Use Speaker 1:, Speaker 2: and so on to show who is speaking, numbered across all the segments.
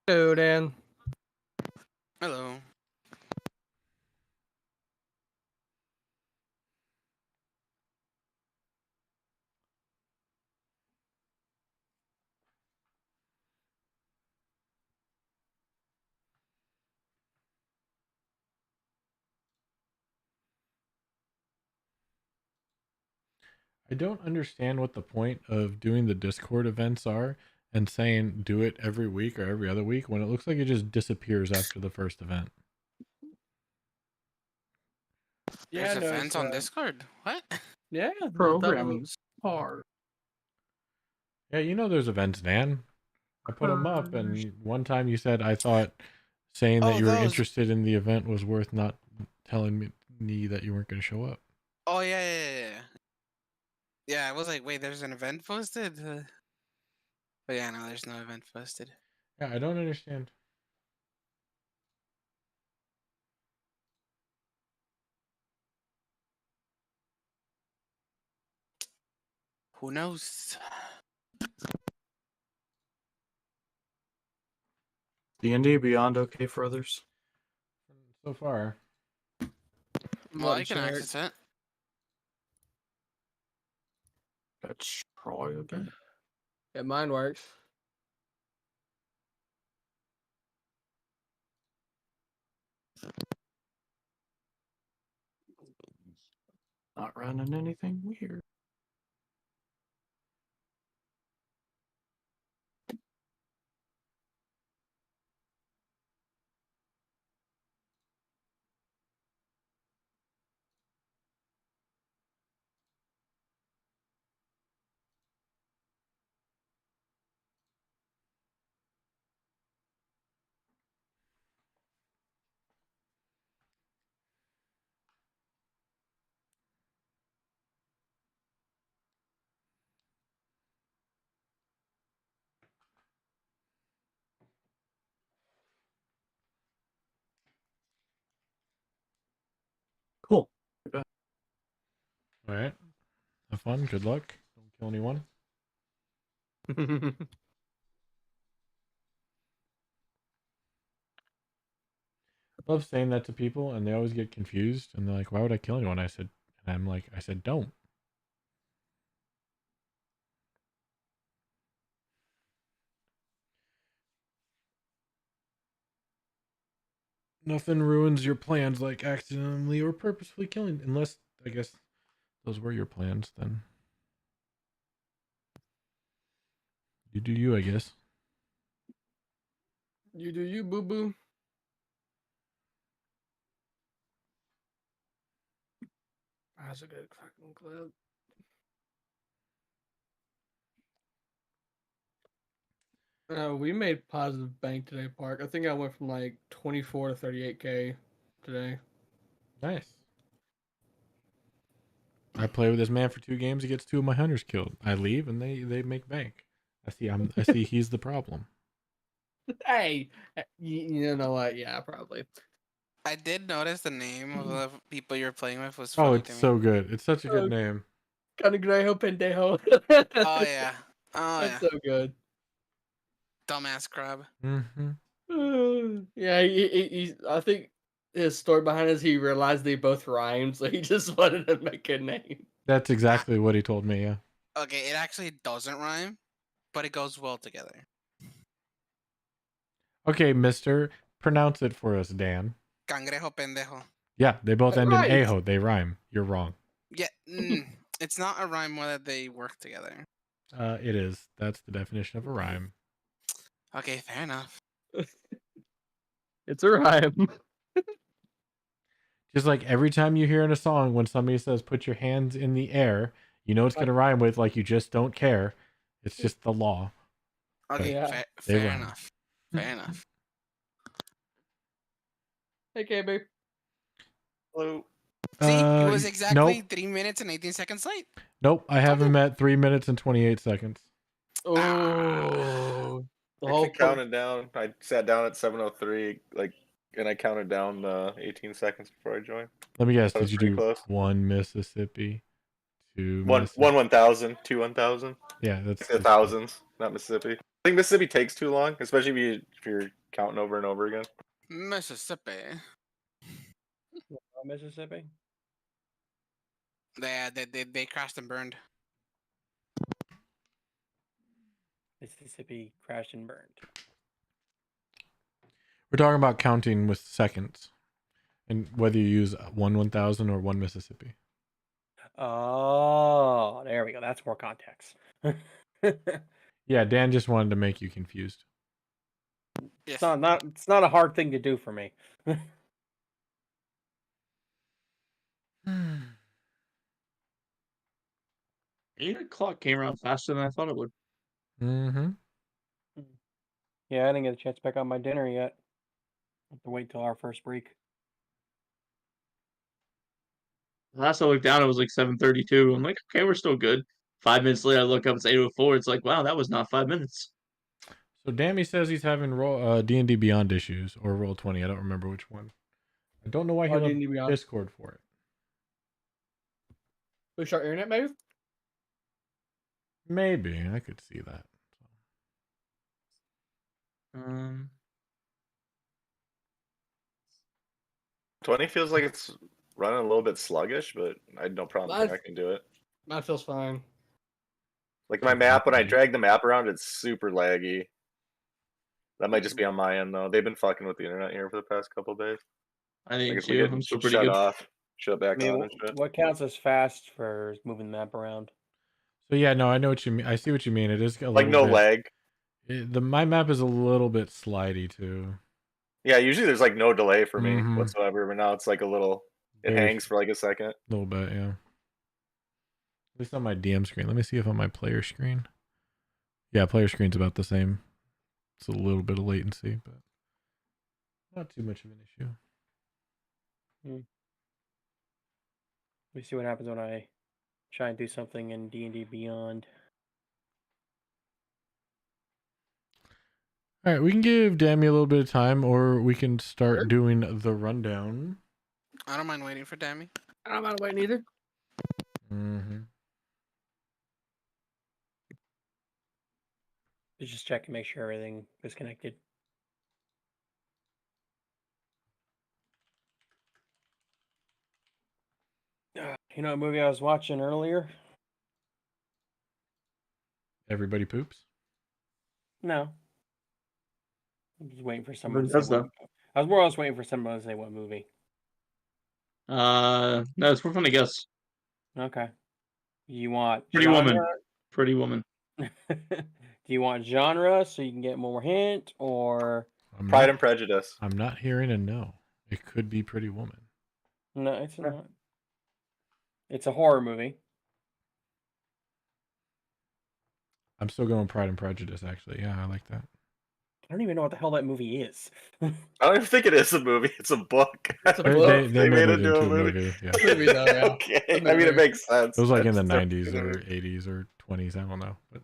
Speaker 1: Hello, Dan.
Speaker 2: Hello.
Speaker 3: I don't understand what the point of doing the Discord events are and saying do it every week or every other week when it looks like it just disappears after the first event.
Speaker 2: There's
Speaker 1: no,
Speaker 2: events on Discord. What?
Speaker 1: Yeah,
Speaker 4: Programming.
Speaker 1: hard.
Speaker 3: Yeah, you know there's events, Dan. I put them up, and one time you said I thought saying that
Speaker 2: Oh,
Speaker 3: you were
Speaker 2: those.
Speaker 3: interested in the event was worth not telling me that you weren't going to show up.
Speaker 2: Oh yeah. Yeah, I was like, wait, there's an event posted. But yeah, no, there's no event posted.
Speaker 3: Yeah, I don't understand.
Speaker 2: Who knows?
Speaker 4: D&D Beyond okay for others?
Speaker 3: So far,
Speaker 2: Well, I can access it.
Speaker 4: Let's try again.
Speaker 1: Yeah, mine works.
Speaker 4: Not running anything weird. Cool.
Speaker 3: all right. Have fun. Good luck. Don't kill anyone. I love saying that to people, and they always get confused, and they're like, "Why would I kill anyone?" I said, "Don't." Nothing ruins your plans like accidentally or purposefully killing, unless I guess those were your plans. Then you do you, I guess.
Speaker 1: You do you, boo boo. That's a good fucking clip. We made positive bank today, Park. I think I went from like 24 to 38K today.
Speaker 3: Nice. I play with this man for 2 games. He gets 2 of my hunters killed. I leave, and they make bank. I see he's the problem.
Speaker 1: Hey, you know what? Yeah, probably.
Speaker 2: I did notice the name of the people you're playing with was
Speaker 3: Oh,
Speaker 2: funny
Speaker 3: it's
Speaker 2: to me.
Speaker 3: so good. It's such a good name.
Speaker 1: Canigrejo pendejo.
Speaker 2: Oh yeah. Oh
Speaker 1: That's
Speaker 2: yeah.
Speaker 1: so good.
Speaker 2: Dumbass crab.
Speaker 3: Mm-hmm.
Speaker 1: Yeah, he I think his story behind it is he realized they both rhymed, so he just wanted to make a name.
Speaker 3: That's exactly what he told me. Yeah.
Speaker 2: Okay, it actually doesn't rhyme, but it goes well together.
Speaker 3: Okay, Mister, pronounce it for us, Dan.
Speaker 2: Cangrejo pendejo.
Speaker 3: Yeah, they both end
Speaker 1: Right.
Speaker 3: in aho. They rhyme. You're wrong.
Speaker 2: Yeah, it's not a rhyme whether they work together.
Speaker 3: It is. That's the definition of a rhyme.
Speaker 2: Okay, fair enough.
Speaker 1: It's a rhyme.
Speaker 3: Just like every time you hear in a song when somebody says "put your hands in the air," you know it's gonna rhyme with like "you just don't care." It's just the law.
Speaker 2: Okay,
Speaker 1: Yeah.
Speaker 2: fair
Speaker 3: rhyme.
Speaker 2: enough. Fair enough.
Speaker 1: Hey, KB.
Speaker 4: Hello.
Speaker 2: See, it was exactly
Speaker 3: nope.
Speaker 2: 3 minutes and 18 seconds late.
Speaker 3: Nope, I have him at 3 minutes and 28 seconds.
Speaker 1: Oh, the
Speaker 5: I
Speaker 1: whole
Speaker 5: counted down. I sat down at 7:03, and I counted down 18 seconds before I joined.
Speaker 3: Let me guess.
Speaker 5: That
Speaker 3: Did
Speaker 5: was
Speaker 3: you
Speaker 5: pretty
Speaker 3: do
Speaker 5: close.
Speaker 3: 1 Mississippi, 2
Speaker 5: One
Speaker 3: Mississippi?
Speaker 5: 1,000, 2 1,000.
Speaker 3: Yeah, that's
Speaker 5: The thousands, not Mississippi. I think Mississippi takes too long, especially if you're counting over and over again.
Speaker 2: Mississippi.
Speaker 6: Mississippi.
Speaker 2: They crashed and burned.
Speaker 6: Mississippi crashed and burned.
Speaker 3: We're talking about counting with seconds, and whether you use 1/1000 or 1 Mississippi.
Speaker 6: Oh, there we go. That's more context.
Speaker 3: Yeah, Dan just wanted to make you confused.
Speaker 2: Yes.
Speaker 6: It's not a hard thing to do for me.
Speaker 4: 8 o'clock came around faster than I thought it would.
Speaker 3: Mm-hmm.
Speaker 6: Yeah, I didn't get a chance to pick up my dinner yet. I have to wait till our first break.
Speaker 4: Last I looked down, it was like 7:32. I'm like, okay, we're still good. 5 minutes later, I look up, it's 8:04. It's like, wow, that was not 5 minutes.
Speaker 3: So Dammy says he's having roll D&D Beyond issues or Roll20. I don't remember which one. I don't know why he
Speaker 1: Oh,
Speaker 3: left
Speaker 1: D&D Beyond.
Speaker 3: Discord for it.
Speaker 1: Push our internet, maybe?
Speaker 3: Maybe I could see that.
Speaker 5: 20 feels like it's running a little bit sluggish, but I had no problem
Speaker 1: I've-
Speaker 5: connecting to it.
Speaker 1: That feels fine.
Speaker 5: Like my map, when I drag the map around, it's super laggy. That might just be on my end though. They've been fucking with the internet here for the past couple of days.
Speaker 4: I
Speaker 5: Like
Speaker 4: think
Speaker 5: it's
Speaker 4: too.
Speaker 5: getting
Speaker 4: I'm still pretty
Speaker 5: shut
Speaker 4: good.
Speaker 5: off, shut back
Speaker 6: I mean,
Speaker 5: on and shit.
Speaker 6: what counts as fast for moving the map around?
Speaker 3: So yeah, no, I know what you mean. I see what you mean. It is a
Speaker 5: Like
Speaker 3: little
Speaker 5: no
Speaker 3: bit,
Speaker 5: lag.
Speaker 3: My map is a little bit slidey too.
Speaker 5: Yeah, usually there's like no delay for me
Speaker 3: Mhm.
Speaker 5: whatsoever, but now it's like a little. It
Speaker 3: Very
Speaker 5: hangs for like a second.
Speaker 3: A little bit, yeah. At least on my DM screen. Let me see if on my player screen. Yeah, player screen's about the same. It's a little bit of latency, but not too much of an issue.
Speaker 6: We see what happens when I try and do something in D&D Beyond.
Speaker 3: All right, we can give Dammy a little bit of time, or we can start
Speaker 1: Sure.
Speaker 3: doing the rundown.
Speaker 2: I don't mind waiting for Dammy.
Speaker 1: I don't mind waiting either.
Speaker 3: Mm-hmm.
Speaker 6: Just check and make sure everything is connected. You know what movie I was watching earlier?
Speaker 3: Everybody poops.
Speaker 6: No. I'm just waiting for someone
Speaker 4: Everyone
Speaker 6: to
Speaker 4: does,
Speaker 6: say what. I was waiting for someone to say what movie.
Speaker 4: No, it's more fun to guess.
Speaker 6: Okay. You want
Speaker 4: Pretty
Speaker 6: genre?
Speaker 4: Woman. Pretty Woman.
Speaker 6: Do you want genre so you can get more hint, or
Speaker 5: Pride and Prejudice.
Speaker 3: I'm not hearing a no. It could be Pretty Woman.
Speaker 6: no? It's not. It's a horror movie.
Speaker 3: I'm still going Pride and Prejudice, actually. Yeah, I like that.
Speaker 6: I don't even know what the hell that movie is.
Speaker 5: I don't even think it is a movie. It's a book.
Speaker 1: It's a
Speaker 3: They,
Speaker 1: book.
Speaker 3: they,
Speaker 5: They
Speaker 3: made
Speaker 5: made
Speaker 3: it
Speaker 5: it into
Speaker 3: into
Speaker 5: a
Speaker 3: a
Speaker 5: movie.
Speaker 3: movie. Yeah.
Speaker 1: Movie though, yeah.
Speaker 5: Okay,
Speaker 1: A
Speaker 5: I mean
Speaker 1: movie.
Speaker 5: it makes sense.
Speaker 3: It was like in the
Speaker 5: That's
Speaker 3: 90s
Speaker 5: different.
Speaker 3: or 80s or 20s. I don't know. But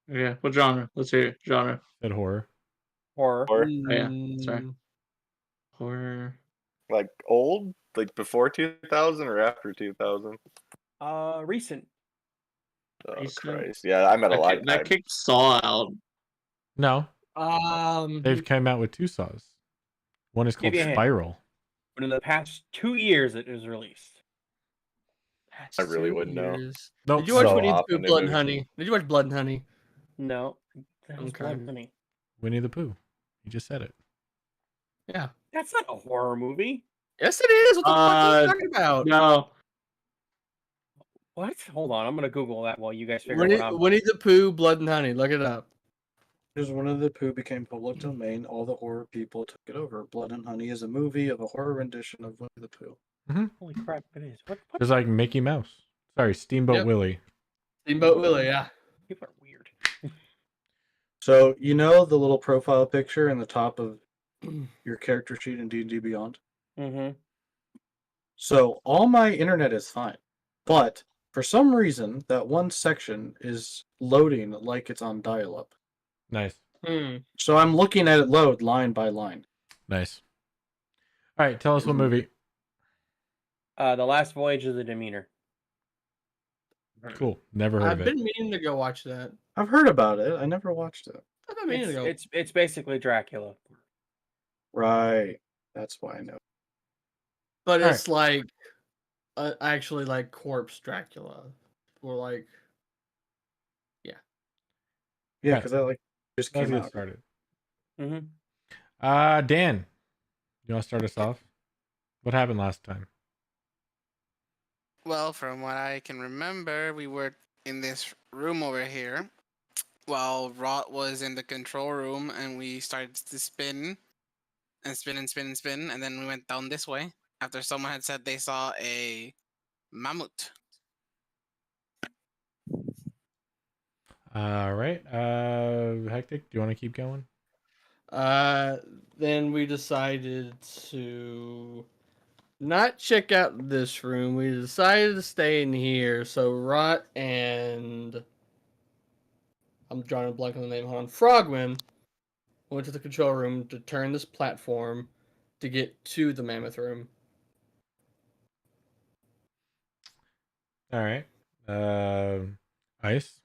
Speaker 4: Yeah. What genre? Let's hear it. Genre.
Speaker 3: said horror.
Speaker 6: Horror.
Speaker 5: Or
Speaker 4: yeah, sorry.
Speaker 1: Mm,
Speaker 4: Horror.
Speaker 5: like old, like before 2000 or after 2000.
Speaker 6: Recent.
Speaker 5: Oh
Speaker 4: Recent.
Speaker 5: Christ! Yeah, I'm at a lot.
Speaker 4: That kicked Saw out.
Speaker 3: No,
Speaker 1: Um,
Speaker 3: they've come out with 2 saws. One is called
Speaker 6: Give you a hint.
Speaker 3: Spiral.
Speaker 6: But in the past 2 years, it was released.
Speaker 5: I really wouldn't know.
Speaker 3: Nope.
Speaker 1: Did you watch
Speaker 5: So
Speaker 1: Winnie the
Speaker 5: often
Speaker 1: Pooh,
Speaker 5: they
Speaker 1: Blood and
Speaker 5: move.
Speaker 1: Honey? Did you watch Blood and Honey?
Speaker 6: No. That was
Speaker 1: Okay.
Speaker 6: Blood and Honey.
Speaker 3: Winnie the Pooh. You just said it.
Speaker 1: Yeah.
Speaker 6: That's not a horror movie.
Speaker 1: Yes, it is. What the fuck are you talking about?
Speaker 4: No.
Speaker 6: What? Hold on, I'm gonna Google that while you guys figure
Speaker 1: Winnie,
Speaker 6: out what I'm.
Speaker 1: Winnie the Pooh, Blood and Honey. Look it up.
Speaker 7: Because Winnie the Pooh became public domain, all the horror people took it over. Blood and Honey is a movie of a horror rendition of Winnie the Pooh.
Speaker 6: Holy crap! It is. What?
Speaker 3: Just like Mickey Mouse. Sorry, Steamboat
Speaker 1: Yep.
Speaker 3: Willie.
Speaker 1: Steamboat Willie, yeah.
Speaker 6: People are weird.
Speaker 7: So you know the little profile picture in the top of your character sheet in D&D Beyond.
Speaker 6: Mm-hmm.
Speaker 7: So all my internet is fine, but for some reason that one section is loading like it's on dial-up.
Speaker 3: Nice.
Speaker 7: So I'm looking at it load line by line.
Speaker 3: Nice. All right, tell us what movie.
Speaker 6: The Last Voyage of the Demeanor.
Speaker 3: Cool. Never heard
Speaker 1: I've
Speaker 3: of it.
Speaker 1: been meaning to go watch that.
Speaker 7: I've heard about it. I never watched it.
Speaker 1: I've been meaning to go.
Speaker 6: It's basically Dracula.
Speaker 7: Right. That's why I know.
Speaker 1: But
Speaker 3: All
Speaker 1: it's like actually like corpse Dracula, or like
Speaker 7: Yeah,
Speaker 3: Yeah.
Speaker 7: because that like just
Speaker 3: Let's
Speaker 7: came
Speaker 3: get
Speaker 7: out.
Speaker 3: started.
Speaker 6: Mm-hmm.
Speaker 3: Dan, you want to start us off? What happened last time?
Speaker 2: Well, from what I can remember, we were in this room over here while Rot was in the control room, and we started to spin and spin and spin and spin, and then we went down this way after someone had said they saw a mammoth.
Speaker 3: All right. Hectic, do you want to keep going?
Speaker 1: Then we decided to not check out this room. We decided to stay in here. So Rot and I'm drawing a blank on the name. Hold on. Frogman went to the control room to turn this platform to get to the mammoth room.
Speaker 3: All right. Ice.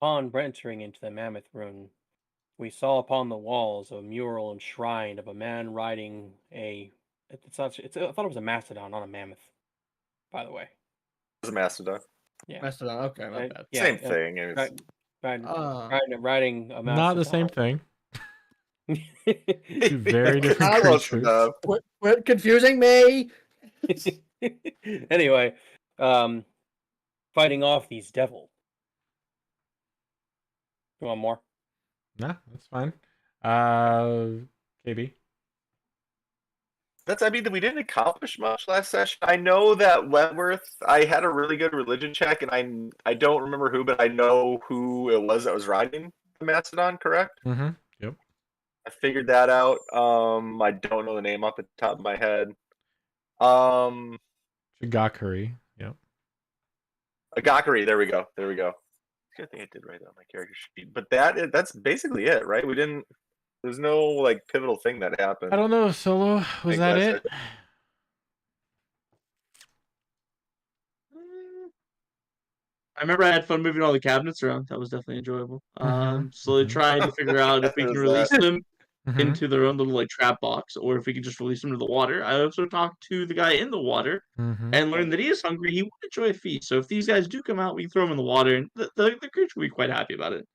Speaker 6: Upon entering into the mammoth room, we saw upon the walls a mural and shrine of a man riding a. It's not. It's. I thought it was a mastodon, not a mammoth. By the way.
Speaker 5: It's a mastodon.
Speaker 6: Yeah.
Speaker 1: Mastodon. Okay, my bad.
Speaker 6: Yeah,
Speaker 5: Same thing. It's,
Speaker 6: riding a mastodon.
Speaker 3: Not the same thing.
Speaker 6: thing.
Speaker 3: Two very different
Speaker 5: Close
Speaker 3: creatures.
Speaker 5: enough.
Speaker 1: Quit confusing me.
Speaker 6: Anyway, fighting off these devils. You want more?
Speaker 3: Nah, that's fine. KB.
Speaker 5: I mean, we didn't accomplish much last session. I know that Wentworth, I had a really good religion check, and I don't remember who, but I know who it was that was riding the Mastodon, correct?
Speaker 3: Mm-hmm. Yep.
Speaker 5: I figured that out. I don't know the name off the top of my head.
Speaker 3: Shigakuri. Yep.
Speaker 5: Agakari, there we go. I think I did write that on my character sheet. But that's basically it, right? There's no like pivotal thing that happened.
Speaker 3: I don't know, Solo. Was that it?
Speaker 4: I remember I had fun moving all the cabinets around. That was definitely enjoyable.
Speaker 3: Mhm,
Speaker 4: Slowly
Speaker 3: mhm.
Speaker 4: trying to figure out if we can
Speaker 5: Is
Speaker 4: release
Speaker 5: that-
Speaker 4: them
Speaker 3: Mhm.
Speaker 4: into their own little like trap box, or if we can just release them to the water. I also talked to the guy in the water
Speaker 3: Mhm.
Speaker 4: and learned that he is hungry. He would enjoy a feast. So if these guys do come out, we can throw them in the water, and the creature will be quite happy about it.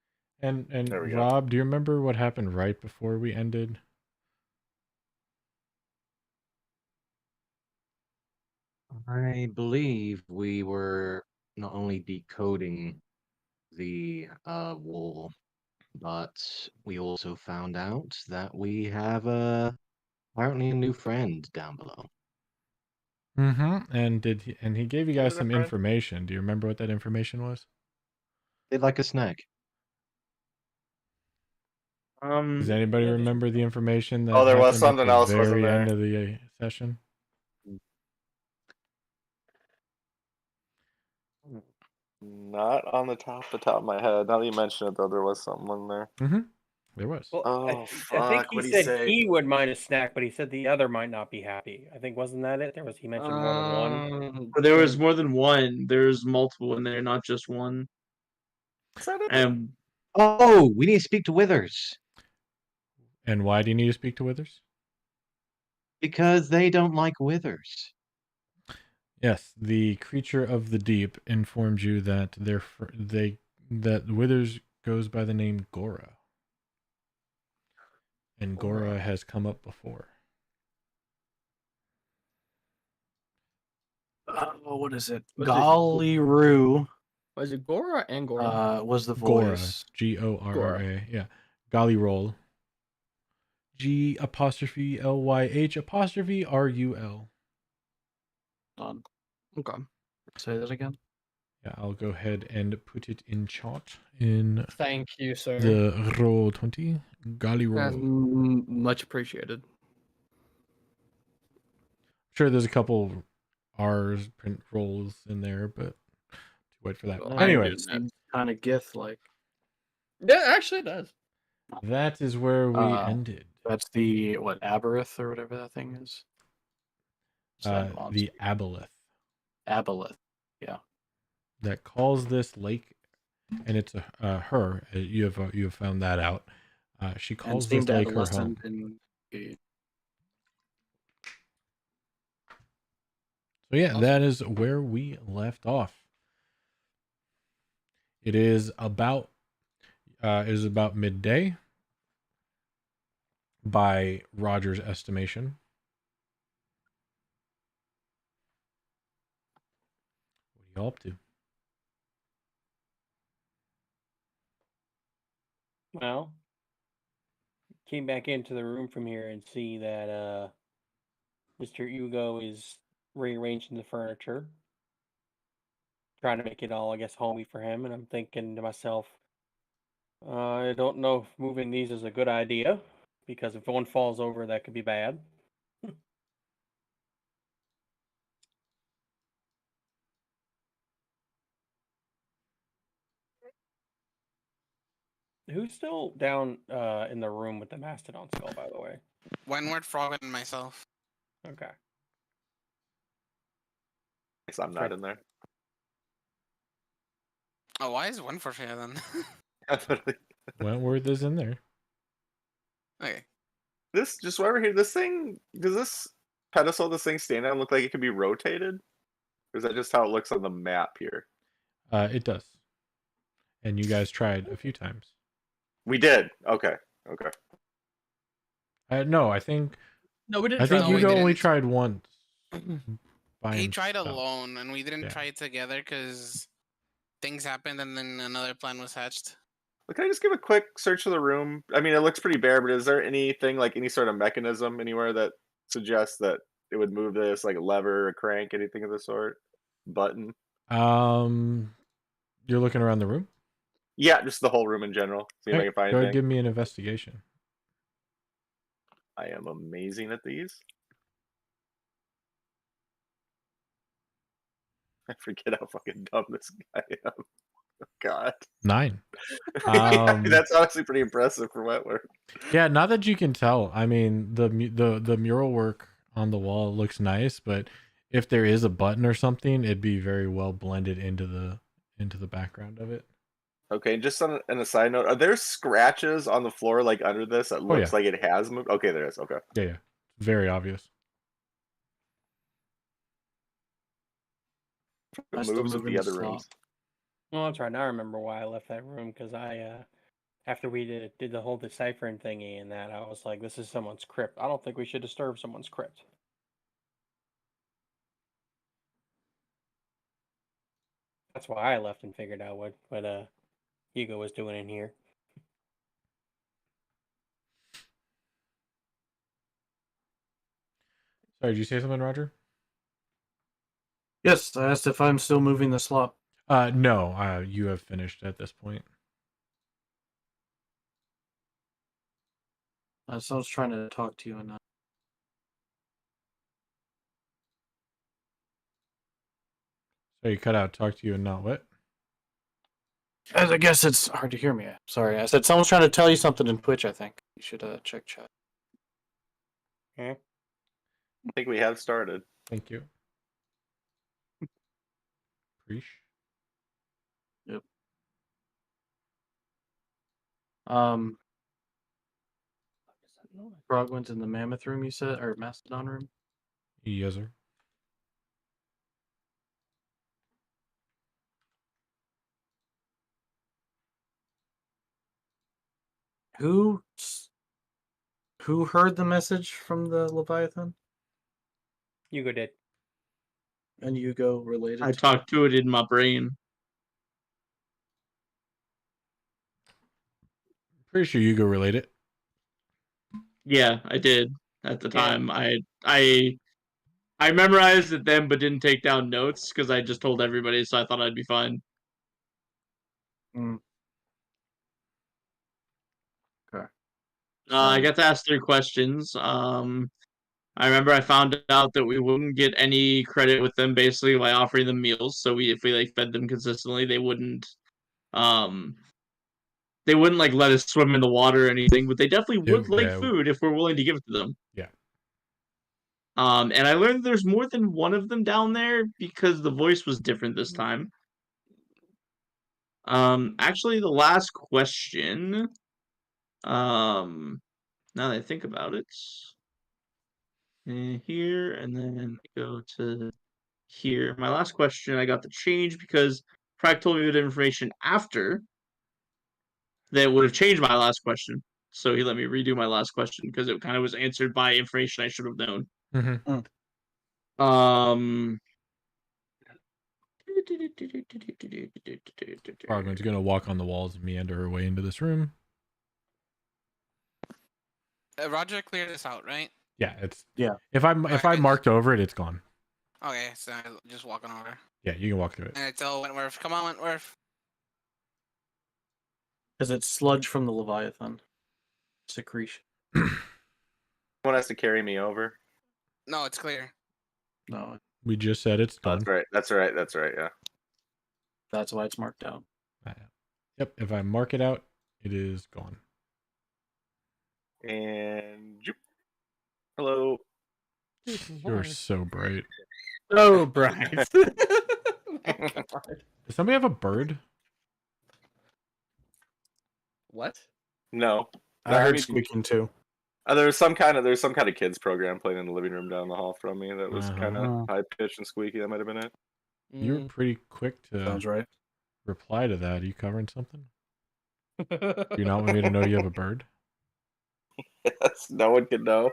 Speaker 3: And
Speaker 5: There we go.
Speaker 3: Rob, do you remember what happened right before we ended?
Speaker 8: I believe we were not only decoding the wall, but we also found out that we have apparently a new friend down below.
Speaker 3: Mm-hmm. And he gave you guys
Speaker 5: Who's that
Speaker 3: some
Speaker 5: friend?
Speaker 3: information. Do you remember what that information was?
Speaker 8: They'd like a snack.
Speaker 3: Does anybody
Speaker 6: yeah, just-
Speaker 3: remember the information that
Speaker 5: Oh, there was
Speaker 3: happened
Speaker 5: something
Speaker 3: at the
Speaker 5: else, wasn't
Speaker 3: very
Speaker 5: there?
Speaker 3: end of the session?
Speaker 5: Not on the top of my head. Now that you mention it, though, there was something in there.
Speaker 3: Mm-hmm. There was.
Speaker 6: Well,
Speaker 5: Oh,
Speaker 6: I think
Speaker 5: fuck,
Speaker 6: he
Speaker 5: what'd he
Speaker 6: said
Speaker 5: say?
Speaker 6: he would mind a snack, but he said the other might not be happy. I think wasn't that it? He mentioned more than one.
Speaker 4: But there was more than one. There's multiple in there, not just one.
Speaker 5: Is that it?
Speaker 4: And
Speaker 8: Oh, we need to speak to Withers
Speaker 3: And why do you need to speak to Withers?
Speaker 8: because they don't like Withers.
Speaker 3: Yes, the creature of the deep informed you that that Withers goes by the name Gora. And Gora has come up before.
Speaker 7: Oh, what is it?
Speaker 1: Was it-
Speaker 7: Golly Roo
Speaker 1: Was it Gora or Angora?
Speaker 7: was the
Speaker 3: Gora.
Speaker 7: voice.
Speaker 3: Gorra. Yeah. Golly roll. G apostrophe LYH apostrophe RUL.
Speaker 7: Done. Okay. Say that again.
Speaker 3: Yeah, I'll go ahead and put it in chat in
Speaker 1: Thank you, sir.
Speaker 3: the roll 20. Golly
Speaker 1: That's
Speaker 3: roll.
Speaker 1: much appreciated.
Speaker 3: Sure, there's a couple R's print rolls in there, but to wait for that.
Speaker 1: Well,
Speaker 3: Anyway,
Speaker 1: I
Speaker 7: Seems kind of Gith like.
Speaker 1: Yeah, actually it does.
Speaker 3: that is where we ended.
Speaker 7: That's the what Aberith or whatever that thing is. What's that
Speaker 3: The
Speaker 7: monster?
Speaker 3: Aboleth.
Speaker 7: Aboleth. Yeah.
Speaker 3: that calls this lake, and it's her. You have found that out. She
Speaker 7: And
Speaker 3: calls
Speaker 7: seemed
Speaker 3: this lake her
Speaker 7: adolescent
Speaker 3: home.
Speaker 7: and
Speaker 3: So yeah,
Speaker 1: Awesome.
Speaker 3: that is where we left off. It is about midday by Roger's estimation. What are y'all up to?
Speaker 6: Well, came back into the room from here and see that Mr. Hugo is rearranging the furniture, trying to make it all, I guess, homey for him. And I'm thinking to myself, I don't know if moving these is a good idea, because if one falls over, that could be bad. Who's still down in the room with the mastodon skull, by the way?
Speaker 2: Wentworth, Frog, and myself.
Speaker 6: Okay.
Speaker 5: Guess I'm not in there.
Speaker 2: Oh, why is Wentworth here then?
Speaker 3: Wentworth is in there.
Speaker 2: Okay.
Speaker 5: This just while we're here, this thing, does this pedestal this thing stand on look like it can be rotated? Or is that just how it looks on the map here?
Speaker 3: It does. And you guys tried a few times.
Speaker 5: We did. Okay. Okay.
Speaker 3: No, I think
Speaker 1: No, we didn't.
Speaker 3: I think
Speaker 2: No, we
Speaker 3: Hugo only
Speaker 2: didn't.
Speaker 3: tried once. By
Speaker 2: He tried
Speaker 3: himself.
Speaker 2: alone, and we didn't
Speaker 3: Yeah.
Speaker 2: try it together because things happened, and then another plan was hatched.
Speaker 5: Well, can I just give a quick search of the room? I mean, it looks pretty bare, but is there anything like any sort of mechanism anywhere that suggests that it would move this, like a lever, a crank, anything of the sort? Button?
Speaker 3: You're looking around the room?
Speaker 5: Yeah, just the whole room in general. See if I
Speaker 3: Okay,
Speaker 5: can find
Speaker 3: go ahead,
Speaker 5: anything.
Speaker 3: give me an investigation.
Speaker 5: I am amazing at these. I forget how fucking dumb this guy am. God.
Speaker 3: 9.
Speaker 5: Yeah, that's honestly pretty impressive for Wentworth.
Speaker 3: Yeah, not that you can tell. I mean, the mural work on the wall looks nice, but if there is a button or something, it'd be very well blended into the background of it.
Speaker 5: Okay, just on a side note, are there scratches on the floor like under this that looks
Speaker 3: yeah.
Speaker 5: like it has moved? Okay, there is. Okay.
Speaker 3: Yeah. Very obvious.
Speaker 7: I
Speaker 5: It
Speaker 7: still
Speaker 5: moves with
Speaker 7: move in
Speaker 5: the
Speaker 7: the
Speaker 5: other
Speaker 7: slot.
Speaker 5: rooms.
Speaker 6: Well, that's right. Now I remember why I left that room, because after we did the whole deciphering thingy and that, I was like, this is someone's crypt. I don't think we should disturb someone's crypt. That's why I left and figured out what Hugo was doing in here.
Speaker 3: Sorry, did you say something, Roger?
Speaker 7: Yes, I asked if I'm still moving the slot.
Speaker 3: No, you have finished at this point.
Speaker 7: So I was trying to talk to you and
Speaker 3: So you cut out, talk to you, and not what?
Speaker 7: As I guess it's hard to hear me. Sorry, I said someone's trying to tell you something in Twitch. I think you should check chat.
Speaker 6: Okay.
Speaker 5: I think we have started.
Speaker 3: Thank you. Preach.
Speaker 7: Yep. Frogman's in the mammoth room, you said, or mastodon room?
Speaker 3: Yes, sir.
Speaker 7: Who heard the message from the Leviathan?
Speaker 6: Hugo did.
Speaker 7: And Hugo related
Speaker 4: I
Speaker 7: to
Speaker 4: talked to it in my brain.
Speaker 3: Pretty sure Hugo related.
Speaker 4: Yeah, I did at the
Speaker 6: Yeah.
Speaker 4: time. I memorized it then, but didn't take down notes because I just told everybody, so I thought I'd be fine.
Speaker 7: Okay.
Speaker 4: I got to ask 3 questions. I remember I found out that we wouldn't get any credit with them basically by offering them meals. So if we like fed them consistently, they wouldn't like let us swim in the water or anything, but they definitely would like food if we're willing to give it to them.
Speaker 3: Yeah.
Speaker 4: And I learned there's more than one of them down there because the voice was different this time. Actually, the last question. Now that I think about it, here and then go to here. My last question, I got to change because Frank told me the information after that would have changed my last question. So he let me redo my last question because it kind of was answered by information I should have known.
Speaker 3: Mm-hmm. Frogman's gonna walk on the walls and meander her way into this room.
Speaker 2: Roger cleared this out, right?
Speaker 3: Yeah, it's
Speaker 7: Yeah.
Speaker 3: If I
Speaker 2: Alright.
Speaker 3: marked over it, it's gone.
Speaker 2: Okay, so I'm just walking over.
Speaker 3: Yeah, you can walk through it.
Speaker 2: And I tell Wentworth, come on, Wentworth.
Speaker 7: Because it's sludge from the Leviathan secretion.
Speaker 5: Someone has to carry me over.
Speaker 2: No, it's clear.
Speaker 7: No,
Speaker 3: We just said it's
Speaker 5: Oh,
Speaker 3: done.
Speaker 5: that's right. That's right. That's right. Yeah.
Speaker 7: that's why it's marked out.
Speaker 3: Yep. If I mark it out, it is gone.
Speaker 5: And hello.
Speaker 3: You're so bright.
Speaker 1: So bright. My God.
Speaker 3: Does somebody have a bird?
Speaker 1: What?
Speaker 5: No.
Speaker 7: I
Speaker 5: I
Speaker 7: heard
Speaker 5: mean-
Speaker 7: squeaking too.
Speaker 5: There's some kind of kids program playing in the living room down the hall from me that was kind
Speaker 7: Uh-huh.
Speaker 5: of high pitched and squeaky. That might have been it.
Speaker 3: You're
Speaker 1: Mm.
Speaker 3: pretty quick to
Speaker 7: Sounds right.
Speaker 3: reply to that. Are you covering something? Do you not want me to know you have a bird?
Speaker 5: Yes, no one can know.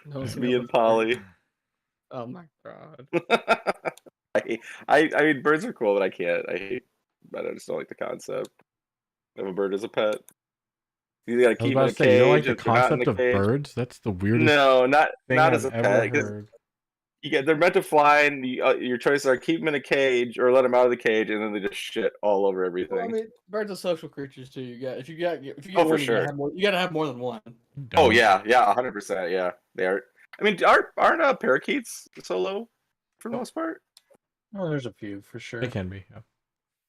Speaker 1: No,
Speaker 5: It's
Speaker 1: it's
Speaker 5: me
Speaker 1: not
Speaker 5: and
Speaker 1: a bird.
Speaker 5: Polly.
Speaker 1: Oh my God.
Speaker 5: I mean, birds are cool, but I just don't like the concept of a bird as a pet. You gotta
Speaker 3: I was
Speaker 5: keep
Speaker 3: about
Speaker 5: them in
Speaker 3: to
Speaker 5: a
Speaker 3: say, you don't like
Speaker 5: cage.
Speaker 3: the
Speaker 5: If they're not in
Speaker 3: concept
Speaker 5: the
Speaker 3: of
Speaker 5: cage.
Speaker 3: birds? That's the weirdest
Speaker 5: No, not
Speaker 3: thing
Speaker 5: not
Speaker 3: I've
Speaker 5: as a
Speaker 3: ever
Speaker 5: pet. 'Cause
Speaker 3: heard.
Speaker 5: they're meant to fly, and your choices are keep them in a cage or let them out of the cage, and then they just shit all over everything.
Speaker 1: Well, I mean, birds are social creatures too. If you get
Speaker 5: Oh, for
Speaker 1: one,
Speaker 5: sure.
Speaker 1: you gotta have more than one.
Speaker 5: Oh
Speaker 3: Don't.
Speaker 5: yeah, 100%. Yeah, they are. I mean, aren't parakeets solo for the most part?
Speaker 7: Oh, there's a few for sure.
Speaker 3: They can be. Yeah.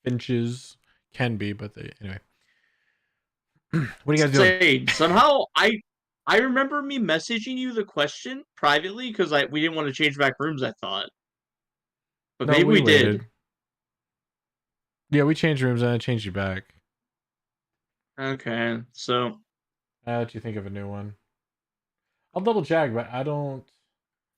Speaker 3: Finches can be, but they anyway. What are you guys doing?
Speaker 4: Say, somehow I remember me messaging you the question privately because we didn't want to change back rooms. I thought, but
Speaker 3: No,
Speaker 4: maybe we
Speaker 3: waited.
Speaker 4: did.
Speaker 3: Yeah, we changed rooms and I changed you back.
Speaker 4: Okay, so
Speaker 3: How did you think of a new one? I'll double check, but I don't.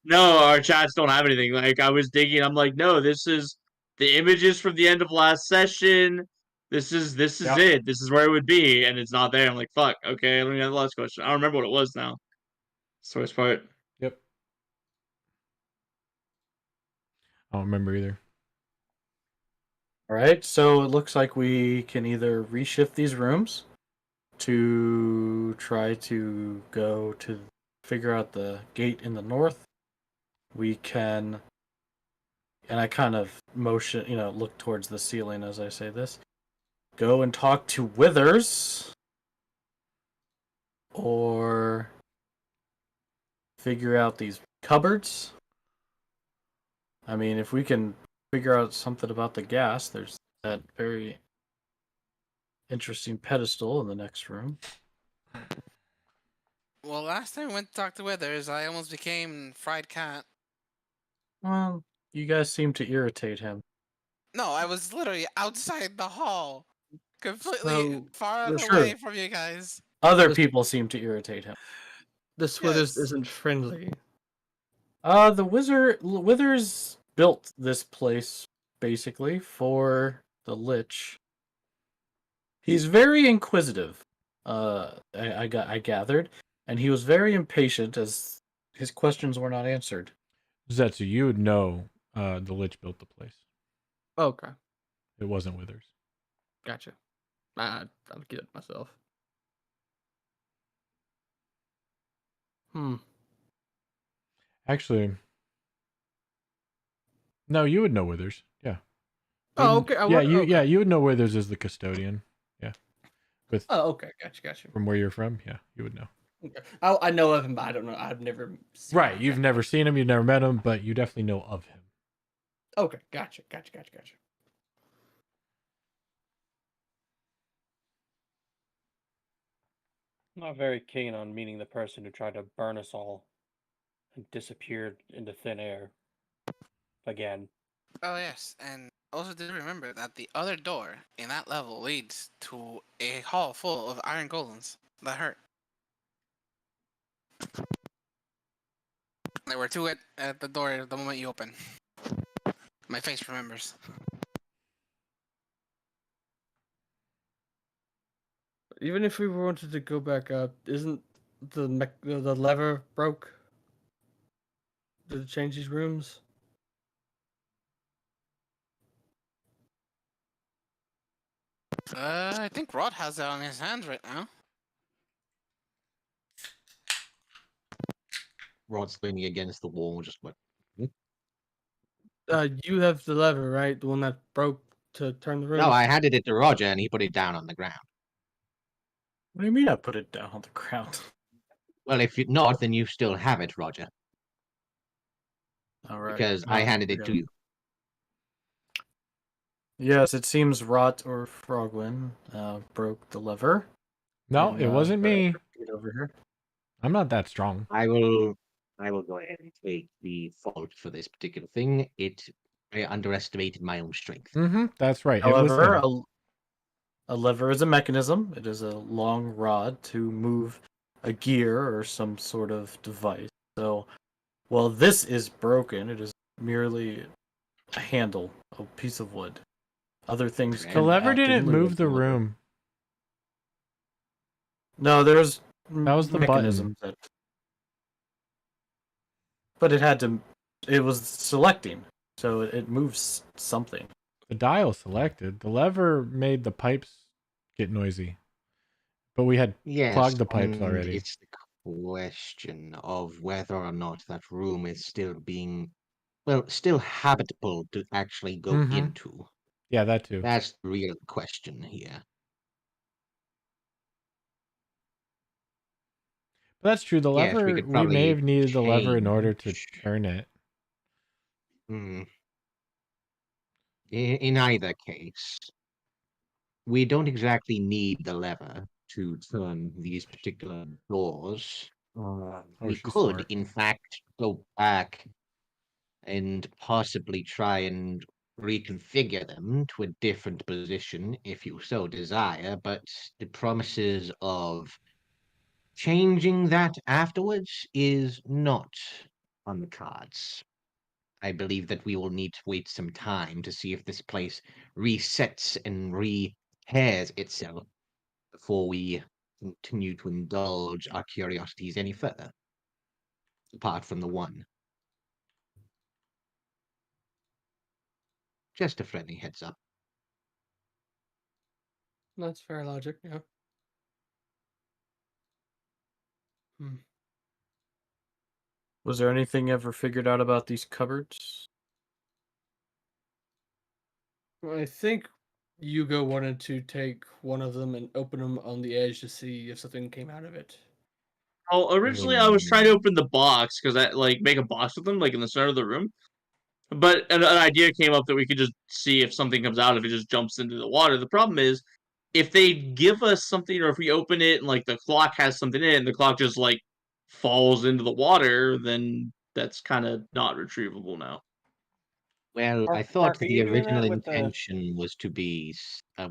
Speaker 4: no, our chats don't have anything. Like I was digging, I'm like, no, this is the images from the end of last session. This is
Speaker 3: Yep.
Speaker 4: it. This is where it would be, and it's not there. I'm like, fuck. Okay, let me have the last question. I don't remember what it was now. Source part.
Speaker 3: Yep. I don't remember either.
Speaker 7: All right, so it looks like we can either reshift these rooms to try to go to figure out the gate in the north. We can, and I kind of motion, look towards the ceiling as I say this. Go and talk to Withers, or figure out these cupboards. I mean, if we can figure out something about the gas, there's that very interesting pedestal in the next room.
Speaker 2: Well, last time I went to talk to Withers, I almost became fried cat.
Speaker 7: Well, you guys seem to irritate him.
Speaker 2: No, I was literally outside the hall, completely
Speaker 1: So,
Speaker 2: far
Speaker 7: that's
Speaker 2: away
Speaker 7: true.
Speaker 2: from you guys.
Speaker 7: Other
Speaker 1: This-
Speaker 7: people seem to irritate him.
Speaker 1: This Withers
Speaker 2: Yes.
Speaker 1: isn't friendly.
Speaker 7: The Withers built this place basically for the Lich. He's very inquisitive. I gathered, and he was very impatient as his questions were not answered.
Speaker 3: Zetsu, you would know the Lich built the place.
Speaker 1: Okay,
Speaker 3: It wasn't Withers.
Speaker 1: gotcha. I'll get it myself.
Speaker 3: Actually, no, you would know Withers. Yeah.
Speaker 1: Oh,
Speaker 3: Wouldn't-
Speaker 1: okay. I
Speaker 3: Yeah,
Speaker 1: would-
Speaker 3: you
Speaker 1: okay.
Speaker 3: yeah, you would know Withers as the custodian. Yeah. With
Speaker 1: Oh, okay. Gotcha.
Speaker 3: from where you're from, yeah, you would know.
Speaker 1: Okay. I know of him, but I don't know. I've never seen
Speaker 3: Right,
Speaker 1: him.
Speaker 3: you've never seen him, you've never met him, but you definitely know of him.
Speaker 1: Okay, gotcha.
Speaker 6: Not very keen on meeting the person who tried to burn us all and disappeared into thin air. Again.
Speaker 2: Oh yes, and also did remember that the other door in that level leads to a hall full of iron golems that hurt. There were two at the door the moment you open. My face remembers.
Speaker 1: Even if we wanted to go back up, isn't the lever broke? Did it change these rooms?
Speaker 2: I think Rod has that on his hands right now.
Speaker 8: Rod's leaning against the wall, just like,
Speaker 1: You have the lever, right? The one that broke to turn the room.
Speaker 8: no, I handed it to Roger and he put it down on the ground.
Speaker 7: What do you mean I put it down on the ground?
Speaker 8: Well, if you're not, then you still have it, Roger,
Speaker 7: All right.
Speaker 8: because I handed it to you.
Speaker 7: Yes, it seems Rot or Frogwin broke the lever.
Speaker 3: No,
Speaker 7: and,
Speaker 3: it wasn't me.
Speaker 7: Get over here.
Speaker 3: I'm not that strong.
Speaker 8: I will go ahead and take the fault for this particular thing. I underestimated my own strength.
Speaker 3: Mm-hmm. That's right. It was
Speaker 7: However,
Speaker 3: him.
Speaker 7: a lever is a mechanism. It is a long rod to move a gear or some sort of device. So, while this is broken, it is merely a handle, a piece of wood. Other things
Speaker 8: The
Speaker 3: The
Speaker 7: can
Speaker 3: lever
Speaker 7: act in
Speaker 3: didn't
Speaker 7: lieu
Speaker 3: move
Speaker 7: of
Speaker 3: the
Speaker 7: lever.
Speaker 3: room.
Speaker 7: No, there's
Speaker 3: That was the
Speaker 7: mechanisms that. But it had to. It was selecting, so it moves something.
Speaker 3: The dial selected. The lever made the pipes get noisy. But we had
Speaker 8: Yes,
Speaker 3: clogged the pipes
Speaker 8: and
Speaker 3: already.
Speaker 8: it's the question of whether or not that room is still habitable to actually go
Speaker 3: Mhm.
Speaker 8: into.
Speaker 3: Yeah, that too.
Speaker 8: That's the real question here.
Speaker 3: But that's true. The
Speaker 8: Yes, we
Speaker 3: lever,
Speaker 8: could
Speaker 3: we may
Speaker 8: probably
Speaker 3: have needed the lever in order to
Speaker 8: change.
Speaker 3: turn it.
Speaker 8: Hmm. In either case, we don't exactly need the lever to turn these particular doors. We
Speaker 3: she's
Speaker 8: could,
Speaker 3: smart.
Speaker 8: in fact, go back and possibly try and reconfigure them to a different position if you so desire, but the promises of changing that afterwards is not on the cards. I believe that we will need to wait some time to see if this place resets and repairs itself before we continue to indulge our curiosities any further. Apart from the one. Just a friendly heads up.
Speaker 1: That's fair logic, yeah.
Speaker 7: Was there anything ever figured out about these cupboards?
Speaker 1: I think Yugo wanted to take one of them and open them on the edge to see if something came out of it.
Speaker 4: Oh, originally I was trying to open the box because I make a box with them, like in the center of the room. But an idea came up that we could just see if something comes out if it just jumps into the water. The problem is, if they give us something, or if we open it and like the clock has something in it, and the clock just like falls into the water, then that's kind of not retrievable now.
Speaker 8: Well, I
Speaker 6: Mark,
Speaker 8: thought
Speaker 6: are
Speaker 8: the
Speaker 6: you doing
Speaker 8: original
Speaker 6: that with the?
Speaker 8: intention was to be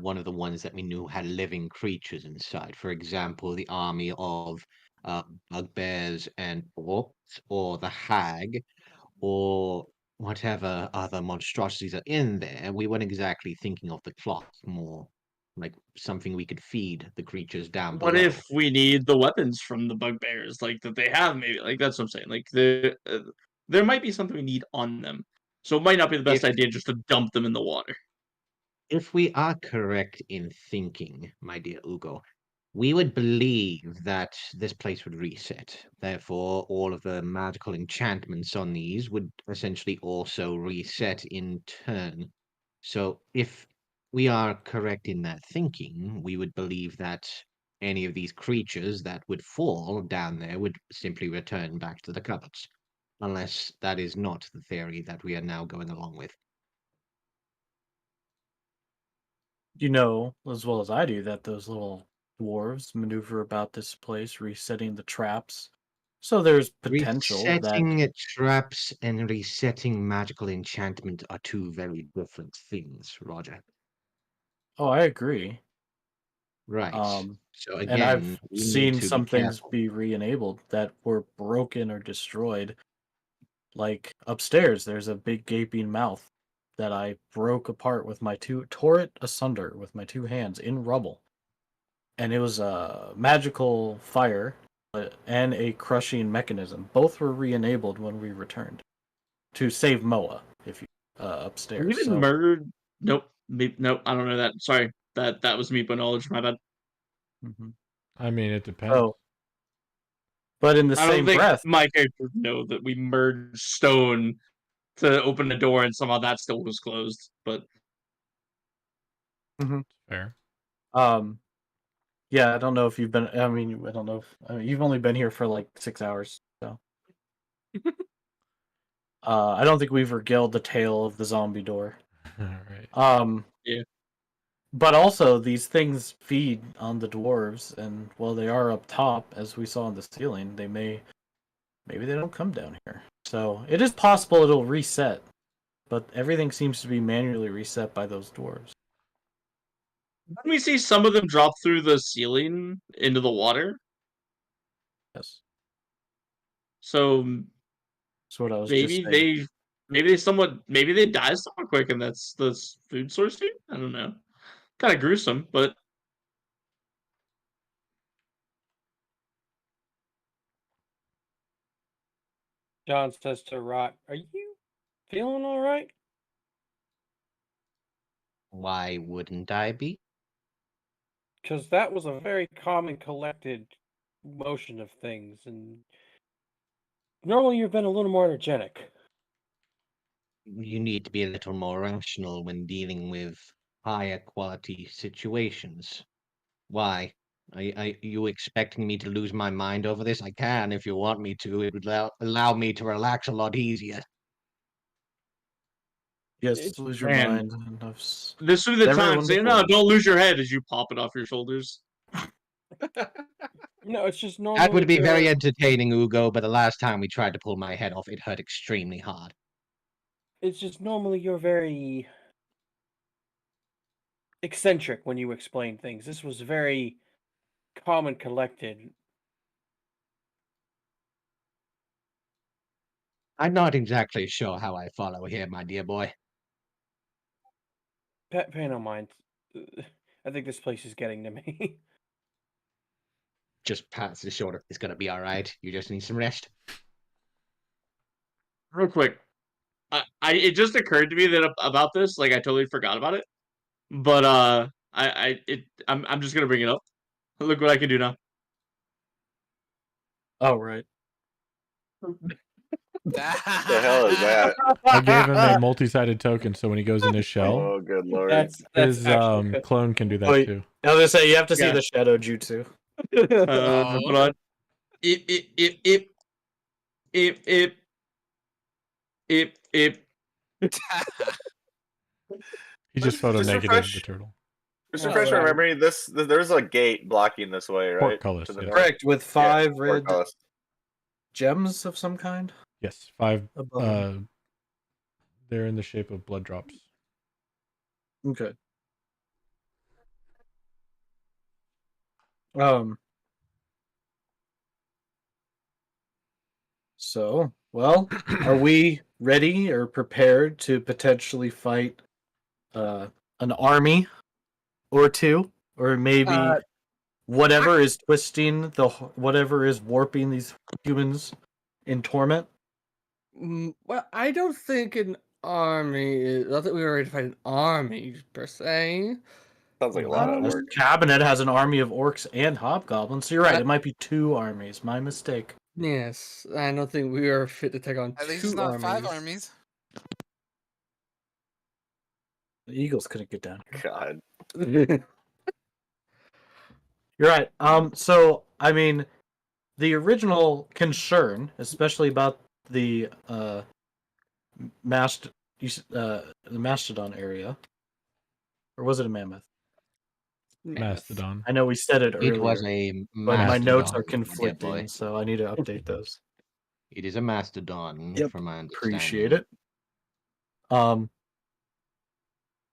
Speaker 8: one of the ones that we knew had living creatures inside. For example, the army of bugbears and orcs, or the hag, or whatever other monstrosities are in there. We weren't exactly thinking of the clock, more like something we could feed the creatures down
Speaker 4: What
Speaker 8: below.
Speaker 4: if we need the weapons from the bugbears, like that they have? Maybe like that's what I'm saying. Like there might be something we need on them, so it might not be the best
Speaker 8: If
Speaker 4: idea just to dump them in the water.
Speaker 8: If we are correct in thinking, my dear Ugo, we would believe that this place would reset. Therefore, all of the magical enchantments on these would essentially also reset in turn. So, if we are correct in that thinking, we would believe that any of these creatures that would fall down there would simply return back to the cupboards. Unless that is not the theory that we are now going along with.
Speaker 7: You know as well as I do that those little dwarves maneuver about this place, resetting the traps So there's potential that
Speaker 8: Resetting traps and resetting magical enchantment are two very different things, Roger.
Speaker 7: I agree.
Speaker 8: Right. So
Speaker 7: And
Speaker 8: again,
Speaker 7: I've
Speaker 8: we need
Speaker 7: seen
Speaker 8: to be
Speaker 7: some things
Speaker 8: careful.
Speaker 7: be re-enabled that were broken or destroyed. Like upstairs, there's a big gaping mouth that I broke apart with tore it asunder with my two hands in rubble. And it was a magical fire and a crushing mechanism. Both were re-enabled when we returned to save Moa. If you
Speaker 4: Have
Speaker 7: upstairs,
Speaker 4: we been
Speaker 7: so
Speaker 4: murdered? Nope. Nope. I don't know that. Sorry. That was me by knowledge. My bad.
Speaker 7: mhm.
Speaker 3: I mean, it depends.
Speaker 7: Oh, but in the
Speaker 4: I don't
Speaker 7: same
Speaker 4: think
Speaker 7: breath,
Speaker 4: my characters know that we merged stone to open the door and somehow that still was closed. But
Speaker 3: Fair.
Speaker 7: yeah, I don't know if you've been. I mean, I don't know if you've only been here for like 6 hours, so. I don't think we've regaled the tale of the zombie door.
Speaker 3: All right.
Speaker 4: Yeah.
Speaker 7: But also these things feed on the dwarves, and while they are up top, as we saw in the ceiling, maybe they don't come down here. So it is possible it'll reset, but everything seems to be manually reset by those dwarves.
Speaker 4: Didn't we see some of them drop through the ceiling into the water?
Speaker 7: Yes,
Speaker 4: So
Speaker 7: that's what I was just
Speaker 4: maybe
Speaker 7: saying.
Speaker 4: maybe they die somewhat quick and that's the food source food? I don't know. Kind of gruesome, but
Speaker 6: John says to Rot, "Are you feeling all right?"
Speaker 8: Why wouldn't I be?
Speaker 6: Because that was a very calm and collected motion of things, and normally you've been a little more energetic.
Speaker 8: You need to be a little more rational when dealing with higher quality situations. Why? Are you expecting me to lose my mind over this? I can if you want me to. It would allow me to relax a lot easier.
Speaker 7: Yes, lose your
Speaker 4: man,
Speaker 7: mind. And
Speaker 4: this would be the time
Speaker 7: everyone
Speaker 4: saying, "No,
Speaker 7: before.
Speaker 4: don't lose your head" as you pop it off your shoulders.
Speaker 6: No, it's just
Speaker 8: That
Speaker 6: normally
Speaker 8: would be very
Speaker 6: you're-
Speaker 8: entertaining, Ugo, but the last time we tried to pull my head off, it hurt extremely hard.
Speaker 6: It's just normally you're very eccentric when you explain things. This was very calm and collected.
Speaker 8: I'm not exactly sure how I follow here, my dear boy.
Speaker 6: Pay no mind. I think this place is getting to me.
Speaker 8: Just pats his shoulder. It's gonna be alright. You just need some rest.
Speaker 4: Real quick, it just occurred to me that about this, like I totally forgot about it. But I'm just gonna bring it up. Look what I can do now.
Speaker 7: Oh, right.
Speaker 5: The hell is that?
Speaker 3: I gave him a multi-sided token, so when he goes in his shell,
Speaker 5: Oh, good lord.
Speaker 6: That's
Speaker 3: his
Speaker 6: actually good.
Speaker 3: clone can do that
Speaker 7: Wait.
Speaker 3: too.
Speaker 7: I was gonna say you have to see
Speaker 4: Yeah.
Speaker 7: the shadow jutsu.
Speaker 4: Hold on. It.
Speaker 3: He just photo
Speaker 5: Just
Speaker 3: negative
Speaker 5: refresh-
Speaker 3: the turtle.
Speaker 5: Just
Speaker 6: Oh,
Speaker 5: refresh my
Speaker 6: right.
Speaker 5: memory. There's a gate blocking this way, right?
Speaker 3: Portcullis,
Speaker 5: To the
Speaker 3: yes.
Speaker 5: north?
Speaker 7: Correct, with 5 red
Speaker 5: Portcullis.
Speaker 7: gems of some kind
Speaker 3: Yes, 5.
Speaker 7: above.
Speaker 3: They're in the shape of blood drops.
Speaker 7: Okay. So, well, are we ready or prepared to potentially fight an army or two, or maybe whatever is twisting whatever is warping these humans in torment?
Speaker 1: Well, I don't think an army is. Not that we were ready to fight an army per se.
Speaker 5: Sounds like a lot of
Speaker 7: This
Speaker 5: work.
Speaker 7: cabinet has an army of orcs and hobgoblins, so you're right. It might be 2 armies. My mistake.
Speaker 1: Yes, I don't think we are fit to take on
Speaker 2: At least
Speaker 1: 2
Speaker 2: it's not
Speaker 1: armies.
Speaker 2: 5 armies.
Speaker 7: The eagles couldn't get down.
Speaker 5: God.
Speaker 7: You're right. So I mean, the original concern, especially about the the mastodon area, or was it a mammoth?
Speaker 3: Mastodon.
Speaker 7: I know we said it earlier,
Speaker 8: It was a
Speaker 7: but my notes are
Speaker 8: mastodon, my dear boy.
Speaker 7: conflicting, so I need to update those.
Speaker 8: It is a mastodon,
Speaker 7: Yep,
Speaker 8: from my
Speaker 7: Appreciate
Speaker 8: understanding.
Speaker 7: it.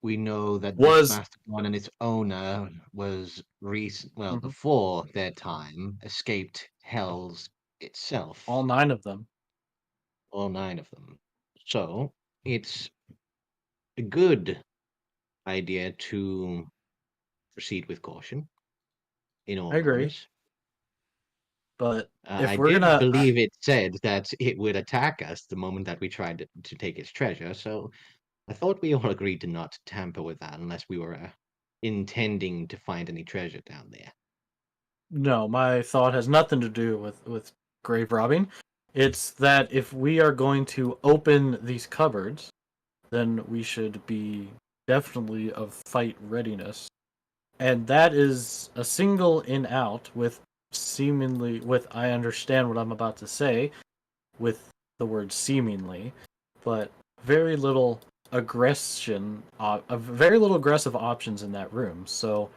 Speaker 8: We know that
Speaker 7: Was-
Speaker 8: this mastodon and its owner was
Speaker 7: Mhm.
Speaker 8: before their time, escaped Hell's itself.
Speaker 7: All 9 of them.
Speaker 8: All 9 of them. So it's a good idea to proceed with caution. In all
Speaker 7: I agree.
Speaker 8: manners.
Speaker 7: But if
Speaker 8: I
Speaker 7: we're
Speaker 8: did
Speaker 7: gonna,
Speaker 8: believe it said that it would attack us the moment that we tried to take its treasure, so I thought we all agreed to not tamper with that unless we were intending to find any treasure down there.
Speaker 7: no, my thought has nothing to do with grave robbing. It's that if we are going to open these cupboards, then we should be definitely of fight readiness. And that is a single in out with I understand what I'm about to say with the word seemingly, but very little very little aggressive options in that room. So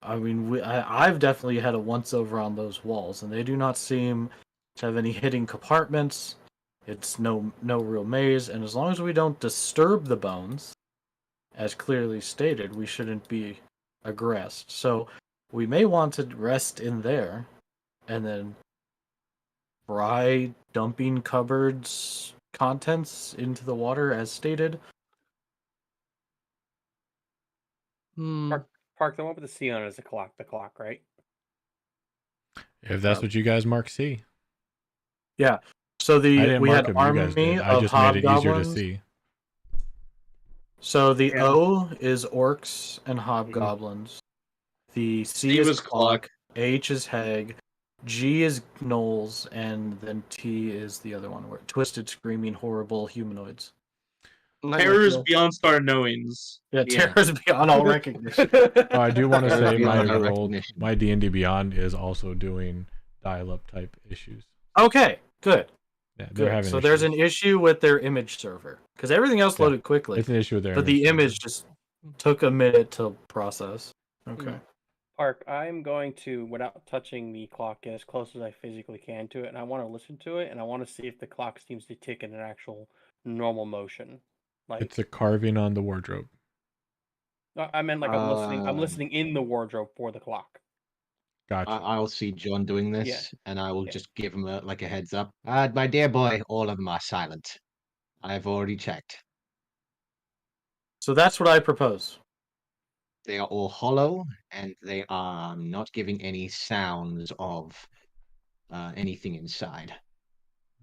Speaker 7: I mean, I've definitely had a once over on those walls, and they do not seem to have any hidden compartments. It's no real maze, and as long as we don't disturb the bones, as clearly stated, we shouldn't be aggressed. So we may want to rest in there, and then try dumping cupboards contents into the water as stated.
Speaker 6: Park, the one with the C on it is the clock, right?
Speaker 3: If that's what you guys mark C.
Speaker 7: Yeah. So
Speaker 3: I didn't
Speaker 7: we
Speaker 3: mark
Speaker 7: had
Speaker 3: them, you guys
Speaker 7: army
Speaker 3: did. I
Speaker 7: of
Speaker 3: just made it easier to
Speaker 7: hobgoblins.
Speaker 3: see.
Speaker 7: So the
Speaker 4: Yeah.
Speaker 7: O is orcs and hobgoblins. The C
Speaker 4: C
Speaker 7: is
Speaker 4: was
Speaker 7: clock. H is hag. G is gnolls, and then T is the other one, where twisted, screaming, horrible humanoids.
Speaker 4: Terrors beyond our knowings.
Speaker 7: Yeah,
Speaker 8: Yeah.
Speaker 7: terrors beyond all recognition.
Speaker 3: Oh, I do want to
Speaker 8: That was
Speaker 3: say
Speaker 8: beyond
Speaker 3: my
Speaker 8: our
Speaker 3: role,
Speaker 8: recognition.
Speaker 3: my D&D Beyond is also doing dial-up type issues.
Speaker 7: Okay, good.
Speaker 3: Yeah, they're
Speaker 7: Good.
Speaker 3: having
Speaker 7: So
Speaker 3: issues.
Speaker 7: there's an issue with their image server because everything else
Speaker 3: Yeah,
Speaker 7: loaded quickly,
Speaker 3: It's an issue with their
Speaker 7: but the
Speaker 3: server.
Speaker 7: image just took a minute to process. Okay.
Speaker 6: Park, I'm going to, without touching the clock, get as close as I physically can to it, and I want to listen to it, and I want to see if the clock seems to tick in an actual normal motion. Like
Speaker 3: It's a carving on the wardrobe.
Speaker 6: I meant like I'm listening. I'm listening in the wardrobe for the clock.
Speaker 3: Gotcha.
Speaker 8: I'll see John doing this,
Speaker 6: Yeah.
Speaker 8: and I will
Speaker 6: Yeah.
Speaker 8: just give him a heads up. My dear boy, all of them are silent. I've already checked.
Speaker 7: So that's what I propose.
Speaker 8: They are all hollow, and they are not giving any sounds of anything inside.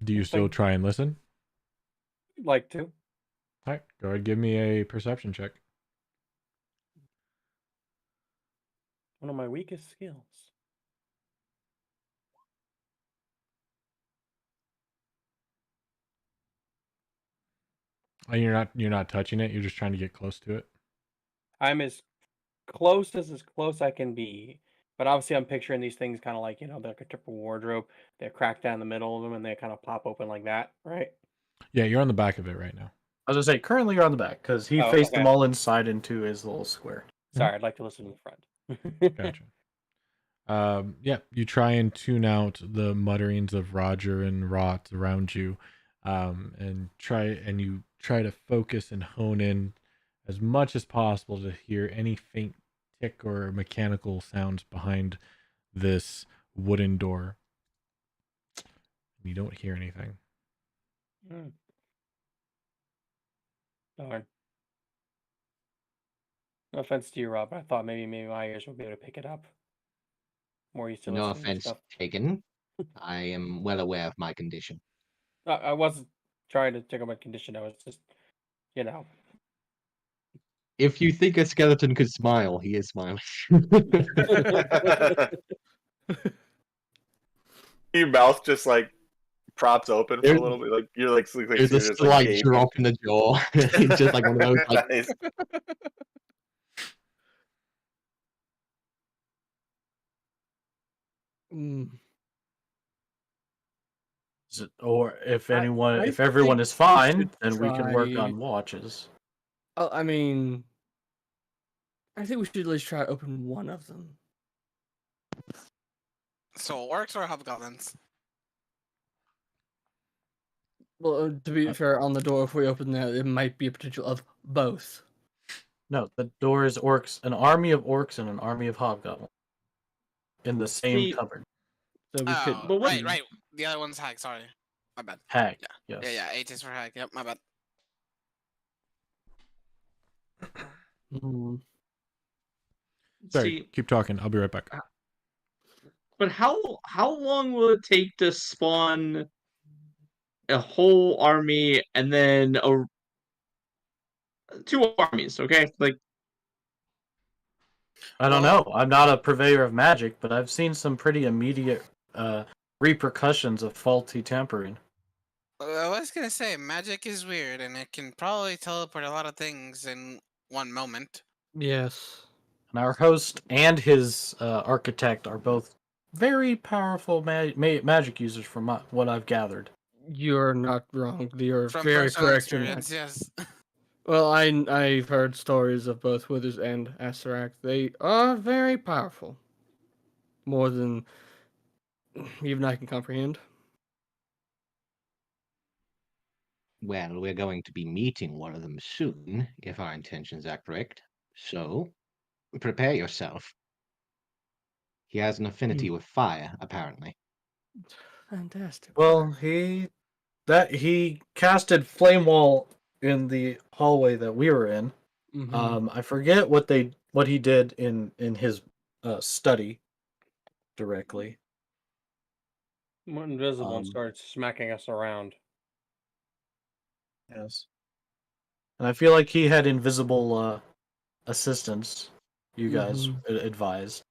Speaker 3: Do you still try and listen?
Speaker 6: Like to.
Speaker 3: All right, go ahead. Give me a perception check.
Speaker 6: One of my weakest skills.
Speaker 3: Oh, you're not touching it. You're just trying to get close to it.
Speaker 6: I'm as close I can be. But obviously, I'm picturing these things kind of like, they're like a triple wardrobe. They're cracked down the middle of them, and they kind of pop open like that, right?
Speaker 3: Yeah, you're on the back of it right now.
Speaker 7: I was gonna say currently you're on the back because he faced them
Speaker 6: okay.
Speaker 7: all inside into his little square.
Speaker 6: Sorry, I'd like to listen to the front.
Speaker 3: Gotcha. Yeah, you try and tune out the mutterings of Roger and Rot around you, and you try to focus and hone in as much as possible to hear any faint tick or mechanical sounds behind this wooden door. You don't hear anything.
Speaker 6: Darn. No offense to you, Rob, but I thought maybe my ears would be able to pick it up. More used to
Speaker 8: No
Speaker 6: listening to
Speaker 8: offense
Speaker 6: stuff.
Speaker 8: taken. I am well aware of my condition.
Speaker 6: I wasn't trying to check out my condition. I was just,
Speaker 8: If you think a skeleton could smile, he is smiling.
Speaker 5: Your mouth just like props open for a little bit, like you're like
Speaker 8: There's a
Speaker 5: you're just,
Speaker 8: slight
Speaker 5: gaping.
Speaker 8: drop in the jaw. It's just like one of those like
Speaker 5: Nice.
Speaker 7: Or if
Speaker 1: I
Speaker 7: if everyone
Speaker 1: think
Speaker 7: is fine,
Speaker 1: should
Speaker 7: then we can work
Speaker 1: try-
Speaker 7: on watches.
Speaker 1: I mean, I think we should at least try to open one of them.
Speaker 2: So orcs or hobgoblins?
Speaker 1: Well, to be fair, on the door, if we open that, it might be a potential of both.
Speaker 7: No, the door is orcs, an army of orcs and an army of hobgoblins in the same
Speaker 4: See,
Speaker 7: cupboard.
Speaker 1: So we could.
Speaker 2: Oh,
Speaker 4: But what-
Speaker 2: right. The other one's hag. Sorry, my bad.
Speaker 7: Hag.
Speaker 2: Yeah.
Speaker 7: Yes.
Speaker 2: Yeah. 8 is for hag. Yep, my bad.
Speaker 1: Hmm.
Speaker 3: Sorry,
Speaker 4: see,
Speaker 3: keep talking. I'll be right back.
Speaker 4: but how long will it take to spawn a whole army and then two armies? Okay, like
Speaker 7: I don't
Speaker 2: Well-
Speaker 7: know. I'm not a purveyor of magic, but I've seen some pretty immediate repercussions of faulty tampering.
Speaker 2: I was gonna say magic is weird, and it can probably teleport a lot of things in one moment.
Speaker 1: Yes.
Speaker 7: And our host and his architect are both very powerful magic users, from what I've gathered.
Speaker 1: You're not wrong. You're
Speaker 2: From
Speaker 1: very
Speaker 2: personal
Speaker 1: correct in that.
Speaker 2: experience, yes.
Speaker 1: Well, I've heard stories of both Withers and Asarak. They are very powerful. More than even I can comprehend.
Speaker 8: Well, we're going to be meeting one of them soon, if our intentions are correct. So, prepare yourself. He has an affinity with fire, apparently.
Speaker 1: Fantastic.
Speaker 7: Well, he casted flame wall in the hallway that we were in.
Speaker 1: Mhm.
Speaker 7: I forget what he did in his study directly.
Speaker 6: Went invisible and
Speaker 7: Um,
Speaker 6: started smacking us around.
Speaker 7: Yes. And I feel like he had invisible assistants, you guys advised.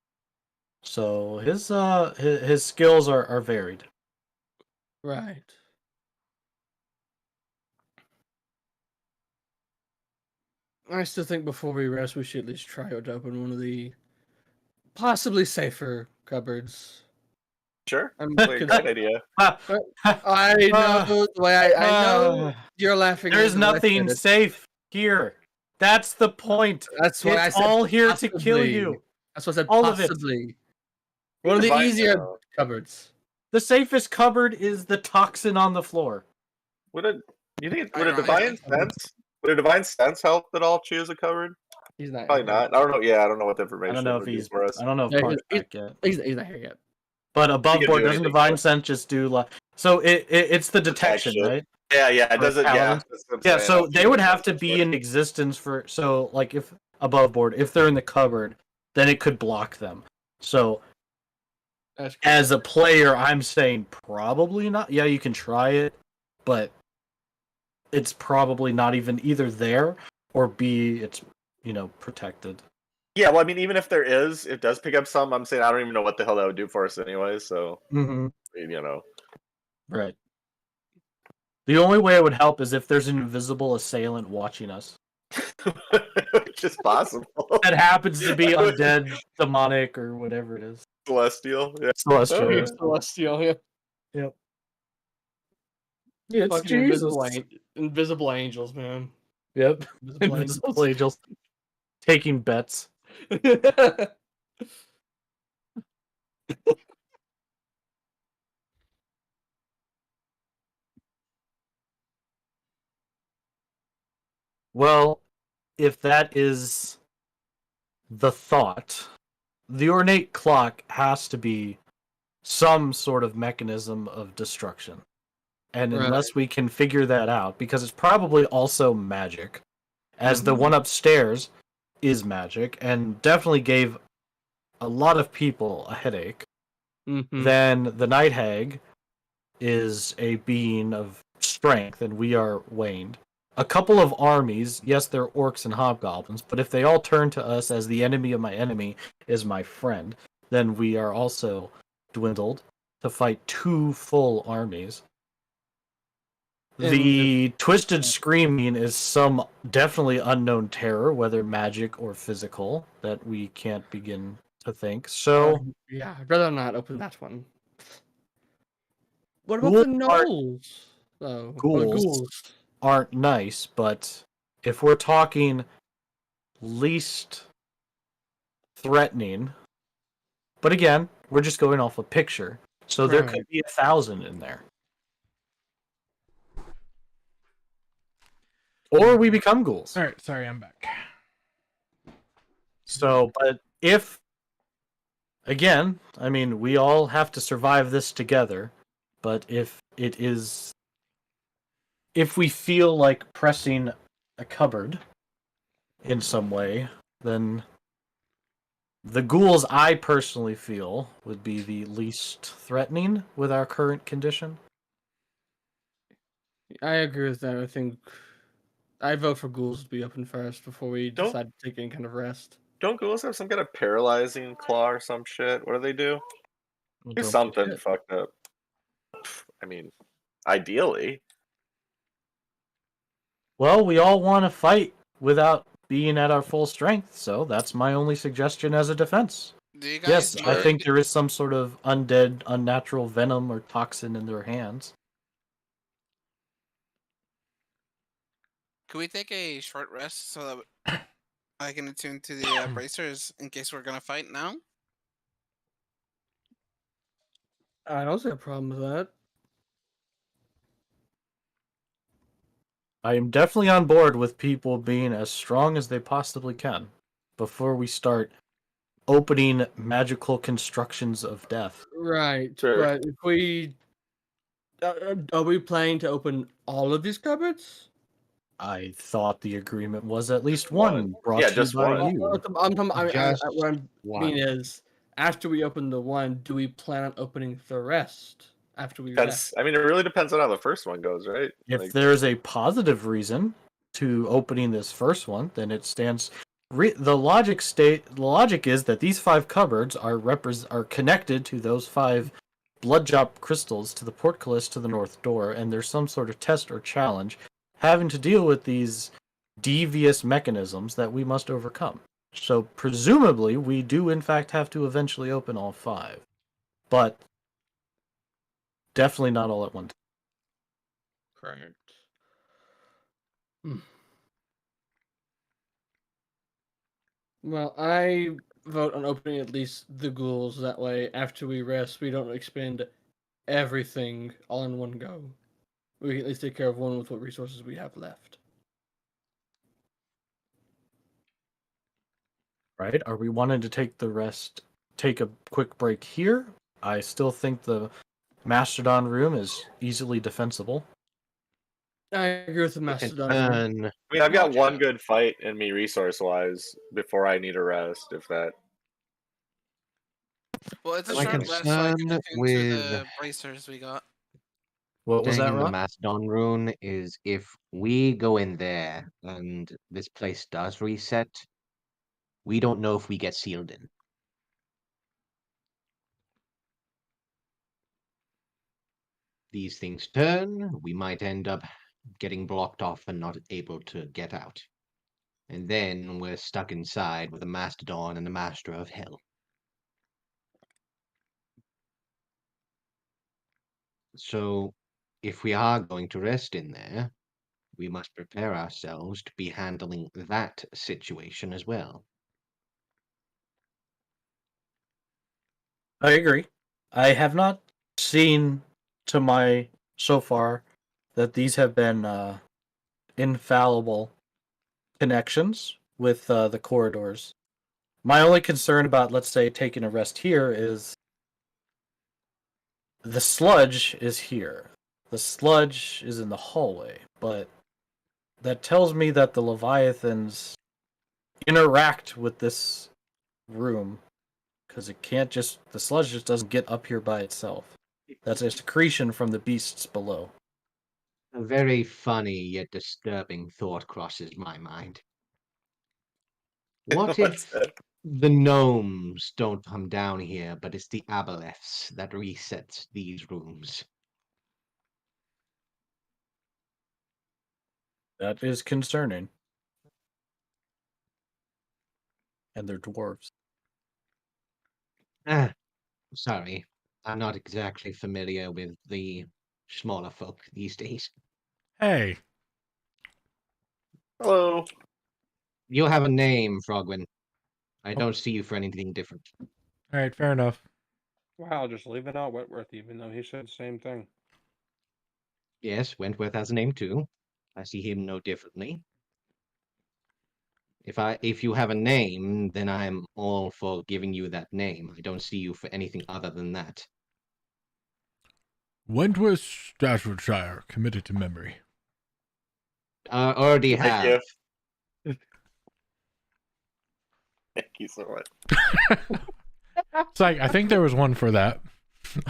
Speaker 7: So his skills are varied.
Speaker 1: Right. I still think before we rest, we should at least try to open one of the possibly safer cupboards.
Speaker 5: Sure.
Speaker 1: I'm
Speaker 5: Great
Speaker 1: concerned.
Speaker 5: idea.
Speaker 1: I know the way I know you're laughing.
Speaker 7: There's
Speaker 1: at the way I
Speaker 7: nothing
Speaker 1: said it.
Speaker 7: safe here. That's the point.
Speaker 1: That's why I
Speaker 7: It's
Speaker 1: said
Speaker 7: all here to kill
Speaker 1: possibly.
Speaker 7: you.
Speaker 1: That's what I said.
Speaker 7: All of it.
Speaker 1: Possibly. One of the
Speaker 5: Divine-
Speaker 1: easier cupboards.
Speaker 7: The safest cupboard is the toxin on the floor.
Speaker 5: Would a
Speaker 2: Ironically.
Speaker 5: divine sense? Would a divine sense help at all? Choose a cupboard?
Speaker 1: He's not.
Speaker 5: Probably
Speaker 1: here.
Speaker 5: not. I don't know. Yeah, I don't know what the
Speaker 7: I
Speaker 5: information.
Speaker 7: don't know if
Speaker 5: would be
Speaker 7: he's.
Speaker 5: for us.
Speaker 7: I don't know if
Speaker 1: Yeah,
Speaker 7: Park's
Speaker 1: he's-
Speaker 7: back yet.
Speaker 1: He's not here yet.
Speaker 7: But above
Speaker 5: can
Speaker 7: board,
Speaker 5: do
Speaker 7: doesn't
Speaker 5: anything,
Speaker 7: divine
Speaker 5: though.
Speaker 7: sense just do like? So it's the detection,
Speaker 5: Detection.
Speaker 7: right?
Speaker 5: Yeah, it
Speaker 7: Or
Speaker 5: doesn't. Yeah,
Speaker 7: paladins.
Speaker 5: that's what I'm
Speaker 7: Yeah,
Speaker 5: saying.
Speaker 7: so
Speaker 5: I'll
Speaker 7: they
Speaker 5: choose
Speaker 7: would
Speaker 5: a
Speaker 7: have to
Speaker 5: sense
Speaker 7: be
Speaker 5: for-
Speaker 7: in existence for like if above board, if they're in the cupboard, then it could block them. So
Speaker 1: That's
Speaker 7: as a player, I'm saying probably not. Yeah, you can try it, but it's probably not even either there or B, it's protected.
Speaker 5: Yeah, well, I mean, even if there is, it does pick up some. I'm saying I don't even know what the hell that would do for us anyway. So
Speaker 7: Mm-hmm.
Speaker 5: Right.
Speaker 7: The only way it would help is if there's an invisible assailant watching us.
Speaker 5: Which is possible.
Speaker 7: That happens to be undead, demonic, or whatever it is.
Speaker 5: Celestial. Yeah.
Speaker 7: Celestial.
Speaker 5: Oh,
Speaker 7: yeah.
Speaker 5: yeah.
Speaker 1: Celestial. Yeah.
Speaker 7: Yep. Yeah, it's
Speaker 1: Fucking
Speaker 7: Jesus.
Speaker 1: invisible angels, man.
Speaker 7: Yep.
Speaker 1: Invisible
Speaker 7: Invisible angels taking bets.
Speaker 1: angels.
Speaker 7: Well, if that is the thought, the ornate clock has to be some sort of mechanism of destruction. And
Speaker 1: Right.
Speaker 7: unless we can figure that out, because it's probably also magic, as the one upstairs is magic and definitely gave a lot of people a headache, then the Night Hag is a being of strength and we are waned. A couple of armies, yes, they're orcs and hobgoblins, but if they all turn to us as the enemy of my enemy is my friend, then we are also dwindled to fight 2 full armies. The twisted screaming is some definitely unknown terror, whether magic or physical, that we can't begin to think. So,
Speaker 1: yeah, I'd rather not open that one. What about
Speaker 7: Ghouls
Speaker 1: the
Speaker 7: are-
Speaker 1: gnolls? Though
Speaker 7: Ghouls. aren't nice, but if we're talking least threatening. But again, we're just going off a picture. So there could
Speaker 2: Right.
Speaker 7: be 1,000 in there. Or we become ghouls.
Speaker 3: All right, sorry, I'm back.
Speaker 7: So, but if, again, I mean, we all have to survive this together. But if we feel like pressing a cupboard in some way, then the ghouls I personally feel would be the least threatening with our current condition.
Speaker 1: I agree with that. I think I vote for ghouls to be open first before we
Speaker 5: Don't-
Speaker 1: decide to take any kind of rest.
Speaker 5: Don't ghouls have some kind of paralyzing claw or some shit? What do they do? Do
Speaker 7: Don't
Speaker 5: something
Speaker 1: shit.
Speaker 5: fucked up. I mean, ideally.
Speaker 7: Well, we all want to fight without being at our full strength, so that's my only suggestion as a defense.
Speaker 2: Do you guys
Speaker 7: Yes, I
Speaker 2: mind-
Speaker 7: think there is some sort of undead, unnatural venom or toxin in their hands.
Speaker 2: Could we take a short rest so that I can attune to the bracers in case we're gonna fight now?
Speaker 1: I don't see a problem with that.
Speaker 7: I am definitely on board with people being as strong as they possibly can before we start opening magical constructions of death.
Speaker 1: Right,
Speaker 5: Sure.
Speaker 1: but if we are we planning to open all of these cupboards?
Speaker 7: I thought the agreement was at least one brought
Speaker 5: Yeah,
Speaker 7: to
Speaker 5: just
Speaker 7: you by
Speaker 5: one.
Speaker 7: you.
Speaker 8: Just
Speaker 1: What I mean
Speaker 8: one.
Speaker 1: is, after we open the one, do we plan on opening the rest after we
Speaker 5: Depends.
Speaker 1: rest?
Speaker 5: I mean, it really depends on how the first one goes, right?
Speaker 7: If
Speaker 5: Like,
Speaker 7: there's a positive reason to opening this first one, then it stands. The logic is that these 5 cupboards are connected to those 5 blood drop crystals to the portcullis to the north door, and there's some sort of test or challenge having to deal with these devious mechanisms that we must overcome. So presumably, we do in fact have to eventually open all 5, but definitely not all at one time.
Speaker 1: Correct. Well, I vote on opening at least the ghouls. That way, after we rest, we don't expend everything all in one go. We can at least take care of one with what resources we have left.
Speaker 7: Right? Are we wanting to take a quick break here? I still think the Mastodon room is easily defensible.
Speaker 1: I agree with the
Speaker 8: We can
Speaker 1: Mastodon.
Speaker 8: turn.
Speaker 5: I mean, I've got
Speaker 2: Watch
Speaker 5: one
Speaker 2: out.
Speaker 5: good fight in me resource-wise before I need a rest, if that.
Speaker 2: Well, it's a
Speaker 8: My
Speaker 2: short rest, so I can
Speaker 8: concern
Speaker 2: attune to
Speaker 8: with
Speaker 2: the bracers we got.
Speaker 7: What was
Speaker 8: staying
Speaker 7: that,
Speaker 8: in the
Speaker 7: Rod?
Speaker 8: Mastodon rune is if we go in there and this place does reset, we don't know if we get sealed in. These things turn, we might end up getting blocked off and not able to get out. And then we're stuck inside with a Mastodon and the Master of Hell. So, if we are going to rest in there, we must prepare ourselves to be handling that situation as well.
Speaker 7: I agree. I have not seen so far that these have been infallible connections with the corridors. My only concern about, let's say, taking a rest here is the sludge is here. The sludge is in the hallway, but that tells me that the Leviathans interact with this room because the sludge just doesn't get up here by itself. That's a secretion from the beasts below.
Speaker 8: A very funny yet disturbing thought crosses my mind. What
Speaker 5: What's
Speaker 8: if
Speaker 5: that?
Speaker 8: the gnomes don't come down here, but it's the aboleths that resets these rooms?
Speaker 7: That is concerning. And they're dwarves.
Speaker 8: Ah, sorry, I'm not exactly familiar with the smaller folk these days.
Speaker 3: Hey,
Speaker 5: Hello.
Speaker 8: You have a name, Frogwin. I don't see you for anything different.
Speaker 3: All right, fair enough.
Speaker 6: Wow, just leaving out Wentworth, even though he said the same thing.
Speaker 8: Yes, Wentworth has a name too. I see him no differently. If you have a name, then I'm all for giving you that name. I don't see you for anything other than that.
Speaker 3: Wentworth Staffordshire, committed to memory.
Speaker 8: Already
Speaker 5: Thank
Speaker 8: have.
Speaker 5: you. Thank you so much.
Speaker 3: It's like, I think there was one for that.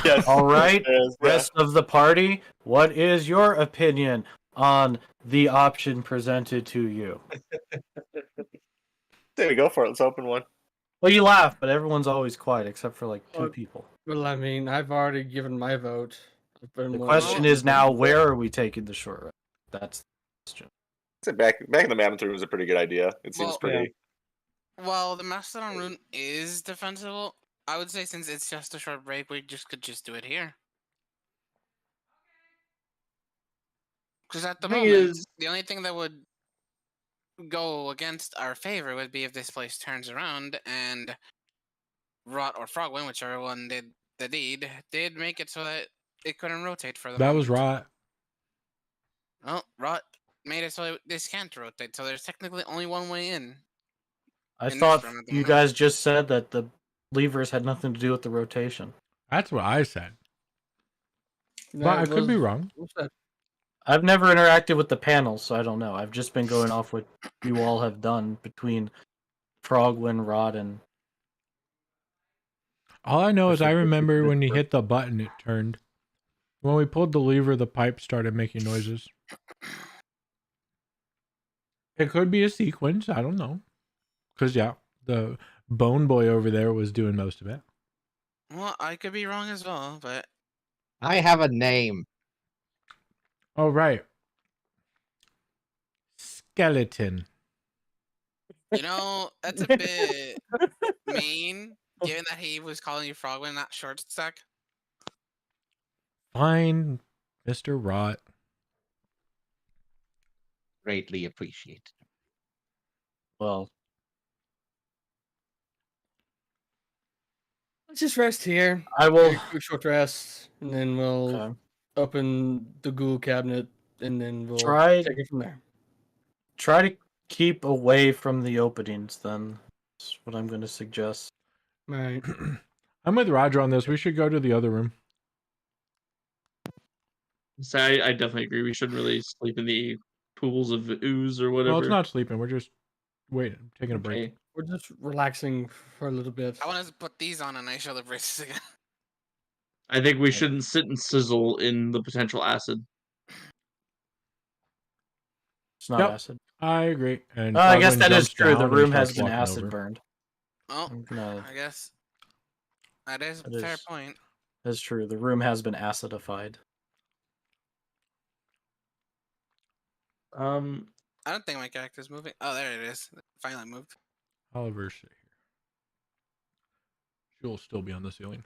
Speaker 5: Yes.
Speaker 7: All right,
Speaker 5: yes, yeah.
Speaker 7: rest of the party, what is your opinion on the option presented to you?
Speaker 5: There we go for it. Let's open one.
Speaker 7: Well, you laugh, but everyone's always quiet except for like two
Speaker 1: Well,
Speaker 7: people.
Speaker 1: Well, I mean, I've already given my vote.
Speaker 7: The question is now, where are we taking the short rest? That's the question.
Speaker 5: I'd say back in the mammoth room is a pretty good idea. It seems
Speaker 2: Well,
Speaker 5: pretty.
Speaker 2: Well, the Mastodon rune is defensible. I would say since it's just a short break, we could just do it here. Because at the
Speaker 4: Thing
Speaker 2: moment,
Speaker 4: is-
Speaker 2: the only thing that would go against our favor would be if this place turns around and Rot or Frogwind, whichever one did the deed, did make it so that it couldn't rotate for the
Speaker 3: That
Speaker 2: moment.
Speaker 3: was Rot.
Speaker 2: Well, Rot made it so this can't rotate, so there's technically only one way in.
Speaker 7: I
Speaker 2: In this
Speaker 7: thought
Speaker 2: room at the
Speaker 7: you
Speaker 2: moment.
Speaker 7: guys just said that the levers had nothing to do with the rotation.
Speaker 3: That's what I said.
Speaker 1: No,
Speaker 3: But I
Speaker 1: it
Speaker 3: could be
Speaker 1: was-
Speaker 3: wrong.
Speaker 1: what's that?
Speaker 7: I've never interacted with the panel, so I don't know. I've just been going off what you all have done between Frogwind, Rod, and
Speaker 3: All I know is I
Speaker 7: forget who
Speaker 3: remember
Speaker 7: did
Speaker 3: when you
Speaker 7: first.
Speaker 3: hit the button, it turned. When we pulled the lever, the pipe started making noises. It could be a sequence. I don't know. Because, yeah, the bone boy over there was doing most of it.
Speaker 2: Well, I could be wrong as well, but
Speaker 8: I have a name.
Speaker 3: Oh, right. Skeleton.
Speaker 2: you know that's a bit mean, given that he was calling you Frogwind, not Short Stack.
Speaker 3: Fine, Mr. Rot.
Speaker 8: Greatly appreciated.
Speaker 7: well,
Speaker 1: Let's just rest here.
Speaker 7: I will.
Speaker 1: Take a quick short rest, and then we'll
Speaker 7: Okay.
Speaker 1: open the ghoul cabinet, and then we'll
Speaker 7: Try-
Speaker 1: take it from there.
Speaker 7: Try to keep away from the openings. Then that's what I'm going to suggest.
Speaker 1: Right.
Speaker 3: I'm with Roger on this. We should go to the other room.
Speaker 4: So I definitely agree. We shouldn't really sleep in the pools of ooze or whatever.
Speaker 3: Well, it's not sleeping. We're just waiting, taking a break.
Speaker 4: Okay.
Speaker 1: We're just relaxing for a little bit.
Speaker 2: I want to put these on and I show the braces again.
Speaker 4: I think we shouldn't sit and sizzle in the potential acid.
Speaker 7: It's not
Speaker 3: Yep.
Speaker 7: acid.
Speaker 3: I agree. And
Speaker 7: I guess
Speaker 3: Frogwind
Speaker 7: that is
Speaker 3: jumps
Speaker 7: true. The
Speaker 3: down and
Speaker 7: room has
Speaker 3: starts
Speaker 7: been
Speaker 3: walking
Speaker 7: acid
Speaker 3: over.
Speaker 7: burned.
Speaker 2: Oh,
Speaker 7: I'm gonna.
Speaker 2: I guess that is a
Speaker 7: That
Speaker 2: fair
Speaker 7: is-
Speaker 2: point.
Speaker 7: That's true. The room has been acidified.
Speaker 2: I don't think my character's moving. Oh, there it is. It finally moved.
Speaker 3: Oliver, stay here. She'll still be on the ceiling.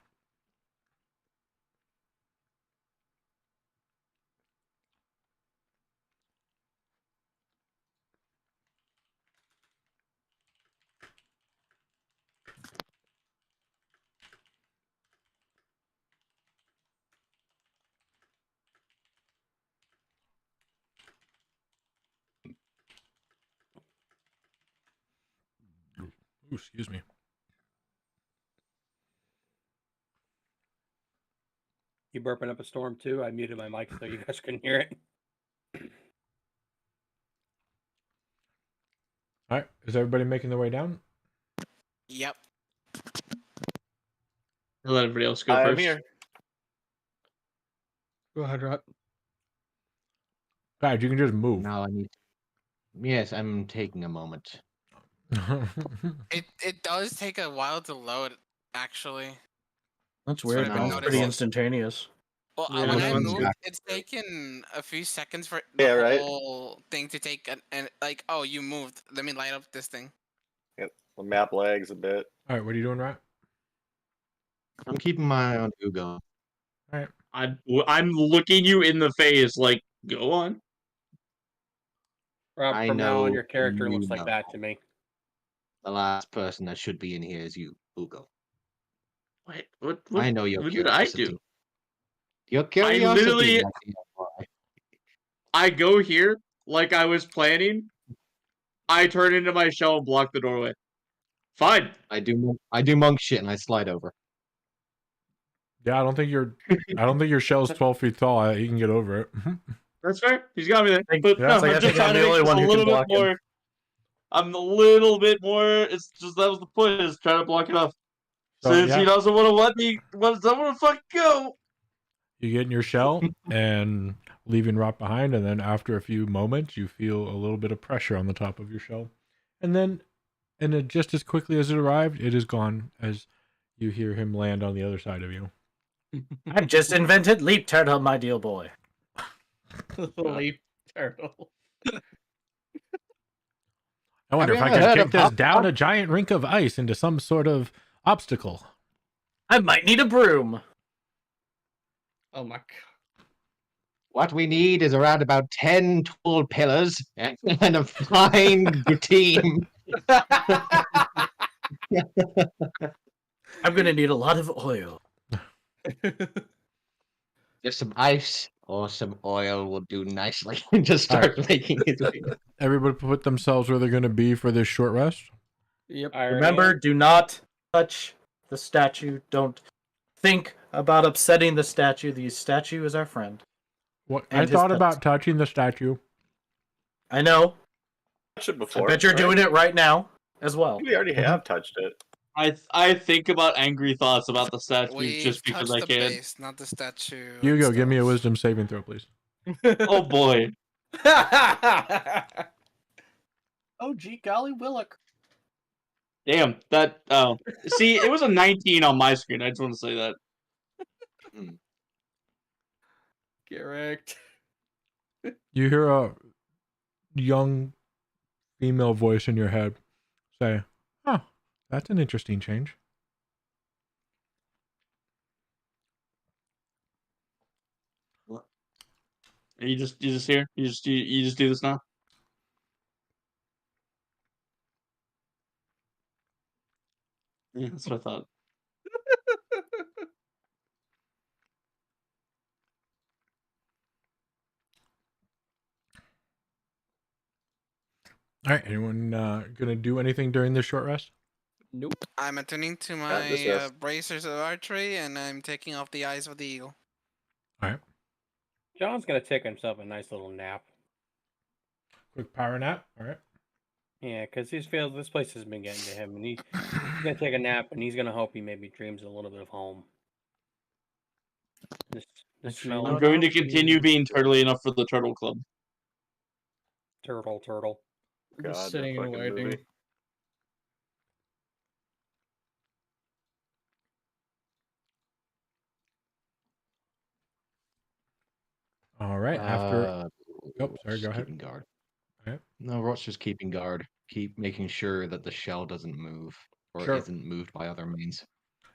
Speaker 3: Ooh, excuse me.
Speaker 6: You burping up a storm too? I muted my mic so you guys couldn't hear it.
Speaker 3: All right. Is everybody making their way down?
Speaker 2: Yep.
Speaker 4: I'll let everybody else go
Speaker 5: I'm
Speaker 4: first.
Speaker 5: here.
Speaker 1: Go ahead, Rot.
Speaker 3: Guys, you can just move.
Speaker 8: Now I need. Yes, I'm taking a moment.
Speaker 2: It does take a while to load, actually.
Speaker 7: That's
Speaker 2: Sort
Speaker 7: weird.
Speaker 2: of
Speaker 7: That was pretty
Speaker 2: noticed.
Speaker 7: instantaneous.
Speaker 2: Well,
Speaker 4: Yeah,
Speaker 2: when
Speaker 4: that
Speaker 2: I
Speaker 4: one's
Speaker 2: moved,
Speaker 8: back.
Speaker 2: it's taken a few seconds for the
Speaker 5: Yeah, right.
Speaker 2: whole thing to take and like, oh, you moved. Let me light up this thing.
Speaker 5: The map lags a bit.
Speaker 3: All right, what are you doing, Rat?
Speaker 8: I'm keeping my eye on Hugo.
Speaker 4: I'm looking you in the face, like, go on.
Speaker 6: Rob,
Speaker 8: I
Speaker 6: from now on,
Speaker 8: know
Speaker 6: your character
Speaker 8: you
Speaker 6: looks like
Speaker 8: know.
Speaker 6: that to me.
Speaker 8: The last person that should be in here is you, Ugo.
Speaker 4: Wait, what?
Speaker 8: I know your
Speaker 4: What did I
Speaker 8: curiosity.
Speaker 4: do?
Speaker 8: Your
Speaker 4: I
Speaker 8: curiosity.
Speaker 4: literally,
Speaker 8: Lucky, why.
Speaker 4: I go here like I was planning. I turn into my shell and block the doorway. Fine.
Speaker 8: I do monk shit and I slide over.
Speaker 3: Yeah, I don't think your shell's 12 feet tall. You can get over it.
Speaker 4: That's fair. He's got me there.
Speaker 7: Think-
Speaker 4: But
Speaker 3: yeah,
Speaker 4: no,
Speaker 3: it's
Speaker 7: like, I
Speaker 4: I'm just
Speaker 7: think I'm
Speaker 4: trying to
Speaker 7: the
Speaker 4: make
Speaker 7: only
Speaker 4: this
Speaker 7: one
Speaker 4: a
Speaker 7: who can
Speaker 4: little bit
Speaker 7: block him.
Speaker 4: more. I'm a little bit more. It's just that was the point. Is trying to block it off.
Speaker 3: So,
Speaker 4: Since
Speaker 3: yeah.
Speaker 4: he doesn't want to let me, doesn't want to fucking go.
Speaker 3: You get in your shell and leaving Rot behind, and then after a few moments, you feel a little bit of pressure on the top of your shell, and then just as quickly as it arrived, it is gone as you hear him land on the other side of you.
Speaker 7: I've just invented leap turtle, my dear boy.
Speaker 1: Leap turtle.
Speaker 3: I wonder if
Speaker 8: you
Speaker 3: I
Speaker 8: ever
Speaker 3: could
Speaker 8: heard
Speaker 3: kick
Speaker 8: of
Speaker 3: this
Speaker 8: hop-
Speaker 3: down a giant rink of ice into some sort of obstacle.
Speaker 7: I might need a broom.
Speaker 1: Oh my god.
Speaker 8: What we need is around about 10 tall pillars and a fine team.
Speaker 7: I'm gonna need a lot of oil.
Speaker 8: Just some ice or some oil will do nicely. Just start making it.
Speaker 3: Everybody put themselves where they're going to be for this short rest.
Speaker 1: Yep.
Speaker 6: I already
Speaker 7: Remember,
Speaker 6: am.
Speaker 7: do not touch the statue. Don't think about upsetting the statue. The statue is our friend.
Speaker 3: What
Speaker 7: And
Speaker 3: I
Speaker 7: his
Speaker 3: thought
Speaker 7: pets.
Speaker 3: about touching the statue.
Speaker 7: I know.
Speaker 5: Touched it
Speaker 7: I
Speaker 5: before.
Speaker 7: bet you're
Speaker 5: right?
Speaker 7: doing it right now as well.
Speaker 5: We already have touched it.
Speaker 4: I think about angry thoughts about the statue
Speaker 2: We've
Speaker 4: just because
Speaker 2: touched
Speaker 4: I
Speaker 2: the
Speaker 4: can.
Speaker 2: base, not the statue. and
Speaker 3: Hugo, give me a
Speaker 2: stuff.
Speaker 3: wisdom saving throw, please.
Speaker 4: Oh boy.
Speaker 1: Oh gee golly willock.
Speaker 4: Damn. That. Oh. See, it was a 19 on my screen. I just want to say that.
Speaker 1: Get wrecked.
Speaker 3: You hear a young female voice in your head say, "Huh, that's an interesting change."
Speaker 4: You just here. You just do this now. Yeah, that's what I thought.
Speaker 3: All right, anyone gonna do anything during this short rest?
Speaker 1: Nope.
Speaker 2: I'm attending to
Speaker 5: this
Speaker 2: my
Speaker 5: rest.
Speaker 2: bracers of archery, and I'm taking off the eyes of the eagle.
Speaker 3: All right,
Speaker 6: John's gonna take himself a nice little nap.
Speaker 3: quick power nap. All right.
Speaker 6: Yeah, because he feels this place has been getting to him, and he's gonna take a nap, and he's gonna hope he maybe dreams a little bit of home. This
Speaker 7: Make sure
Speaker 6: smell
Speaker 7: you
Speaker 4: I'm
Speaker 6: of
Speaker 7: know
Speaker 4: going to
Speaker 7: now.
Speaker 4: continue being turtly enough for the turtle club.
Speaker 6: turtle.
Speaker 1: I'm
Speaker 5: God,
Speaker 1: just
Speaker 5: that
Speaker 1: sitting and
Speaker 5: fucking
Speaker 1: waiting.
Speaker 5: movie.
Speaker 3: All right. After
Speaker 8: Oh,
Speaker 3: sorry, go ahead.
Speaker 8: Keeping guard.
Speaker 3: Alright.
Speaker 8: No, Rot's just keeping guard. Keep making sure that the shell doesn't move or
Speaker 3: Sure.
Speaker 8: isn't moved by other means.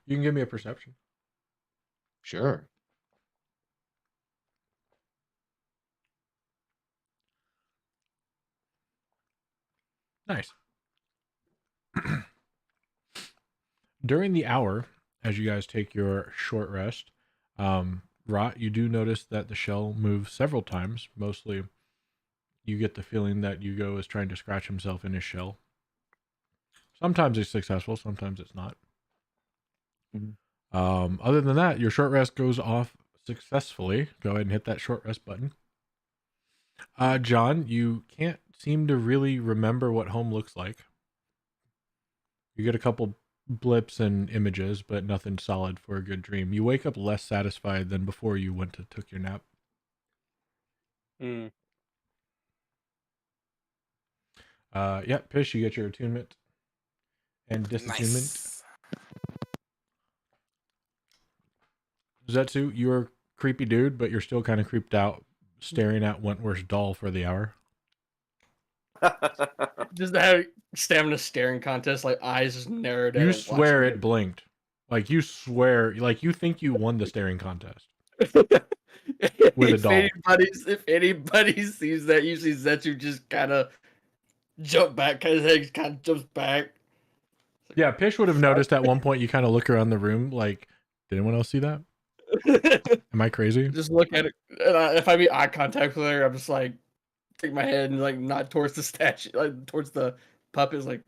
Speaker 3: You can give me a perception.
Speaker 8: Sure.
Speaker 3: Nice. During the hour, as you guys take your short rest, Rot, you do notice that the shell moves several times. Mostly, you get the feeling that Hugo is trying to scratch himself in his shell. Sometimes it's successful, sometimes it's not. Other than that, your short rest goes off successfully. Go ahead and hit that short rest button. John, you can't seem to really remember what home looks like. You get a couple blips and images, but nothing solid for a good dream. You wake up less satisfied than before you took your nap.
Speaker 6: Mm.
Speaker 3: Yeah, Pish, you get your attunement and disattunement.
Speaker 2: Nice.
Speaker 3: Zetsu, you're a creepy dude, but you're still kind of creeped out, staring at Wentworth's doll for the hour.
Speaker 1: Just that stamina staring contest, like eyes just narrowed.
Speaker 3: You
Speaker 1: at
Speaker 3: swear
Speaker 1: watching
Speaker 3: it blinked. Like you swear, like you think you won the staring contest. With a doll.
Speaker 1: If anybody sees that, usually Zetsu just kind of jump back, because his head kind of jumps back.
Speaker 3: Yeah, Pish would have noticed at one point. You kind of look around the room, like, did anyone else see that? Am I crazy?
Speaker 1: Just look at it. And if I make eye contact with her, I'm just like, take my head and like nod towards the statue, like towards the puppet. Like,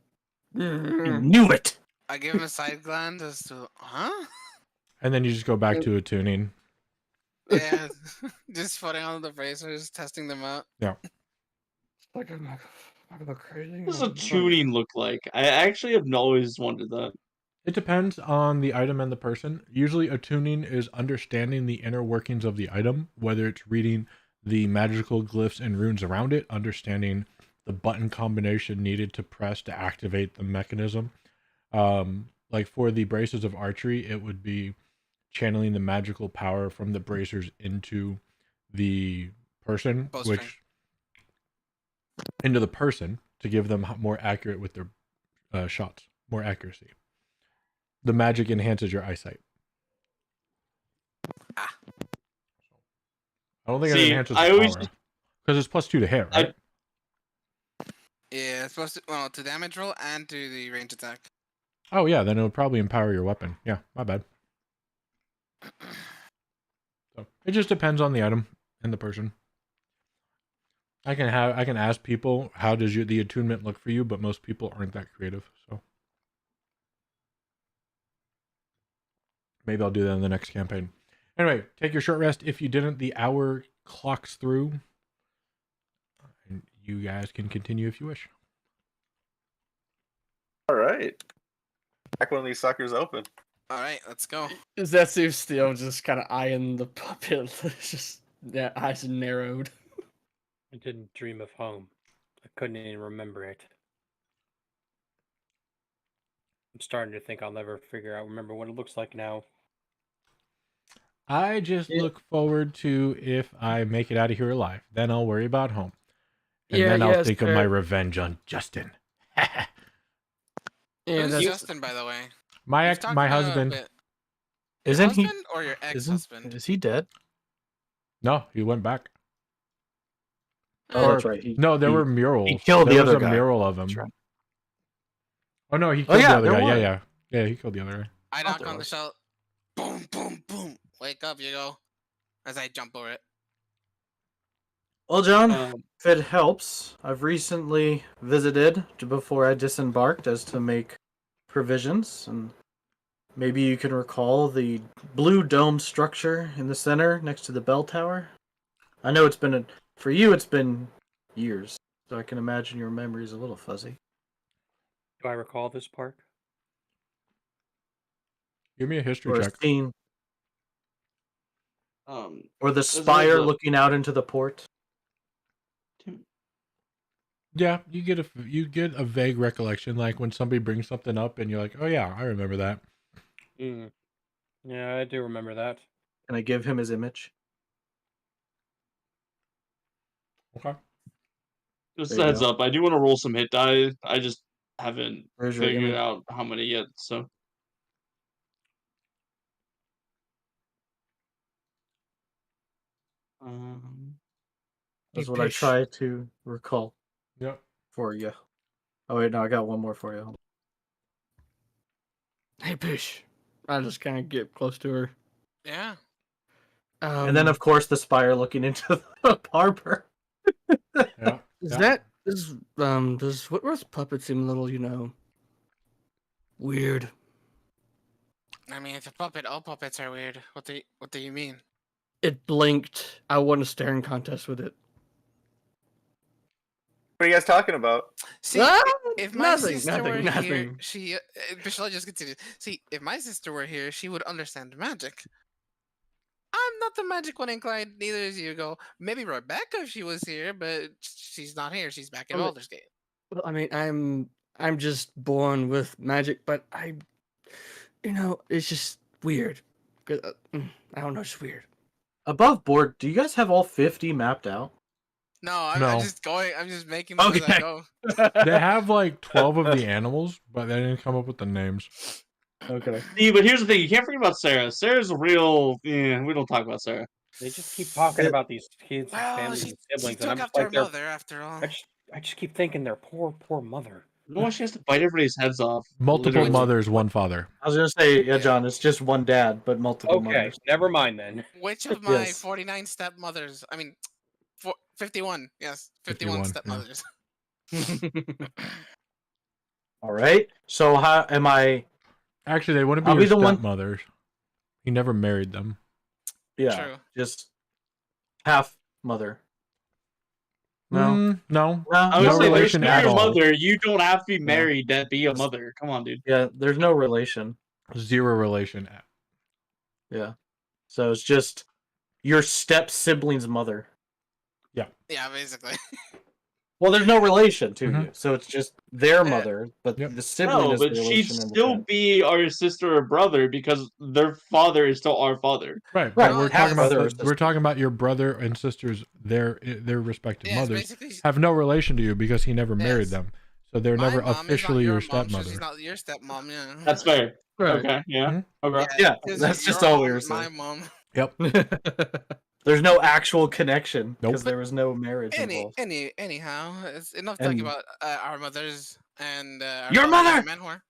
Speaker 7: You knew it.
Speaker 2: I give him a side glance as to, huh?
Speaker 3: And then you just go back to attuning.
Speaker 2: Yeah, just putting on the bracers, testing them out.
Speaker 1: like I'm not gonna go crazy.
Speaker 4: What does a tuning look like? I actually have always wondered that.
Speaker 3: It depends on the item and the person. Usually, attuning is understanding the inner workings of the item, whether it's reading the magical glyphs and runes around it, understanding the button combination needed to press to activate the mechanism. Like for the braces of archery, it would be channeling the magical power from the bracers into the person,
Speaker 2: Bowstring.
Speaker 3: which into the person to give them more accurate with their shots, more accuracy. The magic enhances your eyesight.
Speaker 2: Ah.
Speaker 3: I don't think it
Speaker 4: See,
Speaker 3: enhances
Speaker 4: I
Speaker 3: the
Speaker 4: always
Speaker 3: power because it's +2 to hit, right?
Speaker 2: Yeah, it's supposed to, well, to damage roll and to the range attack.
Speaker 3: Oh yeah, then it would probably empower your weapon. Yeah, my bad. So it just depends on the item and the person. I can ask people how does the attunement look for you, but most people aren't that creative. So maybe I'll do that in the next campaign. Anyway, take your short rest. If you didn't, the hour clocks through, and you guys can continue if you wish.
Speaker 5: All right. Crack one of these suckers open.
Speaker 2: All right, let's go.
Speaker 1: Zetsu still just kind of eyeing the puppet. It's just eyes narrowed.
Speaker 6: I didn't dream of home. I couldn't even remember it. I'm starting to think I'll never remember what it looks like now.
Speaker 3: I just look forward to if I make it out of here alive. Then I'll worry about home. And then I'll think of my revenge on Justin.
Speaker 1: Yeah,
Speaker 2: Who's
Speaker 1: that's
Speaker 2: Justin, by the way?
Speaker 3: my
Speaker 2: We've talked
Speaker 3: my
Speaker 2: about it a
Speaker 3: husband.
Speaker 2: bit.
Speaker 7: Isn't he?
Speaker 2: Husband or your ex-husband?
Speaker 7: Is he dead?
Speaker 3: No, he went back.
Speaker 7: Oh,
Speaker 3: Or-
Speaker 7: that's right.
Speaker 3: No, there were murals.
Speaker 7: he killed
Speaker 3: there
Speaker 7: the
Speaker 3: was
Speaker 7: other
Speaker 3: a
Speaker 7: guy.
Speaker 3: mural of him.
Speaker 7: That's right.
Speaker 3: Oh no, he
Speaker 7: Oh,
Speaker 3: killed
Speaker 7: yeah,
Speaker 3: the other
Speaker 7: there
Speaker 3: guy.
Speaker 7: was.
Speaker 3: Yeah, he killed the other guy.
Speaker 2: I
Speaker 7: thought
Speaker 2: knock
Speaker 7: there
Speaker 2: on the
Speaker 7: was.
Speaker 2: shell. Boom, boom, boom. Wake up, you go. As I jump over it.
Speaker 7: Well, John,
Speaker 4: Um,
Speaker 7: if it helps, I've recently visited before I disembarked as to make provisions, and maybe you can recall the blue dome structure in the center next to the bell tower. I know for you it's been years, so I can imagine your memory's a little fuzzy.
Speaker 6: Do I recall this park?
Speaker 3: Give me a history
Speaker 7: Or a
Speaker 3: check.
Speaker 7: scene,
Speaker 4: um,
Speaker 7: or the
Speaker 4: As a
Speaker 7: spire
Speaker 4: heads up-
Speaker 7: looking out into the port.
Speaker 3: Yeah, you get a vague recollection, like when somebody brings something up and you're like, oh yeah, I remember that.
Speaker 6: Mm. Yeah, I do remember that.
Speaker 7: Can I give him his image?
Speaker 3: Okay.
Speaker 4: just
Speaker 7: There you
Speaker 4: a heads
Speaker 7: go.
Speaker 4: up, I do want to roll some hit die. I just haven't
Speaker 7: Where's your
Speaker 4: figured
Speaker 7: image?
Speaker 4: out how many yet. So
Speaker 7: That's what I try to recall
Speaker 3: Yep.
Speaker 7: for you. Oh wait, no, I got one more for you.
Speaker 1: hey, Bish. I just kind of get close to her.
Speaker 2: Yeah.
Speaker 7: And then, of course, the spire looking into the harbor.
Speaker 3: Yeah.
Speaker 1: does Whitworth's puppet seem a little, weird?
Speaker 2: I mean, it's a puppet. All puppets are weird. What do you mean?
Speaker 1: It blinked. I won a staring contest with it.
Speaker 5: What are you guys talking about?
Speaker 2: See,
Speaker 1: Ah,
Speaker 2: if my
Speaker 1: nothing,
Speaker 2: sister were
Speaker 1: nothing,
Speaker 2: here,
Speaker 1: nothing.
Speaker 2: she. Bishla just continue. See, if my sister were here, she would understand magic. I'm not the magic one inclined. Neither is Hugo. Maybe Rebecca if she was here, but she's not here. She's back in
Speaker 1: Well,
Speaker 2: Baldur's Gate.
Speaker 1: Well, I mean, I'm just born with magic, but it's just weird. 'Cause, I don't know, it's weird.
Speaker 7: Above board, do you guys have all 50 mapped out?
Speaker 2: No, I'm
Speaker 3: No.
Speaker 2: just going. I'm just making them as I
Speaker 7: Okay.
Speaker 2: go.
Speaker 3: They have like 12 of the animals, but they didn't come up with the names.
Speaker 7: Okay.
Speaker 4: see, but here's the thing: you can't forget about Sarah. Sarah's a real. Yeah, we don't talk about Sarah.
Speaker 6: They just keep talking about these kids and
Speaker 2: Well,
Speaker 6: families
Speaker 2: she
Speaker 6: and siblings, and
Speaker 2: took
Speaker 6: I'm just
Speaker 2: after
Speaker 6: like,
Speaker 2: her mother after all.
Speaker 6: I just keep thinking their poor mother.
Speaker 4: You know why she has to bite everybody's heads off?
Speaker 3: Multiple
Speaker 4: Literally.
Speaker 3: mothers, one father.
Speaker 7: I was gonna say, yeah,
Speaker 2: Yeah.
Speaker 7: John, it's just one dad, but multiple
Speaker 6: Okay,
Speaker 7: mothers.
Speaker 6: never mind then.
Speaker 2: Which of my
Speaker 7: Yes.
Speaker 2: 49 stepmothers? I mean, 51. Yes, 51
Speaker 3: 51, yeah.
Speaker 2: stepmothers.
Speaker 7: All right. So how am I?
Speaker 3: Actually, they wouldn't be
Speaker 7: I'll
Speaker 3: your
Speaker 7: be the one-
Speaker 3: stepmothers. He never married them.
Speaker 7: Yeah,
Speaker 2: True.
Speaker 7: just half mother. No,
Speaker 3: No.
Speaker 7: no.
Speaker 4: I
Speaker 3: No
Speaker 4: was saying,
Speaker 3: relation
Speaker 4: there's
Speaker 3: at
Speaker 4: your
Speaker 3: all.
Speaker 4: mother. You don't have to be
Speaker 7: No.
Speaker 4: married to be a mother. Come on, dude.
Speaker 7: Yeah, there's no relation.
Speaker 3: Zero relation.
Speaker 7: Yeah, so it's just your step sibling's mother.
Speaker 2: Yeah, basically.
Speaker 7: Well, there's no relation to
Speaker 3: Mhm.
Speaker 7: you, so it's just their
Speaker 2: Yeah.
Speaker 7: mother, but
Speaker 3: Yep.
Speaker 7: the sibling
Speaker 4: No,
Speaker 7: is the
Speaker 4: but she'd
Speaker 7: relation. in the
Speaker 4: still
Speaker 7: family.
Speaker 4: be our sister or brother because their father is still our father.
Speaker 3: Right,
Speaker 7: Right,
Speaker 3: but we're
Speaker 2: half
Speaker 3: talking about
Speaker 7: brother or
Speaker 3: we're
Speaker 7: sister.
Speaker 3: talking about your brother and sisters, their respective
Speaker 2: Yeah, it's
Speaker 3: mothers
Speaker 2: basically
Speaker 3: have no relation to you because he never married
Speaker 2: Yes.
Speaker 3: them, so they're
Speaker 2: my
Speaker 3: never
Speaker 2: mom is not
Speaker 3: officially your
Speaker 2: mom, so
Speaker 3: stepmother.
Speaker 2: she's not your stepmom. Yeah.
Speaker 4: That's fair.
Speaker 7: Right.
Speaker 4: Okay, yeah.
Speaker 3: Mhm.
Speaker 4: Okay.
Speaker 7: Yeah,
Speaker 2: because
Speaker 7: that's just
Speaker 2: your
Speaker 7: all we
Speaker 2: mom
Speaker 7: were
Speaker 2: is my
Speaker 7: saying.
Speaker 2: mom.
Speaker 3: Yep.
Speaker 7: There's no actual connection
Speaker 3: Nope.
Speaker 7: because there was no marriage involved.
Speaker 2: Anyhow, it's enough
Speaker 7: And-
Speaker 2: talking about our mothers and our
Speaker 7: Your
Speaker 2: fathers
Speaker 7: mother!
Speaker 2: and Manwhore.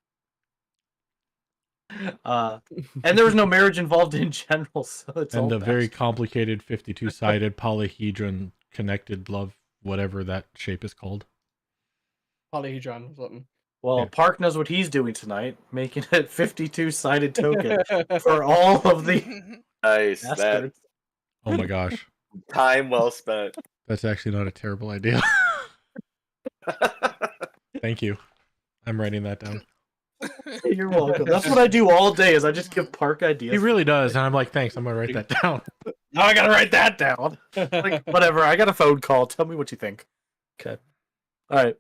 Speaker 7: And there was no marriage involved in general, so it's all
Speaker 3: And the very
Speaker 7: best.
Speaker 3: complicated 52-sided polyhedron connected love, whatever that shape is called.
Speaker 1: Polyhedron or something.
Speaker 7: Well,
Speaker 3: Yeah.
Speaker 7: Park knows what he's doing tonight, making it 52-sided token for all of the
Speaker 5: Nice. That
Speaker 7: bastards.
Speaker 3: Oh my gosh,
Speaker 5: time well spent.
Speaker 3: that's actually not a terrible idea. Thank you. I'm writing that down.
Speaker 7: You're welcome. That's what I do all day. Is I just give Park ideas.
Speaker 3: He really does, and I'm like, thanks. I'm gonna write that down.
Speaker 7: Now I gotta write that down. Like, whatever. I got a phone call. Tell me what you think. Okay. All right.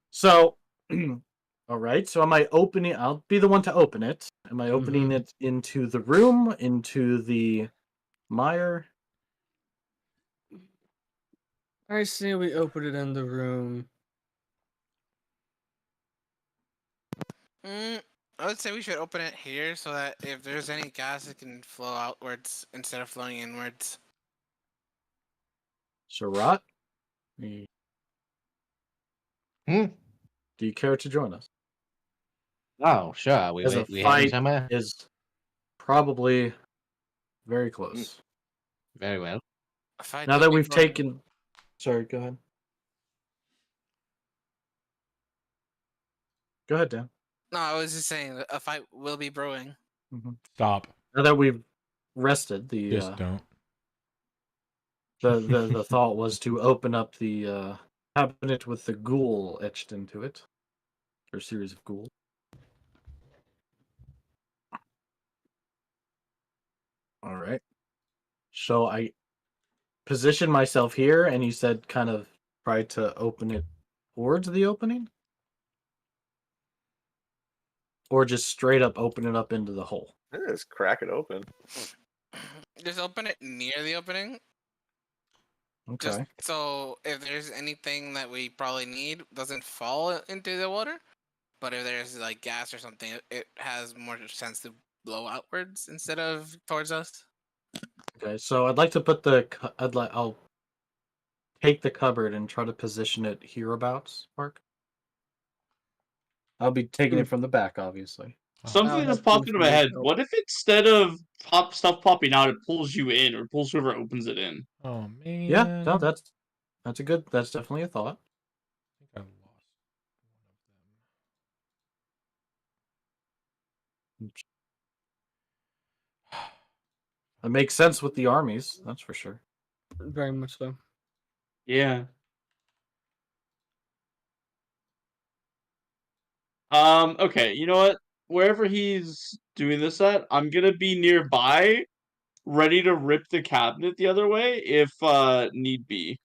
Speaker 7: So, all right. So, am I opening? I'll be the one to open it. Am I opening it into the room? Into the mire?
Speaker 1: I say we open it in the room.
Speaker 2: I would say we should open it here so that if there's any gas, it can flow outwards instead of flowing inwards.
Speaker 7: So, Rot,
Speaker 8: Hmm?
Speaker 7: do you care to join us?
Speaker 8: Oh, sure. We
Speaker 7: As a
Speaker 8: heading
Speaker 7: fight
Speaker 8: somewhere?
Speaker 7: is probably very close.
Speaker 8: Very well.
Speaker 2: A fight
Speaker 7: Now
Speaker 2: will
Speaker 7: that
Speaker 2: be
Speaker 7: we've
Speaker 2: brewing.
Speaker 7: taken. Sorry, go ahead. Go ahead, Dan.
Speaker 2: No, I was just saying that a fight will be brewing.
Speaker 3: Stop.
Speaker 7: Now that we've rested,
Speaker 3: Just don't.
Speaker 7: the thought was to open up the cabinet with the ghoul etched into it, or series of ghouls. All right. So I position myself here, and you said kind of try to open it towards the opening, or just straight up open it up into the hole.
Speaker 5: Just crack it open.
Speaker 2: Just open it near the opening.
Speaker 7: Okay.
Speaker 2: Just so if there's anything that we probably need doesn't fall into the water. But if there's like gas or something, it has more sense to blow outwards instead of towards us.
Speaker 7: Okay. So I'd like to put I'll take the cupboard and try to position it hereabouts, Mark. I'll be taking it from the back, obviously.
Speaker 4: Something
Speaker 1: I'll
Speaker 4: that's
Speaker 1: have
Speaker 4: popped into my head.
Speaker 1: information.
Speaker 4: What if instead of stuff popping out, it pulls you in or pulls whoever opens it in?
Speaker 3: Oh man.
Speaker 7: Yeah, no, that's definitely a thought.
Speaker 3: I think I lost one of them.
Speaker 7: It makes sense with the armies, that's for sure.
Speaker 1: Very much so.
Speaker 4: Yeah. Okay, you know what? Wherever he's doing this at, I'm gonna be nearby, ready to rip the cabinet the other way if need be.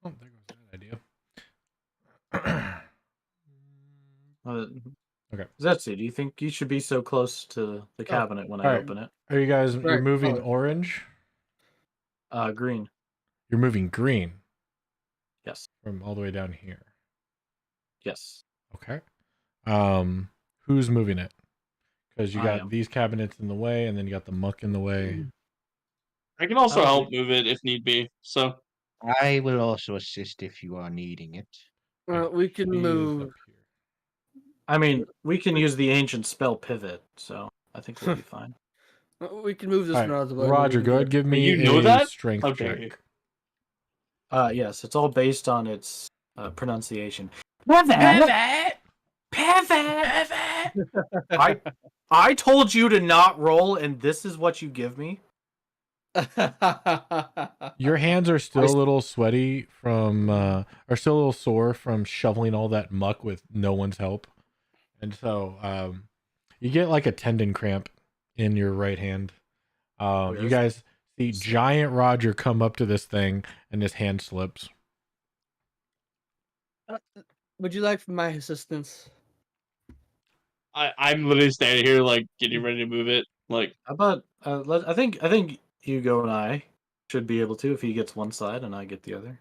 Speaker 3: Oh, there goes that idea. Okay.
Speaker 7: Zetsu, do you think you should be so close to the cabinet when I
Speaker 3: alright.
Speaker 7: open it?
Speaker 3: Are you guys? You're
Speaker 1: Right,
Speaker 3: moving
Speaker 1: color.
Speaker 3: orange.
Speaker 7: Green.
Speaker 3: You're moving green
Speaker 7: Yes.
Speaker 3: from all the way down here.
Speaker 7: Yes.
Speaker 3: Okay. Who's moving it? Because you
Speaker 7: I
Speaker 3: got
Speaker 7: am.
Speaker 3: these cabinets in the way, and then you got the muck in the way.
Speaker 4: I can also
Speaker 7: Oh.
Speaker 4: help move it if need be. So
Speaker 8: I will also assist if you are needing it.
Speaker 1: We can
Speaker 3: He is
Speaker 1: move.
Speaker 3: up here.
Speaker 7: I mean, we can use the ancient spell pivot, so I think we'll be fine.
Speaker 1: We can move this
Speaker 3: All
Speaker 1: one out
Speaker 3: right,
Speaker 1: of the way.
Speaker 3: Roger, go ahead. Give me
Speaker 4: you know
Speaker 3: a
Speaker 4: that?
Speaker 3: strength
Speaker 4: How dare you.
Speaker 3: check.
Speaker 7: Yes, it's all based on its pronunciation.
Speaker 3: Pivot.
Speaker 7: I told you to not roll, and this is what you give me.
Speaker 3: Your hands are still a little sweaty from, are still a little sore from shoveling all that muck with no one's help, and so you get like a tendon cramp in your right hand. You guys see giant Roger come up to this thing, and his hand slips.
Speaker 1: Would you like my assistance?
Speaker 4: I'm literally standing here like getting ready to move it. Like,
Speaker 7: How about I think Hugo and I should be able to if he gets one side and I get the other.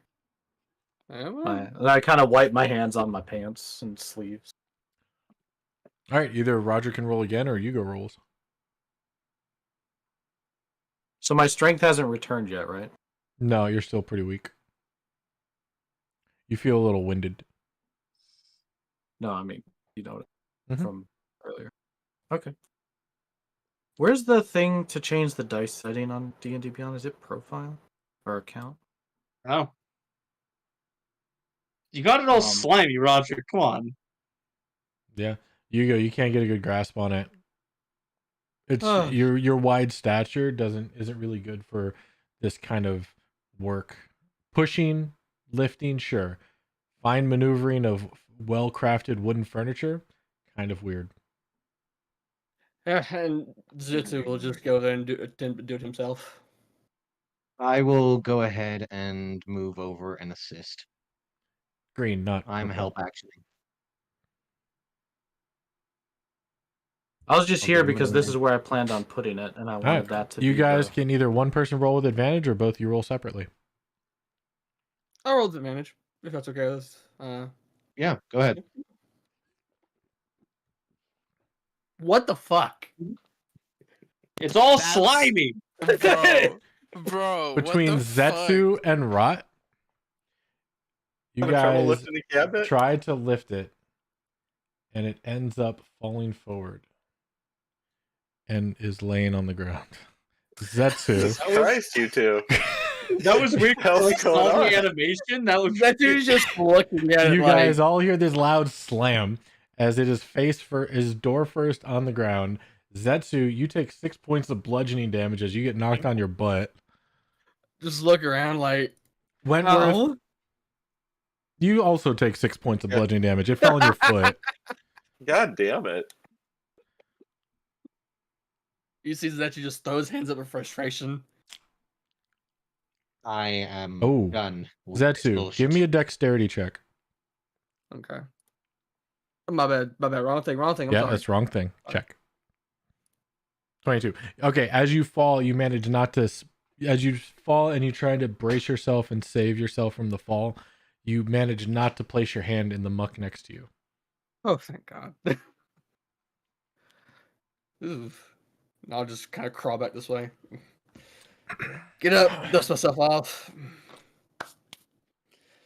Speaker 7: And I kind of wipe my hands on my pants and sleeves.
Speaker 3: All right, either Roger can roll again or Hugo rolls.
Speaker 7: So my strength hasn't returned yet, right?
Speaker 3: No, you're still pretty weak. You feel a little winded.
Speaker 7: No, I mean, you know,
Speaker 3: Mhm.
Speaker 7: from earlier. Okay. Where's the thing to change the dice setting on D&D Beyond? Is it profile or account?
Speaker 4: oh. You got it all slimy, Roger. Come on.
Speaker 3: Yeah, Hugo, you can't get a good grasp on it. It's
Speaker 1: Ugh.
Speaker 3: your wide stature isn't really good for this kind of work. Pushing, lifting, sure. Fine maneuvering of well-crafted wooden furniture, kind of weird.
Speaker 1: And Zitsu will just go there and do it himself.
Speaker 8: I will go ahead and move over and assist.
Speaker 3: Green, not
Speaker 8: I'm
Speaker 3: purple.
Speaker 8: help actioning.
Speaker 7: I was just
Speaker 8: Okay,
Speaker 7: here because this
Speaker 8: moving.
Speaker 7: is where I planned on putting it, and I
Speaker 3: All
Speaker 7: wanted
Speaker 3: right,
Speaker 7: that to
Speaker 3: you
Speaker 7: be
Speaker 3: guys
Speaker 7: the...
Speaker 3: can either one person roll with advantage or both you roll separately.
Speaker 1: I'll roll the advantage if that's okay.
Speaker 8: Yeah, go ahead.
Speaker 1: What the fuck?
Speaker 4: It's all
Speaker 2: That's-
Speaker 4: slimy.
Speaker 2: Bro,
Speaker 3: Between
Speaker 2: what the
Speaker 3: Zetsu
Speaker 2: fuck?
Speaker 3: and Rot, you
Speaker 5: Having trouble
Speaker 3: guys
Speaker 5: lifting the cabinet?
Speaker 3: try to lift it, and it ends up falling forward and is laying on the ground. Zetsu.
Speaker 5: Jesus Christ, you two.
Speaker 4: That was weird.
Speaker 5: Hell's
Speaker 4: Like,
Speaker 5: going
Speaker 4: saw
Speaker 5: on?
Speaker 4: the animation. That was
Speaker 1: That dude's just looking at it
Speaker 3: You
Speaker 1: like,
Speaker 3: guys all hear this loud slam as it is door first on the ground. Zetsu, you take 6 points of bludgeoning damage as you get knocked on your butt.
Speaker 1: just look around like,
Speaker 3: Wentworth,
Speaker 1: oh.
Speaker 3: you also take 6 points of bludgeoning damage. It fell on your foot.
Speaker 5: God damn it.
Speaker 1: You see that you just throw his hands up in frustration.
Speaker 8: I am
Speaker 3: Oh,
Speaker 8: done. with this
Speaker 3: Zetsu,
Speaker 8: bullshit.
Speaker 3: give me a dexterity check.
Speaker 1: Okay. My bad. Wrong thing. I'm
Speaker 3: Yeah,
Speaker 1: sorry.
Speaker 3: that's wrong thing. Check. 22. Okay, as you fall, you manage not to... As you fall and you try to brace yourself and save yourself from the fall, you manage not to place your hand in the muck next to you.
Speaker 1: Oh, thank God. Oof. I'll just kind of crawl back this way. Get up, dust myself off.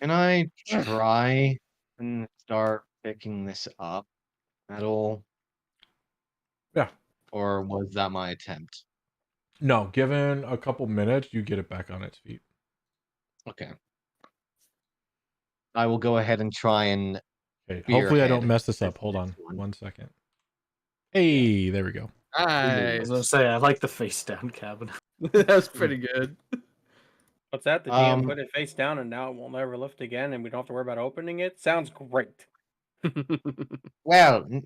Speaker 8: Can I try and start picking this up at all?
Speaker 3: Yeah.
Speaker 8: Or was that my attempt?
Speaker 3: No, given a couple minutes, you get it back on its feet.
Speaker 8: Okay. I will go ahead and try and
Speaker 3: Okay, hopefully I don't
Speaker 8: spearhead
Speaker 3: mess this up.
Speaker 8: this
Speaker 3: Hold on
Speaker 8: next one.
Speaker 3: 1 second. Hey, there we go.
Speaker 7: I was
Speaker 1: Nice.
Speaker 7: gonna say, I like the face down cabinet.
Speaker 1: That's pretty good.
Speaker 6: What's that? The DM
Speaker 8: Um,
Speaker 6: put it face down and now it won't ever lift again and we don't have to worry about opening it? Sounds great.
Speaker 8: Well,
Speaker 7: Really?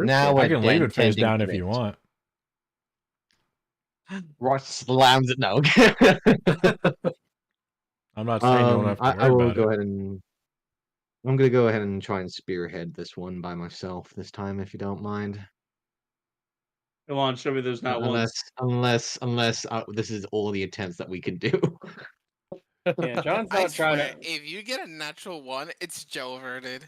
Speaker 8: now
Speaker 3: I
Speaker 8: we're
Speaker 3: can leave
Speaker 8: then
Speaker 3: it face
Speaker 8: tending
Speaker 3: down
Speaker 8: to
Speaker 3: if you
Speaker 8: it.
Speaker 3: want.
Speaker 8: Ross slams it now.
Speaker 3: I'm not saying you don't have to
Speaker 8: I
Speaker 3: worry
Speaker 8: will
Speaker 3: about
Speaker 8: go
Speaker 3: it.
Speaker 8: ahead and I'm gonna go ahead and try and spearhead this one by myself this time, if you don't mind.
Speaker 4: Come on, show me there's not one.
Speaker 8: Unless this is all the attempts that we can do.
Speaker 6: Yeah, John's
Speaker 2: I
Speaker 6: not trying
Speaker 2: swear,
Speaker 6: to.
Speaker 2: if you get a natural one, it's Joe verted.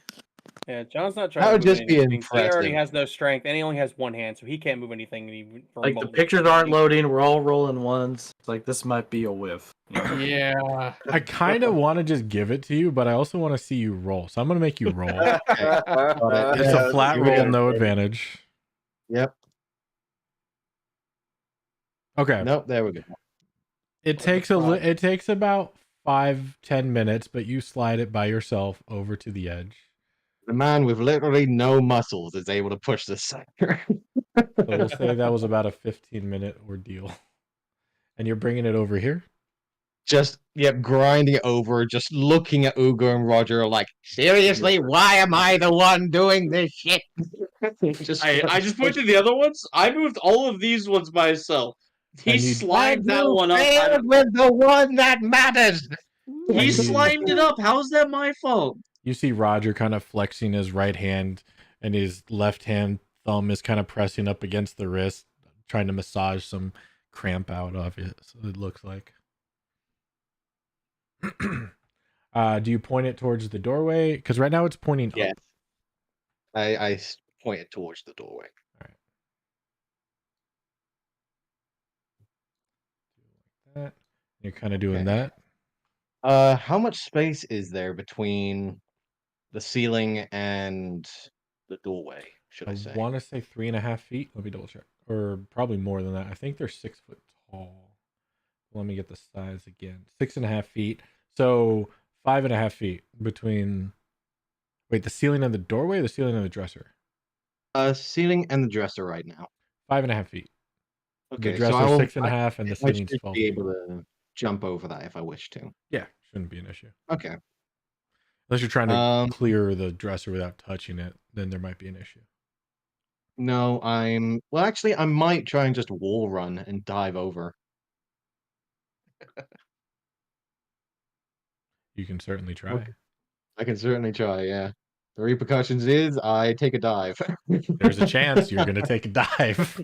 Speaker 6: Yeah, John's not trying
Speaker 8: That
Speaker 6: to
Speaker 8: would
Speaker 6: move
Speaker 8: just be
Speaker 6: anything. He already
Speaker 8: impressive.
Speaker 6: has no strength, and he only has one hand, so he can't move anything.
Speaker 7: Like the pictures aren't loading. We're all rolling ones. Like this might be a whiff. You know?
Speaker 1: Yeah.
Speaker 3: I kind of want to just give it to you, but I also want to see you roll. So I'm going to make you roll.
Speaker 8: Got it.
Speaker 3: It's
Speaker 8: Yeah,
Speaker 3: a flat
Speaker 8: here we
Speaker 3: roll,
Speaker 8: go.
Speaker 3: no advantage.
Speaker 8: Yep.
Speaker 3: Okay.
Speaker 8: Nope. There we go.
Speaker 3: It takes it takes about 5-10 minutes, but you slide it by yourself over to the edge.
Speaker 8: The man with literally no muscles is able to push this sucker.
Speaker 3: So we'll say that was about a 15-minute ordeal. And you're bringing it over here?
Speaker 8: Just grinding it over, just looking at Ugo and Roger like, seriously, why am I the one doing this shit?
Speaker 4: I just pointed the other ones. I moved all of these ones myself. He
Speaker 3: And you-
Speaker 4: slimed that one up.
Speaker 8: failed with the one that matters.
Speaker 4: He
Speaker 3: And you-
Speaker 4: slimed it up. How's that my fault?
Speaker 3: You see Roger kind of flexing his right hand, and his left hand thumb is kind of pressing up against the wrist, trying to massage some cramp out of it. So it looks like. Do you point it towards the doorway? Because right now it's pointing
Speaker 8: Yes.
Speaker 3: up.
Speaker 8: I pointed towards the doorway.
Speaker 3: That. You're kind of doing
Speaker 8: Okay.
Speaker 3: that.
Speaker 8: How much space is there between the ceiling and the doorway, should I say?
Speaker 3: want to say 3.5 feet. Let me double check. Or probably more than that. I think they're 6 foot tall. Let me get the size again. 6.5 feet. So 5.5 feet between. Wait, the ceiling and the doorway, or the ceiling and the dresser?
Speaker 8: Ceiling and the dresser right now.
Speaker 3: 5.5 feet.
Speaker 8: Okay,
Speaker 3: The
Speaker 8: so
Speaker 3: dresser
Speaker 8: I will,
Speaker 3: 6.5, and the
Speaker 8: I
Speaker 3: ceiling's
Speaker 8: should
Speaker 3: 12
Speaker 8: be
Speaker 3: feet.
Speaker 8: able to jump over that if I wish to.
Speaker 3: Yeah, shouldn't be an issue.
Speaker 8: Okay.
Speaker 3: Unless you're trying to clear the dresser without touching it, then there might be an issue.
Speaker 8: No, well, actually, I might try and just wall run and dive over.
Speaker 3: You can certainly try.
Speaker 8: Okay. I can certainly try, yeah. The repercussions is I take a dive.
Speaker 3: There's a chance you're going to take a dive.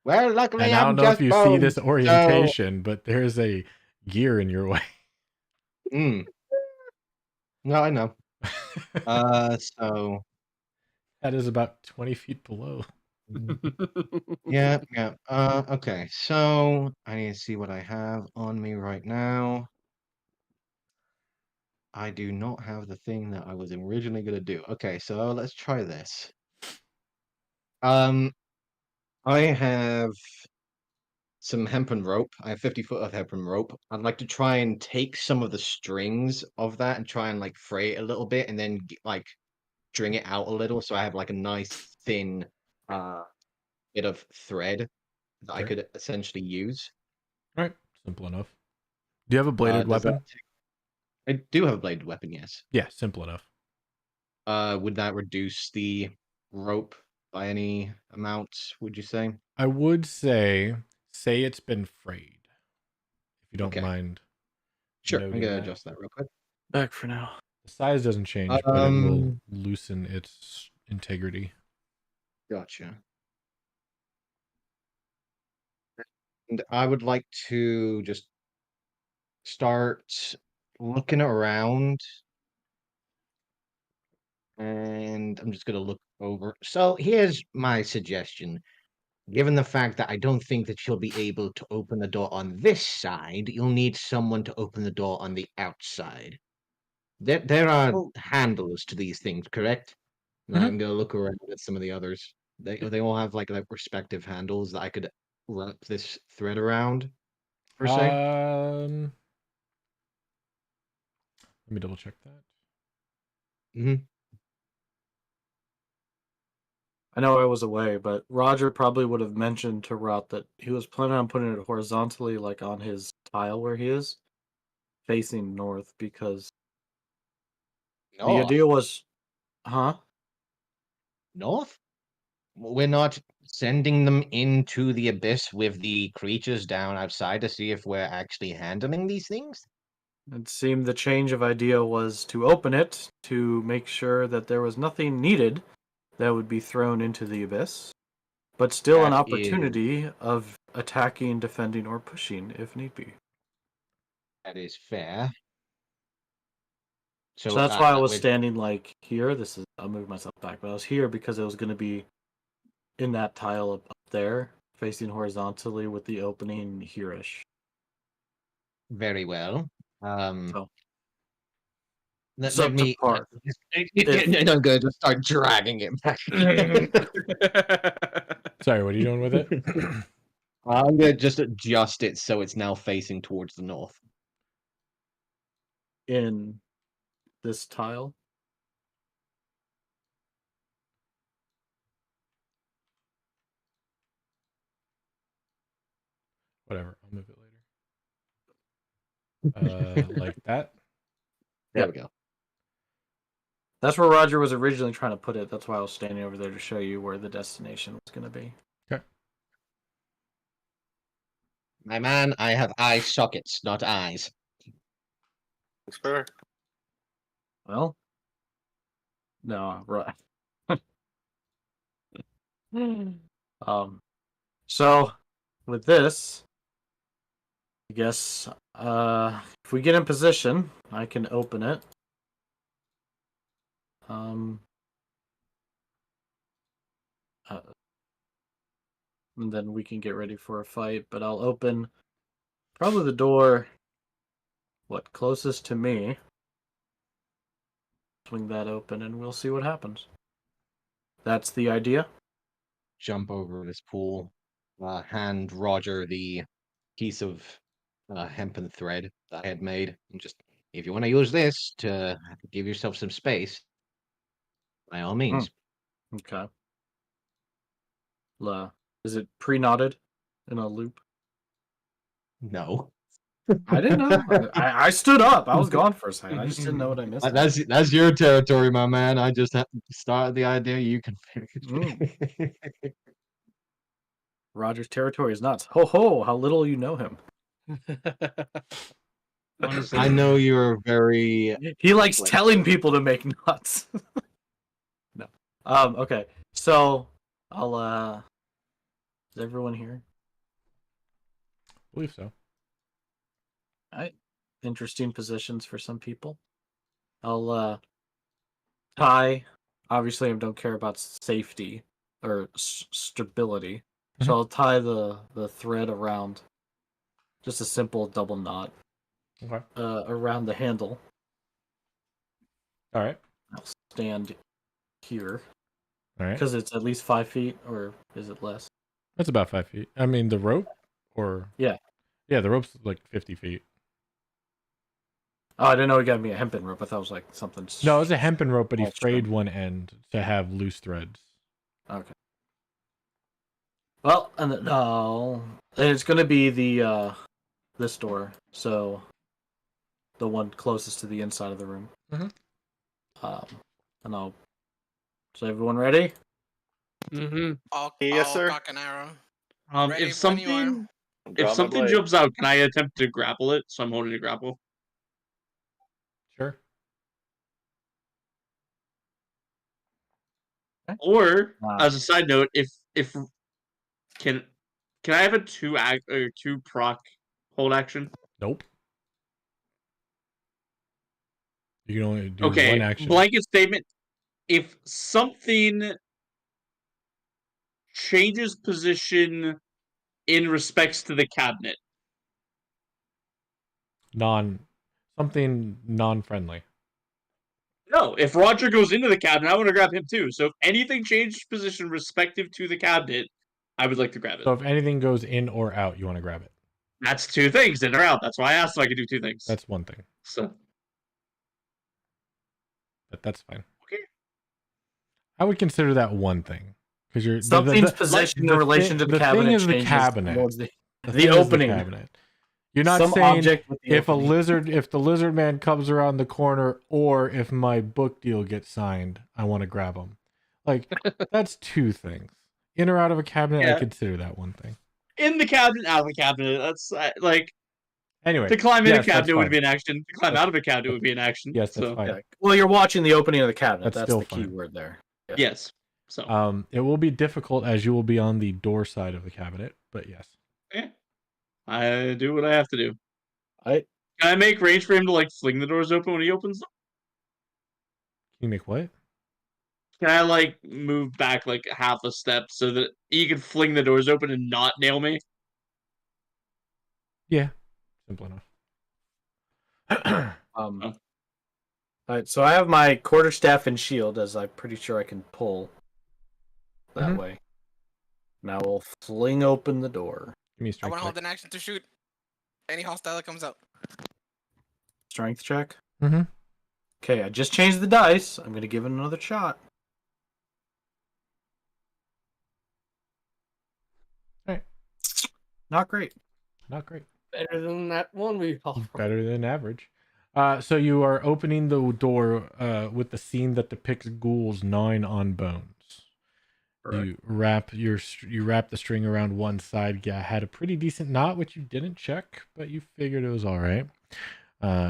Speaker 8: Well, luckily
Speaker 3: And I
Speaker 8: I'm
Speaker 3: don't know
Speaker 8: just
Speaker 3: if you see this
Speaker 8: bones,
Speaker 3: orientation, but there's a gear in your way.
Speaker 8: No, I know. So
Speaker 3: That is about 20 feet below.
Speaker 8: yeah. Okay, so I need to see what I have on me right now. I do not have the thing that I was originally gonna do. Okay, so let's try this. I have some hempen rope. I have 50 foot of hempen rope. I'd like to try and take some of the strings of that and try and like fray it a little bit and then like string it out a little so I have like a nice thin bit of thread that I
Speaker 3: Okay.
Speaker 8: could essentially use.
Speaker 3: All right, simple enough. Do you have a bladed
Speaker 8: Does that
Speaker 3: weapon?
Speaker 8: I do have a bladed weapon, yes.
Speaker 3: Yeah, simple enough.
Speaker 8: Would that reduce the rope by any amount, would you say?
Speaker 3: I would say it's been frayed. If you don't
Speaker 8: Okay.
Speaker 3: mind.
Speaker 8: Sure, I'm
Speaker 3: noting
Speaker 8: gonna
Speaker 3: that.
Speaker 8: adjust that real quick.
Speaker 7: Back for now.
Speaker 3: The size doesn't change, but it will loosen its integrity.
Speaker 8: Gotcha. And I would like to just start looking around. And I'm just gonna look over. So here's my suggestion. Given the fact that I don't think that you'll be able to open the door on this side, you'll need someone to open the door on the outside. There are handles to these things, correct? And I'm gonna look around at some of the others. They all have like respective handles that I could wrap this thread around, per se.
Speaker 3: Let me double check that.
Speaker 7: I know I was away, but Roger probably would have mentioned to Rot that he was planning on putting it horizontally, like on his tile where he is, facing north, because the
Speaker 8: North?
Speaker 7: idea was, huh?
Speaker 8: North? We're not sending them into the abyss with the creatures down outside to see if we're actually handling these things?
Speaker 7: It seemed the change of idea was to open it to make sure that there was nothing needed that would be thrown into the abyss, but still an
Speaker 8: That
Speaker 7: opportunity of attacking, defending, or pushing if need be.
Speaker 8: That is fair.
Speaker 7: So that's why I was
Speaker 8: with-
Speaker 7: standing like here. I'll move myself back, but I was here because it was going to be in that tile up there, facing horizontally with the opening here-ish.
Speaker 8: Very well.
Speaker 7: So
Speaker 8: Let,
Speaker 7: So
Speaker 8: let
Speaker 7: to
Speaker 8: me.
Speaker 7: par.
Speaker 8: And I'm going to start dragging it back.
Speaker 3: Sorry, what are you doing with it?
Speaker 8: I'm going to just adjust it so it's now facing towards the north.
Speaker 7: in this tile.
Speaker 3: Whatever, I'll move it later. Like that.
Speaker 8: There
Speaker 7: Yep.
Speaker 8: we go.
Speaker 7: That's where Roger was originally trying to put it. That's why I was standing over there to show you where the destination was going to be.
Speaker 3: Okay.
Speaker 8: My man, I have eye sockets, not eyes.
Speaker 5: That's fair.
Speaker 7: Well, no, right. So with this, I guess if we get in position, I can open it. And then we can get ready for a fight. But I'll open probably the door. What closest to me? Swing that open, and we'll see what happens. That's the idea.
Speaker 8: Jump over this pool. Hand Roger the piece of hempen thread that I had made. And just, if you want to use this to give yourself some space, by all means.
Speaker 7: Okay. Is it pre-knotted in a loop?
Speaker 8: No.
Speaker 7: I didn't know. I stood up. I was gone for a second. I just didn't know what I missed.
Speaker 8: That's your territory, my man. I just have to start the idea. You can finish.
Speaker 7: Roger's territory is nuts. Ho ho! How little you know him.
Speaker 4: Honestly,
Speaker 8: I know you're very.
Speaker 7: He likes
Speaker 8: Like-
Speaker 7: telling people to make nuts. No. Okay. So I'll is everyone here?
Speaker 3: I believe so.
Speaker 7: Alright. Interesting positions for some people. I'll tie. Obviously I don't care about safety or stability. So I'll tie the thread around just a simple double knot
Speaker 3: Okay.
Speaker 7: around the handle.
Speaker 3: All right.
Speaker 7: I'll stand here.
Speaker 3: All right.
Speaker 7: Because it's at least 5 feet, or is it less?
Speaker 3: That's about 5 feet. I mean, the rope, or
Speaker 7: Yeah.
Speaker 3: Yeah, the rope's like 50 feet.
Speaker 7: Oh, I didn't know he got me a hempen rope. I thought it was like something.
Speaker 3: No, it was a hempen rope, but he
Speaker 7: Oh,
Speaker 3: frayed
Speaker 7: sure.
Speaker 3: one end to have loose threads.
Speaker 7: Okay. Well, and it's gonna be the this door, so the one closest to the inside of the room.
Speaker 3: Mhm.
Speaker 7: And I'll. So everyone ready?
Speaker 1: Mm-hmm.
Speaker 5: Yes, sir.
Speaker 2: Cock and arrow. Ready
Speaker 4: if
Speaker 2: when you are.
Speaker 4: something
Speaker 5: I'm
Speaker 4: if
Speaker 5: drawing my
Speaker 4: something
Speaker 5: blade.
Speaker 4: jumps out, can I attempt to grapple it? So I'm holding a grapple.
Speaker 3: Sure.
Speaker 4: Or
Speaker 7: Wow.
Speaker 4: as a side note, if can I have a two proc hold action?
Speaker 3: Nope. You can only do
Speaker 4: Okay,
Speaker 3: one action.
Speaker 4: blanket statement. If something changes position in respects to the cabinet,
Speaker 3: Something non-friendly.
Speaker 4: no. If Roger goes into the cabinet, I want to grab him too. So if anything changes position respective to the cabinet, I would like to grab it.
Speaker 3: So if anything goes in or out, you want to grab it.
Speaker 4: That's two things, in or out. That's why I asked if I could do two things.
Speaker 3: That's one thing.
Speaker 4: So
Speaker 3: But that's fine.
Speaker 4: okay.
Speaker 3: I would consider that one thing because you're
Speaker 7: Something's positioned in relation to the cabinet.
Speaker 3: thing is the
Speaker 7: changes
Speaker 3: cabinet.
Speaker 7: towards
Speaker 3: The
Speaker 7: the
Speaker 3: thing is
Speaker 7: opening.
Speaker 3: cabinet. You're not
Speaker 7: Some
Speaker 3: saying
Speaker 7: object with the
Speaker 3: if
Speaker 7: opening.
Speaker 3: if the lizard man comes around the corner, or if my book deal gets signed, I want to grab him. Like that's two things. In or out of a cabinet, I
Speaker 4: Yeah.
Speaker 3: consider that one thing.
Speaker 4: In the cabinet, out of the cabinet. That's like
Speaker 3: Anyway,
Speaker 4: to climb in
Speaker 3: yes,
Speaker 4: a
Speaker 3: that's
Speaker 4: cabinet would
Speaker 3: fine.
Speaker 4: be an action. To climb out of a cabinet would be an action.
Speaker 3: Yes, that's
Speaker 4: so,
Speaker 3: fine.
Speaker 7: Yeah. Well, you're watching the opening of the cabinet.
Speaker 3: That's
Speaker 7: That's
Speaker 3: still
Speaker 7: the key
Speaker 3: fine.
Speaker 7: word there. Yeah.
Speaker 4: Yes. So
Speaker 3: It will be difficult as you will be on the door side of the cabinet, but yes.
Speaker 4: I do what I have to do.
Speaker 7: I
Speaker 4: Can I make range for him to like fling the doors open when he opens them?
Speaker 3: You make what?
Speaker 4: Can I like move back like half a step so that you can fling the doors open and not nail me?
Speaker 3: Yeah, simple enough.
Speaker 7: Um,
Speaker 4: Oh.
Speaker 7: All right, so I have my quarterstaff and shield, as I'm pretty sure I can pull that
Speaker 3: Mhm.
Speaker 7: way. Now we'll fling open the door.
Speaker 3: Give me a
Speaker 2: I
Speaker 3: strength
Speaker 2: want to hold
Speaker 3: check.
Speaker 2: an action to shoot any hostile that comes out.
Speaker 7: Strength check.
Speaker 3: Mm-hmm.
Speaker 7: Okay, I just changed the dice. I'm gonna give it another shot.
Speaker 3: Alright.
Speaker 7: Not great.
Speaker 3: Not great.
Speaker 1: Better than that one we all
Speaker 3: Better than average. So you are opening the door with the scene that depicts ghouls gnawing on bones.
Speaker 7: Correct.
Speaker 3: You wrap the string around one side. Yeah, had a pretty decent knot, which you didn't check, but you figured it was all right.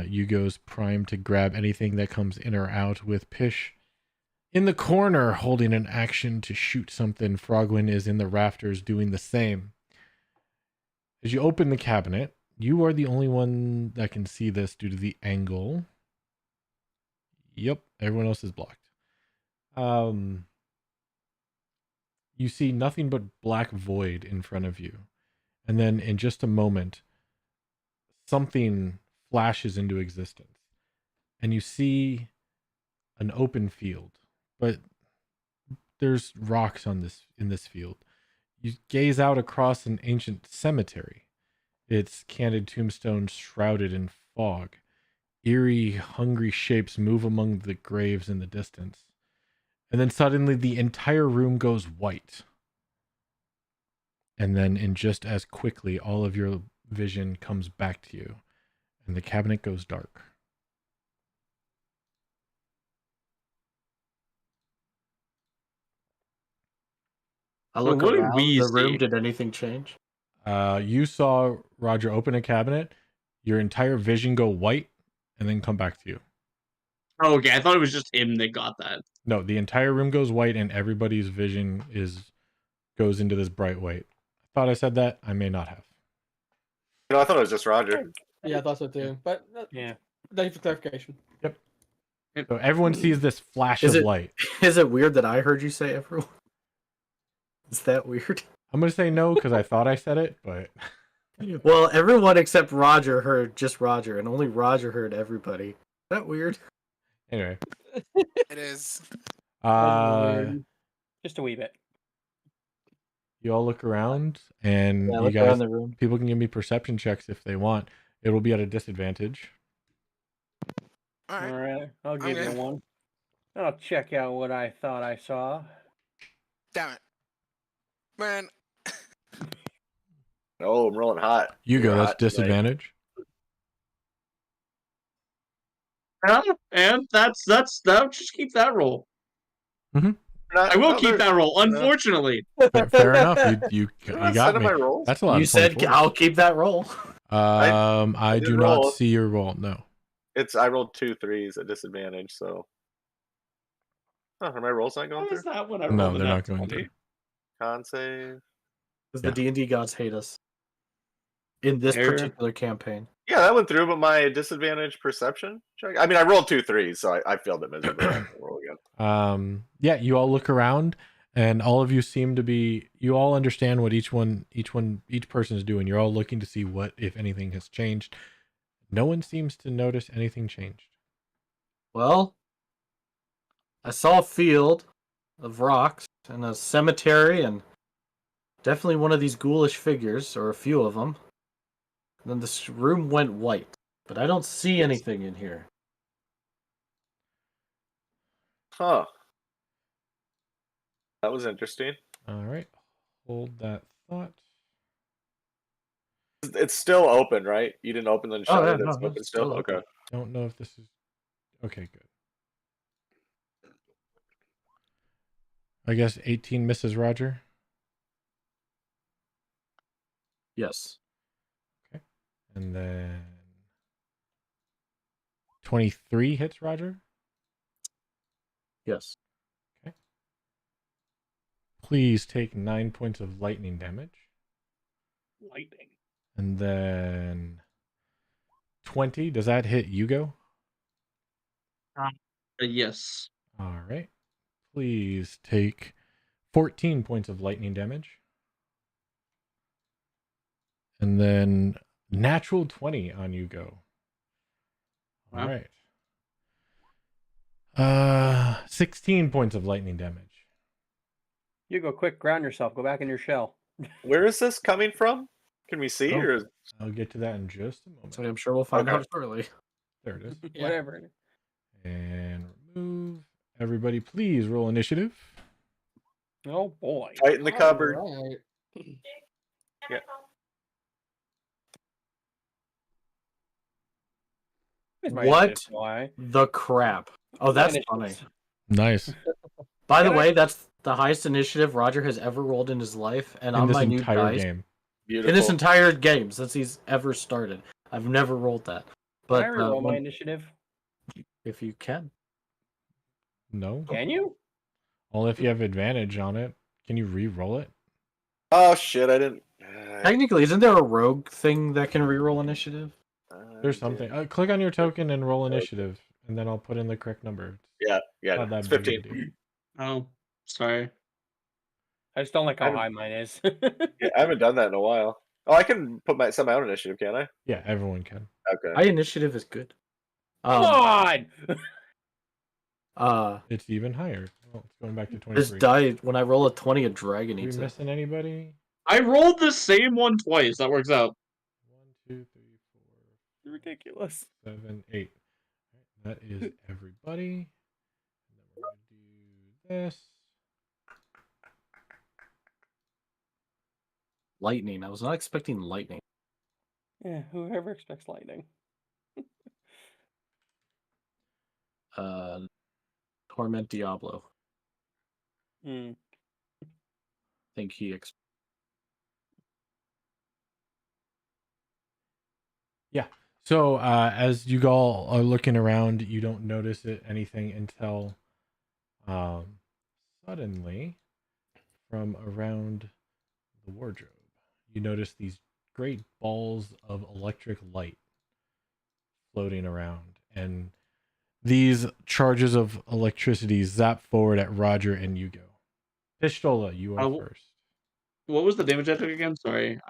Speaker 3: You goes primed to grab anything that comes in or out, with Pish in the corner holding an action to shoot something. Frogwin is in the rafters doing the same. As you open the cabinet, you are the only one that can see this due to the angle. Yep, everyone else is blocked. You see nothing but black void in front of you. And then in just a moment, something flashes into existence. And you see an open field, but there's rocks in this field. You gaze out across an ancient cemetery, its candid tombstones shrouded in fog. Eerie, hungry shapes move among the graves in the distance. And then suddenly the entire room goes white. And then in just as quickly, all of your vision comes back to you. And the cabinet goes dark.
Speaker 7: I
Speaker 4: So
Speaker 7: look
Speaker 4: what did
Speaker 7: around
Speaker 4: we
Speaker 7: the room.
Speaker 4: see?
Speaker 7: Did anything change?
Speaker 3: You saw Roger open a cabinet, your entire vision go white, and then come back to you.
Speaker 4: Oh, okay, I thought it was just him that got that.
Speaker 3: No, the entire room goes white, and everybody's vision goes into this bright white. I thought I said that. I may not have.
Speaker 5: You know, I thought it was just Roger.
Speaker 1: Yeah, I thought so too. But
Speaker 6: Yeah.
Speaker 1: thank you for clarification.
Speaker 3: So everyone sees this flash
Speaker 7: Is
Speaker 3: of
Speaker 7: it-
Speaker 3: light.
Speaker 7: Is it weird that I heard you say everyone? Is that weird?
Speaker 3: I'm gonna say no because I thought I said it, but
Speaker 7: Well, everyone except Roger heard just Roger, and only Roger heard everybody. Is that weird?
Speaker 3: anyway.
Speaker 2: It is.
Speaker 1: Weird.
Speaker 6: Just a wee bit.
Speaker 3: You all look around, and
Speaker 7: Yeah,
Speaker 3: you
Speaker 7: look
Speaker 3: guys,
Speaker 7: around the room.
Speaker 3: people can give me perception checks if they want. It will be at a disadvantage.
Speaker 2: All
Speaker 6: All
Speaker 2: right.
Speaker 6: right, I'll give you
Speaker 2: Okay.
Speaker 6: one. I'll check out what I thought I saw.
Speaker 2: Damn it, man.
Speaker 5: Oh, I'm rolling hot.
Speaker 3: You
Speaker 5: You're
Speaker 3: go. That's
Speaker 5: hot tonight.
Speaker 3: disadvantage.
Speaker 4: And that's just keep that roll. I will keep that roll. Unfortunately,
Speaker 3: Fair enough. You
Speaker 5: Not
Speaker 3: got
Speaker 5: sending
Speaker 3: me.
Speaker 5: my rolls.
Speaker 3: That's a lot.
Speaker 7: You
Speaker 3: of
Speaker 7: said
Speaker 3: 24s.
Speaker 7: I'll keep that roll.
Speaker 3: I
Speaker 5: did
Speaker 3: do
Speaker 5: roll.
Speaker 3: not see your roll. No.
Speaker 5: I rolled 2 3s at disadvantage, so. Are my rolls not going
Speaker 4: how is
Speaker 5: through?
Speaker 4: that when I
Speaker 3: No,
Speaker 4: rolled
Speaker 3: they're
Speaker 4: a nat
Speaker 3: not going
Speaker 4: 20?
Speaker 3: through.
Speaker 5: Con save.
Speaker 7: Because
Speaker 3: Yeah.
Speaker 7: the D&D gods hate us. In this
Speaker 4: Fair.
Speaker 7: particular campaign.
Speaker 5: Yeah, that went through, but my disadvantage perception check. I mean, I rolled 2 3s, so I failed it miserably. I can roll again.
Speaker 3: Yeah, you all look around, and all of you seem to be. You all understand what each person is doing. You're all looking to see what, if anything, has changed. No one seems to notice anything changed.
Speaker 7: Well, I saw a field of rocks and a cemetery and definitely one of these ghoulish figures, or a few of them. And then this room went white, but I don't see anything in here.
Speaker 5: Huh. That was interesting.
Speaker 3: All right, hold that thought.
Speaker 5: It's still open, right? You didn't open and shut
Speaker 7: yeah,
Speaker 5: it. It's
Speaker 7: no,
Speaker 5: open
Speaker 7: it's
Speaker 5: still.
Speaker 7: still open.
Speaker 5: Okay.
Speaker 3: Don't know if this is okay. Good. I guess 18 misses Roger.
Speaker 7: Yes.
Speaker 3: And then 23 hits Roger.
Speaker 7: Yes.
Speaker 3: Please take 9 points of lightning damage.
Speaker 4: Lightning.
Speaker 3: And then 20. Does that hit Hugo?
Speaker 4: Yes.
Speaker 3: All right. Please take 14 points of lightning damage. And then natural 20 on you go. All
Speaker 4: Wow.
Speaker 3: right. 16 points of lightning damage.
Speaker 6: You go quick, ground yourself, go back in your shell.
Speaker 5: Where is this coming from? Can we see?
Speaker 7: Oh.
Speaker 5: Or is...
Speaker 3: I'll get to that in just a moment.
Speaker 7: So I'm sure we'll find
Speaker 5: Okay.
Speaker 7: out shortly.
Speaker 3: There it is.
Speaker 7: Yeah.
Speaker 6: Whatever.
Speaker 3: And remove. Everybody, please roll initiative.
Speaker 6: Oh boy.
Speaker 5: Fight in the cupboard.
Speaker 1: Alright.
Speaker 5: Yeah.
Speaker 6: Here's my
Speaker 7: What?
Speaker 6: initiative, why?
Speaker 7: The crap. Oh, that's funny.
Speaker 3: Nice.
Speaker 7: By the
Speaker 6: Can I-
Speaker 7: way, that's the highest initiative Roger has ever rolled in his life, and
Speaker 3: In
Speaker 7: on
Speaker 3: this
Speaker 7: my new
Speaker 3: entire
Speaker 7: dice,
Speaker 3: game.
Speaker 5: Beautiful.
Speaker 7: in this entire game since he's ever started, I've never rolled that. But
Speaker 6: Can I reroll my
Speaker 7: when-
Speaker 6: initiative?
Speaker 7: if you can,
Speaker 3: No.
Speaker 6: Can you?
Speaker 3: Only if you have advantage on it. Can you re-roll it?
Speaker 5: Oh shit! I didn't.
Speaker 7: technically, isn't there a rogue thing that can reroll initiative?
Speaker 3: There's something. Click on your token and roll initiative, and then I'll put in the correct number.
Speaker 5: Yeah, yeah.
Speaker 3: Not that
Speaker 5: It's
Speaker 3: big of a
Speaker 5: 15.
Speaker 3: deal.
Speaker 4: Oh, sorry.
Speaker 6: I just don't like how
Speaker 5: I'm-
Speaker 6: high mine is.
Speaker 5: Yeah, I haven't done that in a while. Oh, I can put my own initiative, can I?
Speaker 3: Yeah, everyone can.
Speaker 5: Okay.
Speaker 7: My initiative is good.
Speaker 6: Come on!
Speaker 3: It's even higher. Well, it's going back to
Speaker 7: this
Speaker 3: 23.
Speaker 7: die when I roll a 20, a dragon
Speaker 3: Are we
Speaker 7: eats it.
Speaker 3: missing anybody?
Speaker 4: I rolled the same one twice. That works out.
Speaker 3: 1, 2, 3, 4,
Speaker 6: Ridiculous.
Speaker 3: 7, 8. That is everybody. And then we're going to do this.
Speaker 7: Lightning. I was not expecting lightning.
Speaker 6: Yeah, whoever expects lightning.
Speaker 7: Torment Diablo.
Speaker 6: Hmm.
Speaker 7: I think he
Speaker 3: Yeah. So as you all are looking around, you don't notice anything until suddenly from around the wardrobe, you notice these great balls of electric light floating around. And these charges of electricity zap forward at Roger and Yugo. Pistola, you are first.
Speaker 4: What was the damage I took again? Sorry.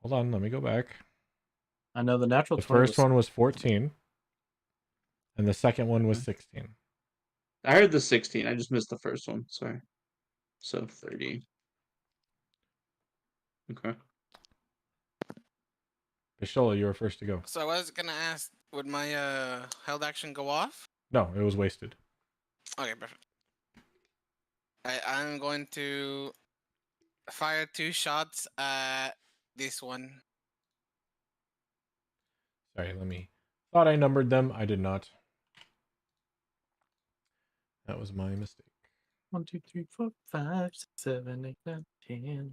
Speaker 3: Hold on, let me go back.
Speaker 7: I know the natural
Speaker 3: The
Speaker 7: 20
Speaker 3: first one was 14, and the second one was 16.
Speaker 4: I heard the 16. I just missed the first one. Sorry. So 30. Okay.
Speaker 3: Pistola, you were first to go.
Speaker 2: So I was gonna ask, would my held action go off?
Speaker 3: No, it was wasted.
Speaker 2: Okay, perfect. I'm going to fire 2 shots at this one.
Speaker 3: Sorry, thought I numbered them. I did not. That was my mistake.
Speaker 7: 1, 2, 3, 4, 5, 6, 7, 8, 9, 10.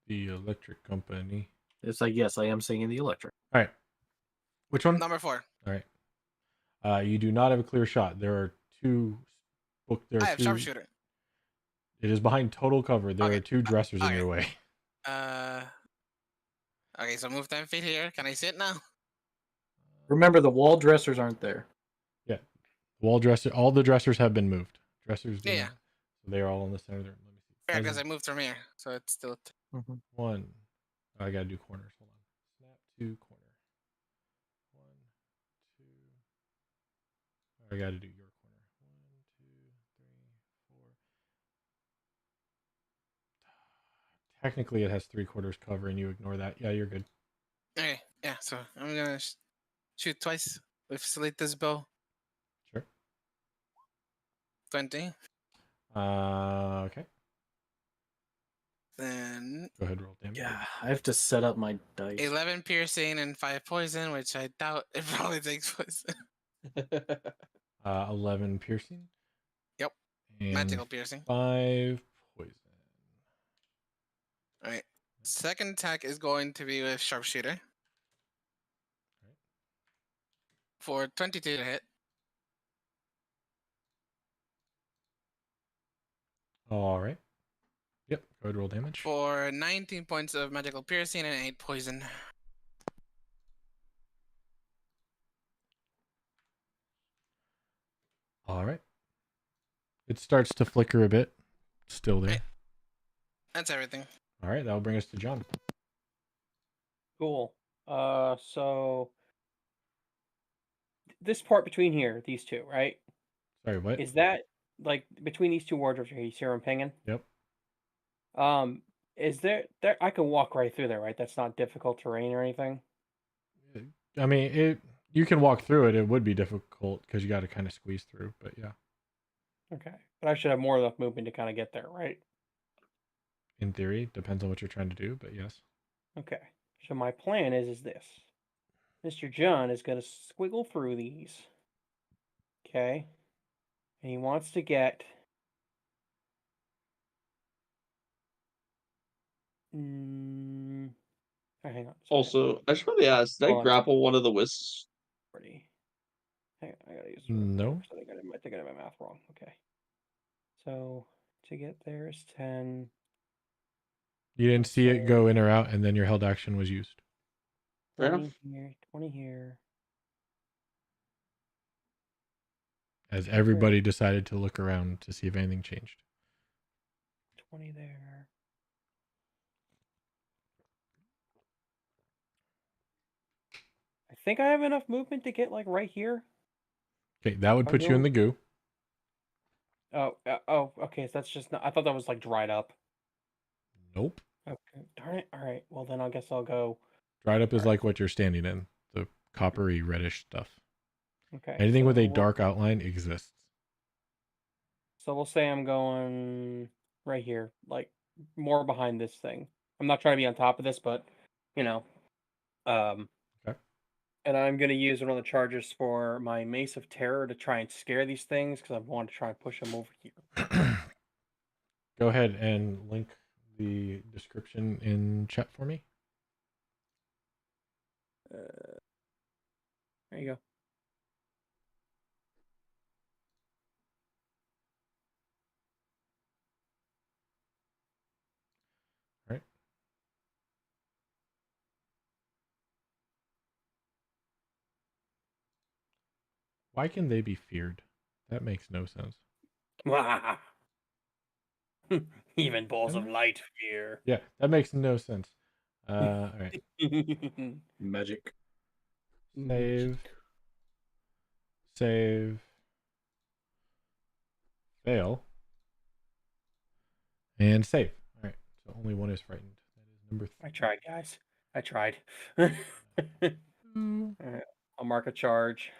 Speaker 3: The electric company.
Speaker 7: It's like, yes, I am singing the electric.
Speaker 3: All right. Which one?
Speaker 2: Number 4.
Speaker 3: All right. You do not have a clear shot. There are two. There are
Speaker 2: I have
Speaker 3: two.
Speaker 2: sharpshooter.
Speaker 3: It is behind total cover. There
Speaker 2: Okay,
Speaker 3: are 2 dressers in
Speaker 2: okay.
Speaker 3: your way.
Speaker 2: Okay, so move 10 feet here. Can I sit now?
Speaker 7: Remember, the wall dressers aren't there.
Speaker 3: Yeah. All the dressers have been moved. Dressers.
Speaker 2: Yeah,
Speaker 3: do
Speaker 2: yeah.
Speaker 3: not. So they are all in the center. Let me see.
Speaker 2: Yeah,
Speaker 3: As
Speaker 2: because I
Speaker 3: of
Speaker 2: moved from here, so it's still.
Speaker 3: one. Oh, I gotta do corners. Hold on. Snap to corner. 1, 2. I gotta do your corner. 1, 2, 3, 4. Technically, it has 3/4 cover, and you ignore that. Yeah, you're good.
Speaker 2: Okay, yeah. So I'm gonna shoot twice with Salita's bow.
Speaker 3: Sure.
Speaker 2: 20.
Speaker 3: Okay.
Speaker 2: Then
Speaker 3: Go ahead, roll damage.
Speaker 7: Yeah, I have to set up my dice.
Speaker 2: 11 piercing and 5 poison, which I doubt it probably takes poison.
Speaker 3: 11 piercing.
Speaker 2: Yep.
Speaker 3: And
Speaker 2: Magical piercing.
Speaker 3: 5 poison.
Speaker 2: Alright. Second attack is going to be with sharpshooter. For 22 to hit.
Speaker 3: All right. Yep. Go ahead, roll damage.
Speaker 2: For 19 points of magical piercing and 8 poison.
Speaker 3: All right. It starts to flicker a bit. Still there.
Speaker 2: Right. That's everything.
Speaker 3: All right, that'll bring us to John.
Speaker 6: Cool. So this part between here, these two, right?
Speaker 3: Sorry, what?
Speaker 6: Is that like between these two wardrobes here? You see where I'm pinging?
Speaker 3: Yep.
Speaker 6: Is there I can walk right through there, right? That's not difficult terrain or anything.
Speaker 3: I mean, you can walk through it. It would be difficult because you got to kind of squeeze through, but yeah.
Speaker 6: Okay, but I should have more enough movement to kind of get there, right?
Speaker 3: In theory, depends on what you're trying to do, but yes.
Speaker 6: Okay. So my plan is this. Mr. John is going to squiggle through these. Okay. And he wants to get hang on. Sorry.
Speaker 4: Also, I should probably ask, did I
Speaker 6: Hold on.
Speaker 4: grapple one of the wisps?
Speaker 6: Hang on, I gotta use
Speaker 3: No.
Speaker 6: I think I did my math wrong. Okay. So to get there is 10.
Speaker 3: You didn't see it go
Speaker 6: So
Speaker 3: in or out, and then your held action was used.
Speaker 4: Fair
Speaker 6: 20
Speaker 4: enough.
Speaker 6: here, 20 here.
Speaker 3: As everybody decided to look around to see if anything changed.
Speaker 6: 20 there. I think I have enough movement to get like right here.
Speaker 3: Okay, that would put you in the goo.
Speaker 6: Oh, okay. So that's just not. I thought that was like dried up.
Speaker 3: Nope.
Speaker 6: Okay, darn it. All right. Well, then I guess I'll go.
Speaker 3: Dried up is
Speaker 6: All right.
Speaker 3: like what you're standing in, the coppery reddish stuff.
Speaker 6: Okay.
Speaker 3: Anything with a
Speaker 6: so
Speaker 3: dark outline exists.
Speaker 6: So we'll say I'm going right here, like more behind this thing. I'm not trying to be on top of this, but you know,
Speaker 3: Okay.
Speaker 6: and I'm gonna use one of the charges for my Mace of Terror to try and scare these things because I want to try and push them over here.
Speaker 3: Go ahead and link the description in chat for me.
Speaker 6: There you go.
Speaker 3: Right. Why can they be feared? That makes no sense.
Speaker 6: Even balls of light fear.
Speaker 3: Yeah, that makes no sense. All right.
Speaker 7: Magic.
Speaker 3: Save. Save. Fail. And save. All right. So only one is frightened. That is number 3.
Speaker 6: I tried, guys. I tried. All right. I'll mark a charge.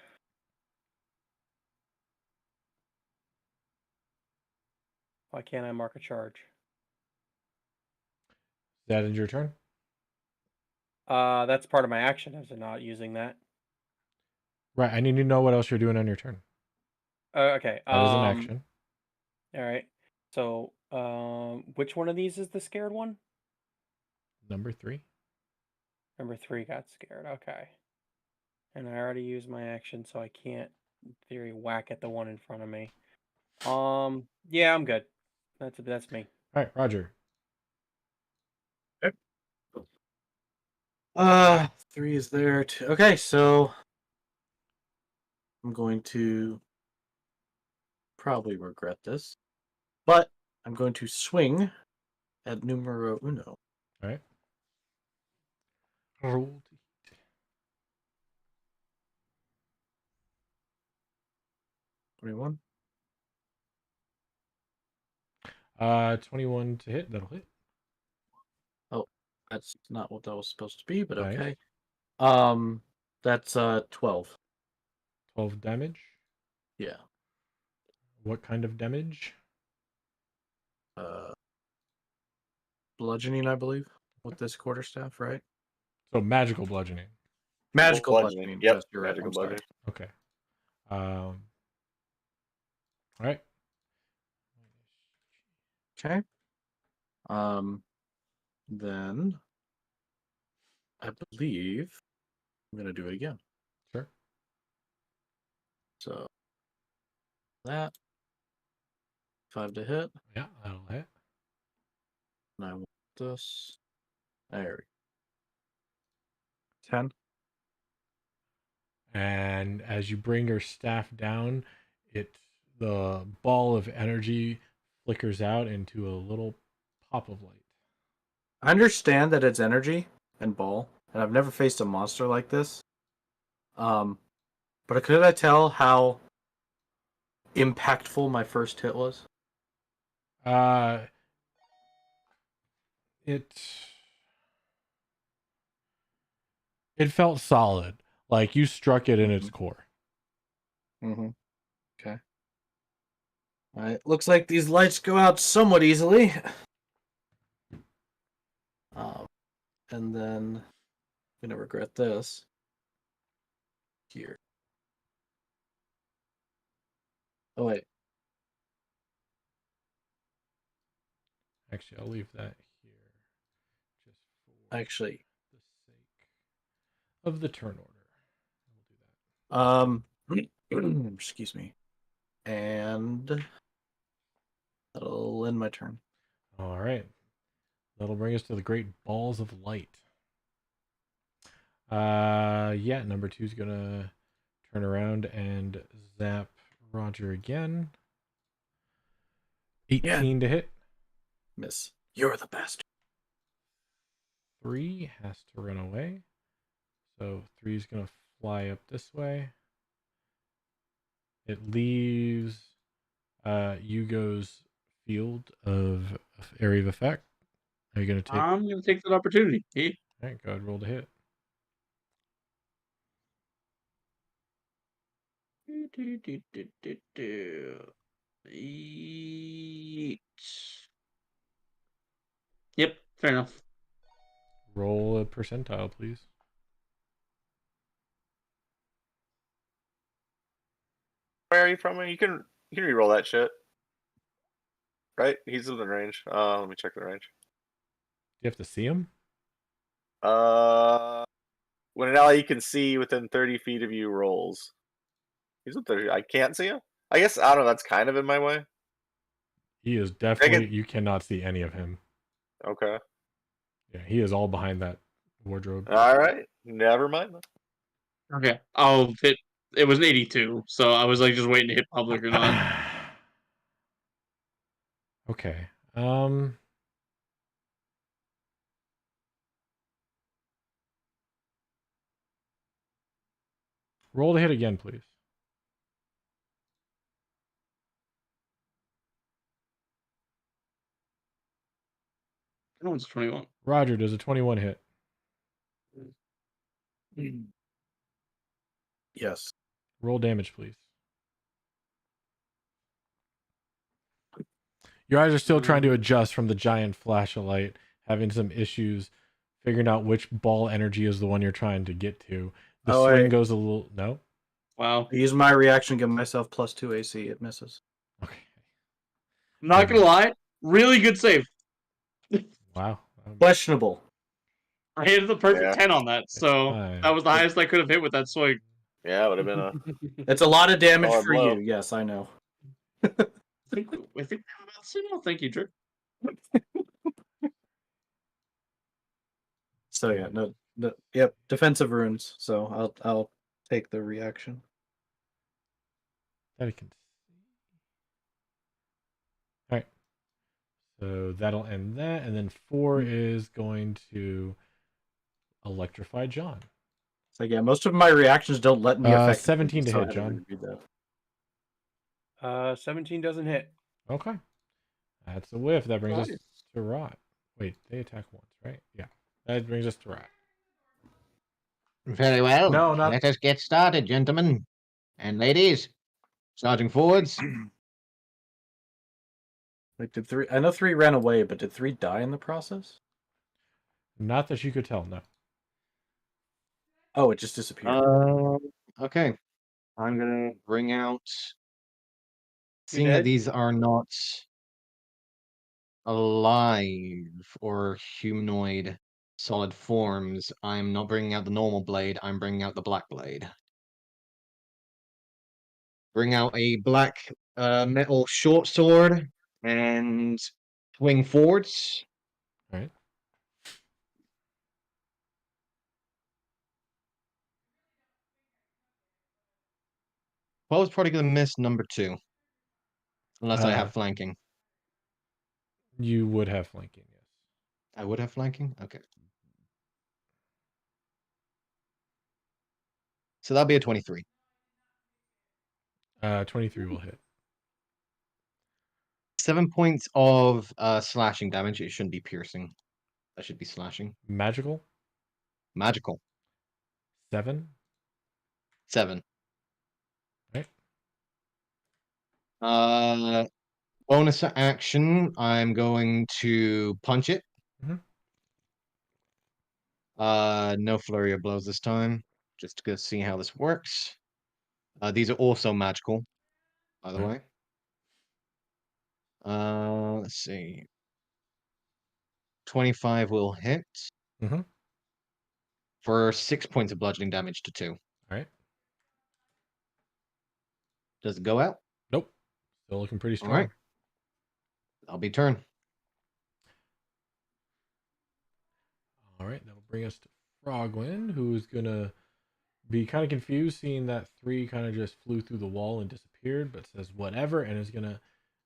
Speaker 6: Why can't I mark a charge?
Speaker 3: That is your turn.
Speaker 6: That's part of my action. Is it not using that?
Speaker 3: Right. I need to know what else you're doing on your turn.
Speaker 6: Okay.
Speaker 3: That is an action.
Speaker 6: All right. So, which one of these is the scared one?
Speaker 3: Number 3.
Speaker 6: Number 3 got scared. Okay. And I already used my action, so I can't, in theory, whack at the one in front of me. Yeah, I'm good. That's me.
Speaker 3: All right, Roger.
Speaker 7: 3 is there too. Okay, so I'm going to probably regret this, but I'm going to swing at numero uno.
Speaker 3: All right. Roll.
Speaker 7: 21.
Speaker 3: 21 to hit. That'll hit.
Speaker 7: Oh, that's not what that was supposed to be, but
Speaker 3: Nice.
Speaker 7: okay. That's 12.
Speaker 3: 12 damage.
Speaker 7: Yeah.
Speaker 3: What kind of damage?
Speaker 7: Bludgeoning, I believe, with this quarterstaff, right?
Speaker 3: So magical bludgeoning.
Speaker 7: Magical
Speaker 5: bludgeoning.
Speaker 7: bludgeoning.
Speaker 5: Yep,
Speaker 7: Yes, you're right.
Speaker 5: magical
Speaker 7: I'm sorry.
Speaker 5: bludgeoning.
Speaker 3: Okay. All right.
Speaker 7: Okay. Then I believe I'm gonna do it again.
Speaker 3: Sure.
Speaker 7: So that 5 to hit,
Speaker 3: Yeah, that'll hit.
Speaker 7: and I want this. There we go. 10.
Speaker 3: And as you bring your staff down, it the ball of energy flickers out into a little pop of light.
Speaker 7: I understand that it's energy and ball, and I've never faced a monster like this. But could I tell how impactful my first hit was?
Speaker 3: Uh, it felt solid, like you struck it in its core.
Speaker 7: Mm-hmm. Okay. All right. Looks like these lights go out somewhat easily. And then I'm gonna regret this. Here. Oh wait.
Speaker 3: Actually, I'll leave that here, just for
Speaker 7: Actually,
Speaker 3: the sake of the turn order. We'll do that.
Speaker 7: excuse me. And that'll end my turn.
Speaker 3: All right. That'll bring us to the great balls of light. Yeah, number 2 is gonna turn around and zap Roger again. 18 to hit.
Speaker 7: Miss. You're the best.
Speaker 3: 3 has to run away. So 3 is gonna fly up this way. It leaves Yugo's field of area of effect. Are you gonna take?
Speaker 4: I'm gonna take that opportunity. Hey.
Speaker 3: All right, go ahead, roll to hit.
Speaker 4: Eight. Yep, fair enough.
Speaker 3: Roll a percentile, please.
Speaker 5: Where are you from? You can re-roll that shit. Right? He's within range. Let me check the range.
Speaker 3: You have to see him.
Speaker 5: When an ally you can see within 30 feet of you rolls. He's within 30. I can't see him. I guess I don't know. That's kind of in my way.
Speaker 3: He is definitely. You cannot see any of him.
Speaker 5: Okay.
Speaker 3: Yeah, he is all behind that wardrobe.
Speaker 5: All right. Never mind.
Speaker 4: Okay, I'll hit. It was an 82, so I was like just waiting to hit public or not.
Speaker 3: Okay. Roll to hit again, please.
Speaker 4: That one's 21.
Speaker 3: Roger, does a 21 hit?
Speaker 7: Yes.
Speaker 3: Roll damage, please. Your eyes are still trying to adjust from the giant flashlight, having some issues figuring out which ball energy is the one you're trying to get to. The swing goes a little. No?
Speaker 4: Wow.
Speaker 7: I use my reaction, give myself +2 AC. It misses.
Speaker 3: Okay.
Speaker 4: I'm not gonna lie, really good save.
Speaker 3: Wow.
Speaker 7: Questionable.
Speaker 4: I hit the perfect 10 on that, so that was the highest I could have hit with that swing.
Speaker 5: Yeah, it would have been a.
Speaker 7: It's a lot of damage
Speaker 5: Solid
Speaker 7: for
Speaker 5: blow.
Speaker 7: you. Yes, I know.
Speaker 4: I think I'm about to say no. Thank you, Drew.
Speaker 7: So yeah, yep, defensive runes. So I'll take the reaction.
Speaker 3: That I can see. All right. So that'll end that, and then 4 is going to electrify John.
Speaker 7: So yeah, most of my reactions don't let me affect.
Speaker 3: 17 to
Speaker 7: so I
Speaker 3: hit,
Speaker 7: had to
Speaker 3: John.
Speaker 7: reread that.
Speaker 6: 17 doesn't hit.
Speaker 3: Okay. That's a whiff. That brings us to Rot. Wait, they attack once, right? Yeah. That brings us to Rot.
Speaker 8: Very well.
Speaker 3: No, not-
Speaker 8: Let us get started, gentlemen and ladies. Starting forwards.
Speaker 7: Like, did 3? I know 3 ran away, but did 3 die in the process?
Speaker 3: Not that you could tell, no.
Speaker 7: Oh, it just disappeared.
Speaker 8: Okay. I'm gonna bring out. Seeing that
Speaker 6: dead?
Speaker 8: these are not alive or humanoid solid forms, I'm not bringing out the normal blade. I'm bringing out the black blade. Bring out a black metal short sword and swing forwards.
Speaker 3: All right.
Speaker 8: Well, it's probably gonna miss number 2. Unless I have flanking.
Speaker 3: You would have flanking, yes.
Speaker 8: I would have flanking? Okay. So that'll be a 23.
Speaker 3: 23 will hit.
Speaker 8: 7 points of slashing damage. It shouldn't be piercing. That should be slashing.
Speaker 3: Magical,
Speaker 8: Magical.
Speaker 3: 7.
Speaker 8: 7.
Speaker 3: Right.
Speaker 8: Bonus action, I'm going to punch it.
Speaker 3: Mhm.
Speaker 8: No flurry of blows this time. Just to go see how this works. These are also magical, by the
Speaker 3: Right.
Speaker 8: way. Let's see. 25 will hit
Speaker 3: Mhm.
Speaker 8: for 6 points of bludgeoning damage to 2.
Speaker 3: All right.
Speaker 8: Does it go out?
Speaker 3: Nope. Still looking pretty
Speaker 8: All
Speaker 3: strong.
Speaker 8: right. That'll be turn.
Speaker 3: All right. That'll bring us to Frogwin, who's gonna be kind of confused seeing that 3 kind of just flew through the wall and disappeared, but says whatever, and is gonna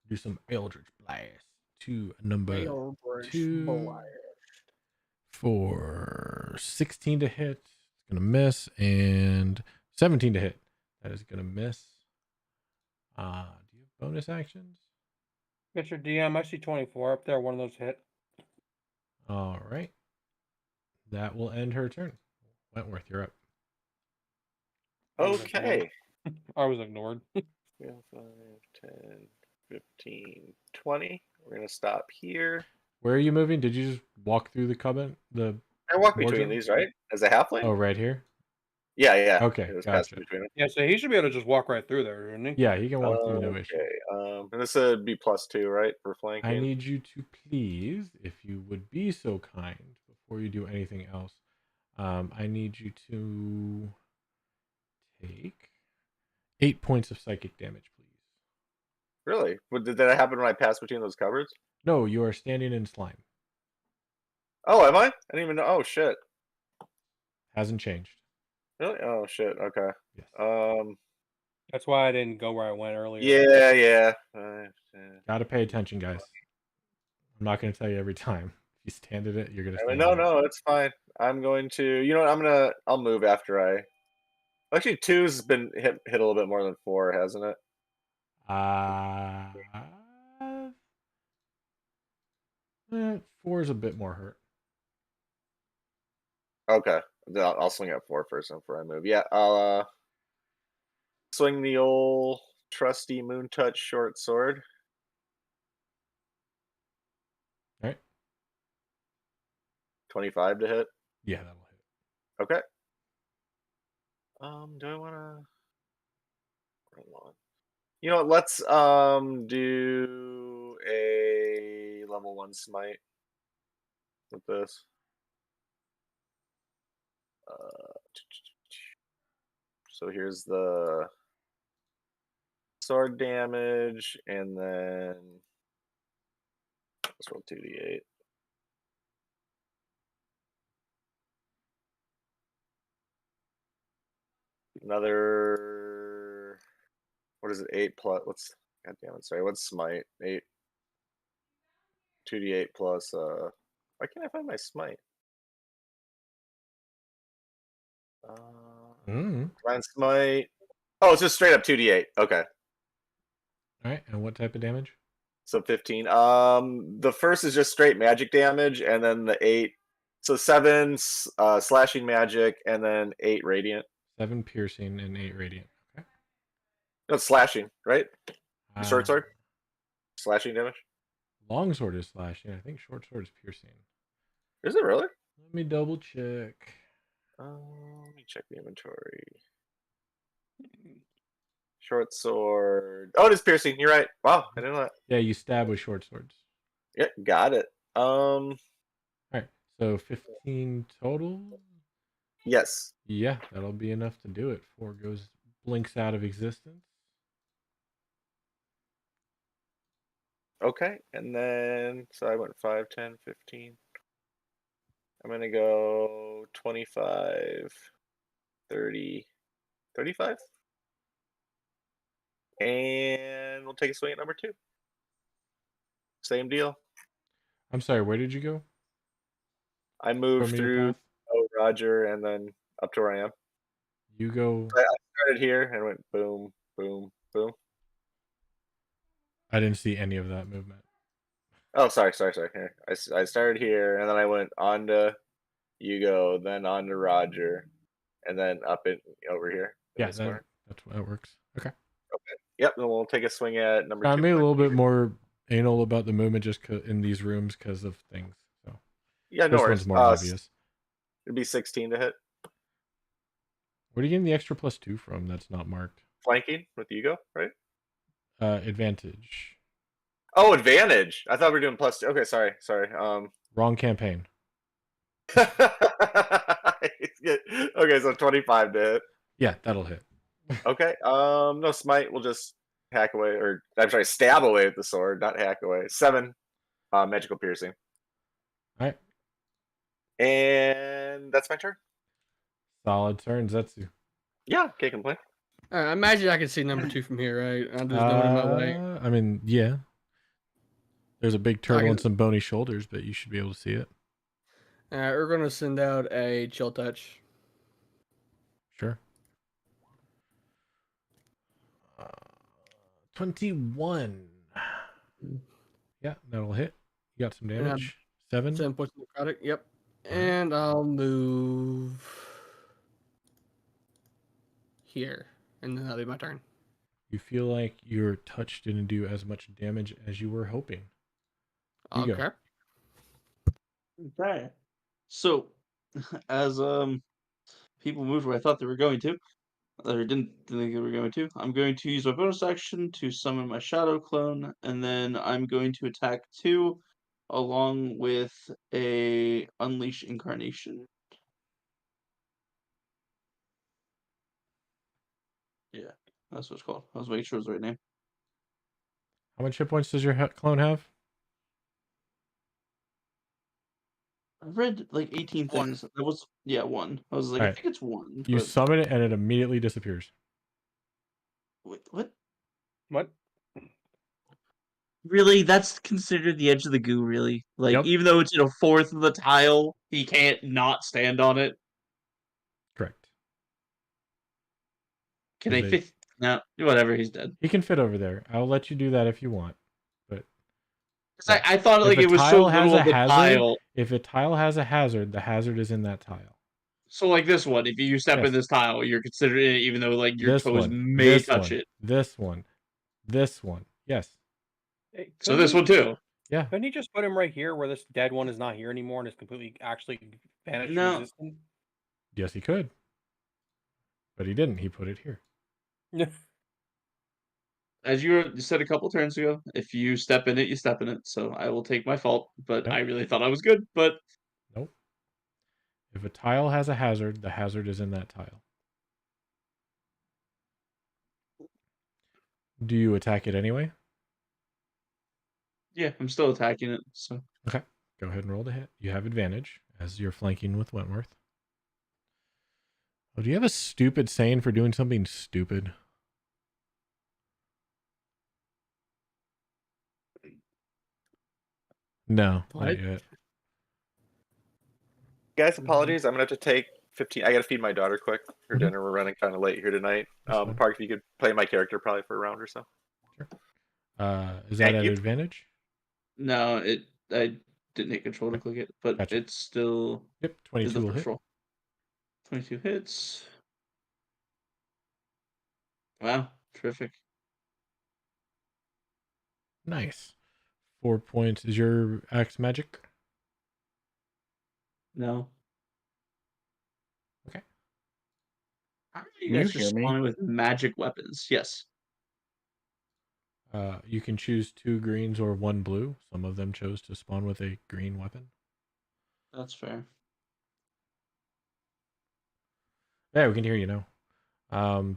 Speaker 3: do some Eldritch Blast to number
Speaker 1: Eldritch
Speaker 3: 2
Speaker 1: Blast.
Speaker 3: for 16 to hit. It's gonna miss, and 17 to hit. That is gonna miss. Do you have bonus actions?
Speaker 6: Mr. DM, I see 24 up there. One of those hit.
Speaker 3: All right. That will end her turn. Wentworth, you're up.
Speaker 5: Okay.
Speaker 6: I was ignored.
Speaker 5: 5, 10, 15, 20. We're gonna stop here.
Speaker 3: Where are you moving? Did you just walk through the cupboard? The
Speaker 5: I walk between
Speaker 3: wardrobe?
Speaker 5: these, right? As a halfling?
Speaker 3: Oh, right here.
Speaker 5: Yeah, yeah.
Speaker 3: Okay,
Speaker 5: It was
Speaker 3: gotcha.
Speaker 5: passing between them.
Speaker 6: Yeah, so he should be able to just walk right through there, shouldn't he?
Speaker 3: Yeah, he can walk through no issue.
Speaker 5: Okay. And this would be +2, right, for flanking?
Speaker 3: I need you to please, if you would be so kind, before you do anything else, I need you to take 8 points of psychic damage, please.
Speaker 5: Really? Did that happen when I passed between those cupboards?
Speaker 3: No, you are standing in slime.
Speaker 5: Oh, am I? I didn't even know. Oh, shit.
Speaker 3: Hasn't changed.
Speaker 5: Really? Oh, shit. Okay.
Speaker 3: Yes.
Speaker 6: That's why I didn't go where I went earlier.
Speaker 5: Yeah, yeah.
Speaker 3: Gotta pay attention, guys. I'm not gonna tell you every time. If you stand in it, you're gonna stand
Speaker 5: No,
Speaker 3: in it.
Speaker 5: no, it's fine. I'm going to. You know what? I'll move after I. Actually, 2's been hit a little bit more than 4, hasn't it?
Speaker 3: 4 is a bit more hurt.
Speaker 5: Okay. I'll swing at 4 first before I move. Yeah, I'll swing the old trusty Moon Touch short sword.
Speaker 3: All right.
Speaker 5: 25 to hit.
Speaker 3: Yeah, that'll hit.
Speaker 5: Okay. Do I want to? You know what? Let's do a level 1 smite with this. So here's the sword damage, and then let's roll 2d8. Another, what is it? 8 plus. God damn it! Sorry, what's smite? 8. 2d8 plus. Why can't I find my smite? Divine smite. Oh, it's just straight up 2d8. Okay.
Speaker 3: All right, and what type of damage?
Speaker 5: So 15. The first is just straight magic damage, and then the 8. So 7 slashing magic, and then 8 radiant.
Speaker 3: 7 piercing and 8 radiant. Okay.
Speaker 5: No, slashing, right? Short sword? Slashing damage?
Speaker 3: Long sword is slashing. I think short sword is piercing.
Speaker 5: Is it really?
Speaker 3: Let me double check.
Speaker 5: Let me check the inventory. Short sword. Oh, it is piercing. You're right. Wow, I didn't know that.
Speaker 3: Yeah, you stab with short swords.
Speaker 5: Yeah, got it.
Speaker 3: All right, so 15 total.
Speaker 5: Yes.
Speaker 3: Yeah, that'll be enough to do it. 4 blinks out of existence.
Speaker 5: Okay, and then so I went 5, 10, 15. I'm gonna go 25, 30, 35. And we'll take a swing at number 2. Same deal.
Speaker 3: I'm sorry, where did you go?
Speaker 5: I
Speaker 3: Show
Speaker 5: moved
Speaker 3: me your
Speaker 5: through
Speaker 3: path.
Speaker 5: Roger and then up to where I am.
Speaker 3: You go.
Speaker 5: I started here and went boom, boom, boom.
Speaker 3: I didn't see any of that movement.
Speaker 5: Oh, sorry. Here. I started here and then I went on to Hugo, then on to Roger, and then up in over here. in
Speaker 3: Yeah,
Speaker 5: this corner.
Speaker 3: that works. Okay.
Speaker 5: Yep, then we'll take a swing at number 2.
Speaker 3: I made a little bit more anal about the movement just in these rooms because of things. So
Speaker 5: Yeah, no
Speaker 3: this
Speaker 5: worries.
Speaker 3: one's more obvious.
Speaker 5: It'd be 16 to hit.
Speaker 3: Where are you getting the extra +2 from? That's not marked.
Speaker 5: Flanking with Hugo, right?
Speaker 3: Advantage.
Speaker 5: Oh, advantage. I thought we were doing +2. Okay, sorry.
Speaker 3: Wrong campaign.
Speaker 5: Okay, so 25 to hit.
Speaker 3: Yeah, that'll hit.
Speaker 5: Okay. No smite. We'll just hack away, or I'm sorry, stab away with the sword, not hack away. 7 magical piercing.
Speaker 3: All right.
Speaker 5: And that's my turn.
Speaker 3: Solid turn, Zetsu.
Speaker 5: Yeah, can't complain.
Speaker 1: I imagine I can see number 2 from here, right? I'm just going in my way.
Speaker 3: I mean, yeah. There's a big turtle
Speaker 1: can-
Speaker 3: and some bony shoulders, but you should be able to see it.
Speaker 1: We're gonna send out a chill touch.
Speaker 3: Sure. 21. Yeah, that'll hit. You got some damage. 7.
Speaker 1: 7 points of necrotic. Yep. And I'll move here, and then that'll be my turn.
Speaker 3: You feel like your touch didn't do as much damage as you were hoping. You
Speaker 1: Okay.
Speaker 3: go.
Speaker 4: Okay. So, as people moved where I thought they were going to, or didn't think they were going to, I'm going to use my bonus action to summon my shadow clone, and then I'm going to attack 2, along with a unleash incarnation. Yeah, that's what it's called. I was making sure it was the right name.
Speaker 3: How much hit points does your clone have?
Speaker 4: I read like 18
Speaker 2: 1.
Speaker 4: things. That was 1. I was like, I
Speaker 3: Alright.
Speaker 4: think it's 1.
Speaker 3: You
Speaker 4: but...
Speaker 3: summon it and it immediately disappears.
Speaker 4: Wait, what?
Speaker 6: What?
Speaker 4: Really? That's considered the edge of the goo, really? Like,
Speaker 3: Yep.
Speaker 4: even though it's in a fourth of the tile, he can't not stand on it?
Speaker 3: Correct.
Speaker 4: Can
Speaker 3: Is
Speaker 4: I
Speaker 3: it-
Speaker 4: fit? No, whatever, he's dead.
Speaker 3: He can fit over there. I'll let you do that if you want. But
Speaker 4: 'Cause I thought
Speaker 3: if
Speaker 4: like
Speaker 3: a
Speaker 4: it was so
Speaker 3: tile has
Speaker 4: little
Speaker 3: a
Speaker 4: of the
Speaker 3: hazard,
Speaker 4: tile.
Speaker 3: if a tile has a hazard, the hazard is in that tile.
Speaker 4: So like this one, if you step in
Speaker 3: Yes.
Speaker 4: this tile, you're considered it, even though like your
Speaker 3: This
Speaker 4: toes
Speaker 3: one,
Speaker 4: may
Speaker 3: this
Speaker 4: touch
Speaker 3: one,
Speaker 4: it.
Speaker 3: this one, this one. Yes.
Speaker 6: Hey,
Speaker 4: So this one too.
Speaker 3: Yeah.
Speaker 6: Couldn't he just put him right here where this dead one is not here anymore and is completely actually vanished
Speaker 4: No.
Speaker 6: from existence?
Speaker 3: Yes, he could. But he didn't. He put it here.
Speaker 4: As you said a couple turns ago, if you step in it, you step in it. So I will take my fault, but
Speaker 3: Yep.
Speaker 4: I really thought I was good. But
Speaker 3: Nope. If a tile has a hazard, the hazard is in that tile. Do you attack it anyway?
Speaker 4: yeah, I'm still attacking it. So
Speaker 3: Okay. Go ahead and roll to hit. You have advantage as you're flanking with Wentworth. Oh, do you have a stupid saying for doing something stupid? No,
Speaker 1: What?
Speaker 3: not yet.
Speaker 5: Guys, apologies. I'm gonna have to take 15. I gotta feed my daughter quick for
Speaker 3: Mhm.
Speaker 5: dinner. We're running kind of late here tonight.
Speaker 3: That's fine.
Speaker 5: Park, if you could play my character probably for a round or so.
Speaker 3: Is that
Speaker 5: Thank
Speaker 3: at
Speaker 5: you.
Speaker 3: advantage?
Speaker 4: no, I didn't hit control to click it, but
Speaker 3: Gotcha.
Speaker 4: it's still
Speaker 3: Yep,
Speaker 4: is
Speaker 3: 22
Speaker 4: the
Speaker 3: will
Speaker 4: first
Speaker 3: hit.
Speaker 4: roll. 22 hits. Wow, terrific.
Speaker 3: Nice. 4 points. Is your axe magic?
Speaker 4: No.
Speaker 3: Okay.
Speaker 4: How are you
Speaker 7: Can you
Speaker 4: guys just
Speaker 7: hear me?
Speaker 4: spawning with magic weapons? Yes.
Speaker 3: You can choose 2 greens or 1 blue. Some of them chose to spawn with a green weapon.
Speaker 4: That's fair.
Speaker 3: Yeah, we can hear you now.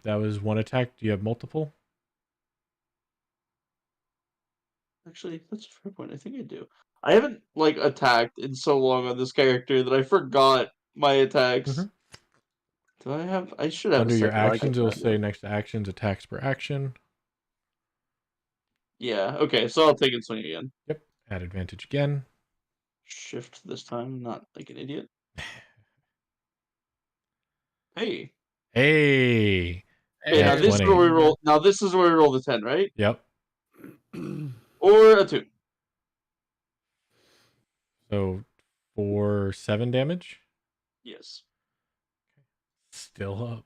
Speaker 3: That was 1 attack. Do you have multiple?
Speaker 4: Actually, that's a fair point. I think I do. I haven't like attacked in so long on this character that I forgot my attacks.
Speaker 3: Mhm.
Speaker 4: Do I have? I should have.
Speaker 3: Under
Speaker 4: a
Speaker 3: your
Speaker 4: second one.
Speaker 3: actions, it'll say next to actions, attacks per action.
Speaker 4: Yeah. Okay. So I'll take it swing again.
Speaker 3: Yep. Add advantage again.
Speaker 4: Shift this time, not like an idiot. Hey.
Speaker 3: Hey.
Speaker 4: Okay. Now
Speaker 3: Nat
Speaker 4: this is
Speaker 3: 20.
Speaker 4: where we roll. Now this is where we roll the 10, right?
Speaker 3: Yep.
Speaker 4: Or a 2.
Speaker 3: So for 7 damage.
Speaker 4: Yes.
Speaker 3: Still up.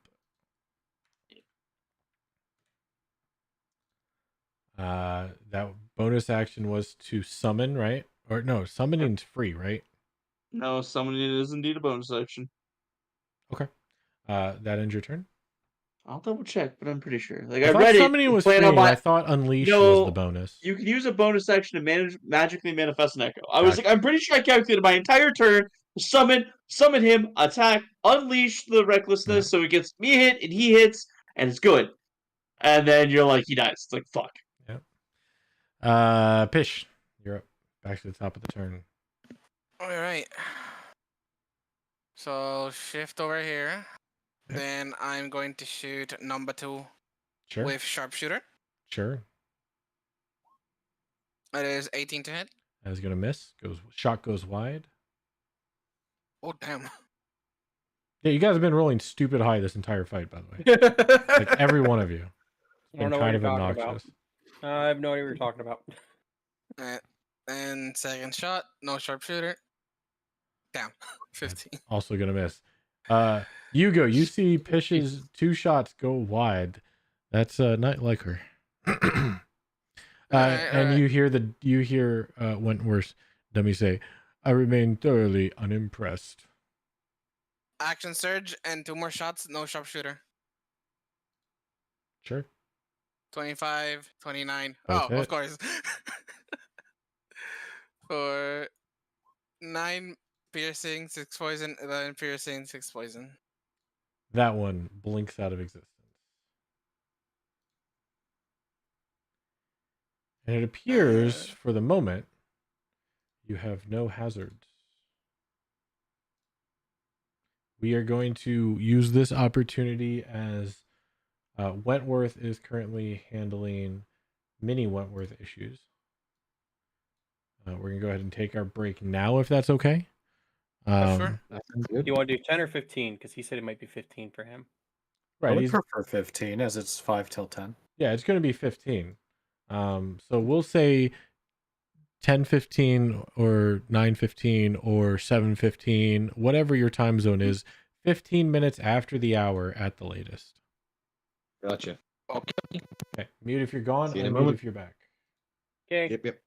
Speaker 3: That bonus action was to summon, right? Or no, summoning's free, right?
Speaker 4: No, summoning is indeed a bonus action.
Speaker 3: Okay. That ends your turn.
Speaker 4: I'll double check, but I'm pretty sure. Like
Speaker 3: I
Speaker 4: I
Speaker 3: thought
Speaker 4: read it.
Speaker 3: summoning was
Speaker 4: Plan
Speaker 3: free,
Speaker 4: on
Speaker 3: and I
Speaker 4: my.
Speaker 3: thought unleash was
Speaker 4: No,
Speaker 3: the bonus.
Speaker 4: you can use a bonus action to magically manifest an echo. I was
Speaker 3: Gotcha.
Speaker 4: like, I'm pretty sure I calculated my entire turn. Summon him, attack, unleash the recklessness, so it gets me hit and he hits, and it's good. And then you're like, he dies. It's like fuck.
Speaker 3: Yep. Pish, you're up. Back to the top of the turn.
Speaker 2: All right. So I'll shift over here.
Speaker 3: Yep.
Speaker 2: Then I'm going to shoot number 2
Speaker 3: Sure.
Speaker 2: with sharpshooter.
Speaker 3: Sure.
Speaker 2: That is 18 to hit.
Speaker 3: I was gonna miss. Shot goes wide.
Speaker 2: Oh damn!
Speaker 3: Yeah, you guys have been rolling stupid high this entire fight, by the way. Like every one of you. It's
Speaker 6: I don't
Speaker 3: been
Speaker 6: know what
Speaker 3: kind
Speaker 6: you're
Speaker 3: of
Speaker 6: talking about.
Speaker 3: obnoxious.
Speaker 6: I have no idea what you're talking about.
Speaker 2: And second shot, no sharpshooter. Damn, 15.
Speaker 3: Also gonna miss. Hugo, you see Pish's 2 shots go wide. That's not like her. And you hear Wentworth's dummy say, "I remain thoroughly unimpressed."
Speaker 2: Action surge and 2 more shots, no sharpshooter.
Speaker 3: Sure.
Speaker 2: 25, 29.
Speaker 3: Both
Speaker 2: Oh, of
Speaker 3: hit.
Speaker 2: course. For 9 piercing, 6 poison, 11 piercing, 6 poison.
Speaker 3: That one blinks out of existence. And it appears, for the moment, you have no hazards. We are going to use this opportunity as Wentworth is currently handling mini Wentworth issues. We're going to go ahead and take our break now, if that's okay.
Speaker 2: Sure.
Speaker 8: That sounds
Speaker 6: Do
Speaker 8: good.
Speaker 6: you want to do 10 or 15? Because he said it might be 15 for him.
Speaker 7: I
Speaker 3: Right.
Speaker 7: would prefer 15 as it's 5 till 10.
Speaker 3: Yeah, it's going to be 15. So we'll say 10:15 or 9:15 or 7:15, whatever your time zone is, 15 minutes after the hour at the latest.
Speaker 8: Gotcha.
Speaker 3: Okay, mute if you're gone,
Speaker 8: See you in a
Speaker 3: unmute
Speaker 8: moment.
Speaker 3: if you're back.
Speaker 6: Okay.
Speaker 8: Yep.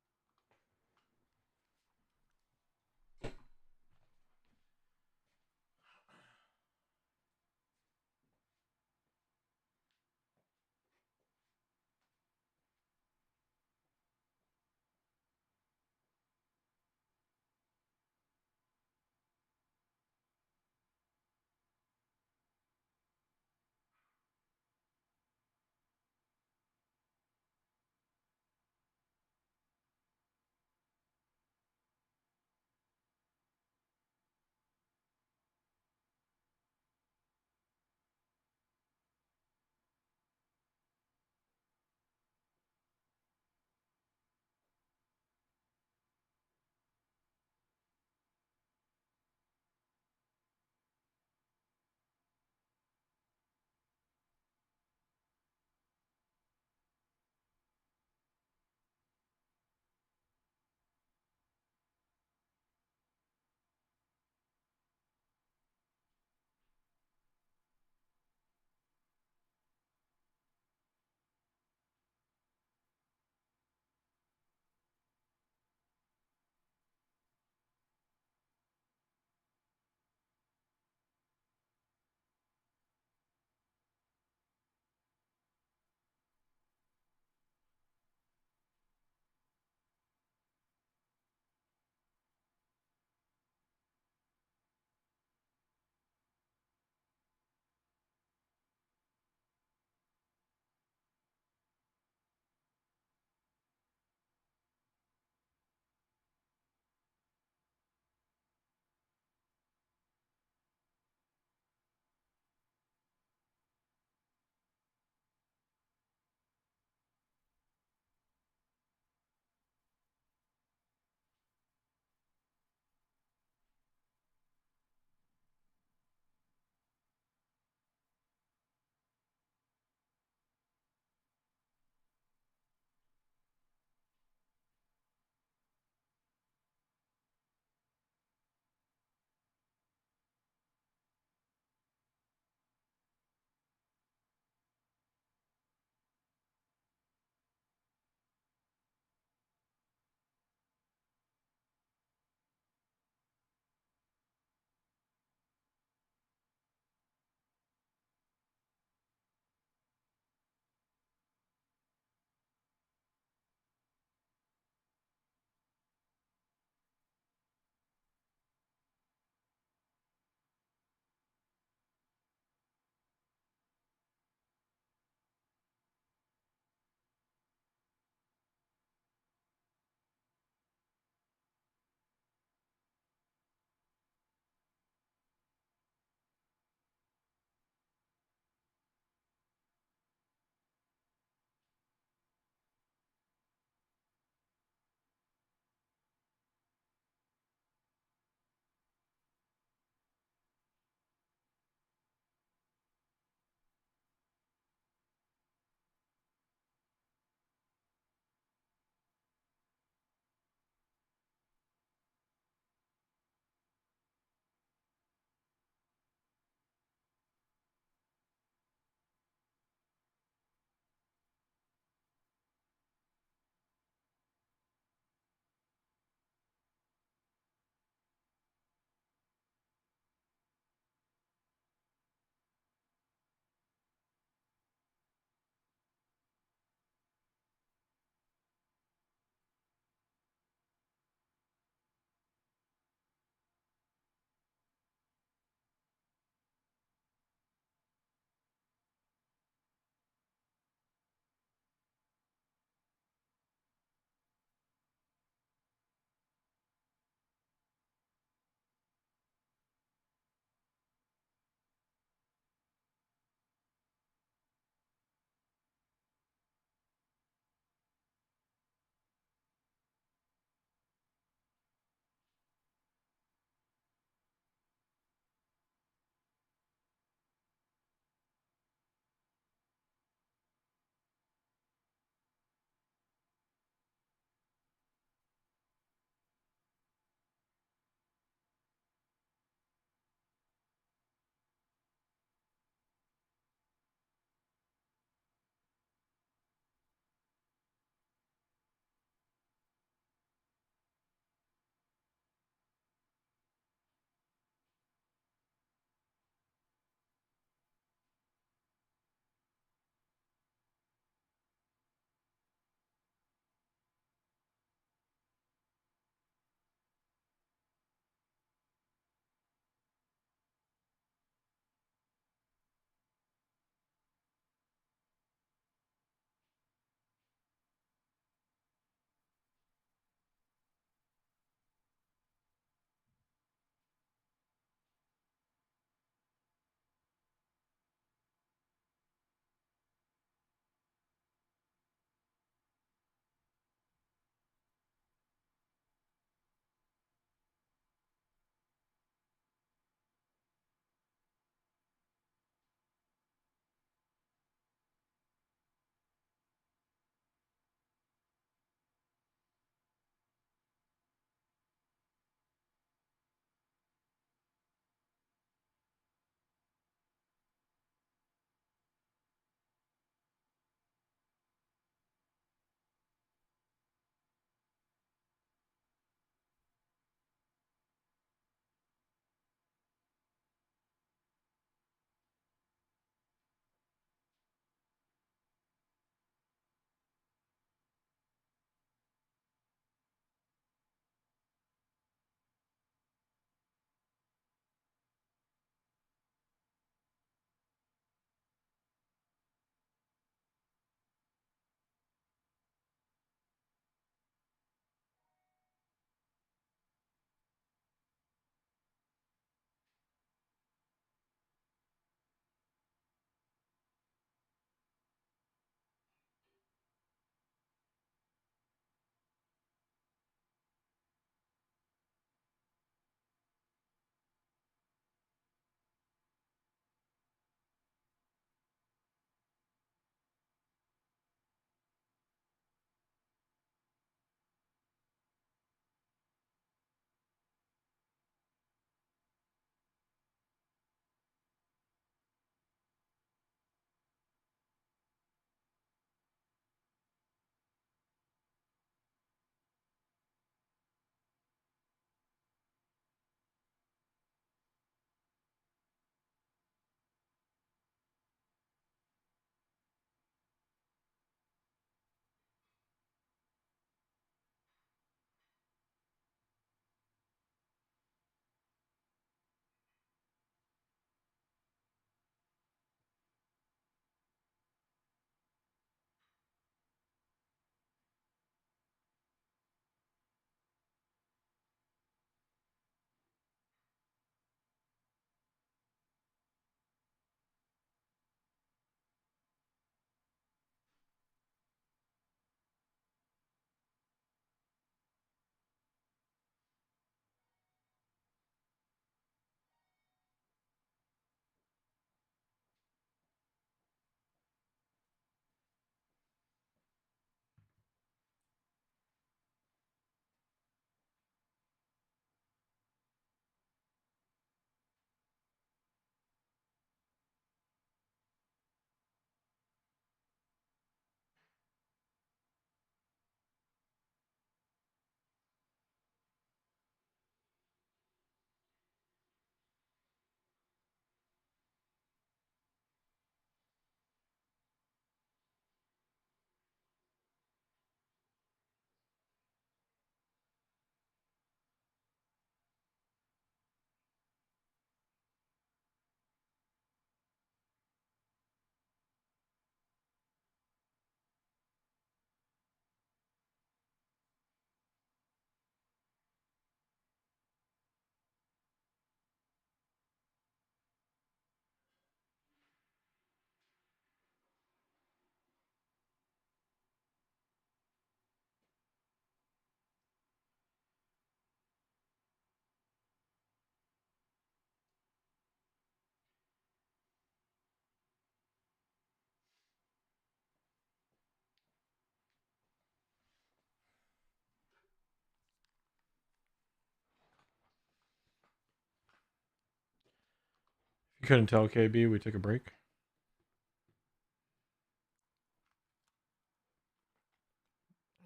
Speaker 3: You couldn't tell KB we took a break?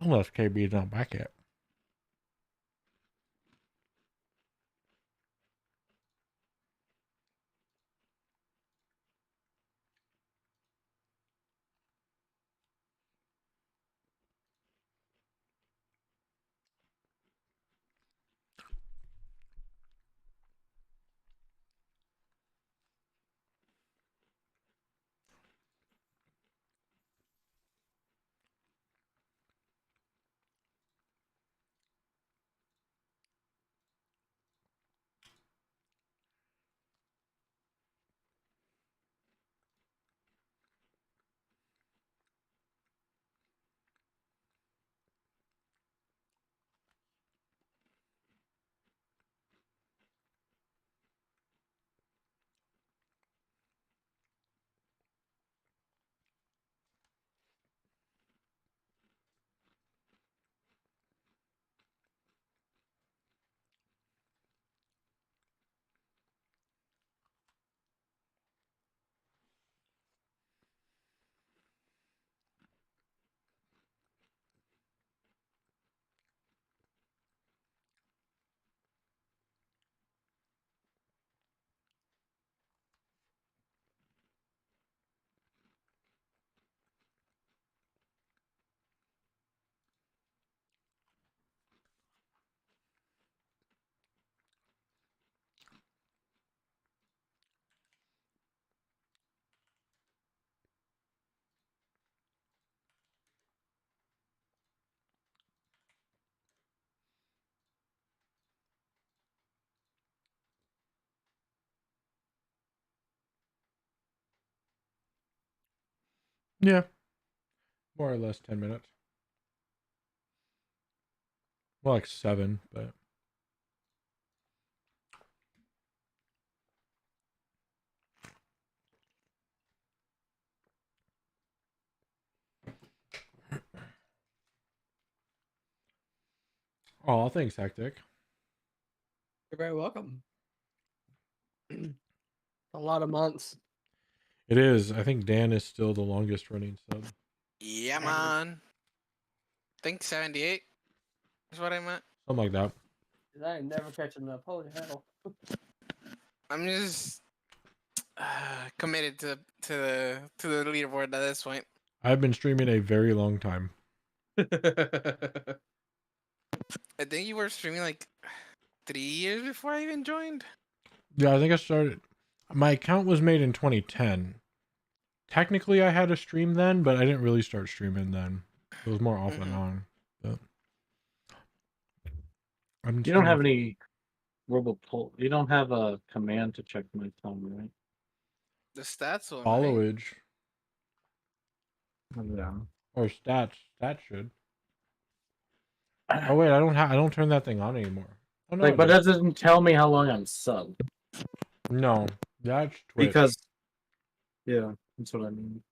Speaker 3: Unless KB is not back yet. Yeah. More or less 10 minutes. More like 7, but. Oh, thanks, Hectic.
Speaker 1: You're very welcome. A lot of months.
Speaker 3: It is. I think Dan is still the longest running sub.
Speaker 2: Yeah, man. I think 78 is what I meant.
Speaker 3: Something like that.
Speaker 1: I ain't never catching up. Holy hell.
Speaker 2: I'm just committed to the leaderboard at this point.
Speaker 3: I've been streaming a very long time.
Speaker 2: I think you were streaming like 3 years before I even joined.
Speaker 3: Yeah, I think I started. My account was made in 2010. Technically, I had a stream then, but I didn't really start streaming then. It was more off and on. But I've been
Speaker 7: You don't have
Speaker 3: streaming-
Speaker 7: any robo-pull. You don't have a command to check my time, right?
Speaker 2: The stats one. Right?
Speaker 3: followage
Speaker 7: Yeah.
Speaker 3: or stats. Stats should. Oh wait, I don't turn that thing on anymore. Oh no,
Speaker 7: Like,
Speaker 3: it
Speaker 7: but
Speaker 3: does.
Speaker 7: that doesn't tell me how long I'm sub.
Speaker 3: No, that's Twitch.
Speaker 7: Because, yeah, that's what I mean.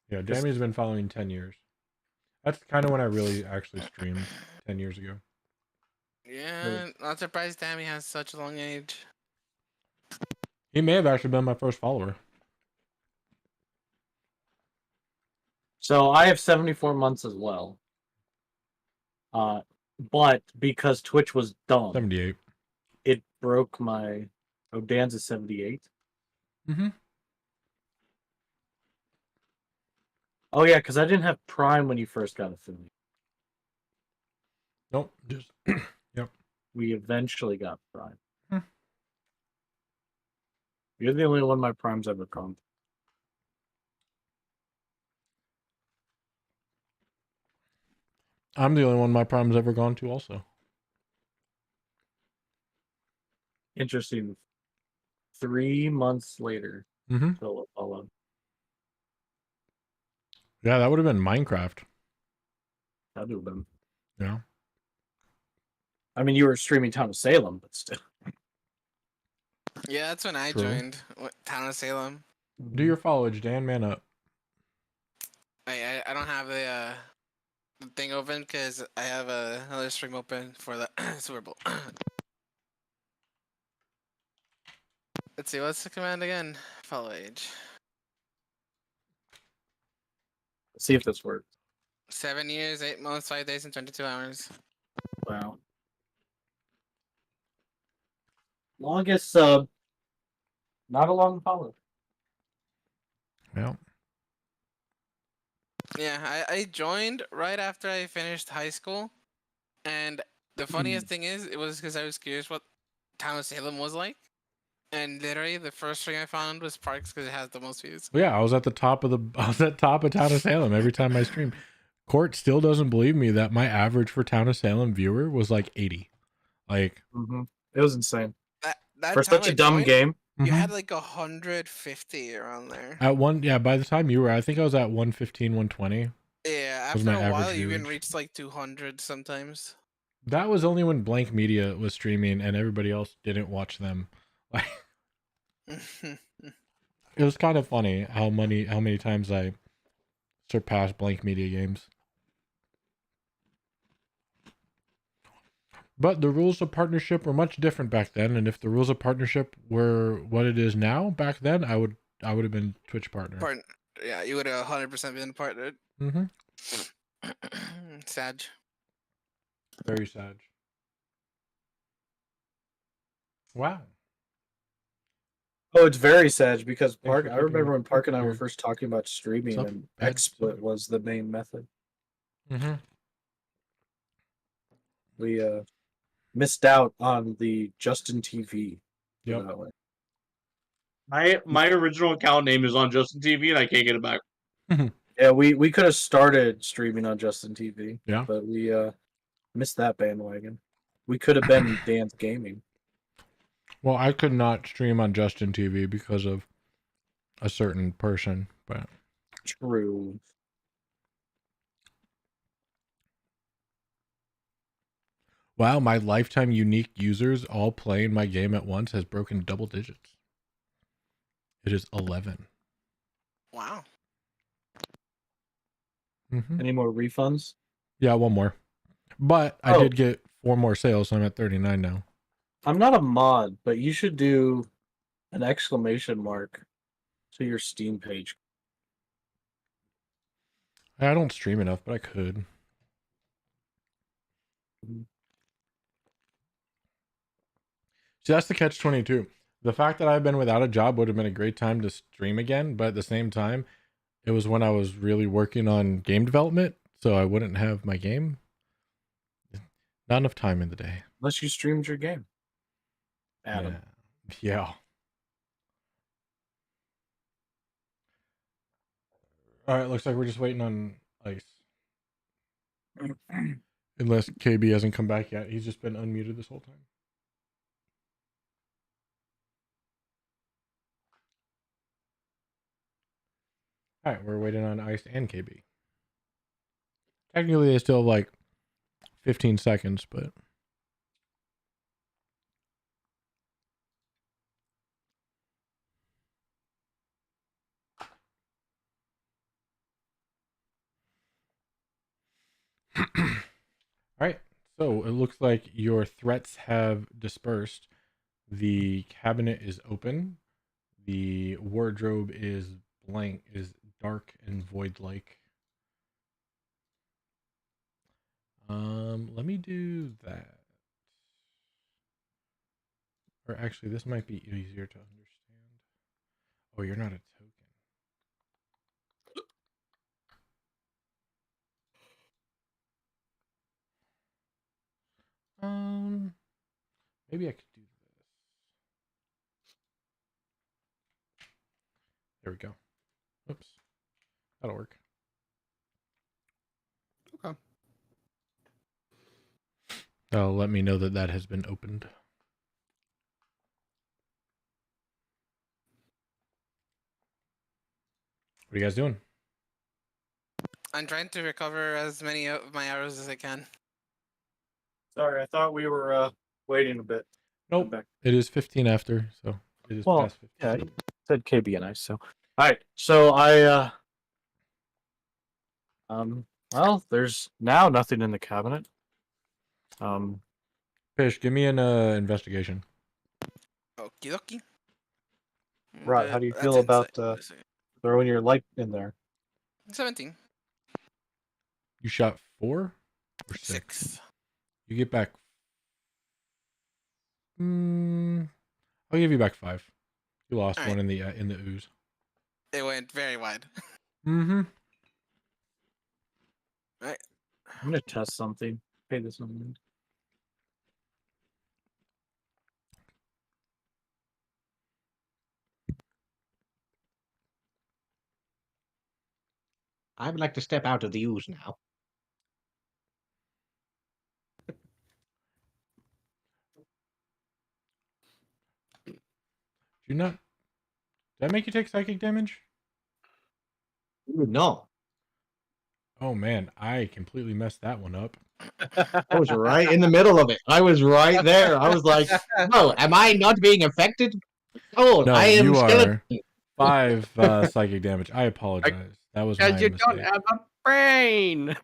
Speaker 3: Yeah, Dammy's been following 10 years. That's kind of when I really actually streamed 10 years ago.
Speaker 2: Yeah, not surprised Tammy has such a long age.
Speaker 3: He may have actually been my first follower.
Speaker 7: So I have 74 months as well. But because Twitch was dumb,
Speaker 3: 78.
Speaker 7: it broke my. Oh, Dan's is 78.
Speaker 3: Mm-hmm.
Speaker 7: Oh yeah, because I didn't have Prime when you first got affiliated.
Speaker 3: Nope. Just yep.
Speaker 7: We eventually got Prime.
Speaker 3: Hmm.
Speaker 7: You're the only one my Prime's ever come.
Speaker 3: I'm the only one my Prime's ever gone to also.
Speaker 7: Interesting. 3 months later,
Speaker 3: Mm-hmm.
Speaker 7: Philip followed.
Speaker 3: Yeah, that would have been Minecraft.
Speaker 7: That'd have been.
Speaker 3: Yeah.
Speaker 7: I mean, you were streaming Town of Salem, but still.
Speaker 2: Yeah, that's when I
Speaker 3: True.
Speaker 2: joined Town of Salem.
Speaker 3: Do your followage, Dan. Man up.
Speaker 2: I don't have the thing open because I have another stream open for the Super Bowl. Let's see, what's the command again? Follow age.
Speaker 7: See if this works.
Speaker 2: 7 years, 8 months, 5 days, and 22 hours.
Speaker 7: Wow. Longest sub. Not a long follow.
Speaker 3: Well,
Speaker 2: Yeah, I joined right after I finished high school, and the funniest thing is, it was because I was curious what Town of Salem was like, and literally the first thing I found was Parks because it has the most views.
Speaker 3: yeah, I was at top of Town of Salem every time I streamed. Court still doesn't believe me that my average for Town of Salem viewer was like 80. Like,
Speaker 7: It was insane.
Speaker 2: That
Speaker 7: For
Speaker 2: time
Speaker 7: such a
Speaker 2: I
Speaker 7: dumb
Speaker 2: joined,
Speaker 7: game.
Speaker 2: you
Speaker 3: mhm.
Speaker 2: had like 150 around there.
Speaker 3: At one, yeah, by the time you were, I think I was at 115, 120.
Speaker 2: Yeah,
Speaker 3: was
Speaker 2: after
Speaker 3: my
Speaker 2: a while,
Speaker 3: average
Speaker 2: you even
Speaker 3: viewage.
Speaker 2: reached like 200 sometimes.
Speaker 3: That was only when Blank Media was streaming and everybody else didn't watch them. Like, it was kind of funny how many times I surpassed Blank Media games. But the rules of partnership were much different back then, and if the rules of partnership were what it is now back then, I would have been Twitch partner.
Speaker 2: Yeah, you would have 100% been partnered.
Speaker 3: Mm-hmm.
Speaker 2: Sad.
Speaker 3: Very sad. Wow.
Speaker 7: Oh, it's very sad because
Speaker 3: Thanks
Speaker 7: Park.
Speaker 3: for
Speaker 7: I remember
Speaker 3: keeping
Speaker 7: when Park and I were
Speaker 3: your
Speaker 7: first talking about streaming,
Speaker 3: sub
Speaker 7: and
Speaker 3: bed
Speaker 7: XSplit
Speaker 3: sub.
Speaker 7: was the main method.
Speaker 3: Mm-hmm.
Speaker 7: We missed out on the Justin TV.
Speaker 3: Yep.
Speaker 7: That way.
Speaker 4: My original account name is on Justin TV, and I can't get it back.
Speaker 7: Yeah, we could have started streaming on Justin TV.
Speaker 3: Yeah.
Speaker 7: But we missed that bandwagon. We could have been Dan's Gaming.
Speaker 3: Well, I could not stream on Justin TV because of a certain person, but
Speaker 7: True.
Speaker 3: wow, my lifetime unique users all playing my game at once has broken double digits. It is 11.
Speaker 2: Wow.
Speaker 3: Mm-hmm.
Speaker 7: Any more refunds?
Speaker 3: Yeah, one more. But I did get 4 more sales, so I'm at 39 now.
Speaker 7: I'm not a mod, but you should do an exclamation mark to your Steam page.
Speaker 3: I don't stream enough, but I could. See, that's the catch-22. The fact that I've been without a job would have been a great time to stream again, but at the same time, it was when I was really working on game development, so I wouldn't have my game. Not enough time in the day.
Speaker 7: Unless you streamed your game. Adam.
Speaker 3: Yeah. All right, looks like we're just waiting on Ice. Unless KB hasn't come back yet. He's just been unmuted this whole time. All right, we're waiting on Ice and KB. Technically, they still have like 15 seconds, but... All right, so it looks like your threats have dispersed. The cabinet is open. The wardrobe is blank, is dark and void-like. Let me do that. Or actually, this might be easier to understand. Oh, you're not a token. Maybe I could do this. There we go. Oops. That'll work.
Speaker 2: Okay.
Speaker 3: That'll let me know that that has been opened. What are you guys doing?
Speaker 2: I'm trying to recover as many of my arrows as I can.
Speaker 7: Sorry, I thought we were waiting a bit.
Speaker 3: Nope. It is 15 after, so it is past 15.
Speaker 7: Yeah, you said KB and I, so. Alright, so well, there's now nothing in the cabinet.
Speaker 3: Fish, give me an investigation.
Speaker 2: Okie dokie.
Speaker 7: Rod, how do you
Speaker 2: That's
Speaker 7: feel about
Speaker 2: insight.
Speaker 7: throwing your light in there?
Speaker 2: 17.
Speaker 3: You shot 4 or 6?
Speaker 2: 6.
Speaker 3: You get back. I'll give you back 5. You lost
Speaker 2: All
Speaker 3: one in the ooze.
Speaker 2: It went very wide.
Speaker 3: Mm-hmm.
Speaker 2: Right.
Speaker 7: I'm gonna test something. Pay this one.
Speaker 8: I would like to step out of the ooze now.
Speaker 3: Do not. Did that make you take psychic damage?
Speaker 8: No,
Speaker 3: Oh man, I completely messed that one up.
Speaker 8: I was right in the middle of it. I was right there. I was like, "Oh, am I not being affected? Oh,
Speaker 3: No,
Speaker 8: I am
Speaker 3: you
Speaker 8: skeleton."
Speaker 3: are 5 psychic damage. I apologize. That was my
Speaker 1: Because you don't
Speaker 3: mistake.
Speaker 1: have a brain.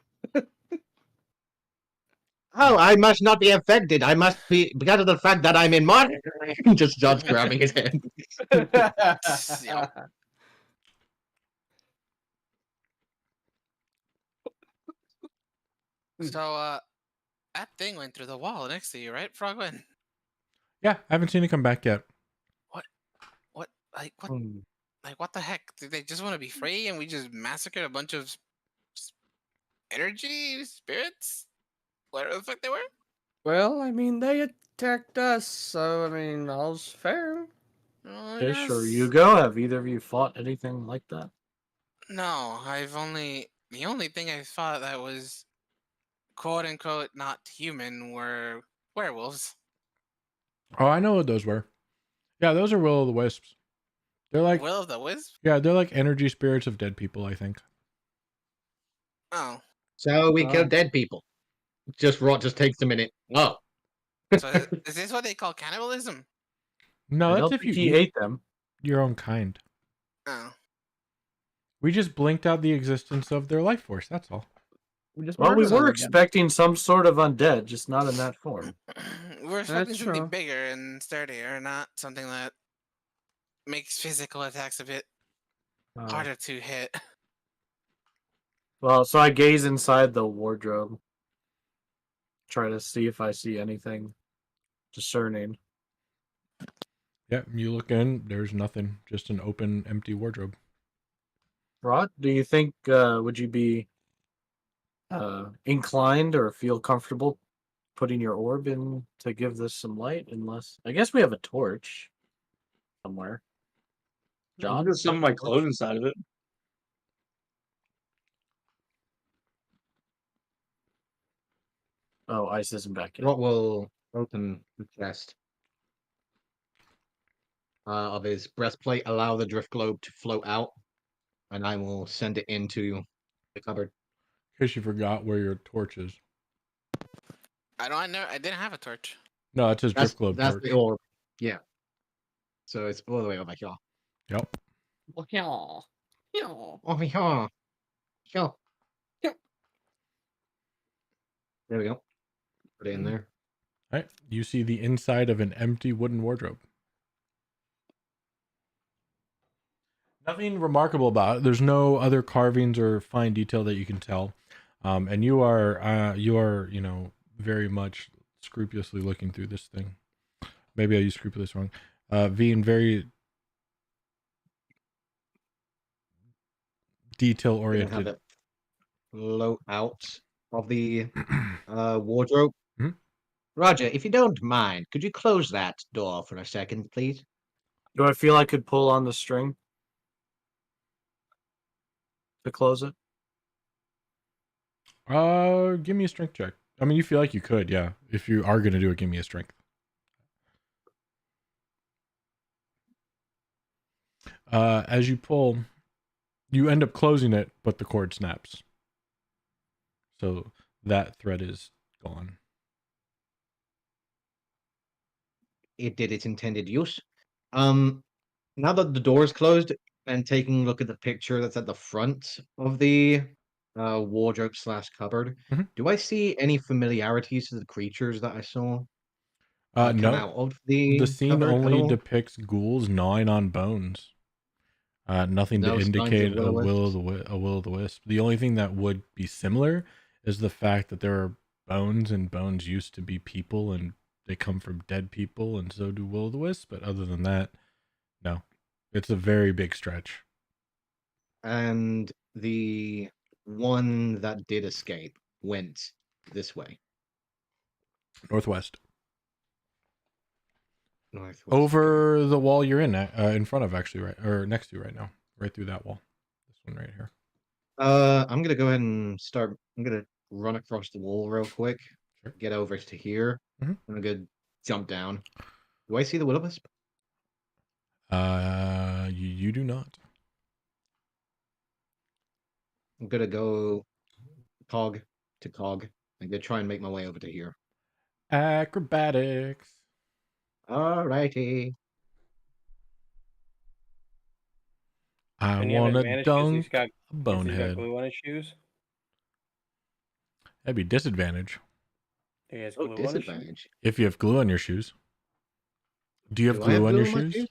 Speaker 8: Oh, I must not be affected. I must be because of the fact that I'm in mud. Just starts grabbing his head.
Speaker 2: Yep. So, that thing went through the wall next to you, right, Frogman?
Speaker 3: Yeah, I haven't seen it come back yet.
Speaker 2: What? Like what?
Speaker 7: Hmm.
Speaker 2: Like what the heck? Did they just want to be free and we just massacred a bunch of energy spirits? Whatever the fuck they were?
Speaker 1: Well, I mean, they attacked us, so I mean, all's fair.
Speaker 2: Well, I
Speaker 7: Fish or
Speaker 2: guess-
Speaker 7: Yugo, have either of you fought anything like that?
Speaker 2: No, the only thing I thought that was quote unquote not human were werewolves.
Speaker 3: Oh, I know what those were. Yeah, those are will o' the wisps. They're like
Speaker 2: Will of the Wisp?
Speaker 3: yeah, they're like energy spirits of dead people. I think.
Speaker 2: Oh,
Speaker 8: So we kill
Speaker 7: Oh.
Speaker 8: dead people. Rot just takes a minute. Oh,
Speaker 2: so is this what they call cannibalism?
Speaker 3: No,
Speaker 7: I
Speaker 3: that's
Speaker 7: don't
Speaker 3: if you
Speaker 7: think he
Speaker 3: eat
Speaker 7: ate them.
Speaker 3: your own kind.
Speaker 2: Oh,
Speaker 3: We just blinked out the existence of their life force. That's all.
Speaker 1: We just
Speaker 7: Well, we
Speaker 1: murdered them
Speaker 7: were
Speaker 1: again.
Speaker 7: expecting some sort of undead, just not in that form.
Speaker 2: we're expecting
Speaker 1: That's
Speaker 2: something
Speaker 1: true.
Speaker 2: bigger and sturdier, not something that makes physical attacks a bit harder to hit.
Speaker 7: Well, so I gaze inside the wardrobe, try to see if I see anything discerning.
Speaker 3: Yeah, you look in. There's nothing. Just an open, empty wardrobe.
Speaker 7: Rod, do you think would you be inclined or feel comfortable putting your orb in to give this some light? Unless I guess we have a torch somewhere. John,
Speaker 4: There's some of my clothes inside of it.
Speaker 7: Oh, ice isn't back yet.
Speaker 8: Rot will open the chest of his breastplate, allow the drift globe to float out, and I will send it into the cupboard.
Speaker 3: In case you forgot where your torch is.
Speaker 2: I didn't have a torch.
Speaker 3: No, that's his drift globe
Speaker 8: That's
Speaker 3: torch.
Speaker 8: the orb. Yeah. So it's all the way over here.
Speaker 3: Yep.
Speaker 1: Yeah. Yeah.
Speaker 8: Over here. Sure.
Speaker 1: Yep.
Speaker 8: There we go. Put it in there.
Speaker 3: All right. You see the inside of an empty wooden wardrobe. Nothing remarkable about it. There's no other carvings or fine detail that you can tell. And you are, very much scrupulously looking through this thing. Maybe I used scrupulous wrong. Being very detail
Speaker 8: We're gonna have
Speaker 3: oriented.
Speaker 8: it float out of the wardrobe.
Speaker 3: Mhm.
Speaker 8: Roger, if you don't mind, could you close that door for a second, please?
Speaker 7: Do I feel I could pull on the string to close it?
Speaker 3: Give me a strength check. I mean, you feel like you could, yeah. If you are gonna do it, give me a strength. As you pull, you end up closing it, but the cord snaps. So that thread is gone.
Speaker 8: It did its intended use. Now that the door is closed and taking a look at the picture that's at the front of the wardrobe / cupboard,
Speaker 3: Mhm.
Speaker 8: do I see any familiarities to the creatures that I saw?
Speaker 3: No,
Speaker 8: come out of the
Speaker 3: the scene
Speaker 8: cover at
Speaker 3: only
Speaker 8: all?
Speaker 3: depicts ghouls gnawing on bones. Nothing
Speaker 8: No
Speaker 3: to
Speaker 8: signs of
Speaker 3: indicate a
Speaker 8: will-o'-wisps?
Speaker 3: will o' the wisp. The only thing that would be similar is the fact that there are bones, and bones used to be people, and they come from dead people, and so do will o' the wisp. But other than that, no, it's a very big stretch.
Speaker 8: And the one that did escape went this way.
Speaker 3: Northwest,
Speaker 8: Northwest.
Speaker 3: over the wall you're in front of, actually, right, or next to right now, right through that wall. This one right here.
Speaker 8: I'm gonna go ahead and start. I'm gonna run across the wall real quick.
Speaker 3: Sure.
Speaker 8: Get over to here.
Speaker 3: Mhm.
Speaker 8: I'm gonna jump down. Do I see the will-o'-wisp?
Speaker 3: You do not.
Speaker 8: I'm gonna go cog to cog. I'm gonna try and make my way over to here.
Speaker 3: Acrobatics.
Speaker 8: Alrighty.
Speaker 3: I
Speaker 6: And you have
Speaker 3: want to
Speaker 6: advantage because he's
Speaker 3: dunk
Speaker 6: got
Speaker 3: a
Speaker 6: because he's got
Speaker 3: bonehead.
Speaker 6: glue on his shoes.
Speaker 3: That'd be disadvantage
Speaker 6: He has
Speaker 8: Oh,
Speaker 6: glue on his shoes.
Speaker 8: disadvantage.
Speaker 3: if you have glue on your shoes. Do you have
Speaker 8: Do I have
Speaker 3: glue on your
Speaker 8: my
Speaker 3: shoes?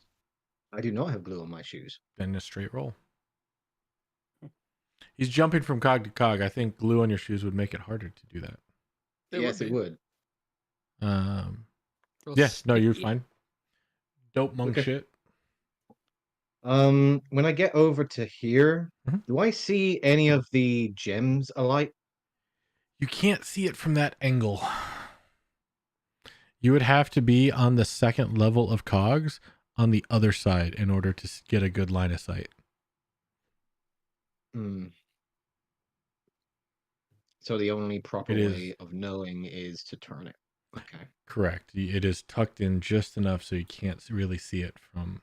Speaker 8: I do not have glue on my shoes.
Speaker 3: Then a straight roll. He's jumping from cog to cog. I think glue on your shoes would make it harder to do that.
Speaker 8: Yes, it would.
Speaker 1: Real
Speaker 3: Yeah, no, you're
Speaker 1: sticky.
Speaker 3: fine. Dope monk
Speaker 8: Okay.
Speaker 3: shit.
Speaker 8: When I get over to here,
Speaker 3: Mhm.
Speaker 8: do I see any of the gems alight?
Speaker 3: You can't see it from that angle. You would have to be on the second level of cogs on the other side in order to get a good line of sight.
Speaker 8: Hmm. So the only proper
Speaker 3: It is-
Speaker 8: way of knowing is to turn it. Okay.
Speaker 3: Correct. It is tucked in just enough so you can't really see it from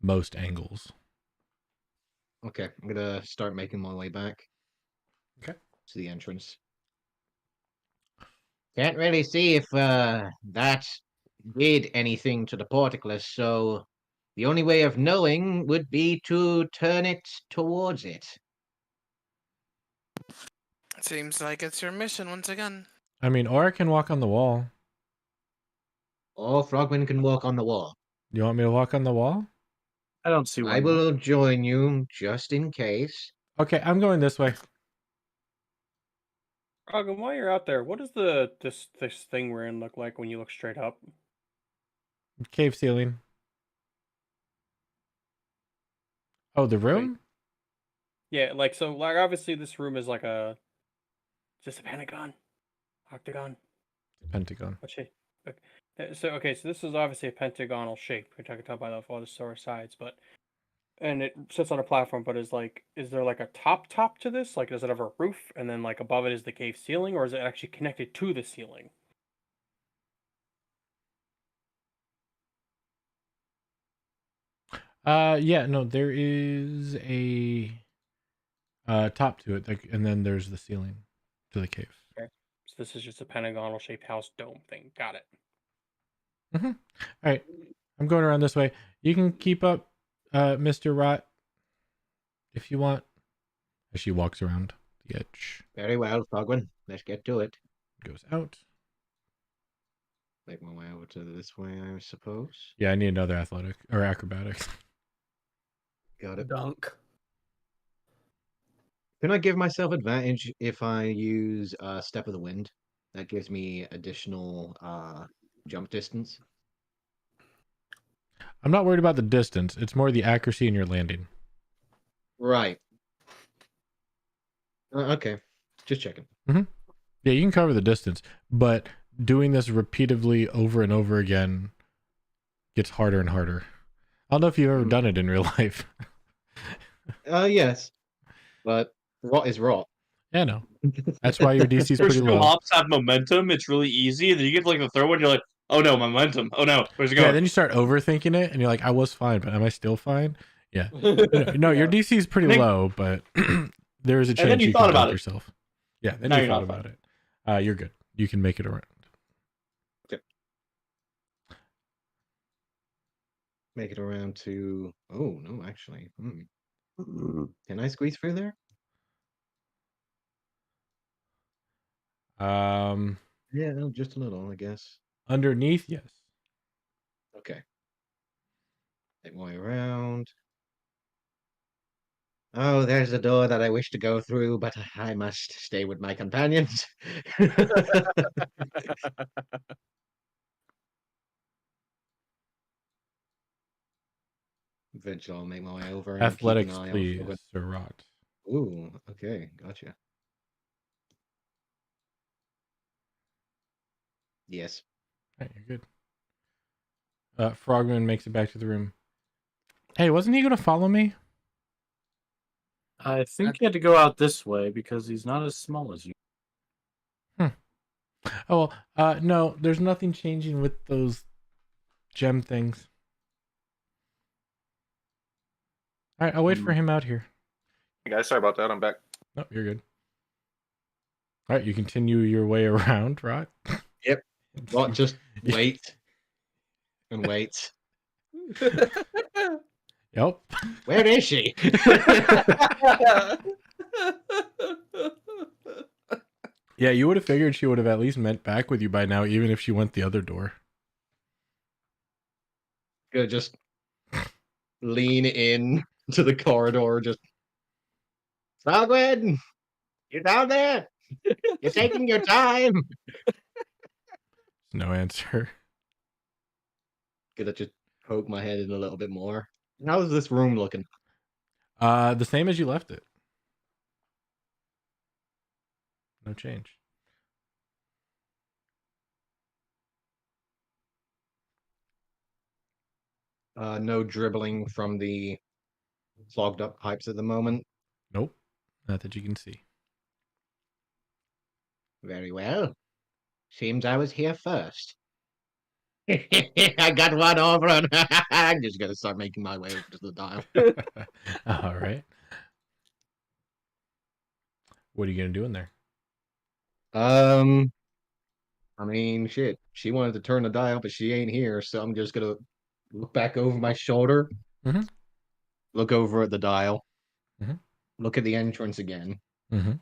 Speaker 3: most angles.
Speaker 8: Okay, I'm gonna start making my way back.
Speaker 3: Okay.
Speaker 8: To the entrance. Can't really see if that did anything to the portcullis, so the only way of knowing would be to turn it towards it.
Speaker 2: Seems like it's your mission once again.
Speaker 3: I mean, or I can walk on the wall.
Speaker 8: Or Frogman can walk on the wall.
Speaker 3: You want me to walk on the wall?
Speaker 7: I don't see why
Speaker 8: I
Speaker 7: not.
Speaker 8: will join you just in case.
Speaker 3: Okay, I'm going this way.
Speaker 6: Rogan, while you're out there, what does this thing we're in look like when you look straight up?
Speaker 3: Cave ceiling. Oh, the room?
Speaker 6: Yeah, like so, like obviously this room is like a just a pentagon, octagon.
Speaker 3: Pentagon.
Speaker 6: What shape? So this is obviously a pentagonal shape. We're talking about the four sides, but and it sits on a platform. But is there like a top to this? Like, does it have a roof, and then like above it is the cave ceiling, or is it actually connected to the ceiling?
Speaker 3: Yeah, no, there is a top to it, like, and then there's the ceiling to the cave.
Speaker 6: Okay, so this is just a pentagonal shaped house dome thing. Got it.
Speaker 3: All right, I'm going around this way. You can keep up, Mr. Rot, if you want. As she walks around the edge,
Speaker 8: Very well, Frogman. Let's get to it.
Speaker 3: goes out.
Speaker 8: Make my way over to this way, I suppose.
Speaker 3: Yeah, I need another athletic or acrobatics.
Speaker 8: Got it.
Speaker 1: Dunk.
Speaker 8: Can I give myself advantage if I use Step of the Wind? That gives me additional jump distance.
Speaker 3: I'm not worried about the distance. It's more the accuracy in your landing.
Speaker 8: Right. Okay. Just checking.
Speaker 3: Yeah, you can cover the distance, but doing this repeatedly over and over again gets harder and harder. I don't know if you've ever done it in real life.
Speaker 8: Yes. But rot is rot.
Speaker 3: Yeah, no. That's why your DC is
Speaker 4: First
Speaker 3: pretty
Speaker 4: two
Speaker 3: low.
Speaker 4: hops have momentum. It's really easy. Then you get to, like the third one, you're like, oh no, momentum. Oh no, where's it
Speaker 3: Yeah,
Speaker 4: going?
Speaker 3: then you start overthinking it, and you're like, I was fine, but am I still fine? Yeah. No, your DC is pretty
Speaker 4: Then-
Speaker 3: low, but there is a
Speaker 4: then
Speaker 3: chance
Speaker 4: you
Speaker 3: you
Speaker 4: thought
Speaker 3: can
Speaker 4: about
Speaker 3: dunk
Speaker 4: it.
Speaker 3: yourself. Yeah, then
Speaker 4: Now
Speaker 3: you
Speaker 4: you're
Speaker 3: thought
Speaker 4: not
Speaker 3: about it. You're good. You can make it around.
Speaker 8: Make it around to. Oh, no, actually. Can I squeeze through there? Yeah, no, just a little, I guess.
Speaker 3: Underneath, yes.
Speaker 8: Make my way around. Oh, there's a door that I wish to go through, but I must stay with my companions. Eventually, I'll make my way over and keep an
Speaker 3: Athletics,
Speaker 8: eye out
Speaker 3: please,
Speaker 8: for.
Speaker 3: Sir Rot.
Speaker 8: Ooh, okay, gotcha. Yes.
Speaker 3: Right, you're good. Frogman makes it back to the room. Hey, wasn't he going to follow me?
Speaker 7: I think he had to go out this way because he's not as small as you.
Speaker 3: Oh, no, there's nothing changing with those gem things. All right, I'll wait for him out here.
Speaker 5: Hey guys, sorry about that. I'm back.
Speaker 3: No, you're good. All right, you continue your way around, right?
Speaker 8: Yep. Well, just wait and wait.
Speaker 3: Yep.
Speaker 8: Where is she?
Speaker 3: Yeah, you would have figured she would have at least met back with you by now, even if she went the other door.
Speaker 8: Gonna just lean in to the corridor, just Frogwin, you're down there. You're taking your time.
Speaker 3: No answer.
Speaker 8: Gonna just poke my head in a little bit more. How's this room looking?
Speaker 3: The same as you left it. No change.
Speaker 8: No dribbling from the clogged up pipes at the moment.
Speaker 3: Nope. Not that you can see.
Speaker 8: Very well. Seems I was here first. I got one over on. I'm just gonna start making my way over to the dial.
Speaker 3: All right. What are you going to do in there?
Speaker 8: I mean, shit. She wanted to turn the dial, but she ain't here, so I'm just gonna look back over my shoulder,
Speaker 3: Mhm.
Speaker 8: look over at the dial,
Speaker 3: Mhm.
Speaker 8: look at the entrance again.
Speaker 3: Mm-hmm.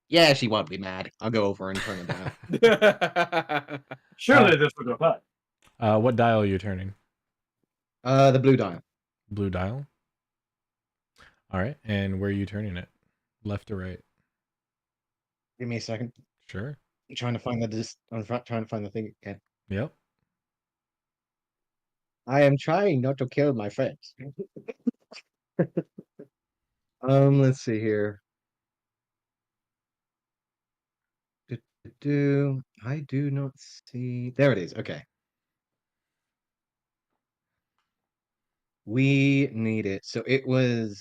Speaker 8: Yeah, she won't be mad. I'll go over and turn it down.
Speaker 7: Surely this will go by.
Speaker 3: What dial are you turning?
Speaker 8: The blue dial.
Speaker 3: Blue dial? All right. And where are you turning it? Left or right?
Speaker 8: Give me a second.
Speaker 3: Sure.
Speaker 8: I'm trying to find trying to find the thing again.
Speaker 3: Yep.
Speaker 8: I am trying not to kill my friends. Let's see here. I do not see. There it is. Okay. We need it. So it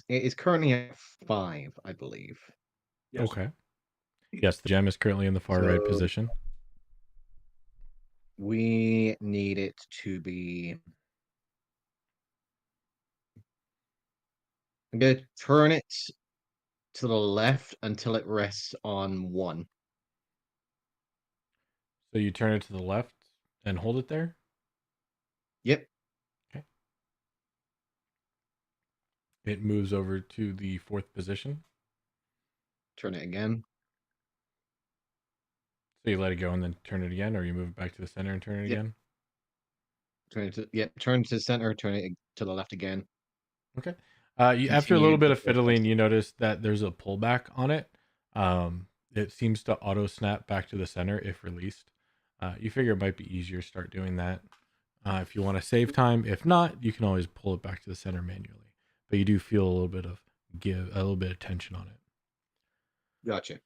Speaker 8: is currently at 5, I believe.
Speaker 7: Yes.
Speaker 3: Okay. Yes, the gem is currently in the far right
Speaker 8: So-
Speaker 3: position.
Speaker 8: We need it to be. I'm gonna turn it to the left until it rests on 1.
Speaker 3: So you turn it to the left and hold it there?
Speaker 8: Yep.
Speaker 3: It moves over to the 4th position.
Speaker 8: Turn it again.
Speaker 3: So you let it go and then turn it again, or you move it back to the center and turn it
Speaker 8: Yep.
Speaker 3: again?
Speaker 8: Turn to the center, turn it to the left again.
Speaker 3: Okay. After a
Speaker 8: Continue
Speaker 3: little bit
Speaker 8: to
Speaker 3: of
Speaker 8: the
Speaker 3: fiddling,
Speaker 8: west.
Speaker 3: you notice that there's a pullback on it. It seems to auto snap back to the center if released. You figure it might be easier to start doing that if you want to save time. If not, you can always pull it back to the center manually. But you do feel a little bit of tension on
Speaker 8: Gotcha.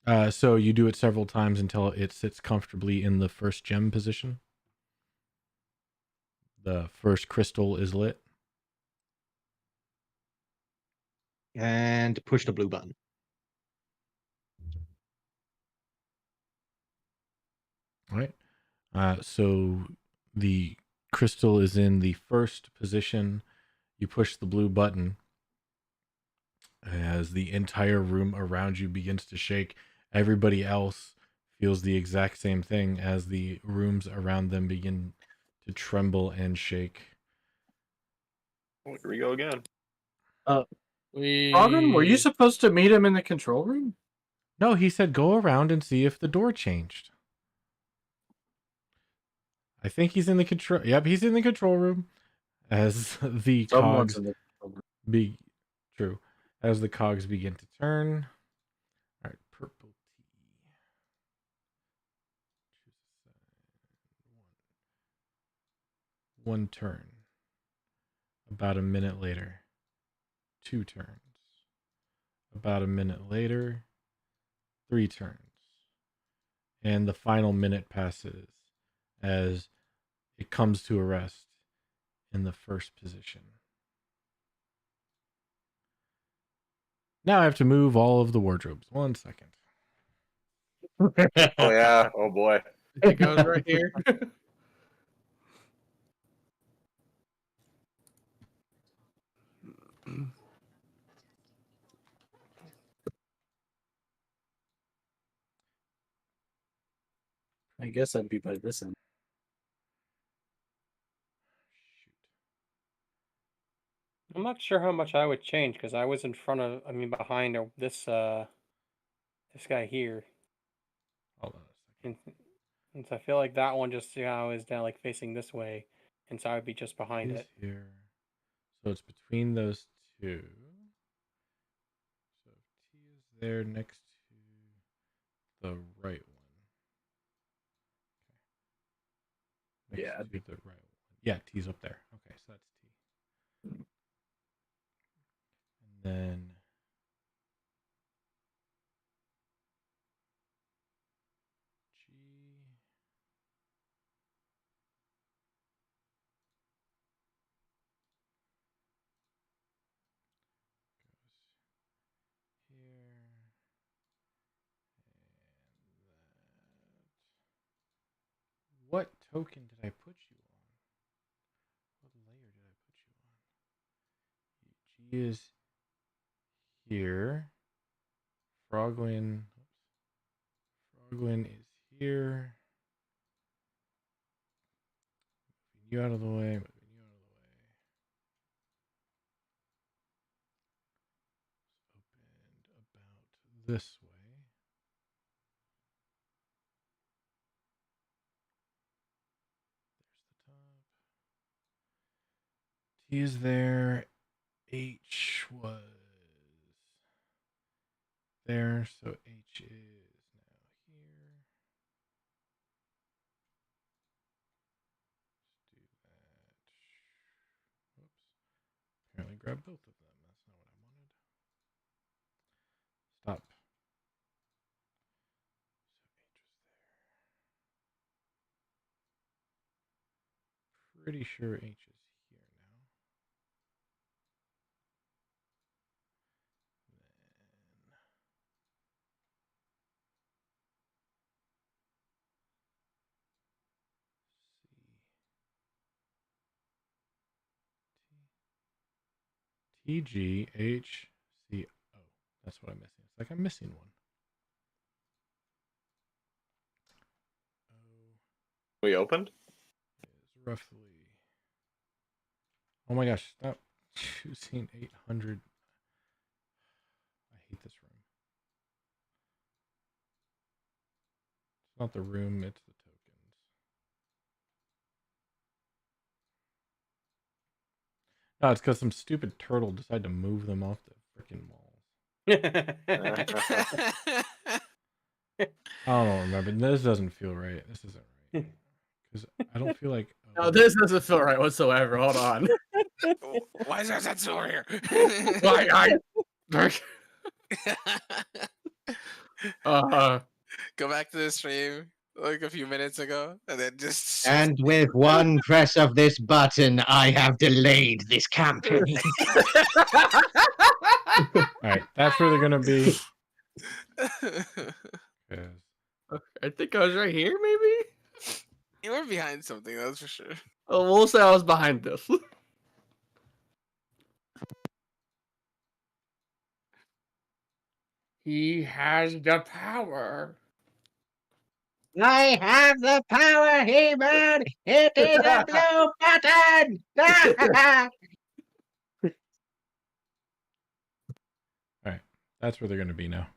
Speaker 3: it. So you do it several times until it sits comfortably in the first gem position. The first crystal is lit.
Speaker 8: And push the blue button.
Speaker 3: All right. So the crystal is in the first position. You push the blue button as the entire room around you begins to shake. Everybody else feels the exact same thing as the rooms around them begin to tremble and shake.
Speaker 5: Oh, here we go again.
Speaker 7: Frogman, were you supposed to meet him in the control room?
Speaker 3: No, he said go around and see if the door changed. I think he's in the control. Yep, he's in the control room. As the
Speaker 7: Someone's
Speaker 3: cogs
Speaker 7: in the
Speaker 3: true. As the cogs begin to turn. All right, purple tea. One turn. About a minute later. 2 turns. About a minute later. 3 turns. And the final minute passes as it comes to a rest in the first position. Now I have to move all of the wardrobes. 1 second.
Speaker 5: Oh yeah. Oh boy.
Speaker 1: I think I was right here.
Speaker 7: I guess I'd be by this end.
Speaker 6: I'm not sure how much I would change because I was in front of, I mean, behind this this guy here,
Speaker 3: Hold on a second.
Speaker 6: and so I feel like that one just is down like facing this way, and so I would be just behind
Speaker 3: He's
Speaker 6: it.
Speaker 3: here. So it's between those two. So T is there next to the right one. Next
Speaker 7: Yeah,
Speaker 3: to the right one. Yeah, T's up there. Okay, so that's T. And then G. Goes here. What token did I put you on? What layer did I put you on? G is here. Frogwin. Frogwin is here. Moving you out of the way. Moving you out of the way. Opened about this way. There's the top. T is there. H was there, so H is now here. Let's do that. Whoops. Apparently grab both of them. That's not what I wanted. Stop. So H was there. Pretty sure H is here now. Then T G H C O. That's what I'm missing. It's like I'm missing one. O
Speaker 5: We opened.
Speaker 3: is roughly. Oh my gosh! Stop choosing 800. I hate this room. It's not the room, it's the tokens. No, it's because some stupid turtle decided to move them off the freaking walls. I don't remember. This doesn't feel right. This isn't right. Because I don't feel like.
Speaker 1: No, this doesn't feel right whatsoever. Hold on.
Speaker 2: Why is there that over here?
Speaker 1: Why
Speaker 2: Go back to the stream like a few minutes ago, and then just.
Speaker 8: And with one press of this button, I have delayed this campaign.
Speaker 3: All right, that's where they're gonna be. 'Cause
Speaker 1: I think I was right here, maybe?
Speaker 2: You were behind something, that's for sure.
Speaker 1: Oh, we'll say I was behind this. He has the power.
Speaker 8: I have the power, He-Man! It is a blue button!
Speaker 3: all right, that's where they're gonna be now.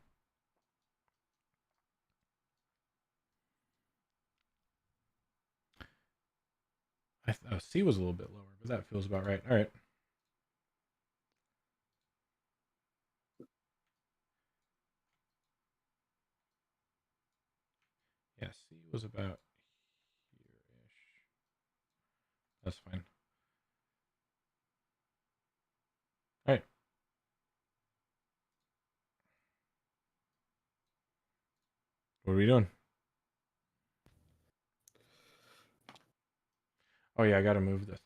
Speaker 3: C was a little bit lower, but that feels about right. All right. Yeah, C was about here-ish. That's fine. All right. What are we doing? Oh yeah, I gotta move this.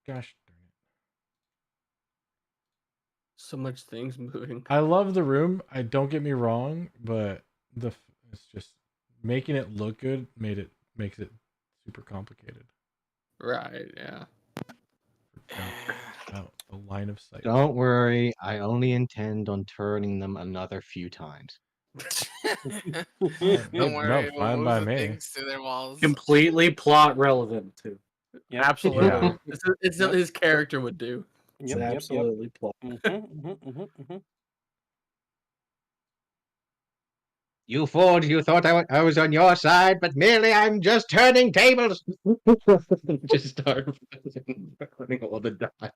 Speaker 3: Gosh darn it.
Speaker 1: So much things moving.
Speaker 3: I love the room. I don't get me wrong, but it's just making it look good makes it super complicated.
Speaker 1: Right, yeah.
Speaker 3: Out the line of sight.
Speaker 8: Don't worry, I only intend on turning them another few times.
Speaker 2: Don't worry, we'll
Speaker 3: fine
Speaker 2: move
Speaker 3: by
Speaker 2: the
Speaker 3: me.
Speaker 2: things to their walls.
Speaker 7: Completely plot relevant too.
Speaker 6: Yep.
Speaker 1: Absolutely.
Speaker 3: Yeah.
Speaker 1: It's
Speaker 6: Yep.
Speaker 1: his character would do.
Speaker 7: It's
Speaker 6: Yep. Yep. Yep.
Speaker 7: absolutely plot.
Speaker 8: You fool, you thought I was on your side, but merely I'm just turning tables. Just start running all the time.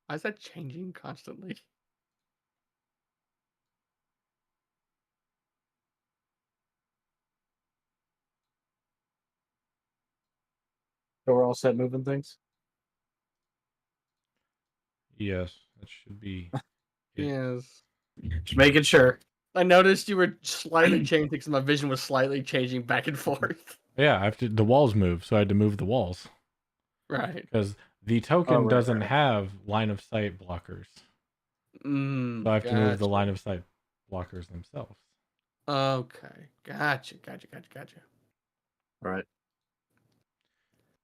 Speaker 1: Why is that changing constantly?
Speaker 7: So we're all set moving things.
Speaker 3: Yes, that should be it.
Speaker 1: Yes.
Speaker 7: Just making sure.
Speaker 1: I noticed you were slightly changing because my vision was slightly changing back and forth.
Speaker 3: Yeah, I have to. The walls move, so I had to move the walls
Speaker 1: Right.
Speaker 3: because the token
Speaker 7: Oh, right,
Speaker 3: doesn't
Speaker 7: right.
Speaker 3: have line of sight blockers. So I have to move the line of sight blockers themselves.
Speaker 1: Okay. Gotcha.
Speaker 7: All right.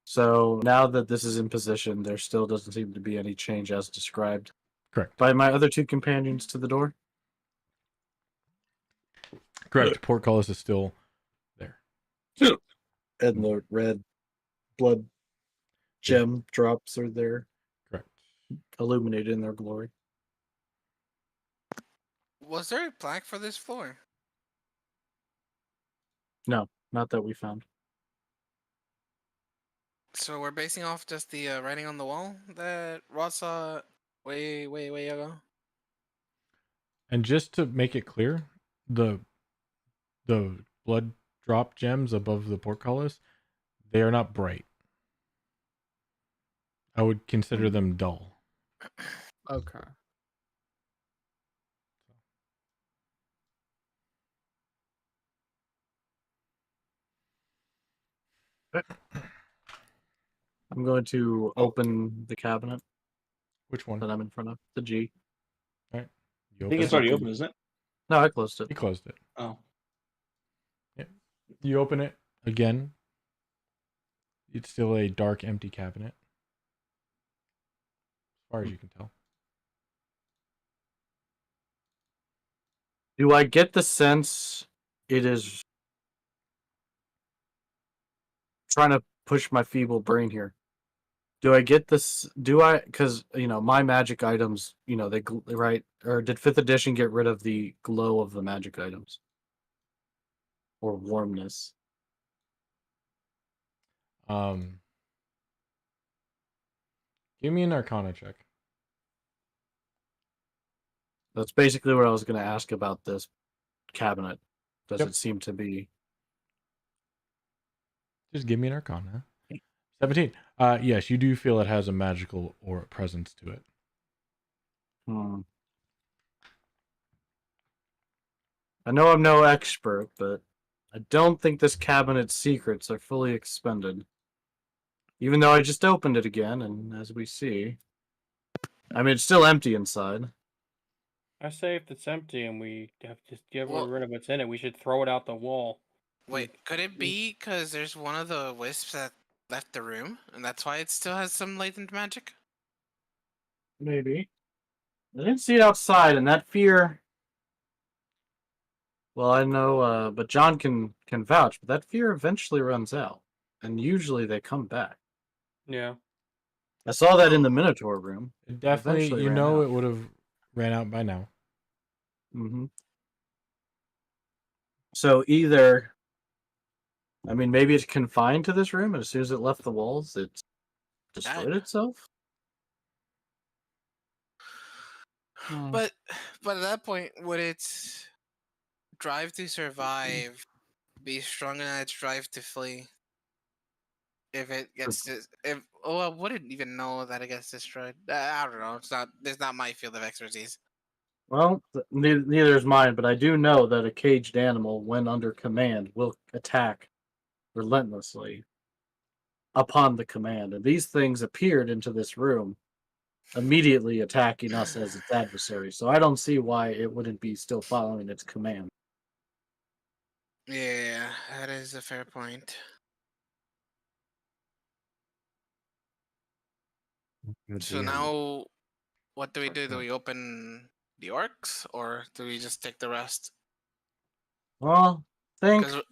Speaker 7: So now that this is in position, there still doesn't seem to be any change as described
Speaker 3: Correct.
Speaker 7: by my other two companions to the door.
Speaker 3: Correct. Portcullis is still there.
Speaker 7: And the red blood gem drops are there,
Speaker 3: Correct.
Speaker 7: illuminated in their glory.
Speaker 2: Was there a plaque for this floor?
Speaker 7: No, not that we found.
Speaker 2: So we're basing off just the writing on the wall that Rod saw way ago.
Speaker 3: And just to make it clear, the blood drop gems above the portcullis, they are not bright. I would consider them dull.
Speaker 1: Okay.
Speaker 7: I'm going to open the cabinet
Speaker 3: Which one?
Speaker 7: that I'm in front of. The G.
Speaker 3: You
Speaker 4: I
Speaker 3: open
Speaker 4: think it's
Speaker 3: it?
Speaker 4: already open, isn't it?
Speaker 7: No, I closed it.
Speaker 3: He closed it.
Speaker 4: Oh.
Speaker 3: You open it again. It's still a dark, empty cabinet, as far as you can tell.
Speaker 7: Do I get the sense it is trying to push my feeble brain here? Do I get this? Do I? Because my magic items, they right? Or did fifth edition get rid of the glow of the magic items or warmness?
Speaker 3: Give me an Arcana check.
Speaker 7: That's basically what I was going to ask about this cabinet. Does
Speaker 3: Yep.
Speaker 7: it seem to be?
Speaker 3: Just give me an Arcana. 17. Yes, you do feel it has a magical or presence to it.
Speaker 7: I know I'm no expert, but I don't think this cabinet's secrets are fully expended. Even though I just opened it again, and as we see, I mean, it's still empty inside.
Speaker 6: I say if it's empty and we have to get
Speaker 2: Well-
Speaker 6: rid of what's in it, we should throw it out the wall.
Speaker 2: Wait, could it be because there's one of the wisps that left the room, and that's why it still has some latent magic?
Speaker 7: Maybe. I didn't see it outside, and that fear. Well, I know, but John can vouch, but that fear eventually runs out, and usually they come back.
Speaker 6: Yeah.
Speaker 7: I saw that in the Minotaur room.
Speaker 3: It definitely,
Speaker 7: Eventually
Speaker 3: you
Speaker 7: ran
Speaker 3: know,
Speaker 7: out.
Speaker 3: it would have ran out by now.
Speaker 7: Mm-hmm. So either, I mean, maybe it's confined to this room, and as soon as it left the walls, it destroyed itself.
Speaker 2: But at that point, would its drive to survive be stronger than its drive to flee? If it gets if I wouldn't even know that it gets destroyed. I don't know. It's not my field of expertise.
Speaker 7: Well, neither is mine, but I do know that a caged animal, when under command, will attack relentlessly upon the command. And these things appeared into this room, immediately attacking us as its adversary. So I don't see why it wouldn't be still following its command.
Speaker 2: Yeah, that is a fair point.
Speaker 8: Good
Speaker 2: So
Speaker 8: DM.
Speaker 2: now, what do we do? Do we open the orcs, or do we just take the rest?
Speaker 7: Well, think
Speaker 2: Because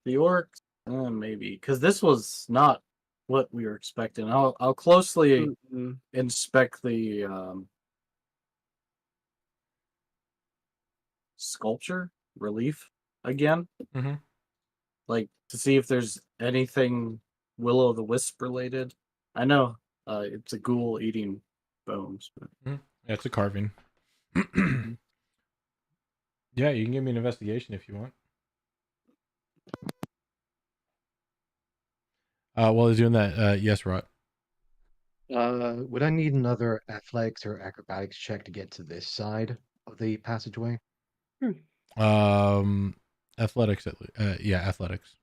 Speaker 7: the orcs, maybe, because this was not what we were expecting. I'll closely inspect the sculpture relief again,
Speaker 3: Mhm.
Speaker 7: like to see if there's anything will o' the wisp related. I know it's a ghoul eating bones, but
Speaker 3: Yeah, it's a carving. Yeah, you can give me an investigation if you want. While he's doing that, yes, Rot.
Speaker 8: Would I need another athletics or acrobatics check to get to this side of the passageway?
Speaker 3: Athletics. Yeah, athletics.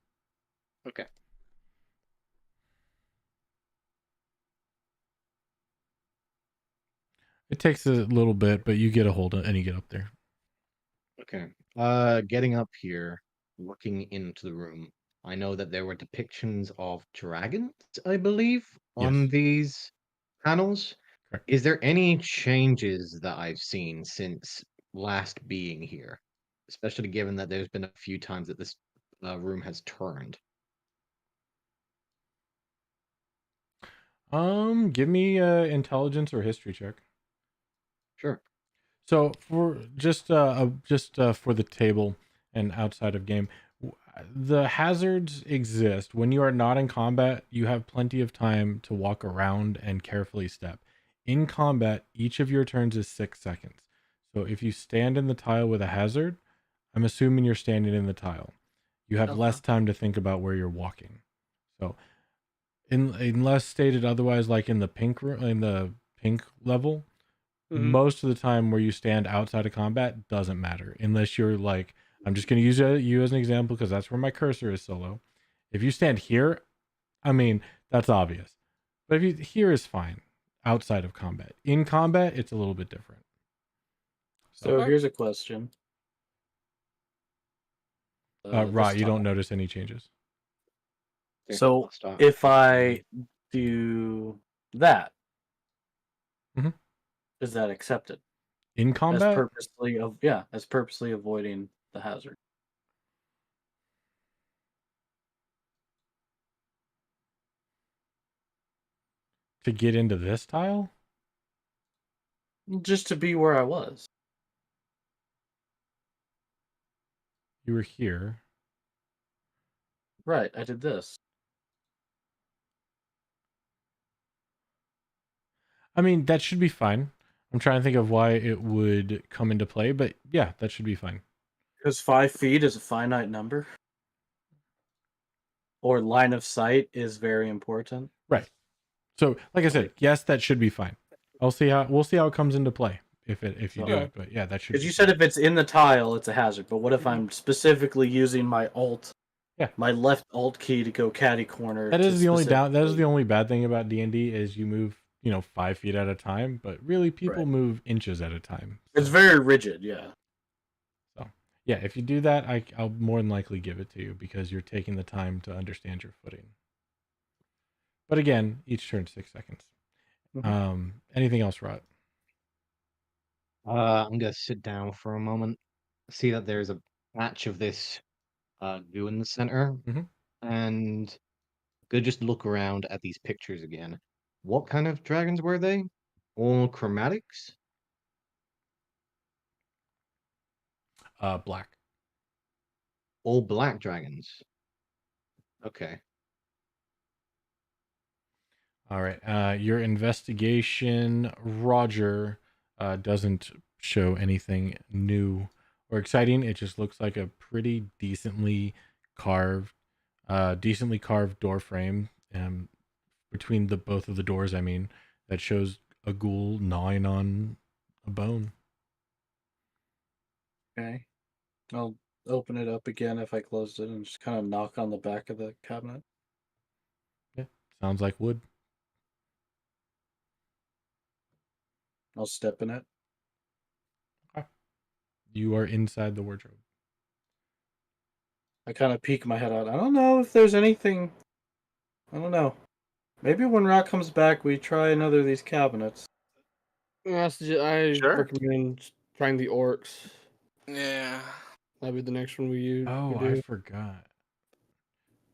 Speaker 8: Okay.
Speaker 3: It takes a little bit, but you get a hold of and you get up there.
Speaker 8: Okay. Getting up here, looking into the room, I know that there were depictions of dragons, I believe, on
Speaker 3: Yes.
Speaker 8: these panels.
Speaker 3: Correct.
Speaker 8: Is there any changes that I've seen since last being here? Especially given that there's been a few times that this room has turned.
Speaker 3: Give me intelligence or history check.
Speaker 8: Sure.
Speaker 3: So for just for the table and outside of game, the hazards exist. When you are not in combat, you have plenty of time to walk around and carefully step. In combat, each of your turns is 6 seconds. So if you stand in the tile with a hazard, I'm assuming you're standing in the tile. You have less time to think about where you're walking. So unless stated otherwise, like in the pink level, most of the time where you stand outside of combat doesn't matter unless you're like, I'm just going to use you as an example because that's where my cursor is solo. If you stand here, I mean, that's obvious. But if you here is fine outside of combat. In combat, it's a little bit different.
Speaker 7: so here's a question.
Speaker 3: Right, you don't notice any changes.
Speaker 8: Okay,
Speaker 7: So
Speaker 8: I'll start.
Speaker 7: if I do that,
Speaker 3: Mhm.
Speaker 7: is that accepted?
Speaker 3: In
Speaker 7: As
Speaker 3: combat,
Speaker 7: purposely avoiding the hazard.
Speaker 3: to get into this tile,
Speaker 7: Just to be where I was.
Speaker 3: you were here.
Speaker 7: Right, I did this.
Speaker 3: I mean, that should be fine. I'm trying to think of why it would come into play, but yeah, that should be fine.
Speaker 7: Because 5 feet is a finite number. Or line of sight is very important.
Speaker 3: Right. So, like I said, yes, that should be fine. We'll see how it comes into play if you do it. But yeah, that should.
Speaker 7: Because
Speaker 3: be
Speaker 7: you said
Speaker 3: fine.
Speaker 7: if it's in the tile, it's a hazard. But what if I'm specifically using my alt?
Speaker 3: Yeah.
Speaker 7: My left alt key to go catty corner.
Speaker 3: That is the only
Speaker 7: specifically...
Speaker 3: That is the only bad thing about D&D is you move 5 feet at a time, but really people move inches at a time. So.
Speaker 7: It's very rigid, yeah.
Speaker 3: So yeah, if you do that, I'll more than likely give it to you because you're taking the time to understand your footing. But again, each turn 6 seconds. Anything else, Rod?
Speaker 8: I'm gonna sit down for a moment, see that there's a patch of this goo in the center, and go just look around at these pictures again. What kind of dragons were they? All chromatics?
Speaker 3: Black.
Speaker 8: All black dragons. Okay.
Speaker 3: All right. Your investigation, Roger, doesn't show anything new or exciting. It just looks like a pretty decently carved door frame. Between the both of the doors, I mean, that shows a ghoul gnawing on a bone.
Speaker 7: Okay. I'll open it up again if I closed it and just kind of knock on the back of the cabinet.
Speaker 3: Yeah, sounds like wood.
Speaker 7: I'll step in it.
Speaker 3: You are inside the wardrobe.
Speaker 7: I kind of peek my head out. I don't know if there's anything. I don't know. Maybe when Rock comes back, we try another of these cabinets.
Speaker 1: I
Speaker 5: Sure.
Speaker 1: recommend trying the orcs.
Speaker 2: Yeah.
Speaker 1: That'll be the next one we use.
Speaker 3: Oh,
Speaker 1: we
Speaker 3: I
Speaker 1: do.
Speaker 3: forgot.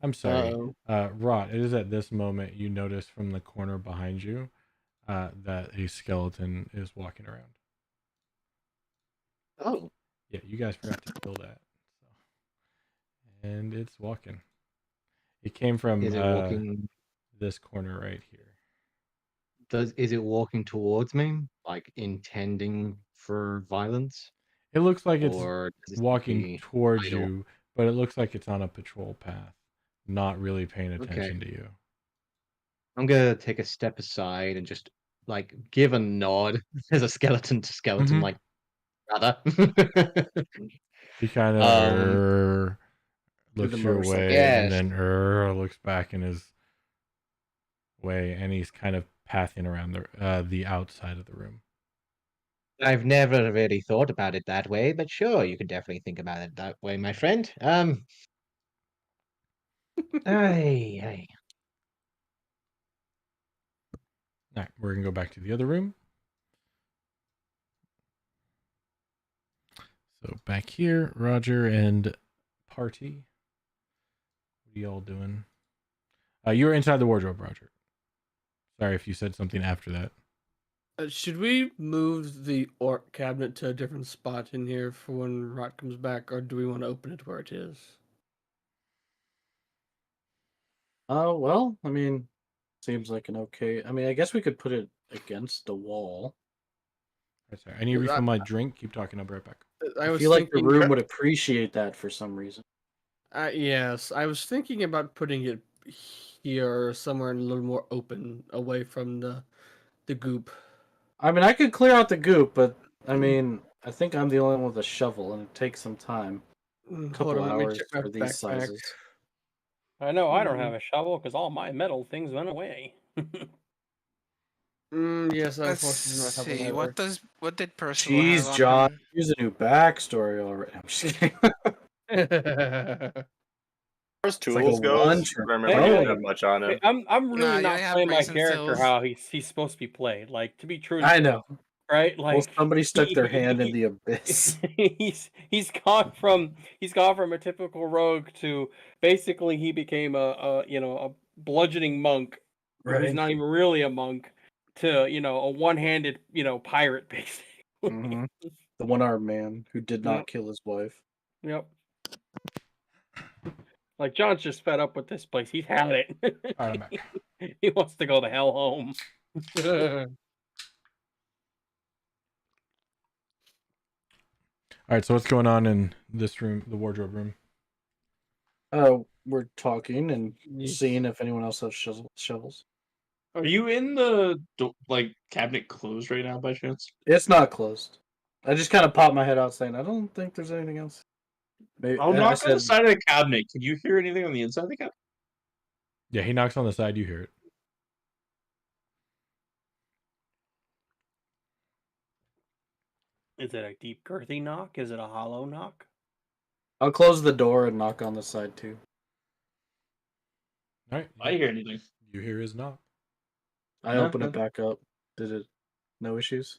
Speaker 3: I'm sorry.
Speaker 1: Uh-oh.
Speaker 3: Rot, it is at this moment you notice from the corner behind you that a skeleton is walking around.
Speaker 8: Oh.
Speaker 3: Yeah, you guys forgot to kill that. So. And it's walking. It came from
Speaker 8: Is it walking?
Speaker 3: this corner right here.
Speaker 8: Is it walking towards me, like intending for violence,
Speaker 3: It looks like it's
Speaker 8: or does it
Speaker 3: walking
Speaker 8: be
Speaker 3: towards
Speaker 8: idle?
Speaker 3: you, but it looks like it's on a patrol path, not really paying attention to you.
Speaker 8: I'm gonna take a step aside and just like give a nod as a skeleton to skeleton,
Speaker 3: Mhm.
Speaker 8: like brother.
Speaker 3: He kind
Speaker 8: Um,
Speaker 3: of looks
Speaker 7: the
Speaker 3: your
Speaker 7: motorcycle.
Speaker 3: way and
Speaker 8: Yes.
Speaker 3: then looks back in his way, and he's kind of pathing around the outside of the room.
Speaker 8: I've never really thought about it that way, but sure, you can definitely think about it that way, my friend. Ay.
Speaker 3: All right, we're gonna go back to the other room. So back here, Roger and Party. What are y'all doing? You're inside the wardrobe, Roger. Sorry if you said something after that.
Speaker 1: Should we move the orc cabinet to a different spot in here for when Rot comes back, or do we want to open it where it is?
Speaker 7: Oh, well, I mean, seems like an okay. I mean, I guess we could put it against the wall.
Speaker 3: Sorry, I need to refill my drink. Keep talking. I'll be right back.
Speaker 1: I
Speaker 7: I
Speaker 1: was
Speaker 7: feel like the
Speaker 1: thinking,
Speaker 7: room would appreciate that for some reason.
Speaker 1: Yes, I was thinking about putting it here or somewhere a little more open, away from the goop.
Speaker 7: I mean, I could clear out the goop, but I mean, I think I'm the only one with a shovel, and it takes some time. A
Speaker 1: Hold
Speaker 7: couple
Speaker 1: on, let me
Speaker 7: hours
Speaker 1: check my
Speaker 7: for these
Speaker 1: backpack.
Speaker 7: sizes.
Speaker 6: I know I don't have a shovel because all my metal things went away.
Speaker 1: Yes, I
Speaker 2: Let's
Speaker 1: unfortunately do not have
Speaker 2: see.
Speaker 1: another.
Speaker 2: What did Percival have
Speaker 7: Jeez,
Speaker 2: on
Speaker 7: John,
Speaker 2: him?
Speaker 7: here's a new backstory already. I'm just kidding.
Speaker 5: As far as
Speaker 7: like a
Speaker 5: tools goes,
Speaker 7: lunch
Speaker 5: I
Speaker 7: or-
Speaker 5: remember he
Speaker 6: Hey,
Speaker 5: didn't
Speaker 6: hey.
Speaker 5: have much on him.
Speaker 6: I'm really
Speaker 2: Nah, you
Speaker 6: not
Speaker 2: only have
Speaker 6: playing my
Speaker 2: brazen
Speaker 6: character
Speaker 2: stills.
Speaker 6: how he's supposed to be played. Like, to be true,
Speaker 7: I know.
Speaker 6: right?
Speaker 7: Well,
Speaker 6: Like
Speaker 7: somebody stuck their hand in the abyss.
Speaker 6: he's gone from a typical rogue to basically he became a bludgeoning monk who's
Speaker 7: Right.
Speaker 6: not even really a monk to a one-handed pirate basically.
Speaker 7: Mhm. The one-armed man who did not
Speaker 6: Yep.
Speaker 7: kill his wife.
Speaker 6: Yep. Like John's just fed up with this place. He's had it.
Speaker 3: All right, I'm back.
Speaker 6: He wants to go the hell home.
Speaker 3: All right, so what's going on in this room, the wardrobe room?
Speaker 7: We're talking and seeing if anyone else has shovels.
Speaker 4: Are you in the cabinet closed right now by chance?
Speaker 7: It's not closed. I just kind of popped my head out saying, I don't think there's anything else. Maybe
Speaker 4: I'll
Speaker 7: I
Speaker 4: knock on the
Speaker 7: said,
Speaker 4: side of the cabinet. Can you hear anything on the inside of the cabinet?
Speaker 3: Yeah, he knocks on the side. You hear it.
Speaker 6: Is it a deep girthy knock? Is it a hollow knock?
Speaker 7: I'll close the door and knock on the side too.
Speaker 3: All right,
Speaker 4: I hear anything.
Speaker 3: you hear his knock.
Speaker 7: I
Speaker 4: No,
Speaker 7: open
Speaker 4: no.
Speaker 7: it back up. Did it? No issues?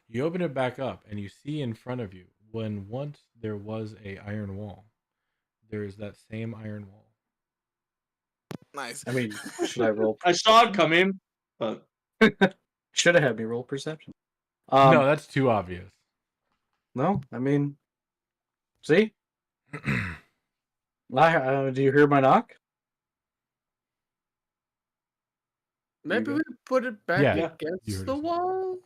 Speaker 3: You open it back up, and you see in front of you, when once there was a iron wall, there is that same iron wall.
Speaker 2: Nice.
Speaker 7: I mean, should I roll?
Speaker 4: I saw it come in, but
Speaker 7: Should have had me roll perception.
Speaker 3: No, that's too obvious.
Speaker 7: No, I mean, see? Do you hear my knock?
Speaker 1: Maybe
Speaker 7: go.
Speaker 1: we put it back
Speaker 3: Yeah,
Speaker 7: you
Speaker 1: against
Speaker 3: heard
Speaker 1: the
Speaker 3: us.
Speaker 1: wall.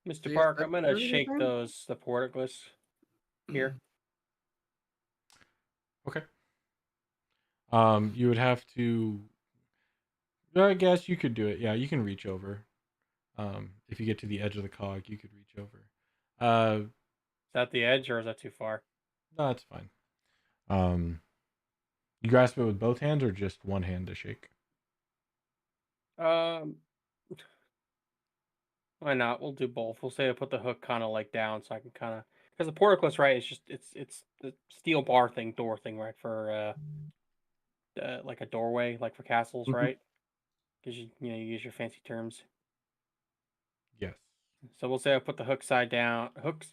Speaker 6: Mr.
Speaker 1: See if
Speaker 6: Park,
Speaker 1: that
Speaker 6: I'm gonna
Speaker 1: does
Speaker 6: shake
Speaker 1: anything?
Speaker 6: the portcullis here.
Speaker 3: Okay. You would have to. I guess you could do it. Yeah, you can reach over. If you get to the edge of the cog, you could reach over.
Speaker 6: Is that the edge or is that too far?
Speaker 3: No, that's fine. You grasp it with both hands or just one hand to shake?
Speaker 6: Why not? We'll do both. We'll say I put the hook kind of like down so I can kind of because the portcullis, right? It's the steel bar thing, door thing, right? For like a doorway, like for castles,
Speaker 7: Mhm.
Speaker 6: right? Because you use your fancy terms.
Speaker 3: Yes.
Speaker 6: So we'll say I put the hook side down, hook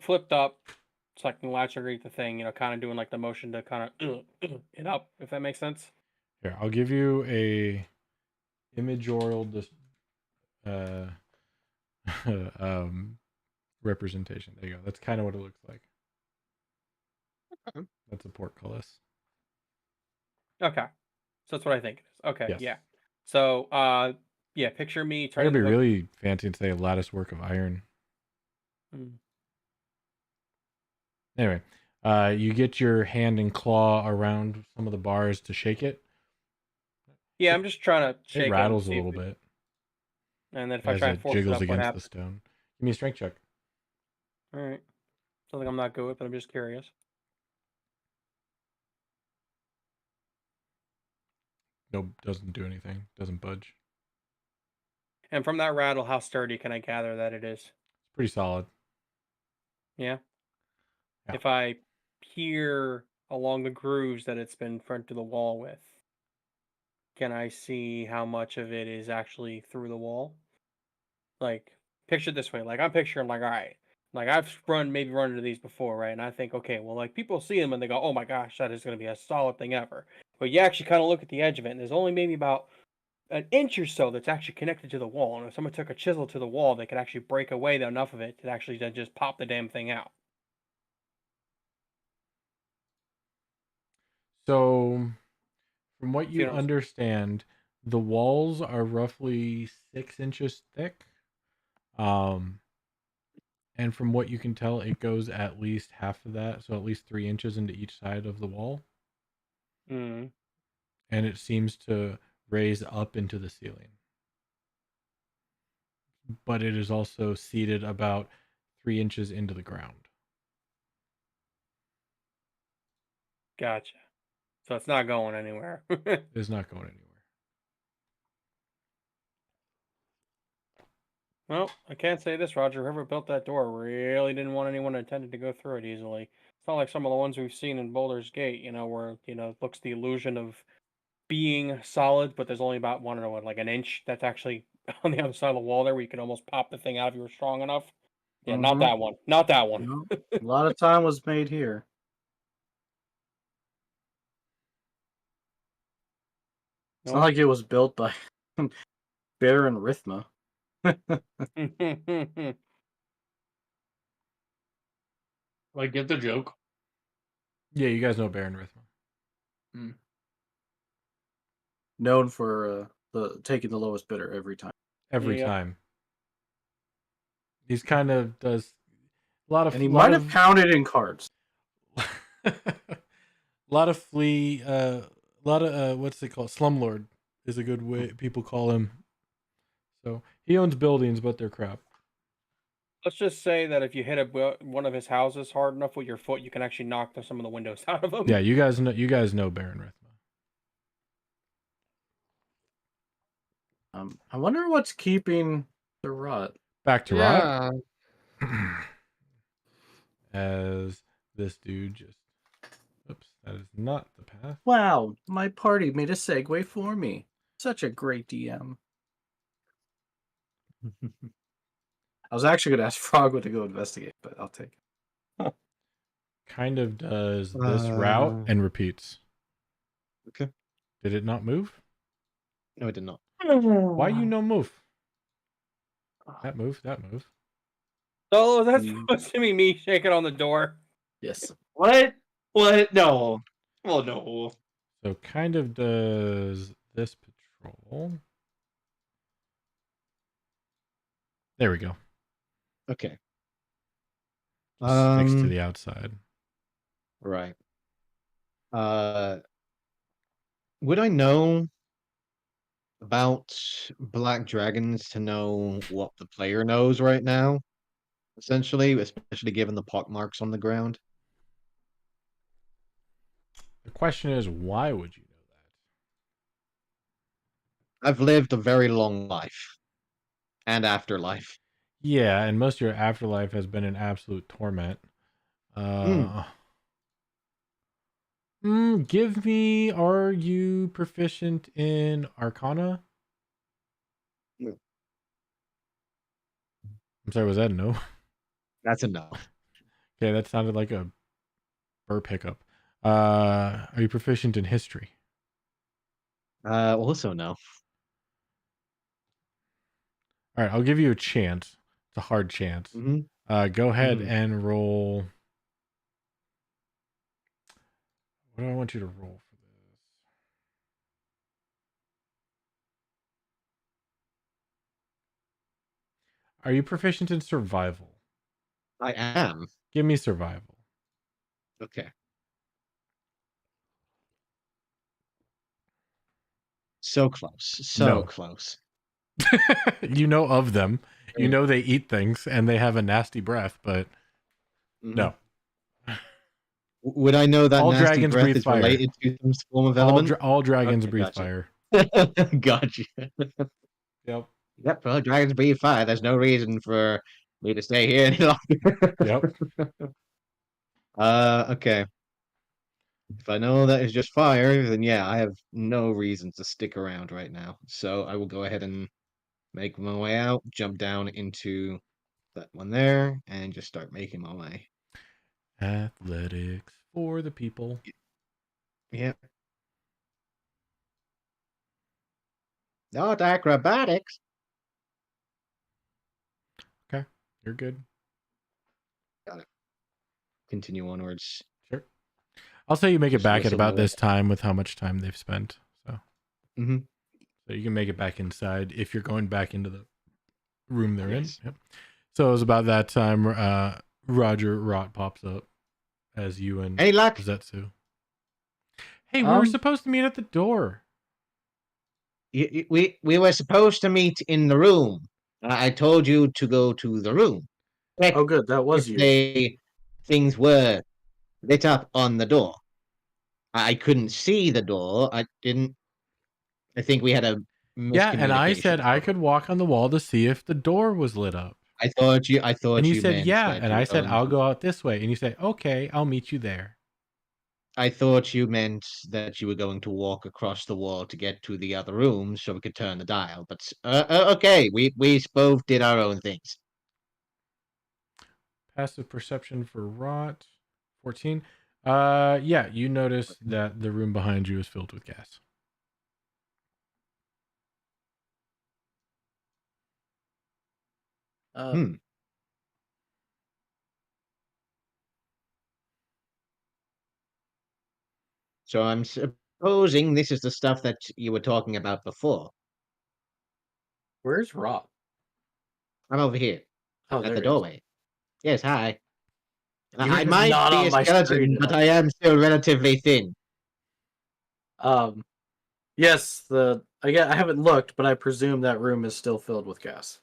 Speaker 6: flipped up, so I can latch underneath the thing. Kind of doing like the motion to kind of it up, if that makes sense.
Speaker 3: Here, I'll give you a imagorial uh, representation. There you go. That's kind of what it looks like.
Speaker 5: Okay.
Speaker 3: That's a portcullis.
Speaker 6: Okay, so that's what I think it is. Okay,
Speaker 3: Yes.
Speaker 6: yeah. So yeah, picture me
Speaker 3: I could
Speaker 6: turning
Speaker 3: be
Speaker 6: the hook.
Speaker 3: really fancy and say a lattice work of iron.
Speaker 6: Mm.
Speaker 3: Anyway, you get your hand and claw around some of the bars to shake it.
Speaker 6: Yeah, I'm just trying to
Speaker 3: It
Speaker 6: shake it and
Speaker 3: rattles a
Speaker 6: see if
Speaker 3: little bit
Speaker 6: and then if I
Speaker 3: as
Speaker 6: try and
Speaker 3: it
Speaker 6: force it
Speaker 3: jiggles
Speaker 6: up, what
Speaker 3: against the
Speaker 6: happens?
Speaker 3: stone. Give me a strength check.
Speaker 6: All right, something I'm not good with, but I'm just curious.
Speaker 3: Nope, doesn't do anything. Doesn't budge.
Speaker 6: And from that rattle, how sturdy can I gather that it is?
Speaker 3: It's pretty solid.
Speaker 6: Yeah.
Speaker 3: Yeah.
Speaker 6: If I peer along the grooves that it's been front to the wall with, can I see how much of it is actually through the wall? Like, picture it this way. Like, I'm picturing, like, all right, like, I've maybe run into these before, right? And I think, okay, well, like, people see them and they go, oh my gosh, that is going to be a solid thing ever. But you actually kind of look at the edge of it, and there's only maybe about an inch or so that's actually connected to the wall. And if someone took a chisel to the wall, they could actually break away enough of it to actually then just pop the damn thing out.
Speaker 3: So, from what
Speaker 6: See
Speaker 3: you
Speaker 6: what I'm saying?
Speaker 3: understand, the walls are roughly 6 inches thick. And from what you can tell, it goes at least half of that, so at least 3 inches into each side of the wall.
Speaker 6: Mm.
Speaker 3: And it seems to raise up into the ceiling. But it is also seated about 3 inches into the ground.
Speaker 6: Gotcha. So it's not going anywhere.
Speaker 3: It's not going anywhere.
Speaker 6: Well, I can't say this, Roger. Whoever built that door really didn't want anyone intended to go through it easily. It's not like some of the ones we've seen in Boulder's Gate, where, it looks the illusion of being solid, but there's only about, I don't know, like an inch that's actually on the other side of the wall there where you can almost pop the thing out if you were strong enough. Yeah, not
Speaker 7: Mhm.
Speaker 6: that one. Not that one.
Speaker 7: No, a lot of time was made here. It's not
Speaker 6: Nope.
Speaker 7: like it was built by Baron Rithma.
Speaker 4: I get the joke.
Speaker 3: Yeah, you guys know Baron Rithma.
Speaker 7: Known for taking the lowest bidder every time.
Speaker 3: Every
Speaker 6: Yep.
Speaker 3: time. He's kind of does a lot of
Speaker 7: And he might have counted in cards.
Speaker 3: a lot of what's it called? Slumlord is a good way people call him. So he owns buildings, but they're crap.
Speaker 6: Let's just say that if you hit one of his houses hard enough with your foot, you can actually knock some of the windows out of them.
Speaker 3: Yeah, you guys know Baron Rithma.
Speaker 7: I wonder what's keeping the rot.
Speaker 3: Back to
Speaker 1: Yeah.
Speaker 3: Rot. As this dude just oops, that is not the path.
Speaker 7: Wow, my party made a segue for me. Such a great DM. I was actually going to ask Frogwood to go investigate, but I'll take it.
Speaker 3: Kind of does this route and repeats.
Speaker 8: Okay.
Speaker 3: Did it not move?
Speaker 8: No, I did not.
Speaker 3: Why you no move? That move.
Speaker 6: So that's supposed to be me shaking on the door.
Speaker 7: Yes.
Speaker 4: What? What? No. Oh no.
Speaker 3: So kind of does this patrol. There we go.
Speaker 8: Okay.
Speaker 3: Just fixed to the outside.
Speaker 8: Right. Would I know about black dragons to know what the player knows right now? Essentially, especially given the pock marks on the ground.
Speaker 3: The question is, why would you know that?
Speaker 8: I've lived a very long life and afterlife.
Speaker 3: Yeah, and most of your afterlife has been an absolute torment. Give me, are you proficient in Arcana?
Speaker 8: No.
Speaker 3: I'm sorry, was that a no?
Speaker 8: That's a no.
Speaker 3: Okay, that sounded like a burp hiccup. Are you proficient in History?
Speaker 8: Also no.
Speaker 3: All right, I'll give you a chance. It's a hard chance.
Speaker 8: Mm-hmm.
Speaker 3: Go ahead
Speaker 8: Mhm.
Speaker 3: and roll. What do I want you to roll for this? Are you proficient in Survival?
Speaker 8: I am.
Speaker 3: Give me Survival.
Speaker 8: Okay. So close. So
Speaker 3: No.
Speaker 8: close.
Speaker 3: You know of them. You
Speaker 8: Mm.
Speaker 3: know they eat things and they have a nasty breath, but
Speaker 8: Mhm.
Speaker 3: no.
Speaker 8: Would I know that
Speaker 3: All
Speaker 8: nasty
Speaker 3: dragons
Speaker 8: breath
Speaker 3: breathe
Speaker 8: is
Speaker 3: fire.
Speaker 8: related to some form of element?
Speaker 3: All dragons
Speaker 8: Okay,
Speaker 3: breathe
Speaker 8: gotcha.
Speaker 3: fire.
Speaker 8: Gotcha.
Speaker 3: Yep.
Speaker 8: Yep, well, dragons breathe fire. There's no reason for me to stay here any longer.
Speaker 3: Yep.
Speaker 8: Okay. If I know that is just fire, then yeah, I have no reason to stick around right now. So I will go ahead and make my way out, jump down into that one there, and just start making my way.
Speaker 3: Athletics for the people.
Speaker 8: Yep. Not acrobatics.
Speaker 3: Okay. You're good.
Speaker 8: Got it. Continue onwards.
Speaker 3: Sure. I'll say you make it
Speaker 8: Just
Speaker 3: back at
Speaker 8: whistle
Speaker 3: about
Speaker 8: my way.
Speaker 3: this time with how much time they've spent. So
Speaker 8: Mm-hmm.
Speaker 3: so you can make it back inside if you're going back into the room they're
Speaker 8: Yes.
Speaker 3: in. Yep. So it was about that time Roger Rot pops up as you and
Speaker 8: Any luck?
Speaker 3: Zetsu. Hey, we were supposed to meet at the door.
Speaker 8: We were supposed to meet in the room. I told you to go to the room. Check
Speaker 7: Oh, good. That was
Speaker 8: if
Speaker 7: you.
Speaker 8: things were lit up on the door. I couldn't see the door. I didn't. I think we had a
Speaker 3: Yeah, and I said
Speaker 8: miscommunication.
Speaker 3: I could walk on the wall to see if the door was lit up.
Speaker 8: I thought you.
Speaker 3: And you
Speaker 8: you
Speaker 3: said
Speaker 8: meant
Speaker 3: yeah,
Speaker 8: that
Speaker 3: and
Speaker 8: you
Speaker 3: I
Speaker 8: were
Speaker 3: said
Speaker 8: going
Speaker 3: I'll
Speaker 8: to.
Speaker 3: go out this way, and you said okay, I'll meet you there.
Speaker 8: I thought you meant that you were going to walk across the wall to get to the other room so we could turn the dial. But okay, we both did our own things.
Speaker 3: Passive perception for Rot, 14. Yeah, you notice that the room behind you is filled with gas.
Speaker 8: Hmm. So I'm supposing this is the stuff that you were talking about before.
Speaker 7: Where's Rob?
Speaker 8: I'm over here
Speaker 7: Oh,
Speaker 8: at
Speaker 7: there
Speaker 8: the
Speaker 7: he is.
Speaker 8: doorway. Yes, hi.
Speaker 7: He
Speaker 8: I
Speaker 7: is
Speaker 8: might
Speaker 7: not
Speaker 8: be
Speaker 7: on
Speaker 8: a
Speaker 7: my
Speaker 8: skeleton,
Speaker 7: screen at
Speaker 8: but
Speaker 7: all.
Speaker 8: I am still relatively thin.
Speaker 7: Yes, I haven't looked, but I presume that room is still filled with gas.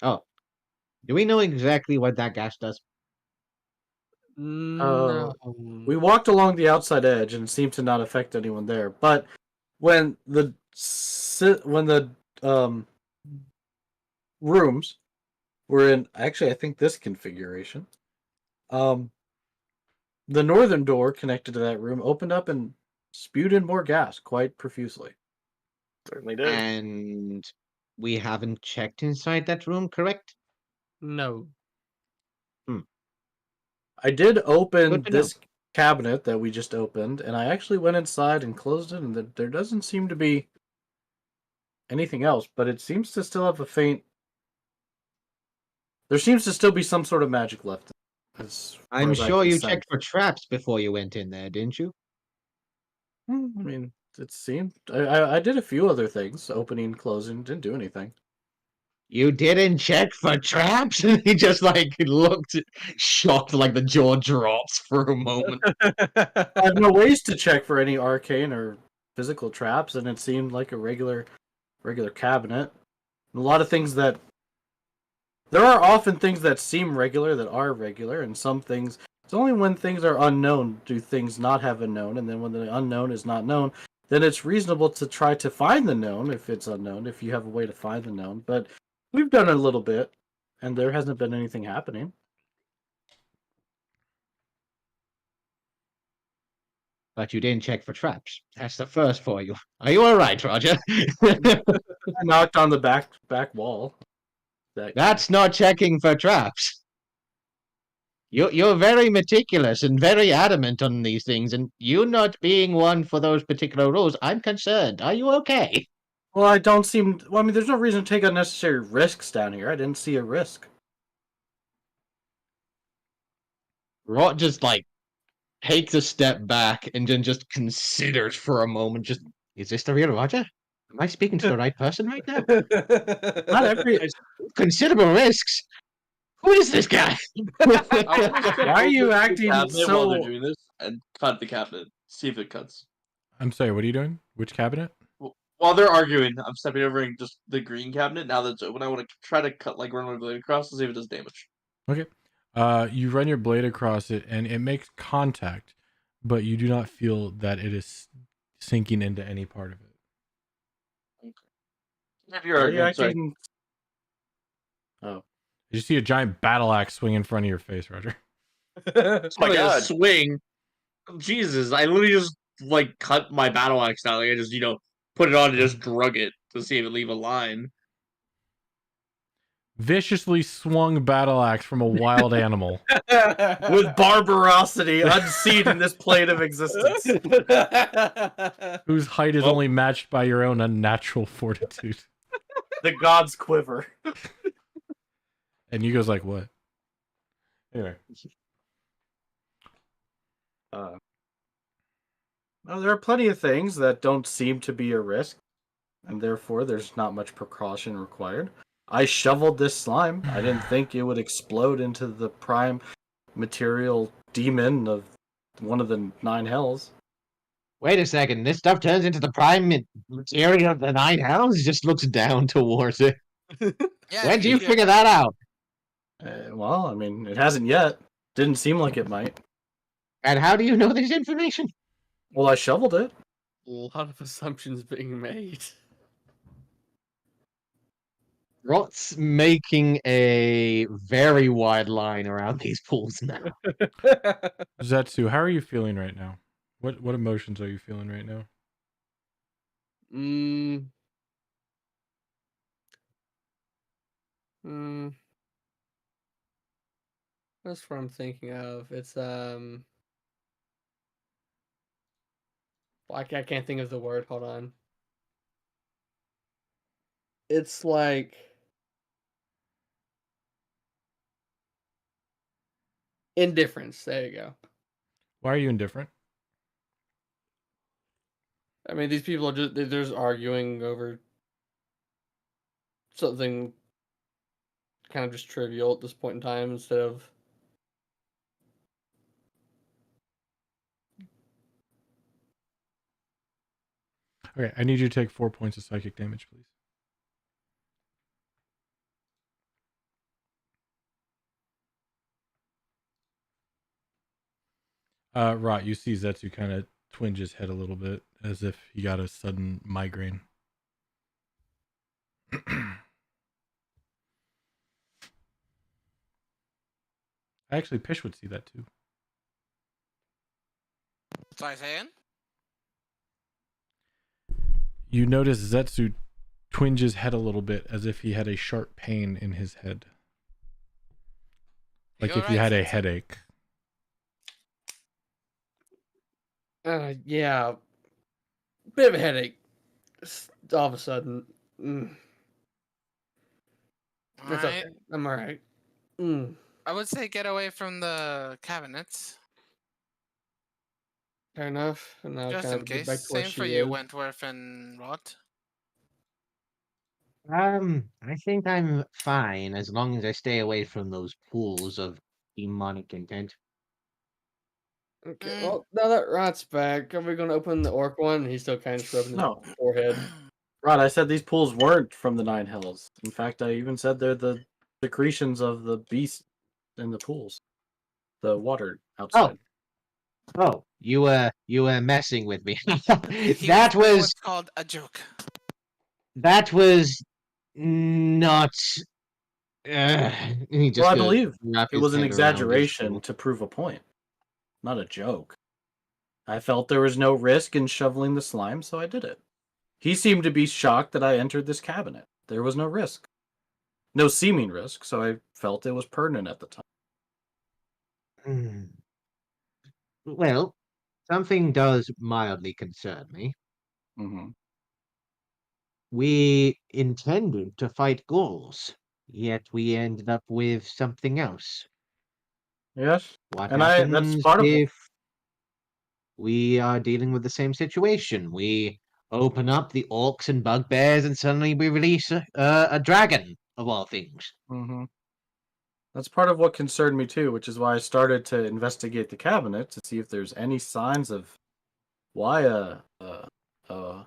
Speaker 8: Oh, do we know exactly what that gas does?
Speaker 1: No.
Speaker 7: We walked along the outside edge and it seemed to not affect anyone there. But when the rooms were in, actually, I think this configuration, the northern door connected to that room opened up and spewed in more gas quite profusely.
Speaker 5: Certainly did.
Speaker 8: And we haven't checked inside that room, correct?
Speaker 1: No.
Speaker 7: I did open
Speaker 8: Good to know.
Speaker 7: this cabinet that we just opened, and I actually went inside and closed it, and there doesn't seem to be anything else, but it seems to still have a faint. There seems to still be some sort of magic left. As far
Speaker 8: I'm
Speaker 7: as I
Speaker 8: sure
Speaker 7: can
Speaker 8: you
Speaker 7: sense.
Speaker 8: checked for traps before you went in there, didn't you?
Speaker 7: I mean, it seemed I did a few other things, opening, closing, didn't do anything.
Speaker 8: You didn't check for traps? He just like looked shocked, like the jaw drops for a moment.
Speaker 7: I have no ways to check for any arcane or physical traps, and it seemed like a regular cabinet. And a lot of things that there are often things that seem regular that are regular, and some things. It's only when things are unknown do things not have a known, and then when the unknown is not known, then it's reasonable to try to find the known if it's unknown, if you have a way to find the known. But we've done a little bit, and there hasn't been anything happening.
Speaker 8: But you didn't check for traps. That's the first for you. Are you alright, Roger?
Speaker 7: I knocked on the back wall.
Speaker 8: That's not checking for traps. You're very meticulous and very adamant on these things, and you not being one for those particular rules, I'm concerned. Are you okay?
Speaker 7: Well, I don't seem. Well, I mean, there's no reason to take unnecessary risks down here. I didn't see a risk.
Speaker 8: Rot just like takes a step back and then just considers for a moment. Just, is this the real Roger? Am I speaking to the right person right now?
Speaker 7: Not every.
Speaker 8: Considerable risks. Who is this guy?
Speaker 7: Why are you acting
Speaker 9: while they're
Speaker 7: so?
Speaker 9: doing this and cut the cabinet? See if it cuts.
Speaker 3: I'm sorry, what are you doing? Which cabinet?
Speaker 9: While they're arguing, I'm stepping over and just the green cabinet. Now that it's open, I want to try to run my blade across to see if it does damage.
Speaker 3: Okay. You run your blade across it, and it makes contact, but you do not feel that it is sinking into any part of it.
Speaker 9: If you're
Speaker 7: Why are you
Speaker 9: arguing, sorry.
Speaker 7: acting? Oh.
Speaker 3: You see a giant battle axe swing in front of your face, Roger.
Speaker 5: Oh my
Speaker 4: Like
Speaker 5: god.
Speaker 4: a swing. Jesus, I literally just like cut my battle axe down. Like I just put it on and just drug it to see if it leave a line.
Speaker 3: Viciously swung battle axe from a wild animal.
Speaker 7: With barbarosity unseen in this plane of existence.
Speaker 3: Whose height is
Speaker 4: Well-
Speaker 3: only matched by your own unnatural fortitude.
Speaker 7: The gods quiver.
Speaker 3: And you goes like, what? Anyway.
Speaker 7: Well, there are plenty of things that don't seem to be a risk, and therefore there's not much precaution required. I shoveled this slime. I didn't think it would explode into the prime material demon of one of the 9 hells.
Speaker 8: Wait a second. This stuff turns into the prime material of the 9 hells? Just looks down towards it.
Speaker 2: Yeah,
Speaker 8: When do you
Speaker 2: yeah.
Speaker 8: figure that out?
Speaker 7: Well, I mean, it hasn't yet. Didn't seem like it might.
Speaker 8: And how do you know this information?
Speaker 7: Well, I shoveled it.
Speaker 1: A lot of assumptions being made.
Speaker 8: Rot's making a very wide line around these pools now.
Speaker 3: Zetsu, how are you feeling right now? What emotions are you feeling right now?
Speaker 1: Mm. That's what I'm thinking of. It's well, I can't think of the word. Hold on. It's like indifference. There you go.
Speaker 3: Why are you indifferent?
Speaker 1: I mean, these people are they're just arguing over something kind of just trivial at this point in time instead of.
Speaker 3: Okay, I need you to take 4 points of psychic damage, please. Rot, you see Zetsu kind of twinge his head a little bit as if he got a sudden migraine. Actually, Pish would see that too.
Speaker 2: Sorry, saying?
Speaker 3: You notice Zetsu twinge his head a little bit as if he had a sharp pain in his head. Like if you had a headache.
Speaker 1: Yeah. Bit of a headache. All of a sudden. That's
Speaker 2: Alright.
Speaker 1: okay. I'm alright.
Speaker 2: I would say get away from the cabinets,
Speaker 1: Fair enough. And I'll
Speaker 2: just
Speaker 1: kind
Speaker 2: in
Speaker 1: of get
Speaker 2: case.
Speaker 1: back to where
Speaker 2: Same
Speaker 1: she
Speaker 2: for you,
Speaker 1: is.
Speaker 2: Wentworth and Rot.
Speaker 8: I think I'm fine as long as I stay away from those pools of demonic intent.
Speaker 1: Okay,
Speaker 2: Mm.
Speaker 1: well, now that Rot's back, are we going to open the orc one? He's still kind of scrubbing his
Speaker 7: No.
Speaker 1: forehead.
Speaker 7: Rod, I said these pools weren't from the Nine Hells. In fact, I even said they're the secretions of the beast in the pools. The water outside.
Speaker 8: Oh, you were messing with me.
Speaker 2: He
Speaker 8: that
Speaker 2: doing
Speaker 8: was
Speaker 2: what's called a joke.
Speaker 8: not. He just
Speaker 7: Well, I
Speaker 8: gonna
Speaker 7: believe
Speaker 8: wrap
Speaker 7: it
Speaker 8: his
Speaker 7: was an
Speaker 8: head around his
Speaker 7: exaggeration
Speaker 8: shoulder.
Speaker 7: to prove a point, not a joke. I felt there was no risk in shoveling the slime, so I did it. He seemed to be shocked that I entered this cabinet. There was no risk. No seeming risk, so I felt it was pertinent at the time.
Speaker 8: Hmm. Well, something does mildly concern me.
Speaker 7: Mm-hmm.
Speaker 8: We intended to fight ghouls, yet we ended up with something else.
Speaker 7: Yes,
Speaker 8: What
Speaker 7: and that's
Speaker 8: happens
Speaker 7: part of
Speaker 8: if we are dealing with the same situation? We open up the orcs and bugbears, and suddenly we release a dragon, of all things.
Speaker 7: Mm-hmm. That's part of what concerned me too, which is why I started to investigate the cabinet to see if there's any signs of why a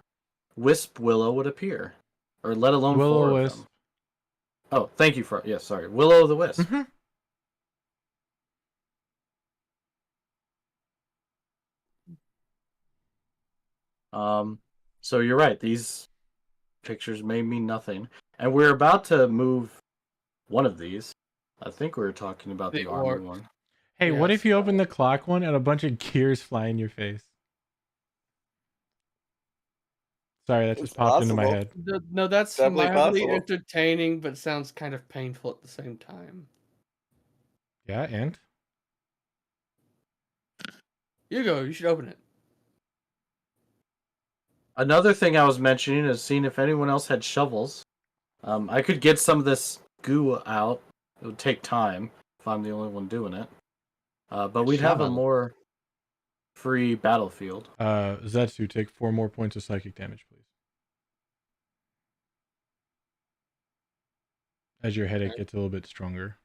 Speaker 7: wisp willow would appear, or let alone four of
Speaker 3: Will-o-wisp.
Speaker 7: them. Oh, thank you for yes, sorry, Willow the Wisp.
Speaker 3: Mm-hmm.
Speaker 7: So you're right. These pictures may mean nothing, and we're about to move one of these. I think we were talking about
Speaker 1: The
Speaker 7: the army
Speaker 1: orc.
Speaker 7: one.
Speaker 3: Hey, what
Speaker 1: Yes.
Speaker 3: if you open the clock one and a bunch of gears fly in your face? Sorry, that just
Speaker 5: It's
Speaker 3: popped into my
Speaker 5: possible.
Speaker 3: head.
Speaker 1: No, that's
Speaker 5: Definitely
Speaker 1: mildly
Speaker 5: possible.
Speaker 1: entertaining, but sounds kind of painful at the same time.
Speaker 3: Yeah, and?
Speaker 1: Hugo, you should open it.
Speaker 7: Another thing I was mentioning is seeing if anyone else had shovels. I could get some of this goo out. It would take time if I'm the only one doing it. But we'd have a
Speaker 8: Shovel.
Speaker 7: more free battlefield.
Speaker 3: Zetsu, take 4 more points of psychic damage, please. As your headache gets a little bit stronger.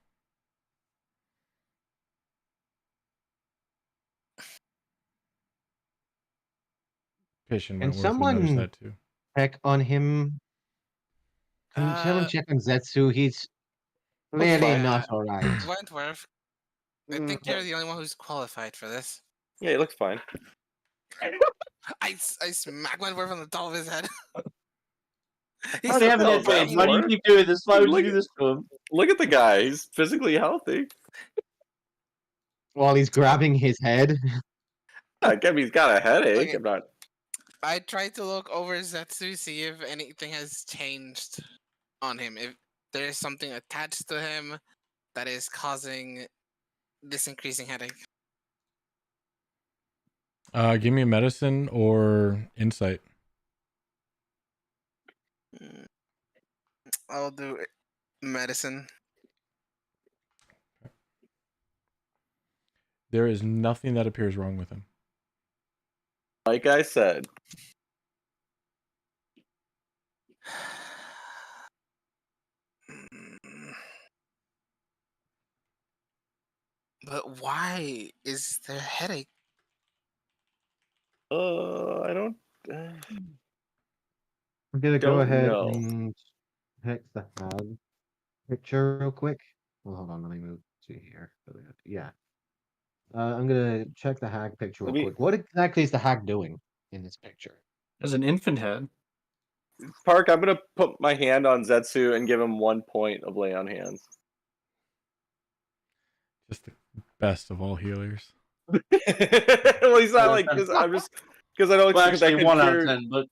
Speaker 3: Fish and
Speaker 8: Can
Speaker 3: Wentworth would notice
Speaker 8: someone
Speaker 3: that too.
Speaker 8: check on him? Can someone check on Zetsu? He's clearly
Speaker 5: fine.
Speaker 8: not alright.
Speaker 2: Wentworth, I think you're the only one who's qualified for this.
Speaker 5: Yeah, he looks fine.
Speaker 2: I smack Wentworth on the top of his head.
Speaker 9: I
Speaker 2: He's
Speaker 9: already have an
Speaker 5: how
Speaker 9: hit
Speaker 5: that
Speaker 9: range. Why do you
Speaker 5: works.
Speaker 9: keep doing this? Why would you
Speaker 5: Look
Speaker 9: do
Speaker 5: at-
Speaker 9: this to him?
Speaker 5: Look at the guy. He's physically healthy.
Speaker 8: While he's grabbing his head.
Speaker 5: I guess he's got a headache.
Speaker 2: Okay.
Speaker 5: I'm not.
Speaker 2: I tried to look over Zetsu, see if anything has changed on him. If there is something attached to him that is causing this increasing headache.
Speaker 3: Give me a medicine or insight.
Speaker 2: I'll do medicine.
Speaker 3: There is nothing that appears wrong with him.
Speaker 5: Like I said,
Speaker 2: But why is there headache?
Speaker 5: I don't.
Speaker 8: I'm gonna go
Speaker 5: Don't
Speaker 8: ahead
Speaker 5: know.
Speaker 8: and check the hag picture real quick. Well, hold on, let me move to here. Yeah. I'm gonna check the hag picture real
Speaker 5: Let me-
Speaker 8: quick. What exactly is the hag doing in this picture?
Speaker 7: As an infant head.
Speaker 5: Park, I'm gonna put my hand on Zetsu and give him 1 point of lay on hands.
Speaker 3: Just the best of all healers.
Speaker 5: Well, he's not like because I know it's
Speaker 9: Well,
Speaker 5: because that
Speaker 9: actually,
Speaker 5: can
Speaker 9: 1 out
Speaker 5: cure.
Speaker 9: of 10, but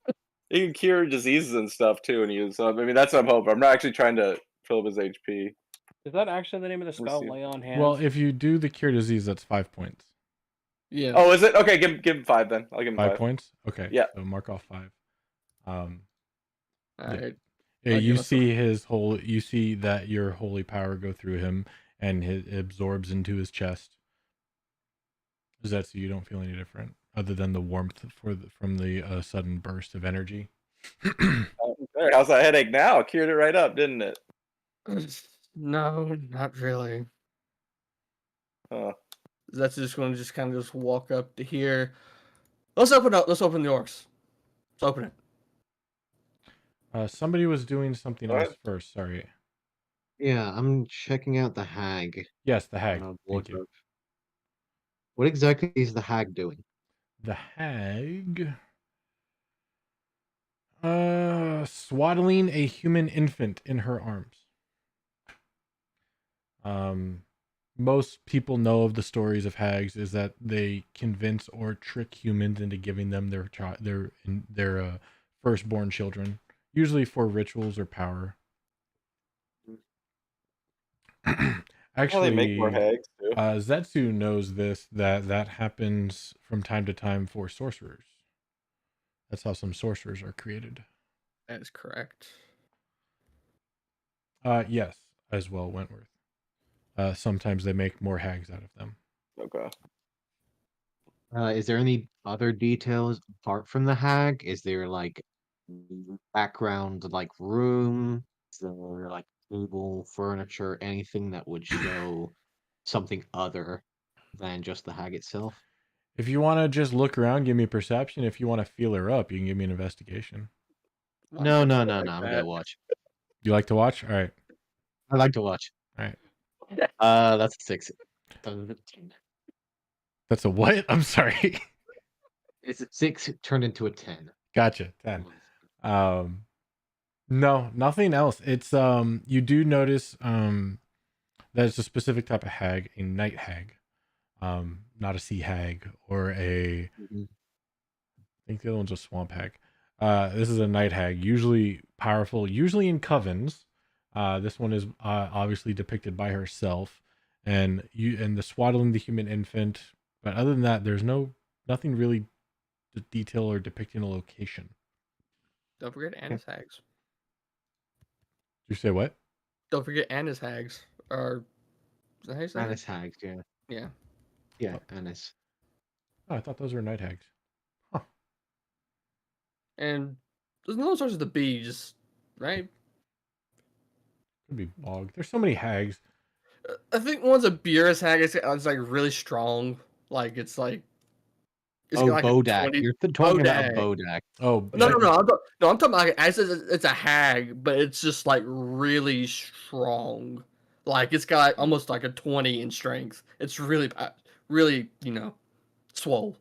Speaker 5: He can cure diseases and stuff too, and use. So I mean, that's what I'm hoping. I'm not actually trying to fill up his HP.
Speaker 6: Is that actually the name of the spell?
Speaker 5: see.
Speaker 6: Lay on hands.
Speaker 3: Well, if you do the cure disease, that's 5 points.
Speaker 1: Yeah.
Speaker 5: Oh, is it okay? Give him 5 then. I'll give him
Speaker 3: 5
Speaker 5: 5.
Speaker 3: points? Okay.
Speaker 5: Yeah.
Speaker 3: So mark off 5.
Speaker 1: All right.
Speaker 3: Yeah,
Speaker 1: I'll
Speaker 3: you
Speaker 1: give us
Speaker 3: see his whole. You see that your holy power go through him, and it absorbs into his chest. Is that so you don't feel any different, other than the warmth from the sudden burst of energy?
Speaker 5: There, how's that headache now? Cured it right up, didn't it?
Speaker 1: No, not really.
Speaker 5: Huh.
Speaker 1: That's just going to just kind of just walk up to here. Let's open up. Let's open the doors. Let's open it.
Speaker 3: Somebody was doing something
Speaker 5: What?
Speaker 3: else first. Sorry.
Speaker 8: Yeah, I'm checking out the hag.
Speaker 3: Yes, the hag. Thank you.
Speaker 8: Wardrobe. What exactly is the hag doing?
Speaker 3: The hag, swaddling a human infant in her arms. Most people know of the stories of hags is that they convince or trick humans into giving them their firstborn children, usually for rituals or power.
Speaker 5: How they make more
Speaker 3: Actually,
Speaker 5: hags too.
Speaker 3: Zetsu knows that happens from time to time for sorcerers. That's how some sorcerers are created.
Speaker 1: That is correct.
Speaker 3: Yes, as well, Wentworth. Sometimes they make more hags out of them.
Speaker 5: Okay.
Speaker 8: Is there any other details apart from the hag? Is there like background, like room? Is there like table, furniture, anything that would show something other than just the hag itself?
Speaker 3: If you want to just look around, give me a perception. If you want to feel her up, you can give me an investigation.
Speaker 1: Why
Speaker 8: No,
Speaker 1: not
Speaker 8: no,
Speaker 1: shit
Speaker 8: no,
Speaker 1: like
Speaker 8: no. I'm
Speaker 1: that?
Speaker 8: gonna watch.
Speaker 3: You like to watch? All right.
Speaker 8: I like to watch.
Speaker 3: All right.
Speaker 8: That's a 6.
Speaker 3: That's a what? I'm sorry.
Speaker 8: It's a 6 turned into a 10.
Speaker 3: Gotcha. 10. No, nothing else. It's you do notice that it's a specific type of hag, a night hag. Not a sea hag or a
Speaker 8: Mhm.
Speaker 3: I think the other one's a swamp hag. This is a night hag, usually powerful, usually in covens. This one is obviously depicted by herself, and the swaddling the human infant. But other than that, there's nothing really to detail or depicting a location.
Speaker 1: Don't forget Anna's hags.
Speaker 3: Did you say what?
Speaker 1: Don't forget Anna's hags. Or is that how you say it?
Speaker 8: Annis hags, yeah.
Speaker 1: Yeah.
Speaker 8: Yeah, Annis.
Speaker 3: Oh, I thought those were night hags.
Speaker 1: And there's no sorts of the bees, right?
Speaker 3: Could be bog. There's so many hags.
Speaker 1: I think one's a Beerus hag. It's like really strong. Like it's like it's
Speaker 8: Oh,
Speaker 1: got like a
Speaker 8: Bodak.
Speaker 1: 20
Speaker 8: You're talking about a
Speaker 1: Bodak.
Speaker 8: Bodak.
Speaker 3: Oh,
Speaker 1: No,
Speaker 3: yeah.
Speaker 1: no, no. I'm talking about. It's a hag, but it's just like really strong. Like it's got almost like a 20 in strength. It's really swole.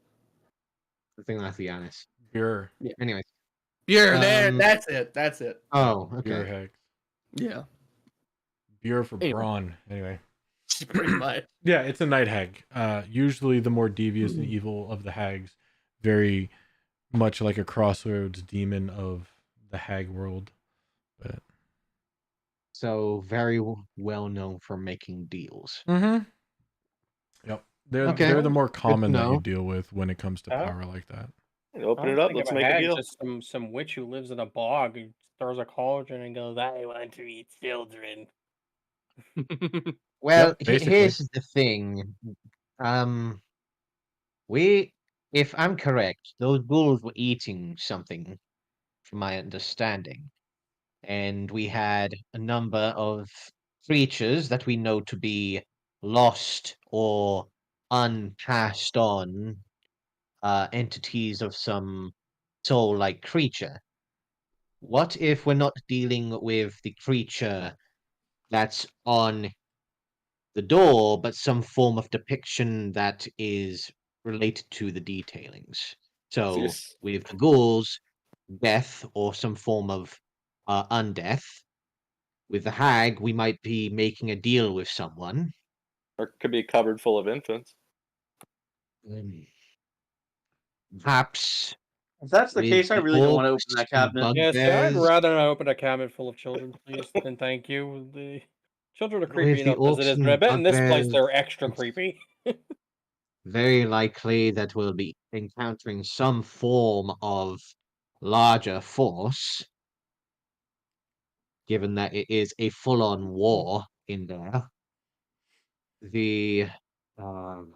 Speaker 8: I think that's the Annis.
Speaker 3: Pure
Speaker 8: Anyways.
Speaker 1: Yeah, there.
Speaker 8: Um,
Speaker 1: That's it. That's it.
Speaker 8: Oh,
Speaker 3: pure
Speaker 8: okay.
Speaker 3: hags.
Speaker 1: Yeah,
Speaker 3: Beer for
Speaker 1: Anyway.
Speaker 3: brawn. Anyway.
Speaker 1: pretty much.
Speaker 3: Yeah, it's a night hag. Usually the more devious and evil of the hags, very much like a crossroads demon of the hag world. But
Speaker 8: So very well known for making deals.
Speaker 3: yep, they're
Speaker 8: Okay.
Speaker 3: they're the more common that you
Speaker 8: know.
Speaker 3: deal with when it comes to
Speaker 6: Oh.
Speaker 3: power like that.
Speaker 5: Open
Speaker 6: I
Speaker 5: it
Speaker 6: was
Speaker 5: up.
Speaker 6: thinking
Speaker 5: Let's
Speaker 6: of
Speaker 5: make a
Speaker 6: hag,
Speaker 5: deal.
Speaker 6: just some witch who lives in a bog who throws a cauldron and goes, "I want to eat children."
Speaker 8: Well,
Speaker 3: basically.
Speaker 8: here's the thing. We, if I'm correct, those bulls were eating something, from my understanding, and we had a number of creatures that we know to be lost or unpassed on entities of some soul-like creature. What if we're not dealing with the creature that's on the door, but some form of depiction that is related to the detailings? So
Speaker 5: Yes.
Speaker 8: with the ghouls, death or some form of undeath. With the hag, we might be making a deal with someone.
Speaker 5: Or it could be a cupboard full of infants.
Speaker 8: Perhaps
Speaker 9: If that's the
Speaker 8: with
Speaker 9: case, I
Speaker 8: the
Speaker 9: really don't want to open that
Speaker 8: orcs and
Speaker 9: cabinet.
Speaker 6: Yes, I'd
Speaker 8: bugbears,
Speaker 6: rather not open a cabinet full of children, please, and thank you. The children are creepy
Speaker 8: with the
Speaker 6: enough as it
Speaker 8: orcs
Speaker 6: is, but I
Speaker 8: and
Speaker 6: bet in this place
Speaker 8: bugbears,
Speaker 6: they're extra
Speaker 8: it's
Speaker 6: creepy.
Speaker 8: very likely that we'll be encountering some form of larger force, given that it is a full-on war in there. the
Speaker 1: Well,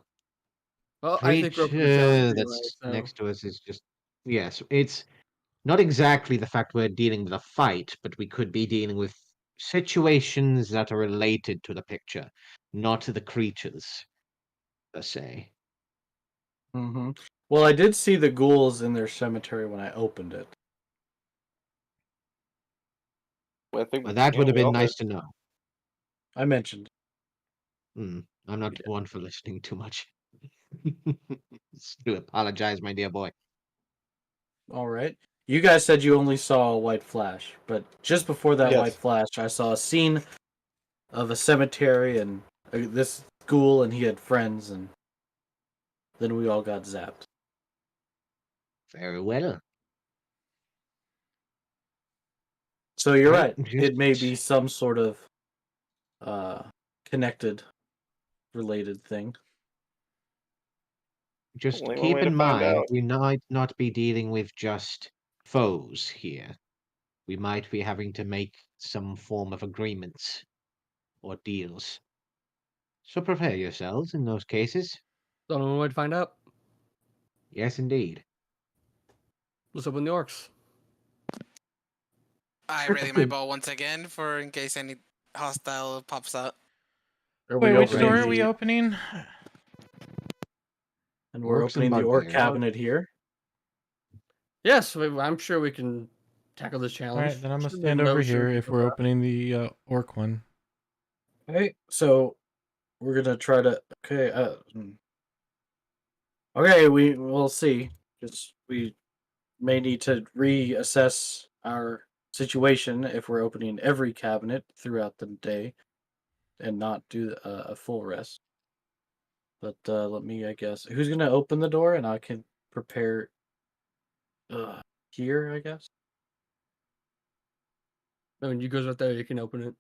Speaker 1: I think we're open to
Speaker 8: creature
Speaker 1: challenge anyway.
Speaker 8: that's
Speaker 1: So
Speaker 8: next to us is just yes. It's not exactly the fact we're dealing with a fight, but we could be dealing with situations that are related to the picture, not the creatures per se.
Speaker 7: Mm-hmm. Well, I did see the ghouls in their cemetery when I opened it.
Speaker 5: Well, I think
Speaker 8: Well, that would have
Speaker 5: we
Speaker 8: been
Speaker 5: all
Speaker 8: nice
Speaker 5: did.
Speaker 8: to know.
Speaker 7: I mentioned.
Speaker 8: I'm not
Speaker 7: did.
Speaker 8: one for listening too much. Do apologize, my dear boy.
Speaker 7: All right. You guys said you only saw a white flash, but just before that white
Speaker 5: Yes.
Speaker 7: flash, I saw a scene of a cemetery and this ghoul, and he had friends, and then we all got zapped.
Speaker 8: Very well.
Speaker 7: So you're
Speaker 8: Right,
Speaker 7: right. It may be
Speaker 8: just
Speaker 7: some sort of connected, related thing.
Speaker 5: Only one
Speaker 8: keep
Speaker 5: way to
Speaker 8: in
Speaker 5: find
Speaker 8: mind
Speaker 5: out.
Speaker 8: we might not be dealing with just foes here. We might be having to make some form of agreements or deals. So prepare yourselves in those cases.
Speaker 1: the only way to find out.
Speaker 8: Yes, indeed.
Speaker 1: Let's open the orcs.
Speaker 2: I ready my bow once again for in case any hostile pops out.
Speaker 7: Are
Speaker 3: Wait,
Speaker 7: we
Speaker 3: which
Speaker 7: opening
Speaker 3: door are we
Speaker 7: the?
Speaker 3: opening?
Speaker 7: And we're
Speaker 8: Orcs and
Speaker 7: opening the orc
Speaker 8: bugbears.
Speaker 7: cabinet here.
Speaker 1: Yes, I'm sure we can tackle this
Speaker 3: All
Speaker 1: challenge.
Speaker 3: right, then I'm gonna
Speaker 1: Should be
Speaker 3: stand
Speaker 1: no
Speaker 3: over
Speaker 1: sugar
Speaker 3: here if we're opening the orc one.
Speaker 7: Okay, so we're gonna try to. Okay, okay, we'll see. Just we may need to reassess our situation if we're opening every cabinet throughout the day and not do a full rest. But let me, I guess, who's gonna open the door and I can prepare. Here, I guess.
Speaker 1: When you goes right there, you can open it.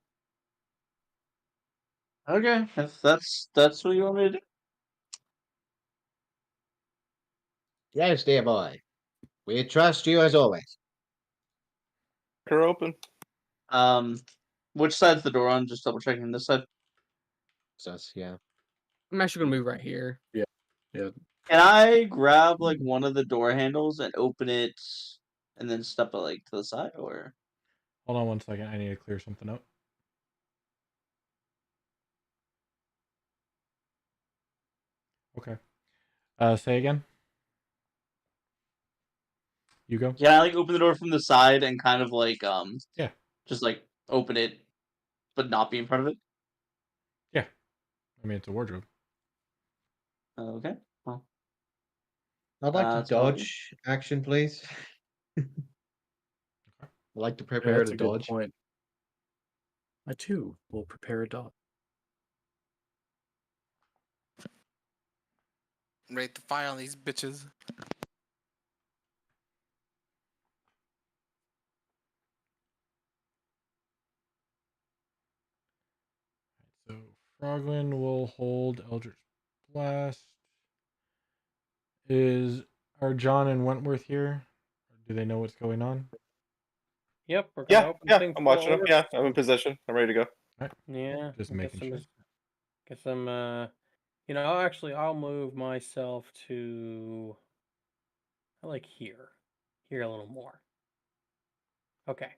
Speaker 9: Okay, if that's what you want me to do.
Speaker 8: Yes, dear boy. We trust you as always.
Speaker 5: Her open.
Speaker 9: Which side's the door on? Just double checking this side.
Speaker 8: Yeah.
Speaker 1: I'm actually gonna move right here.
Speaker 7: Yeah.
Speaker 9: Can I grab like one of the door handles and open it, and then step it like to the side, or?
Speaker 3: Hold on one second. I need to clear something up. Okay. Say again. You go.
Speaker 9: Can I like open the door from the side and kind of like
Speaker 3: Yeah.
Speaker 9: just like open it, but not be in front of it?
Speaker 3: Yeah. I mean, it's a wardrobe.
Speaker 9: Okay. Well,
Speaker 8: I'd like to
Speaker 9: that's what I'll do.
Speaker 8: dodge action, please. I'd like to
Speaker 7: Yeah,
Speaker 8: prepare
Speaker 7: that's
Speaker 8: to
Speaker 7: a good
Speaker 8: dodge.
Speaker 7: point. I too will prepare a dog.
Speaker 2: Ready to fire on these bitches.
Speaker 3: So Frogwin will hold Eldritch Blast. Are John and Wentworth here? Do they know what's going on?
Speaker 6: Yep, we're gonna
Speaker 5: Yeah,
Speaker 6: open
Speaker 5: yeah,
Speaker 6: things
Speaker 5: I'm
Speaker 6: for
Speaker 5: watching them.
Speaker 6: orcs.
Speaker 5: Yeah, I'm in position. I'm ready to go.
Speaker 6: Yeah,
Speaker 3: Just
Speaker 6: I
Speaker 3: making
Speaker 6: guess
Speaker 3: sure.
Speaker 6: Guess I'm you know, I'll move myself to I like here. Here a little more. Okay.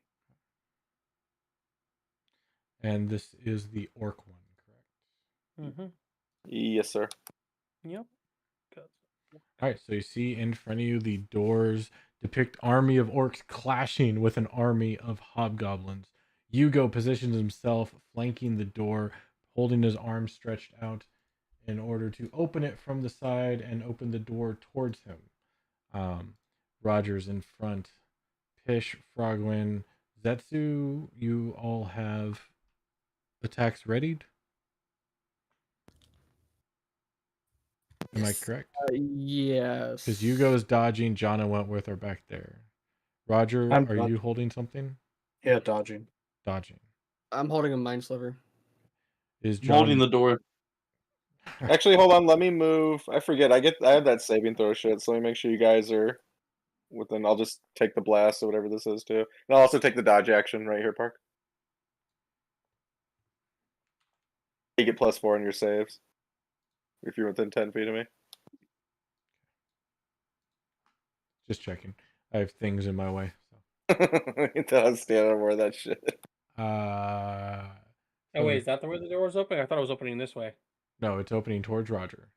Speaker 3: And this is the orc one, correct?
Speaker 6: Mm-hmm.
Speaker 5: Yes, sir.
Speaker 6: Yep. Good.
Speaker 3: All right, so you see in front of you the doors depict army of orcs clashing with an army of hobgoblins. Hugo positions himself flanking the door, holding his arms stretched out in order to open it from the side and open the door towards him. Roger's in front. Pish, Frogwin, Zetsu, you all have attacks readied. Am I
Speaker 1: Yes.
Speaker 3: correct?
Speaker 1: Yes.
Speaker 3: Because Hugo is dodging, John and Wentworth are back there. Roger,
Speaker 7: I'm
Speaker 3: are you
Speaker 7: dodging.
Speaker 3: holding something?
Speaker 7: Yeah, dodging.
Speaker 3: Dodging.
Speaker 1: I'm holding a mind sliver.
Speaker 3: Is
Speaker 9: I'm holding
Speaker 3: John
Speaker 9: the door.
Speaker 5: Actually, hold on. Let me move. I forget. I have that saving throw shit. So let me make sure you guys are within. I'll just take the blast or whatever this is too. And I'll also take the dodge action right here, Park. You get +4 on your saves if you're within 10 feet of me.
Speaker 3: Just checking. I have things in my way.
Speaker 5: That was standing more of that shit.
Speaker 3: So.
Speaker 6: Oh wait, is that the way the door was opening? I thought it was opening this way.
Speaker 3: No, it's opening towards Roger.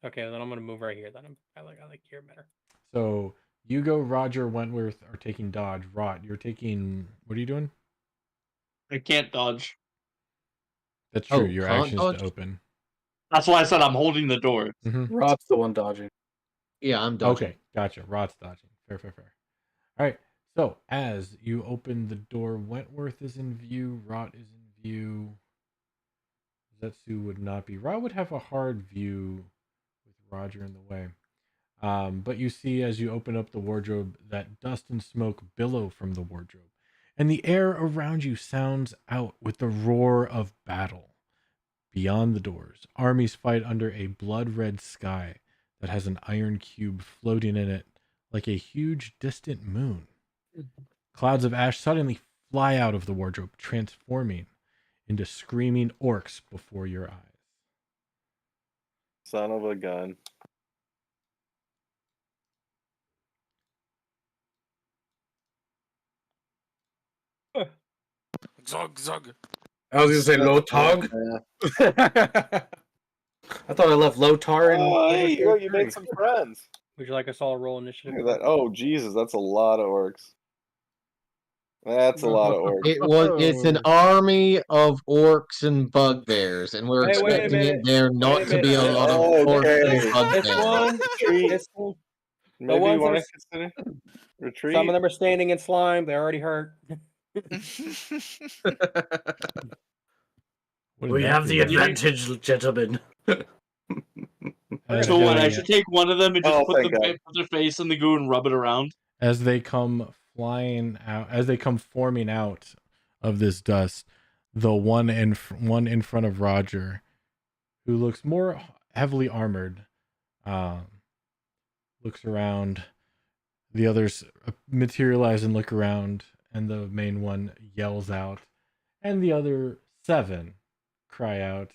Speaker 6: Okay, then I'm gonna move right here. Then I like here better.
Speaker 3: So Hugo, Roger, Wentworth are taking dodge. Rot, you're taking. What are you doing?
Speaker 9: I can't dodge.
Speaker 3: That's true.
Speaker 8: Oh,
Speaker 3: Your
Speaker 8: can't
Speaker 3: action is
Speaker 8: dodge?
Speaker 3: to open.
Speaker 9: That's why I said I'm holding the door.
Speaker 7: Rod's the one dodging.
Speaker 8: Yeah, I'm dodging.
Speaker 3: Okay, gotcha. Rot's dodging. Fair. All right. So as you open the door, Wentworth is in view. Rot is in view. Zetsu would not be. Rot would have a hard view with Roger in the way. But you see as you open up the wardrobe that dust and smoke billow from the wardrobe, and the air around you sounds out with the roar of battle. Beyond the doors, armies fight under a blood-red sky that has an iron cube floating in it like a huge distant moon. Clouds of ash suddenly fly out of the wardrobe, transforming into screaming orcs before your eyes.
Speaker 5: Son of a gun.
Speaker 2: Zog, zog.
Speaker 7: I was gonna say Lotog. I thought I left Lotar and.
Speaker 5: Oh, hey, you made some friends.
Speaker 6: Would you like us all to roll initiative?
Speaker 5: Look at that. Oh, Jesus, that's a lot of orcs. That's a lot of orcs.
Speaker 8: It's an army of orcs and bugbears, and we're
Speaker 6: Hey, wait a
Speaker 8: expecting
Speaker 6: minute.
Speaker 8: there
Speaker 6: Wait
Speaker 8: not
Speaker 6: a
Speaker 8: to be a
Speaker 6: minute.
Speaker 8: lot of
Speaker 5: Okay.
Speaker 8: orcs and
Speaker 6: This
Speaker 8: bugbears.
Speaker 6: one,
Speaker 5: Retreat.
Speaker 6: this one.
Speaker 5: Maybe you
Speaker 6: ones
Speaker 5: want
Speaker 6: that
Speaker 5: to consider retreat.
Speaker 6: Some of them are standing in slime. They're already hurt.
Speaker 7: We have the advantage, gentlemen.
Speaker 3: As
Speaker 9: So what? I
Speaker 3: they-
Speaker 9: should take one of them and just
Speaker 5: Oh,
Speaker 9: put
Speaker 5: thank God.
Speaker 9: their face in the goo and rub it around.
Speaker 3: as they come flying out, as they come forming out of this dust, the one in front of Roger, who looks more heavily armored, looks around. The others materialize and look around, and the main one yells out, and the other 7 cry out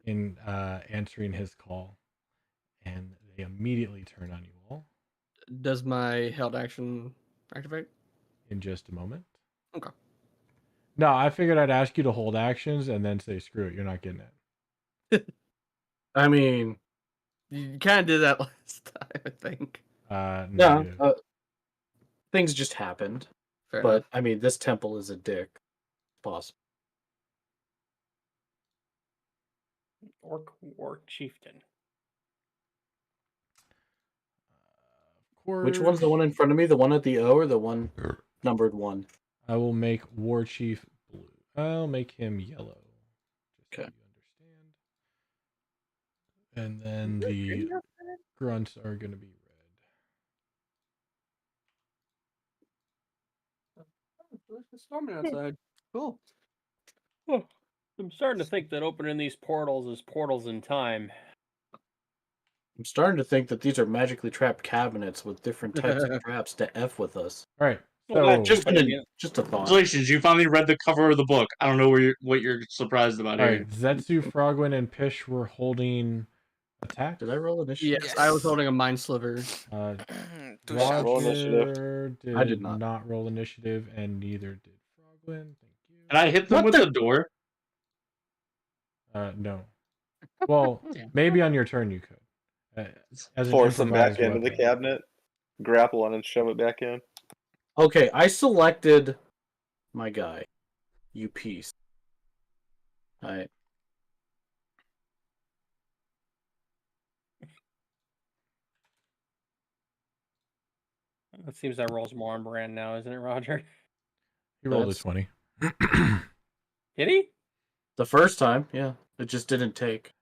Speaker 3: in answering his call, and they immediately turn on you all
Speaker 1: Does my held action activate?
Speaker 3: in just a moment.
Speaker 1: Okay.
Speaker 3: No, I figured I'd ask you to hold actions and then say, screw it, you're not getting it.
Speaker 7: I mean,
Speaker 1: You kind of did that last time, I think.
Speaker 3: No,
Speaker 7: yeah, things just happened.
Speaker 1: Fair
Speaker 7: But
Speaker 1: enough.
Speaker 7: I mean, this temple is a dick. Possible.
Speaker 6: Orc war chieftain.
Speaker 3: Of course,
Speaker 7: Which one's the one in front of me? The one at the O or the one numbered 1?
Speaker 3: I will make War Chief blue. I'll make him yellow. Just so
Speaker 7: Okay.
Speaker 3: you understand. And then the grunts are going to be red.
Speaker 1: It's storming outside. Cool.
Speaker 6: Oh, I'm starting to think that opening these portals is portals in time.
Speaker 7: I'm starting to think that these are magically trapped cabinets with different types of traps to F with us.
Speaker 3: All right.
Speaker 6: Well,
Speaker 3: So,
Speaker 6: that
Speaker 7: Just
Speaker 6: But
Speaker 7: a
Speaker 6: again-
Speaker 7: just a thought.
Speaker 9: Congratulations, you finally read the cover of the book. I don't know what you're surprised about
Speaker 3: all
Speaker 9: here.
Speaker 3: right. Zetsu, Frogwin, and Pish were holding attack.
Speaker 7: Did I roll initiative?
Speaker 1: Yes, I was holding a mind sliver.
Speaker 2: Two shots.
Speaker 5: Roll initiative.
Speaker 3: Roger did
Speaker 7: I did not.
Speaker 3: not roll initiative, and neither did Frogwin. Thank you.
Speaker 9: And I hit them
Speaker 7: What
Speaker 9: with the door.
Speaker 3: No. Well, maybe on your turn you could. As an
Speaker 5: Force them back
Speaker 3: improvised
Speaker 5: into the
Speaker 3: weapon.
Speaker 5: cabinet. Grapple one and shove it back in.
Speaker 7: Okay, I selected my guy. You piece. Alright.
Speaker 6: It seems that roll's more on brand now, isn't it, Roger?
Speaker 3: He rolled a
Speaker 7: That's-
Speaker 3: 20.
Speaker 6: Did he?
Speaker 7: The first time, yeah. It just didn't take.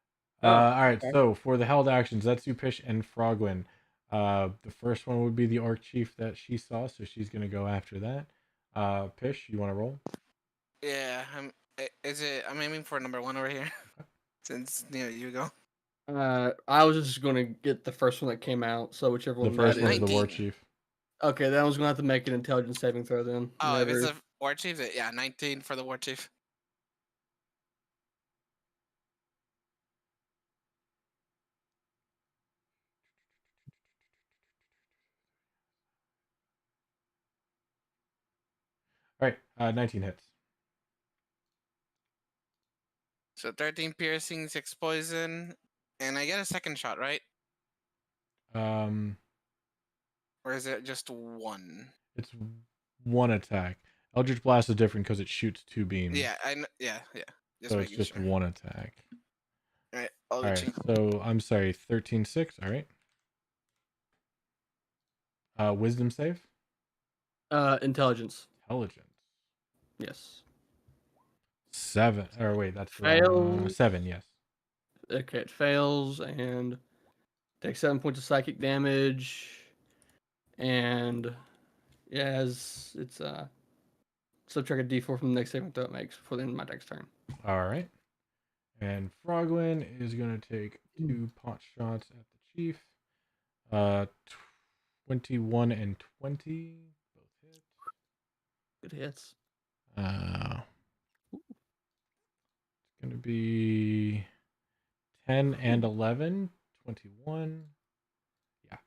Speaker 6: Oh,
Speaker 3: All right,
Speaker 6: okay.
Speaker 3: so for the held actions, Zetsu, Pish, and Frogwin. The first one would be the Orc Chief that she saw, so she's going to go after that. Pish, you want to roll?
Speaker 2: Yeah, I'm aiming for number 1 over here. Since you go.
Speaker 1: I was just going to get the first one that came out, so whichever
Speaker 3: The
Speaker 1: one
Speaker 3: first
Speaker 1: that
Speaker 3: one's
Speaker 1: is.
Speaker 3: the War
Speaker 2: 19.
Speaker 3: Chief.
Speaker 1: Okay, then I was going to have to make an intelligence saving throw then.
Speaker 2: Oh, if it's
Speaker 1: Whenever-
Speaker 2: a war chief, yeah, 19 for the war chief.
Speaker 3: All right, 19 hits.
Speaker 2: So 13 piercing, 6 poison, and I get a second shot, right?
Speaker 3: Um,
Speaker 2: Or is it just one?
Speaker 3: it's one attack. Eldritch Blast is different because it shoots 2 beams.
Speaker 2: Yeah, yeah. Just
Speaker 3: So it's
Speaker 2: making
Speaker 3: just
Speaker 2: sure.
Speaker 3: one attack.
Speaker 2: All right,
Speaker 3: All right, so I'm sorry, 13-6. All right. Wisdom save.
Speaker 1: Intelligence.
Speaker 3: Intelligence.
Speaker 1: Yes.
Speaker 3: 7. Or wait, that's
Speaker 1: Fails.
Speaker 3: 7. Yes.
Speaker 1: Okay, it fails and takes 7 points of psychic damage, and it has it's subtract a D4 from the next saving throw it makes before the end of my next turn.
Speaker 3: All right. And Frogwin is gonna take 2 pot shots at the chief. 21 and 20, both hit.
Speaker 1: Good hits.
Speaker 3: It's gonna be 10 and 11, 21. Yeah.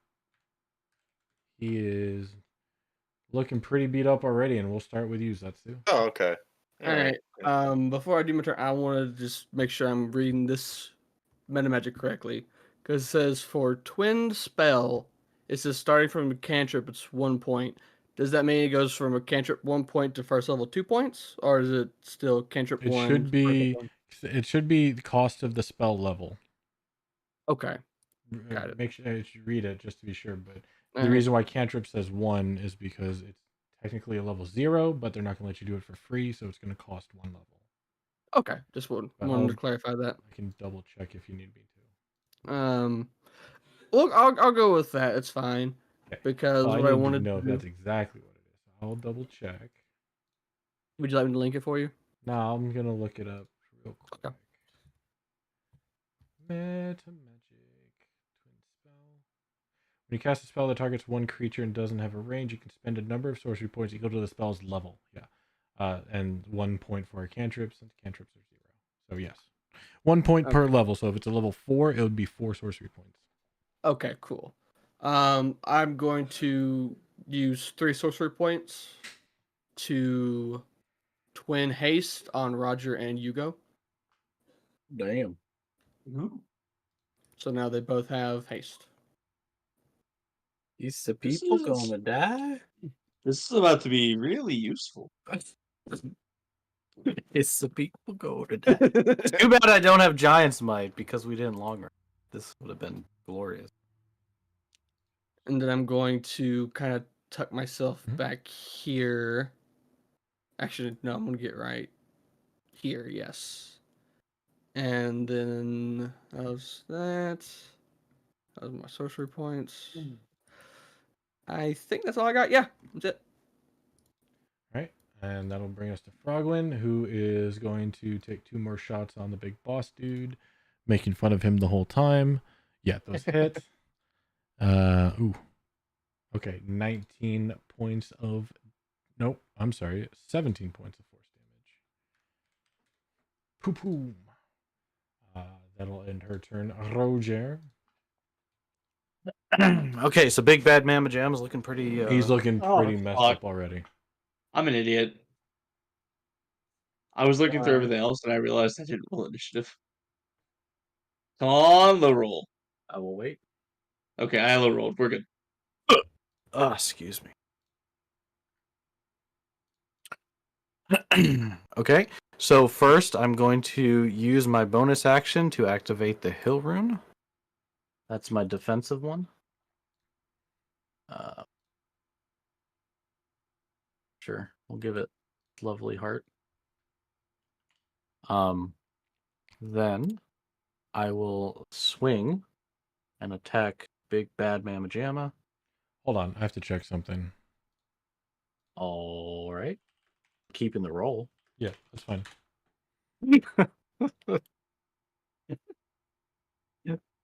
Speaker 3: He is looking pretty beat up already, and we'll start with you, Zetsu.
Speaker 5: Oh, okay.
Speaker 1: All right. Before I do my turn, I want to just make sure I'm reading this meta magic correctly, because it says for twin spell, it says starting from a cantrip, it's 1 point. Does that mean it goes from a cantrip 1 point to first level 2 points, or is it still cantrip
Speaker 3: It
Speaker 1: 1?
Speaker 3: should be. It should be the cost of the spell level.
Speaker 1: Okay. Got it.
Speaker 3: Make sure you should read it just to be sure. But
Speaker 1: All
Speaker 3: the
Speaker 1: right.
Speaker 3: reason why cantrip says 1 is because it's technically a level 0, but they're not going to let you do it for free, so it's going to cost 1 level.
Speaker 1: Okay, just wanted to clarify that.
Speaker 3: I can double check if you need me to.
Speaker 1: Look, I'll go with that. It's fine.
Speaker 3: Okay.
Speaker 1: Because
Speaker 3: Well,
Speaker 1: what I
Speaker 3: need
Speaker 1: wanted
Speaker 3: to know
Speaker 1: to
Speaker 3: if
Speaker 1: do.
Speaker 3: that's exactly what it is. I'll double check.
Speaker 1: Would you like me to link it for you?
Speaker 3: No, I'm gonna look it up real quick.
Speaker 1: Okay.
Speaker 3: Meta magic twin spell. When you cast a spell that targets one creature and doesn't have a range, you can spend a number of sorcery points equal to the spell's level. Yeah. And 1 point for a cantrip, since cantrips are 0. So yes. 1 point per level. So if it's a level 4, it would be 4 sorcery points.
Speaker 1: Okay, cool. I'm going to use 3 sorcery points to twin haste on Roger and Hugo.
Speaker 7: Damn.
Speaker 1: So now they both have haste.
Speaker 7: These the
Speaker 9: This
Speaker 7: people
Speaker 9: is-
Speaker 7: gonna die?
Speaker 9: This is about to be really useful.
Speaker 7: It's the people go to die. It's too bad I don't have Giant's Might because we didn't long rest. This would have been glorious.
Speaker 1: And then I'm going to kind of tuck myself back here. Actually, no, I'm going to get right here, yes. And then that was that. That was my sorcery points. I think that's all I got. Yeah, that's it.
Speaker 3: Right. And that'll bring us to Frogwin, who is going to take 2 more shots on the big boss dude, making fun of him the whole time. Yeah, those hit. Ooh. Okay, 19 points of... Nope, I'm sorry. 17 points of force damage. Poo-poo. That'll end her turn. Roger.
Speaker 7: Okay, so Big Bad Mama Jam is looking pretty.
Speaker 3: He's looking pretty
Speaker 9: Oh,
Speaker 3: messed
Speaker 9: fuck.
Speaker 3: up already.
Speaker 9: I'm an idiot. I was looking through everything else and I realized I didn't roll initiative. Come on, the roll.
Speaker 7: I will wait.
Speaker 9: Okay, I low rolled. We're good.
Speaker 7: Excuse me. Okay, so first I'm going to use my bonus action to activate the Hill Rune. That's my defensive one. Sure, we'll give it Lovely Heart. Then I will swing and attack Big Bad Mama Jamma.
Speaker 3: Hold on, I have to check something.
Speaker 7: All right. Keeping the roll.
Speaker 3: Yeah, that's fine.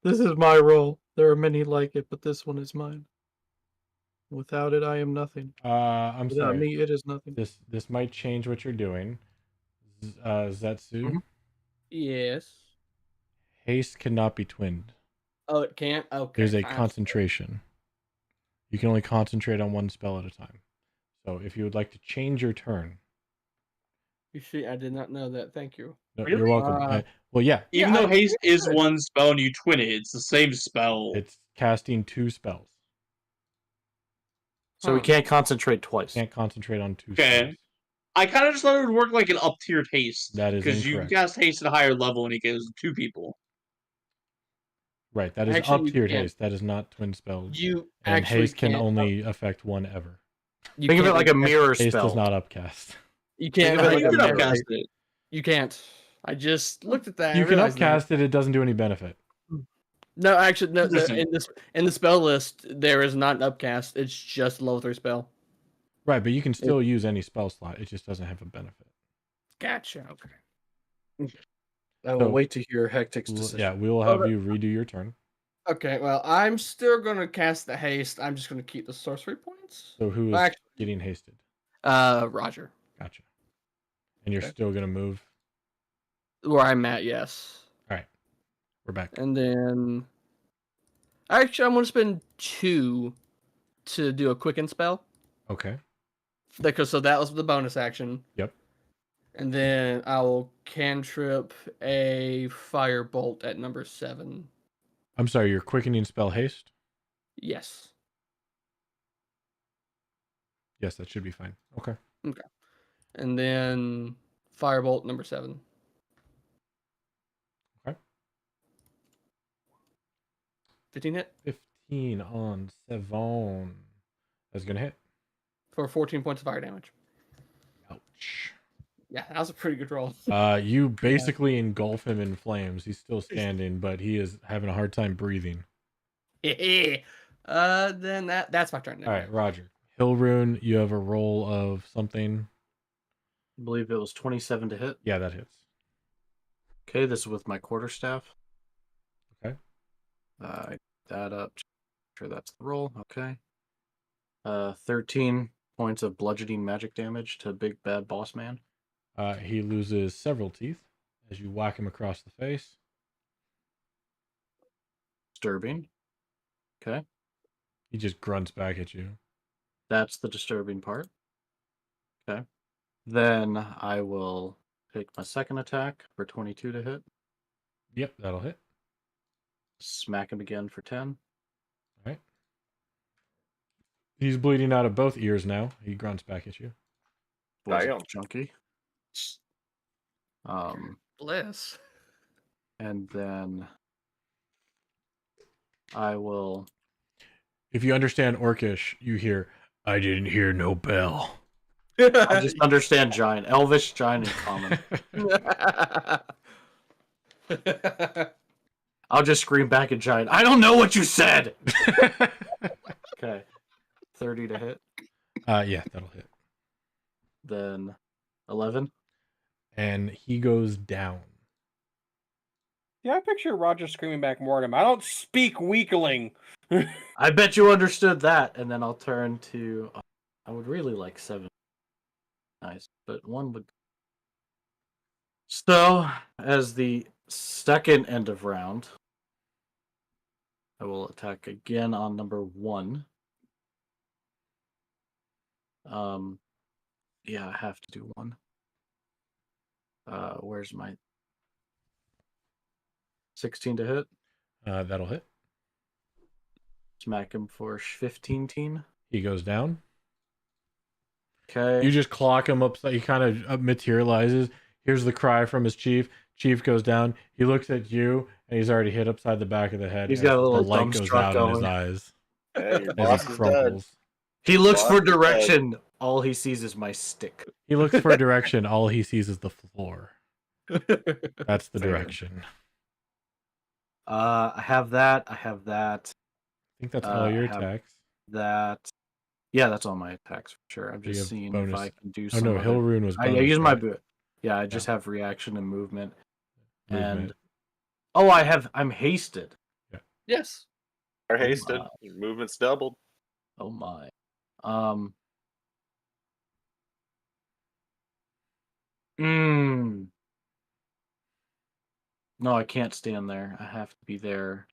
Speaker 7: This is my roll. There are many like it, but this one is mine. Without it, I am nothing.
Speaker 3: I'm
Speaker 7: Without
Speaker 3: sorry.
Speaker 7: me, it is nothing.
Speaker 3: This might change what you're doing. Zetsu.
Speaker 1: Yes.
Speaker 3: Haste cannot be twinned.
Speaker 1: Oh, it can't? Okay.
Speaker 3: There's a
Speaker 1: fine.
Speaker 3: concentration. You can only concentrate on one spell at a time. So if you would like to change your turn,
Speaker 1: You see, I did not know that. Thank you.
Speaker 3: No,
Speaker 4: Really?
Speaker 3: you're welcome. Well, yeah,
Speaker 4: Even
Speaker 1: Yeah,
Speaker 4: though
Speaker 1: I
Speaker 4: haste is
Speaker 1: did.
Speaker 4: one spell and you twin it, it's the same spell.
Speaker 3: it's casting 2 spells.
Speaker 7: So we
Speaker 1: Huh.
Speaker 7: can't concentrate twice.
Speaker 3: Can't concentrate on 2
Speaker 4: Okay.
Speaker 3: spells.
Speaker 4: I kind of just thought it would work like an up-tiered haste.
Speaker 3: That is
Speaker 4: because you
Speaker 3: incorrect.
Speaker 4: cast haste at a higher level and it gives 2 people.
Speaker 3: Right, that is
Speaker 1: Actually,
Speaker 3: up
Speaker 1: you
Speaker 3: tiered
Speaker 1: can't.
Speaker 3: haste. That is not twin spells.
Speaker 1: You
Speaker 3: And
Speaker 1: actually
Speaker 3: haste can
Speaker 1: can't.
Speaker 3: only affect one ever.
Speaker 1: You
Speaker 7: Think of it
Speaker 1: can't
Speaker 7: like a
Speaker 1: upcast-
Speaker 7: mirror
Speaker 3: Haste
Speaker 7: spell.
Speaker 3: does not upcast.
Speaker 1: You
Speaker 7: Think
Speaker 1: can't.
Speaker 7: of it
Speaker 4: I
Speaker 7: like
Speaker 4: think you
Speaker 7: a
Speaker 4: can
Speaker 7: mirror.
Speaker 4: upcast it.
Speaker 1: You can't. I just looked at that.
Speaker 3: You
Speaker 1: and
Speaker 3: can
Speaker 1: realized that.
Speaker 3: upcast it, it doesn't do any benefit.
Speaker 1: No, actually, no.
Speaker 4: Listen.
Speaker 1: In the spell list, there is not an upcast. It's just a level 3 spell.
Speaker 3: Right, but you can still use any spell slot. It just doesn't have a benefit.
Speaker 1: Gotcha. Okay.
Speaker 7: I will
Speaker 3: So-
Speaker 7: wait to hear Hectic's decision.
Speaker 3: Yeah, we will have you redo your turn.
Speaker 1: Okay. Well, I'm still gonna cast the haste. I'm just gonna keep the sorcery points.
Speaker 3: So who is
Speaker 1: Actually-
Speaker 3: getting hasted?
Speaker 1: Roger.
Speaker 3: Gotcha. And you're
Speaker 1: Okay.
Speaker 3: still gonna move.
Speaker 1: Where I'm at, yes.
Speaker 3: All right, we're back.
Speaker 1: And then, actually, I'm gonna spend 2 to do a quicken spell.
Speaker 3: Okay.
Speaker 1: Because so that was the bonus action.
Speaker 3: Yep.
Speaker 1: And then I will cantrip a firebolt at number 7.
Speaker 3: I'm sorry. Your quickening spell haste.
Speaker 1: Yes.
Speaker 3: Yes, that should be fine. Okay.
Speaker 1: And then firebolt number 7.
Speaker 3: Okay.
Speaker 1: 15 hit
Speaker 3: 15 on Sevon. That's gonna hit.
Speaker 1: for 14 points of fire damage.
Speaker 3: Ouch.
Speaker 1: Yeah, that was a pretty good roll.
Speaker 3: You basically engulf him in flames. He's still standing, but he is having a hard time breathing.
Speaker 1: Then that's my turn.
Speaker 3: All right, Roger. Hill Rune, you have a roll of something.
Speaker 7: I believe it was 27 to hit.
Speaker 3: Yeah, that hits.
Speaker 7: Okay, this is with my quarterstaff.
Speaker 3: Okay.
Speaker 7: I that up. Sure, that's the roll. Okay. 13 points of bludgeoning magic damage to Big Bad Boss Man.
Speaker 3: He loses several teeth as you whack him across the face.
Speaker 7: Disturbing. Okay.
Speaker 3: He just grunts back at you.
Speaker 7: That's the disturbing part. Okay. Then I will take my second attack for 22 to hit.
Speaker 3: Yep, that'll hit.
Speaker 7: Smack him again for 10.
Speaker 3: All right. He's bleeding out of both ears now. He grunts back at you.
Speaker 7: Was
Speaker 5: Damn.
Speaker 7: chunky.
Speaker 1: Bliss.
Speaker 7: And then I will.
Speaker 3: If you understand Orcish, you hear, "I didn't hear no bell."
Speaker 7: I just understand giant, elvish, giant, and common. I'll just scream back at giant. I don't know what you said. Okay, 30 to hit.
Speaker 3: Yeah, that'll hit.
Speaker 7: Then 11.
Speaker 3: And he goes down.
Speaker 6: Yeah, I picture Roger screaming back more at him. I don't speak weakling.
Speaker 7: I bet you understood that. And then I'll turn to. I would really like 7. Nice, but 1 would. So, as the second end of round, I will attack again on number 1. Yeah, I have to do 1. Where's my 16 to hit?
Speaker 3: That'll hit.
Speaker 7: Smack him for 15 teen.
Speaker 3: He goes down.
Speaker 7: Okay.
Speaker 3: You just clock him up. He kind of materializes. Here's the cry from his chief. Chief goes down. He looks at you, and he's already hit upside the back of the head.
Speaker 7: He's
Speaker 3: as
Speaker 7: got a little
Speaker 3: the light goes
Speaker 7: dumbstruck
Speaker 3: out in his
Speaker 7: going.
Speaker 3: eyes
Speaker 5: Hey, your
Speaker 3: as
Speaker 5: boss
Speaker 3: he
Speaker 5: is dead.
Speaker 3: crumples.
Speaker 7: He looks for
Speaker 5: Boss is dead.
Speaker 7: direction. All he sees is my stick.
Speaker 3: He looks for direction. All he sees is the floor. That's the
Speaker 7: Fair.
Speaker 3: direction.
Speaker 7: I have that. I have that.
Speaker 3: I think that's all your
Speaker 7: I have
Speaker 3: attacks.
Speaker 7: That. Yeah, that's all my attacks for sure. I'm
Speaker 3: So you
Speaker 7: just
Speaker 3: have
Speaker 7: seeing if
Speaker 3: bonus.
Speaker 7: I can do
Speaker 3: Oh
Speaker 7: some.
Speaker 3: no,
Speaker 7: other-
Speaker 3: Hill Rune was
Speaker 7: I
Speaker 3: bonus.
Speaker 7: use my
Speaker 3: right?
Speaker 7: boot. Yeah, I just have reaction and movement. And
Speaker 3: Movement.
Speaker 7: oh, I'm hasted.
Speaker 1: Yes.
Speaker 5: Are hasted.
Speaker 7: my.
Speaker 5: Your movement's doubled.
Speaker 7: Oh my. No, I can't stand there. I have to be there.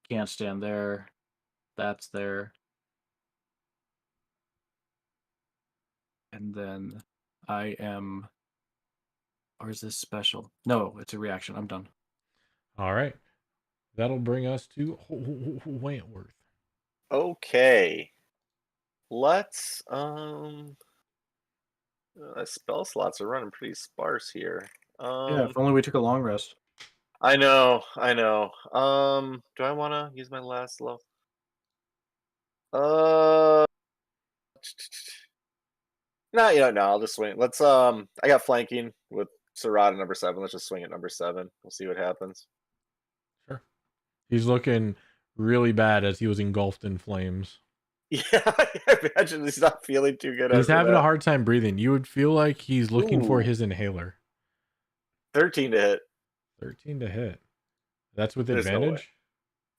Speaker 7: Can't stand there. That's there. And then I am Or is this special? No, it's a reaction. I'm done.
Speaker 3: All right. That'll bring us to Wentworth.
Speaker 5: Okay. Let's spell slots are running pretty sparse here.
Speaker 7: Yeah, if only we took a long rest.
Speaker 5: I know. Do I want to use my last level? No, I'll just swing. Let's I got flanking with Serrata number 7. Let's just swing at number 7. We'll see what happens.
Speaker 3: Sure. He's looking really bad as he was engulfed in flames.
Speaker 5: Yeah, I imagine he's not feeling too good.
Speaker 3: He's
Speaker 5: after
Speaker 3: having
Speaker 5: that.
Speaker 3: a hard time breathing. You would feel like he's looking for
Speaker 5: Ooh.
Speaker 3: his inhaler.
Speaker 5: 13 to hit.
Speaker 3: 13 to hit. That's with
Speaker 5: There's no way.
Speaker 3: advantage?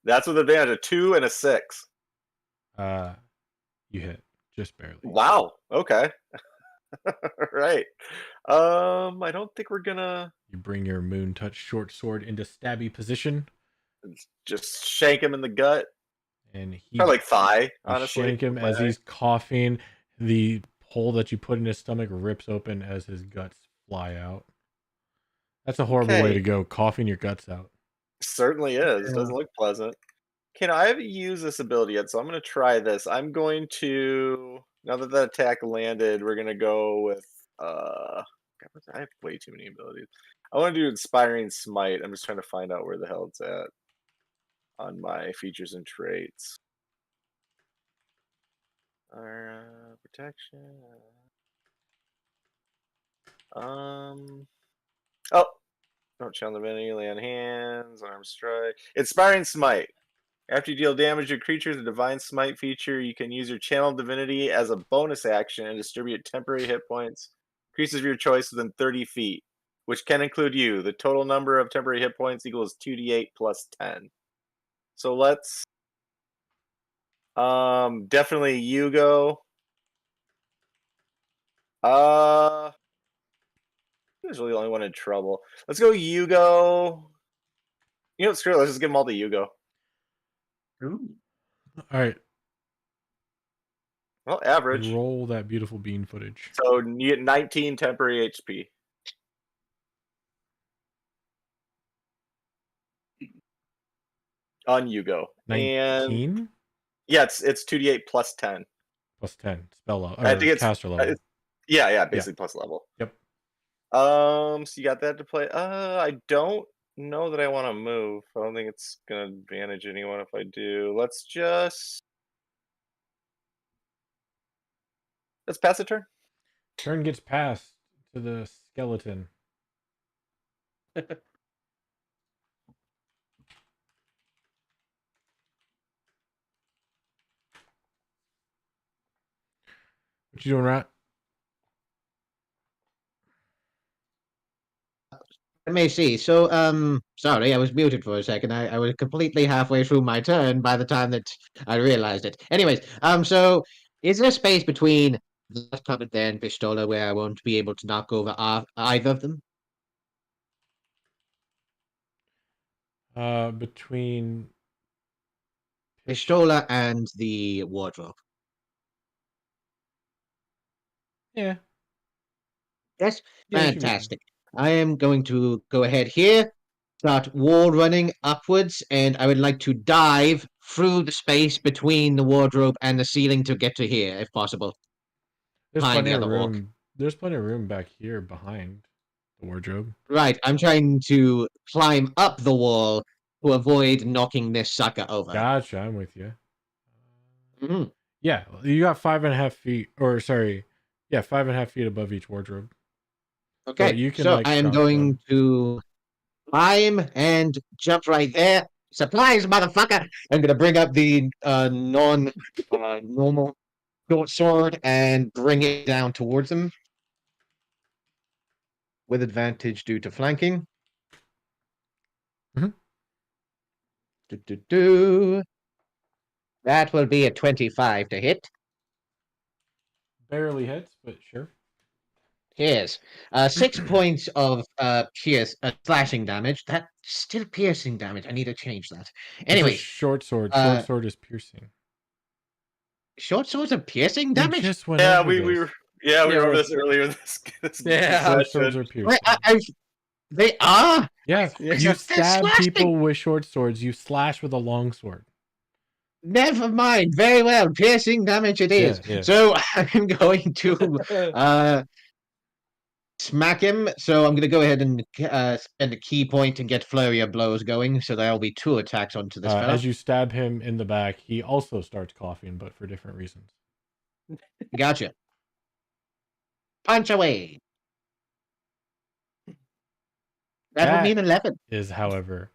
Speaker 5: That's with advantage. A 2 and a 6.
Speaker 3: You hit. Just barely.
Speaker 5: Wow. Okay. Right. I don't think we're gonna
Speaker 3: You bring your moon touch short sword into stabby position.
Speaker 5: just shank him in the gut.
Speaker 3: And he
Speaker 5: Probably like thigh,
Speaker 3: you
Speaker 5: honestly.
Speaker 3: shank him
Speaker 5: with my
Speaker 3: as he's coughing. The hole that you put in his stomach rips open as his guts fly out. That's a horrible way
Speaker 5: Okay.
Speaker 3: to go, coughing your guts out.
Speaker 5: Certainly is.
Speaker 7: Yeah.
Speaker 5: Doesn't look pleasant. Okay, now I haven't used this ability yet, so I'm going to try this. I'm going to, now that that attack landed, we're going to go with, God, I have way too many abilities. I want to do Inspiring Smite. I'm just trying to find out where the hell it's at on my features and traits. Protection. Oh, don't channel divinity, lay on hands, arm strike. Inspiring Smite. After you deal damage to creatures with a Divine Smite feature, you can use your channel divinity as a bonus action and distribute temporary hit points, creatures of your choice within 30 feet, which can include you. The total number of temporary hit points equals 2d8 plus 10. So let's definitely Yugo. There's really the only one in trouble. Let's go Yugo. You know what, screw it, let's just give them all to Yugo.
Speaker 4: Ooh.
Speaker 3: All right.
Speaker 5: Well, average.
Speaker 3: Roll that beautiful bean footage.
Speaker 5: So you get 19 temporary HP. On Yugo. And
Speaker 3: 19
Speaker 5: yeah, it's 2d8 plus 10.
Speaker 3: plus 10 spell level.
Speaker 5: I think it's
Speaker 3: caster level.
Speaker 5: Yeah, basically plus level.
Speaker 3: Yep.
Speaker 5: So you got that to play. I don't know that I want to move. I don't think it's gonna advantage anyone if I do. Let's pass a turn.
Speaker 3: Turn gets passed to the skeleton. What you doing, Rat?
Speaker 8: Let me see. So, sorry, I was muted for a second. I was completely halfway through my turn by the time that I realized it. Anyways, so is there space between the puppet there and Pistola where I won't be able to knock over either of them?
Speaker 3: Between
Speaker 8: Pistola and the wardrobe.
Speaker 3: yeah.
Speaker 8: Yes,
Speaker 3: Yeah, you should be fine.
Speaker 8: fantastic. I am going to go ahead here, start wall running upwards, and I would like to dive through the space between the wardrobe and the ceiling to get to here, if possible.
Speaker 3: There's
Speaker 8: Behind
Speaker 3: plenty
Speaker 8: the
Speaker 3: of
Speaker 8: other orc.
Speaker 3: room. There's plenty of room back here behind the wardrobe.
Speaker 8: Right, I'm trying to climb up the wall to avoid knocking this sucker over.
Speaker 3: Gotcha, I'm with you.
Speaker 8: Mhm.
Speaker 3: Yeah, you got 5.5 feet, or sorry, yeah, 5.5 feet above each wardrobe.
Speaker 8: Okay,
Speaker 3: you can,
Speaker 8: so
Speaker 3: like,
Speaker 8: I am
Speaker 3: chop
Speaker 8: going
Speaker 3: wood.
Speaker 8: to climb and jump right there. Supplies, motherfucker! I'm gonna bring up the normal short sword and bring it down towards him. With advantage due to flanking.
Speaker 3: Mhm.
Speaker 8: That will be a 25 to hit.
Speaker 3: Barely hits, but sure.
Speaker 8: Yes. 6 points of slashing damage. That's still piercing damage. I need to change that.
Speaker 3: It's a
Speaker 8: Anyways,
Speaker 3: short sword. Short sword is piercing.
Speaker 8: short swords are piercing
Speaker 3: We
Speaker 8: damage?
Speaker 3: just went
Speaker 5: Yeah,
Speaker 3: over
Speaker 5: we
Speaker 3: this.
Speaker 5: were Yeah, we
Speaker 1: Yeah,
Speaker 5: remember
Speaker 1: we're-
Speaker 5: this earlier. This
Speaker 1: Yeah.
Speaker 3: Short swords
Speaker 5: session.
Speaker 3: are piercing.
Speaker 8: They are.
Speaker 3: Yeah,
Speaker 1: Yeah.
Speaker 3: you
Speaker 8: They're
Speaker 3: stab
Speaker 8: slashing.
Speaker 3: people with short swords. You slash with a long sword.
Speaker 8: Never mind. Very well. Piercing damage it is.
Speaker 3: Yeah.
Speaker 8: So I'm going to smack him. So I'm going to go ahead and spend a key point and get flurry of blows going. So there'll be 2 attacks onto this fella.
Speaker 3: As you stab him in the back, he also starts coughing, but for different reasons.
Speaker 8: Gotcha. Punch away. That would mean 11.
Speaker 3: Is, however,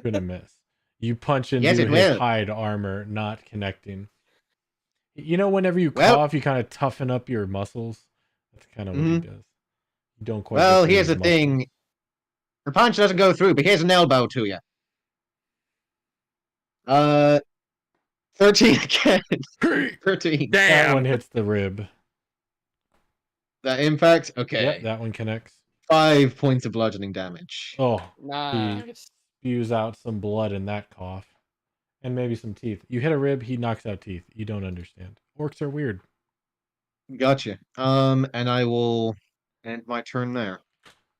Speaker 3: gonna miss. You punch into
Speaker 8: Yes, it
Speaker 3: his
Speaker 8: will.
Speaker 3: hide armor, not connecting. You know, whenever you
Speaker 8: Well-
Speaker 3: cough, you kind of toughen up your muscles. That's kind of what he does. You don't quite.
Speaker 8: Well,
Speaker 3: get through
Speaker 8: here's
Speaker 3: his
Speaker 8: the thing. The punch doesn't go through, but here's an elbow to you. 13 again.
Speaker 3: muscles.
Speaker 8: 13.
Speaker 3: That one hits the rib.
Speaker 8: That impact? Okay.
Speaker 3: Yep, that one connects.
Speaker 8: 5 points of bludgeoning damage.
Speaker 3: Oh,
Speaker 1: Nice.
Speaker 3: spews out some blood in that cough. And maybe some teeth. You hit a rib, he knocks out teeth. You don't understand. Orcs are weird.
Speaker 8: Gotcha. And I will end my turn there.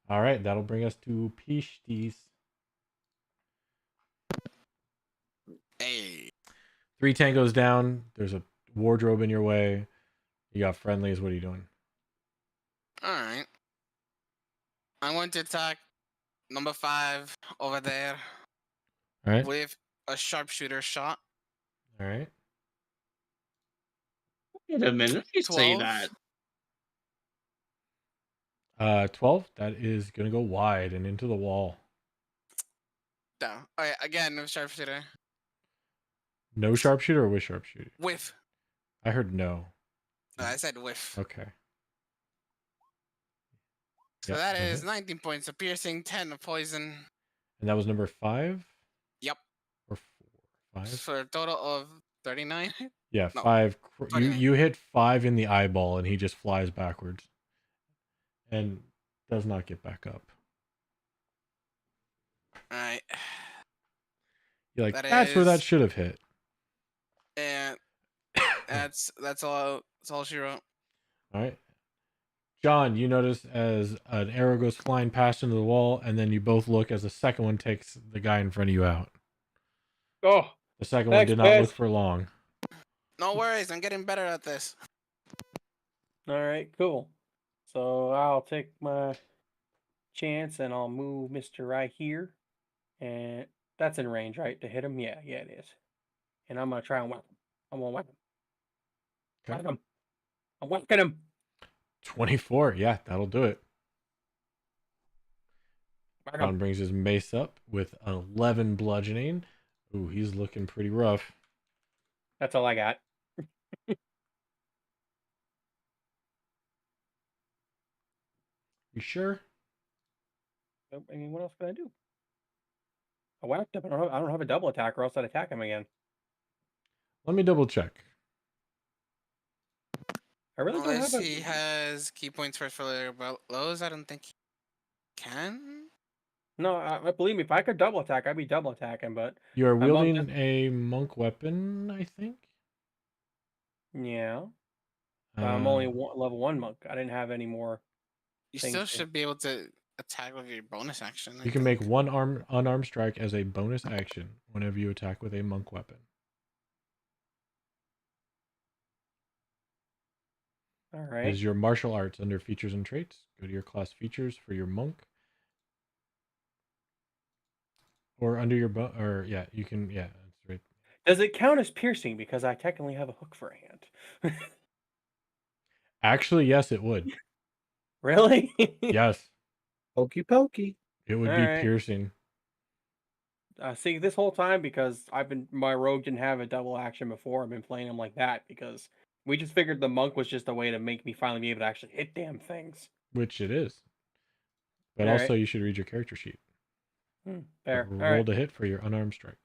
Speaker 3: All right, that'll bring us to Pishtis.
Speaker 2: Hey.
Speaker 3: 3 tangos down. There's a wardrobe in your way. You got friendlies. What are you doing?
Speaker 2: Alright. I'm going to attack number 5 over there
Speaker 3: All right.
Speaker 2: with a sharpshooter shot.
Speaker 3: All right.
Speaker 4: Wait a minute. You say
Speaker 2: 12.
Speaker 4: that.
Speaker 3: 12. That is gonna go wide and into the wall.
Speaker 2: No. Alright, again, with sharpshooter.
Speaker 3: No sharpshooter or with sharpshooter?
Speaker 2: With.
Speaker 3: I heard no.
Speaker 2: I said with.
Speaker 3: Okay.
Speaker 2: So
Speaker 3: Yep,
Speaker 2: that
Speaker 3: that
Speaker 2: is
Speaker 3: hits.
Speaker 2: 19 points of piercing, 10 of poison.
Speaker 3: And that was number 5.
Speaker 2: Yep.
Speaker 3: Or 4, 5.
Speaker 2: For a total of 39.
Speaker 3: Yeah,
Speaker 2: No,
Speaker 3: 5. You
Speaker 2: 29.
Speaker 3: you hit 5 in the eyeball, and he just flies backwards, and does not get back up.
Speaker 2: Alright.
Speaker 3: You're like,
Speaker 2: That
Speaker 3: that's where that
Speaker 2: is-
Speaker 3: should have hit.
Speaker 2: And that's all she wrote.
Speaker 3: All right. John, you notice as an arrow goes flying past into the wall, and then you both look as the second one takes the guy in front of you out.
Speaker 6: Oh,
Speaker 3: The second one
Speaker 6: Thanks,
Speaker 3: did not look
Speaker 6: Pish.
Speaker 3: for long.
Speaker 2: No worries, I'm getting better at this.
Speaker 6: all right, cool. So I'll take my chance and I'll move Mr. right here. And that's in range, right? To hit him? Yeah, it is. And I'm going to try and whack him. I'm going to whack him.
Speaker 3: Okay.
Speaker 6: Whack him. I'm whacking him.
Speaker 3: 24. Yeah, that'll do it.
Speaker 6: Whack
Speaker 3: John
Speaker 6: him.
Speaker 3: brings his mace up with 11 bludgeoning. Ooh, he's looking pretty rough.
Speaker 6: That's all I got.
Speaker 3: You sure?
Speaker 6: I mean, what else can I do? I whacked him. I don't have a double attack, or else I'd attack him again.
Speaker 3: Let me double check.
Speaker 6: I really don't
Speaker 2: Unless
Speaker 6: have a.
Speaker 2: he has key points for further blows, I don't think he can.
Speaker 6: No, I believe me. If I could double attack, I'd be double attacking. But
Speaker 3: You are
Speaker 6: My monk
Speaker 3: wielding a monk weapon, I think.
Speaker 6: yeah, I'm only
Speaker 3: Um,
Speaker 6: level 1 monk. I didn't have any more.
Speaker 2: You
Speaker 6: Things
Speaker 2: still
Speaker 6: to-
Speaker 2: should be able to attack with your bonus action. I
Speaker 3: You can
Speaker 2: think.
Speaker 3: make one unarmed strike as a bonus action whenever you attack with a monk weapon.
Speaker 6: All
Speaker 3: It
Speaker 6: right.
Speaker 3: is your martial arts under features and traits. Go to your class features for your monk. Or under your you can that's right.
Speaker 6: Does it count as piercing? Because I technically have a hook for a hand.
Speaker 3: Actually, yes, it would.
Speaker 6: Really?
Speaker 3: Yes,
Speaker 7: Pokey pokey.
Speaker 3: it would be
Speaker 6: Alright.
Speaker 3: piercing.
Speaker 6: See, this whole time, because my rogue didn't have a double action before, I've been playing him like that because we just figured the monk was just a way to make me finally be able to actually hit damn things.
Speaker 3: Which it is. But
Speaker 6: Alright.
Speaker 3: also, you should read your character sheet.
Speaker 6: Fair. All
Speaker 3: Roll
Speaker 6: right.
Speaker 3: to hit for your unarmed strike.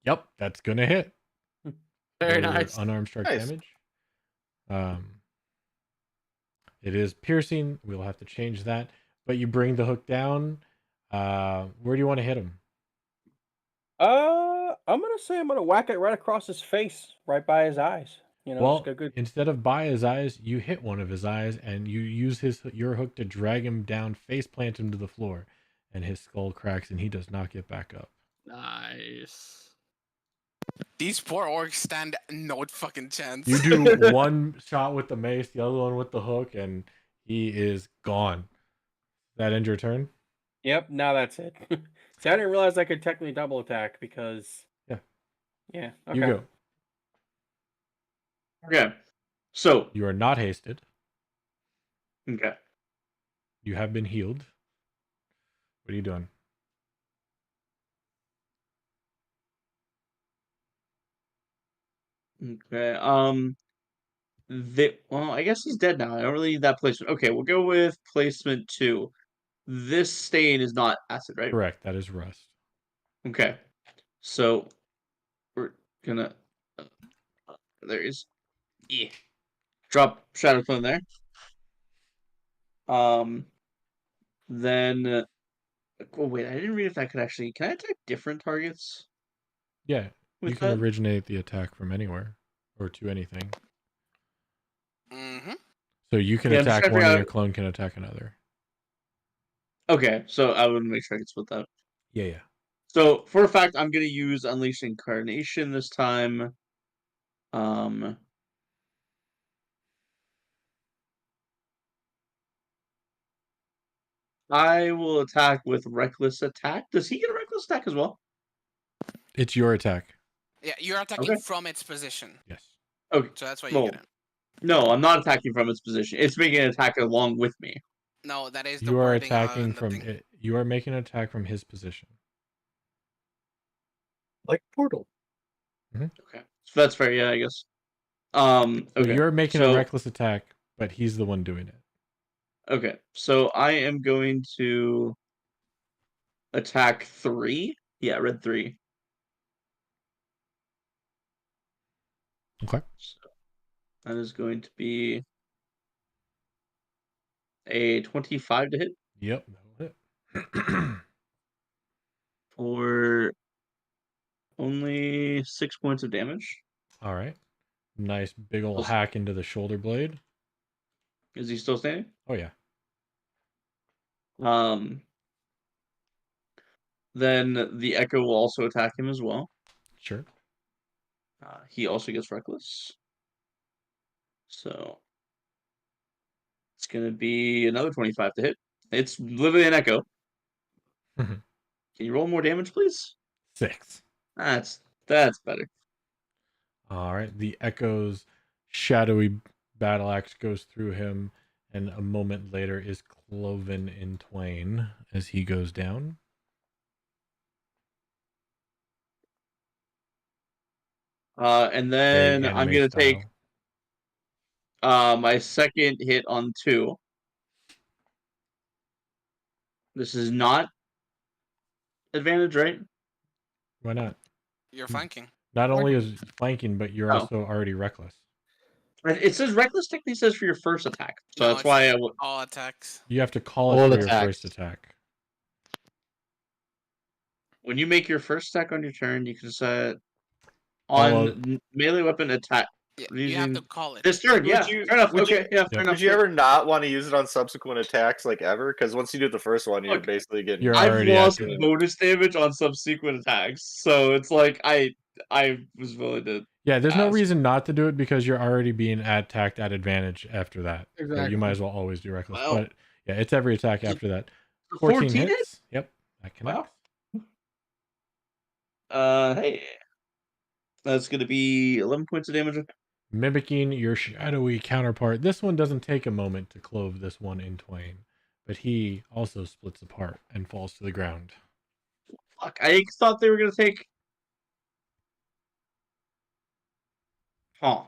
Speaker 3: Yep, that's gonna hit.
Speaker 1: Very
Speaker 3: for
Speaker 1: nice.
Speaker 3: Unarmed strike
Speaker 5: Nice.
Speaker 3: damage. It is piercing. We'll have to change that. But you bring the hook down. Where do you want to hit him?
Speaker 6: I'm gonna say I'm gonna whack it right across his face, right by his eyes. You know,
Speaker 3: Well,
Speaker 6: just go good.
Speaker 3: instead of by his eyes, you hit one of his eyes, and you use your hook to drag him down, face plant him to the floor, and his skull cracks, and he does not get back up.
Speaker 1: Nice.
Speaker 2: These poor orcs stand no fucking chance.
Speaker 3: You do one shot with the mace, the other one with the hook, and he is gone. That end your turn?
Speaker 6: Yep, now that's it. See, I didn't realize I could technically double attack because.
Speaker 3: Yeah.
Speaker 6: Yeah. Okay.
Speaker 3: You go.
Speaker 4: Okay. So,
Speaker 3: You are not hasted.
Speaker 4: okay.
Speaker 3: You have been healed. What are you doing?
Speaker 4: Okay. Well, I guess he's dead now. I don't really need that placement. Okay, we'll go with placement 2. This stain is not acid, right?
Speaker 3: Correct. That is rust.
Speaker 4: Okay. So we're gonna there is yeah. Drop Shadow Clone there. Then oh wait, I didn't read if that could actually can I attack different targets
Speaker 3: Yeah.
Speaker 4: with
Speaker 3: You can
Speaker 4: that?
Speaker 3: originate the attack from anywhere or to anything.
Speaker 2: Mm-hmm.
Speaker 3: So you can
Speaker 4: Yeah, I'm just
Speaker 3: attack
Speaker 4: trying to
Speaker 3: one
Speaker 4: figure
Speaker 3: and
Speaker 4: out-
Speaker 3: your clone can attack another.
Speaker 4: Okay, so I would make sure I can split that.
Speaker 3: Yeah, yeah.
Speaker 4: So for a fact, I'm gonna use Unleash Incarnation this time. I will attack with Reckless Attack. Does he get a Reckless Attack as well?
Speaker 3: It's your attack.
Speaker 2: Yeah, you're attacking
Speaker 4: Okay.
Speaker 2: from its position,
Speaker 3: Yes.
Speaker 4: Okay.
Speaker 2: so that's why you
Speaker 4: Well,
Speaker 2: get it.
Speaker 4: no, I'm not attacking from its position. It's making an attack along with me.
Speaker 2: No, that is the
Speaker 3: You are
Speaker 2: wording
Speaker 3: attacking
Speaker 2: on the
Speaker 3: from
Speaker 2: thing.
Speaker 3: it. You are making an attack from his position.
Speaker 7: Like Portal.
Speaker 4: Okay, so that's fair. Yeah, I guess.
Speaker 3: So
Speaker 4: Okay.
Speaker 3: you're making
Speaker 4: so,
Speaker 3: a reckless attack, but he's the one doing it.
Speaker 4: Okay, so I am going to attack 3. Yeah, red 3.
Speaker 3: Okay.
Speaker 4: So that is going to be a 25 to hit
Speaker 3: Yep. That'll hit.
Speaker 4: for only 6 points of damage.
Speaker 3: All right. Nice big ol'
Speaker 4: Plus-
Speaker 3: hack into the shoulder blade.
Speaker 4: Is he still standing?
Speaker 3: Oh yeah.
Speaker 4: Then the Echo will also attack him as well.
Speaker 3: Sure.
Speaker 4: He also gets reckless. So it's going to be another 25 to hit. It's literally an Echo. Can you roll more damage, please?
Speaker 3: 6.
Speaker 4: That's better.
Speaker 3: All right. The Echo's shadowy battle axe goes through him, and a moment later is cloven in twain as he goes down.
Speaker 4: And
Speaker 3: Very
Speaker 4: then I'm
Speaker 3: anime
Speaker 4: going to take
Speaker 3: style.
Speaker 4: my second hit on 2. This is not advantage, right?
Speaker 3: Why not?
Speaker 2: You're flanking.
Speaker 3: Not only is flanking, but you're
Speaker 4: Oh.
Speaker 3: also already reckless.
Speaker 4: It says reckless technically says for your first attack. So
Speaker 2: No,
Speaker 4: that's
Speaker 2: it's
Speaker 4: why
Speaker 2: all attacks.
Speaker 3: You have to call it
Speaker 7: All
Speaker 3: for your
Speaker 7: attacks.
Speaker 3: first attack.
Speaker 4: when you make your first attack on your turn, you can set
Speaker 3: Follow-
Speaker 4: on melee weapon attack.
Speaker 2: Yeah, you have to
Speaker 4: Using
Speaker 2: call it.
Speaker 4: this turn,
Speaker 5: Would
Speaker 4: yeah.
Speaker 5: you-
Speaker 4: Fair enough.
Speaker 5: would you-
Speaker 4: Okay, yeah, fair
Speaker 3: Yep.
Speaker 4: enough.
Speaker 5: Would you ever not want to use it on subsequent attacks, like ever? Because once you do the first one, you're
Speaker 4: Look,
Speaker 5: basically getting.
Speaker 3: You're
Speaker 4: I've
Speaker 3: already
Speaker 4: lost
Speaker 3: active.
Speaker 4: bonus damage on subsequent attacks, so it's like I was willing to.
Speaker 3: Yeah, there's no
Speaker 4: ask.
Speaker 3: reason not to do it because you're already being attacked at advantage after that. So
Speaker 1: Exactly.
Speaker 3: you might as well always do reckless.
Speaker 4: Well-
Speaker 3: But yeah, it's every attack after that.
Speaker 4: 14 hit?
Speaker 3: hits. Yep, that connects.
Speaker 4: Hey, that's gonna be 11 points of damage.
Speaker 3: Mimicking your shadowy counterpart. This one doesn't take a moment to clove this one in twain, but he also splits apart and falls to the ground.
Speaker 4: Fuck, I thought they were gonna take. Huh.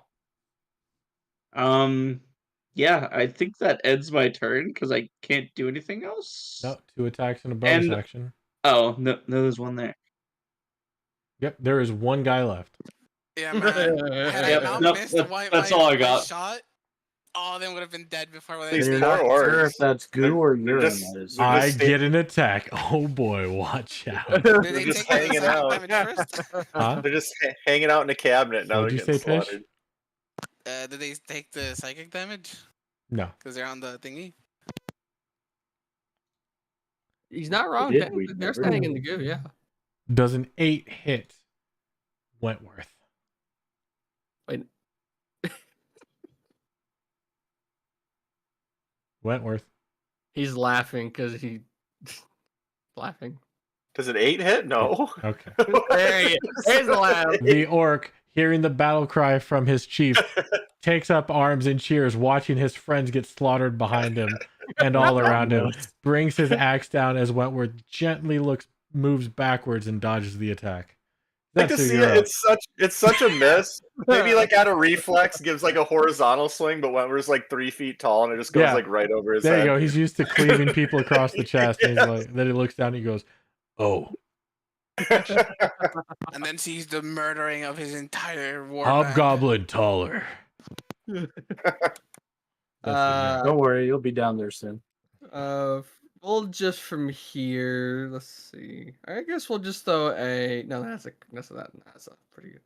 Speaker 4: Yeah, I think that ends my turn because I can't do anything else.
Speaker 3: No, 2 attacks and a bonus
Speaker 4: And-
Speaker 3: action.
Speaker 4: Oh no, there's one there.
Speaker 3: Yep, there is one guy left.
Speaker 2: Yeah, man. Had
Speaker 4: Yep,
Speaker 2: I not
Speaker 4: nope,
Speaker 2: missed
Speaker 4: that's all I
Speaker 2: my
Speaker 4: got.
Speaker 2: shot, all of them would have been dead before when
Speaker 5: These
Speaker 2: they
Speaker 7: You're
Speaker 5: poor
Speaker 7: not
Speaker 5: orcs.
Speaker 7: sure if that's goo or urine.
Speaker 5: just-
Speaker 7: That is.
Speaker 5: they're
Speaker 3: I
Speaker 5: just
Speaker 3: get an attack. Oh boy, watch out.
Speaker 2: Did they
Speaker 5: just
Speaker 2: take the
Speaker 5: hanging out.
Speaker 2: damage first?
Speaker 3: Huh?
Speaker 5: They're just hanging out in a cabinet now.
Speaker 3: What'd
Speaker 5: They're
Speaker 3: you
Speaker 5: getting
Speaker 3: say, Pish?
Speaker 5: slaughtered.
Speaker 2: Did they take the psychic damage?
Speaker 3: No.
Speaker 2: Because they're on the thingy.
Speaker 1: He's not
Speaker 4: They
Speaker 1: wrong.
Speaker 4: did,
Speaker 1: Technically,
Speaker 4: we
Speaker 1: they're
Speaker 4: never
Speaker 1: standing
Speaker 4: know.
Speaker 1: in the goo. Yeah.
Speaker 3: Does an 8 hit Wentworth?
Speaker 1: Wait.
Speaker 3: Wentworth.
Speaker 1: He's laughing because he laughing.
Speaker 5: Does it 8 hit? No.
Speaker 3: Okay.
Speaker 1: There he is. There's the laugh.
Speaker 3: The orc, hearing the battle cry from his chief, takes up arms and cheers, watching his friends get slaughtered behind him and all around him. Brings his axe down as Wentworth gently moves backwards and dodges the attack.
Speaker 5: I can
Speaker 3: That's
Speaker 5: see
Speaker 3: your
Speaker 5: it. It's such a miss. Maybe like out of reflex gives like a horizontal swing, but Wentworth's like 3 feet tall and it just goes
Speaker 3: Yeah.
Speaker 5: like right over his
Speaker 3: There
Speaker 5: head.
Speaker 3: you go. He's used to cleaving people across the chest. And he's like, then he looks down and he goes, "Oh,
Speaker 2: And then sees the murdering of his entire war band.
Speaker 3: hobgoblin taller."
Speaker 7: Don't worry, you'll be down there soon.
Speaker 1: We'll just from here. Let's see. I guess we'll just throw a. No, that's a pretty good.